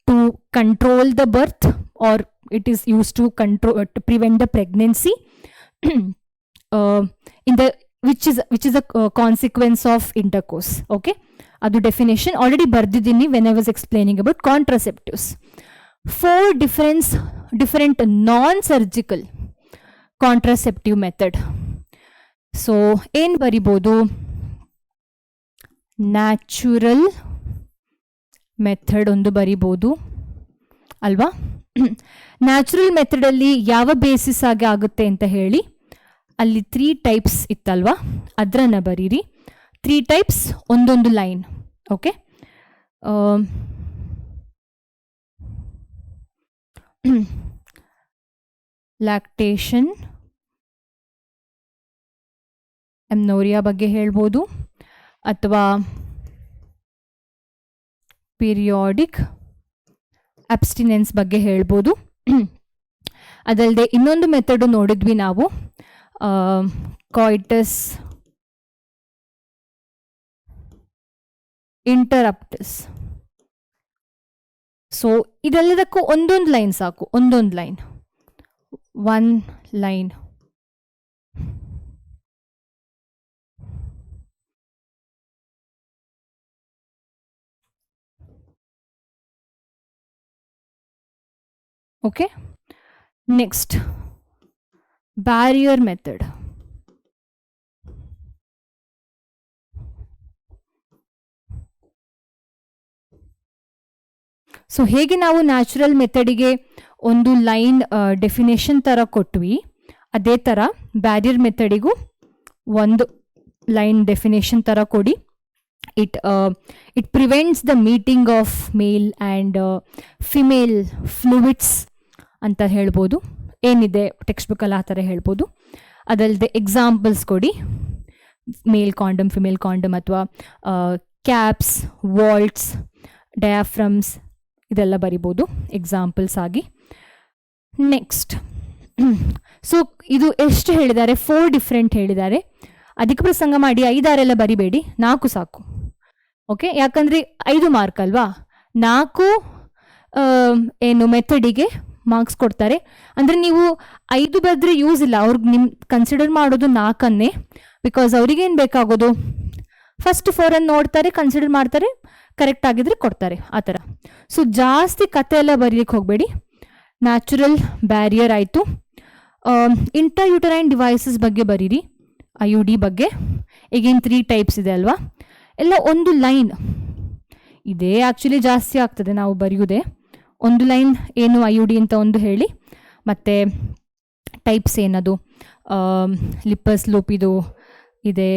to control the birth, or it is used to control to prevent the pregnancy in the which is a consequence of intercourse. Okay, adu definition already bardidini when I was explaining about contraceptives. 4 different non-surgical contraceptive method. So ಏನು ಬರಿಬೋದು? Natural method ಒಂದು ಬರಿಬೋದು ಅಲ್ವಾ? Natural ಮೆಥಡಲ್ಲಿ ಯಾವ basis ಆಗಿ ಆಗುತ್ತೆ ಅಂತ ಹೇಳಿ ಅಲ್ಲಿ 3 ಟೈಪ್ಸ್ ಇತ್ತಲ್ವಾ, ಅದನ್ನು ಬರೀರಿ. 3 ಟೈಪ್ಸ್, ಒಂದೊಂದು ಲೈನ್. ಓಕೆ, ಲ್ಯಾಕ್ಟೇಷನ್, ಎಮ್ನೋರಿಯಾ ಬಗ್ಗೆ ಹೇಳ್ಬೋದು, ಅಥವಾ ಪೀರಿಯಾಡಿಕ್ ಅಬ್ಸ್ಟಿನೆನ್ಸ್ ಬಗ್ಗೆ ಹೇಳ್ಬೋದು. ಅದಲ್ಲದೆ ಇನ್ನೊಂದು ಮೆಥಡ್ ನೋಡಿದ್ವಿ ನಾವು, ಕಾಯ್ಟಸ್ ಇಂಟರಪ್ಟಸ್. ಸೊ ಇದೆಲ್ಲದಕ್ಕೂ ಒಂದೊಂದು ಲೈನ್ ಸಾಕು, ಒಂದೊಂದು line, 1 line. Okay, next barrier method. So ಹೇಗೆ ನಾವು ನ್ಯಾಚುರಲ್ ಮೆಥಡಿಗೆ ಒಂದು ಲೈನ್ ಡೆಫಿನೇಷನ್ ಥರ ಕೊಟ್ವಿ, ಅದೇ ಥರ ಬ್ಯಾರಿಯರ್ ಮೆಥಡಿಗೂ ಒಂದು ಲೈನ್ ಡೆಫಿನೇಷನ್ ಥರ ಕೊಡಿ. It prevents the meeting of male and female fluids ಅಂತ ಹೇಳ್ಬೋದು. ಏನಿದೆ ಟೆಕ್ಸ್ಟ್ ಬುಕ್ಕಲ್ಲಿ ಆ ಥರ ಹೇಳ್ಬೋದು. ಅದಲ್ಲದೆ ಎಕ್ಸಾಂಪಲ್ಸ್ ಕೊಡಿ, ಮೇಲ್ ಕಾಂಡಮ್, ಫಿಮೇಲ್ ಕಾಂಡಮ್, ಅಥವಾ ಕ್ಯಾಪ್ಸ್, ವಾಲ್ಟ್ಸ್, ಡಯಾಫ್ರಮ್ಸ್, ಇದೆಲ್ಲ ಬರಿಬೋದು ಎಕ್ಸಾಂಪಲ್ಸ್ ಆಗಿ. ನೆಕ್ಸ್ಟ್, ಸೊ ಇದು ಎಷ್ಟು ಹೇಳಿದ್ದಾರೆ? 4 ಡಿಫ್ರೆಂಟ್ ಹೇಳಿದ್ದಾರೆ. ಅದಕ್ಕೆ ಪ್ರಸಂಗ ಮಾಡಿ 5-6 ಬರಿಬೇಡಿ, 4 ಸಾಕು. ಓಕೆ, ಯಾಕಂದರೆ 5 ಮಾರ್ಕ್ ಅಲ್ವಾ, 4 ಏನು ಮೆಥಡಿಗೆ ಮಾರ್ಕ್ಸ್ ಕೊಡ್ತಾರೆ. ಅಂದರೆ ನೀವು 5 ಬರೆದ್ರೆ ಯೂಸ್ ಇಲ್ಲ, ಅವ್ರಿಗೆ ನಿಮ್ಮ ಕನ್ಸಿಡರ್ ಮಾಡೋದು 4ಅನ್ನೇ. ಬಿಕಾಸ್ ಅವ್ರಿಗೇನು ಬೇಕಾಗೋದು, ಫಸ್ಟ್ 4 ನೋಡ್ತಾರೆ, ಕನ್ಸಿಡರ್ ಮಾಡ್ತಾರೆ, ಕರೆಕ್ಟ್ ಆಗಿದ್ರೆ ಕೊಡ್ತಾರೆ, ಆ ಥರ. ಸೊ ಜಾಸ್ತಿ ಕತೆ ಎಲ್ಲ ಬರೀಲಿಕ್ಕೆ ಹೋಗಬೇಡಿ. ನ್ಯಾಚುರಲ್ ಬ್ಯಾರಿಯರ್ ಆಯಿತು. ಇಂಟ್ರಾಯೂಟರೈನ್ ಡಿವೈಸಸ್ ಬಗ್ಗೆ ಬರೀರಿ, IUD ಬಗ್ಗೆ. ಈಗೇನು 3 ಟೈಪ್ಸ್ ಇದೆ ಅಲ್ವಾ, ಎಲ್ಲ ಒಂದು ಲೈನ್ ಇದೇ. ಆ್ಯಕ್ಚುಲಿ ಜಾಸ್ತಿ ಆಗ್ತದೆ ನಾವು ಬರೆಯೋದೇ. ಒಂದು ಲೈನ್ ಏನು IUD ಅಂತ ಒಂದು ಹೇಳಿ, ಮತ್ತು ಟೈಪ್ಸ್ ಏನದು, ಲಿಪ್ಪಸ್ ಲೂಪಿದು ಇದೆ,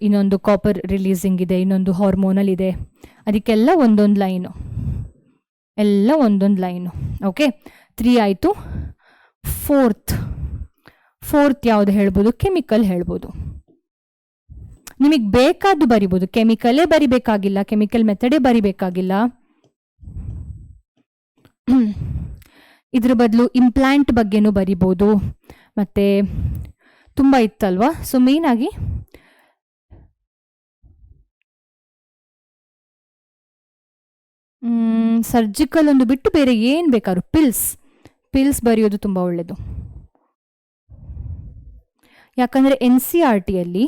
ಇನ್ನೊಂದು ಕಾಪರ್ ರಿಲೀಸಿಂಗ್ ಇದೆ, ಇನ್ನೊಂದು ಹಾರ್ಮೋನಲ್ ಇದೆ. ಅದಕ್ಕೆಲ್ಲ ಒಂದೊಂದು ಲೈನು, ಎಲ್ಲ ಒಂದೊಂದು ಲೈನು. ಓಕೆ, 3 ಆಯಿತು. ಫೋರ್ತ್ ಯಾವುದು ಹೇಳ್ಬೋದು? ಕೆಮಿಕಲ್ ಹೇಳ್ಬೋದು. ನಿಮಗೆ ಬೇಕಾದ್ದು ಬರಿಬೋದು, ಕೆಮಿಕಲೇ ಬರಿಬೇಕಾಗಿಲ್ಲ, ಕೆಮಿಕಲ್ ಮೆಥಡೇ ಬರಿಬೇಕಾಗಿಲ್ಲ. ಇದ್ರ ಬದಲು ಇಂಪ್ಲಾಂಟ್ ಬಗ್ಗೆನೂ ಬರಿಬೋದು, ಮತ್ತು ತುಂಬ ಇತ್ತಲ್ವಾ. ಸೊ ಮೇಯ್ನಾಗಿ ಸರ್ಜಿಕಲ್ ಒಂದು ಬಿಟ್ಟು ಬೇರೆ ಏನು ಬೇಕಾದ್ರೂ, ಪಿಲ್ಸ್ ಬರೆಯೋದು ತುಂಬ ಒಳ್ಳೆಯದು. ಯಾಕಂದರೆ NCERTಯಲ್ಲಿ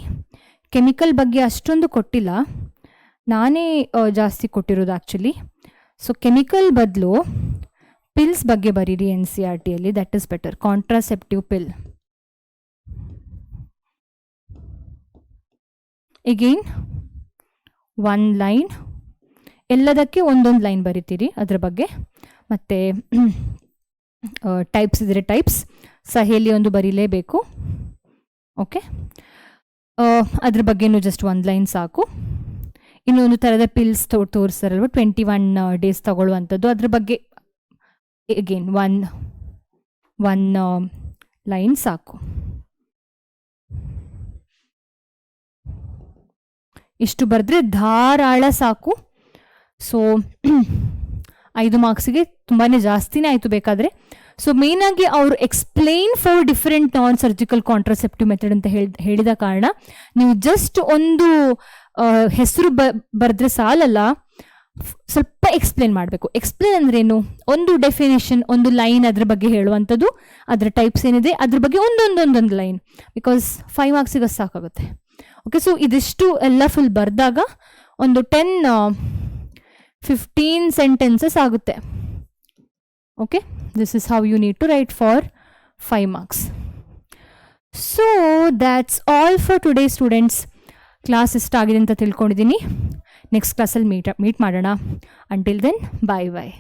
ಕೆಮಿಕಲ್ ಬಗ್ಗೆ ಅಷ್ಟೊಂದು ಕೊಟ್ಟಿಲ್ಲ, ನಾನೇ ಜಾಸ್ತಿ ಕೊಟ್ಟಿರೋದು ಆ್ಯಕ್ಚುಲಿ. ಸೊ ಕೆಮಿಕಲ್ ಬದಲು ಪಿಲ್ಸ್ ಬಗ್ಗೆ ಬರೀರಿ NCERTಯಲ್ಲಿ, that is better. Contraceptive pill. Again 1 line, ಎಲ್ಲದಕ್ಕೆ ಒಂದೊಂದು ಲೈನ್ ಬರಿತೀರಿ ಅದ್ರ ಬಗ್ಗೆ. ಮತ್ತು ಟೈಪ್ಸ್ ಇದ್ದರೆ ಟೈಪ್ಸ್, ಸಹೇಲಿ ಒಂದು ಬರೀಲೇಬೇಕು. ಓಕೆ, ಅದ್ರ ಬಗ್ಗೆನೂ ಜಸ್ಟ್ 1 ಲೈನ್ ಸಾಕು. ಇನ್ನೊಂದು ಥರದ ಪಿಲ್ಸ್ ತೋರಿಸ್ತಾರಲ್ವ, 21 ಡೇಸ್ ತಗೊಳ್ಳುವಂಥದ್ದು, ಅದ್ರ ಬಗ್ಗೆ ಎಗೇನ್ 1 ಲೈನ್ ಸಾಕು. ಇಷ್ಟು ಬರೆದ್ರೆ ಧಾರಾಳ ಸಾಕು. ಸೊ 5 ಮಾರ್ಕ್ಸಿಗೆ ತುಂಬಾ ಜಾಸ್ತಿನೇ ಆಯಿತು ಬೇಕಾದರೆ. ಸೊ ಮೇಯ್ನಾಗಿ ಅವರು ಎಕ್ಸ್ಪ್ಲೈನ್ 4 ಡಿಫರೆಂಟ್ ನಾನ್ ಸರ್ಜಿಕಲ್ ಕಾಂಟ್ರಾಸೆಪ್ಟಿವ್ ಮೆಥಡ್ ಅಂತ ಹೇಳಿದ ಕಾರಣ ನೀವು ಜಸ್ಟ್ ಒಂದು ಹೆಸರು ಬರೆದ್ರೆ ಸಾಲಲ್ಲ, ಸ್ವಲ್ಪ ಎಕ್ಸ್ಪ್ಲೇನ್ ಮಾಡಬೇಕು. ಎಕ್ಸ್ಪ್ಲೇನ್ ಅಂದ್ರೇನು, ಒಂದು ಡೆಫಿನೇಷನ್, ಒಂದು ಲೈನ್ ಅದ್ರ ಬಗ್ಗೆ ಹೇಳುವಂಥದ್ದು, ಅದರ ಟೈಪ್ಸ್ ಏನಿದೆ ಅದ್ರ ಬಗ್ಗೆ ಒಂದೊಂದೊಂದೊಂದು ಲೈನ್, ಬಿಕಾಸ್ 5 ಮಾರ್ಕ್ಸಿಗೆ ಸಾಕಾಗುತ್ತೆ. ಓಕೆ, ಸೊ ಇದಿಷ್ಟು ಎಲ್ಲ ಫುಲ್ ಬರೆದಾಗ ಒಂದು 10-15 ಸೆಂಟೆನ್ಸಸ್ ಆಗುತ್ತೆ. Okay, this is how you need to write for 5 marks. So that's all for today students. Class ಇಷ್ಟ ಆಗಿದೆ ಅಂತ ತಿಳ್ಕೊಂಡಿದ್ದೀನಿ. ನೆಕ್ಸ್ಟ್ ಕ್ಲಾಸಲ್ಲಿ ಮೀಟ್ ಮಾಡೋಣ. ಅಂಟಿಲ್ ದೆನ್, ಬಾಯ್ ಬಾಯ್.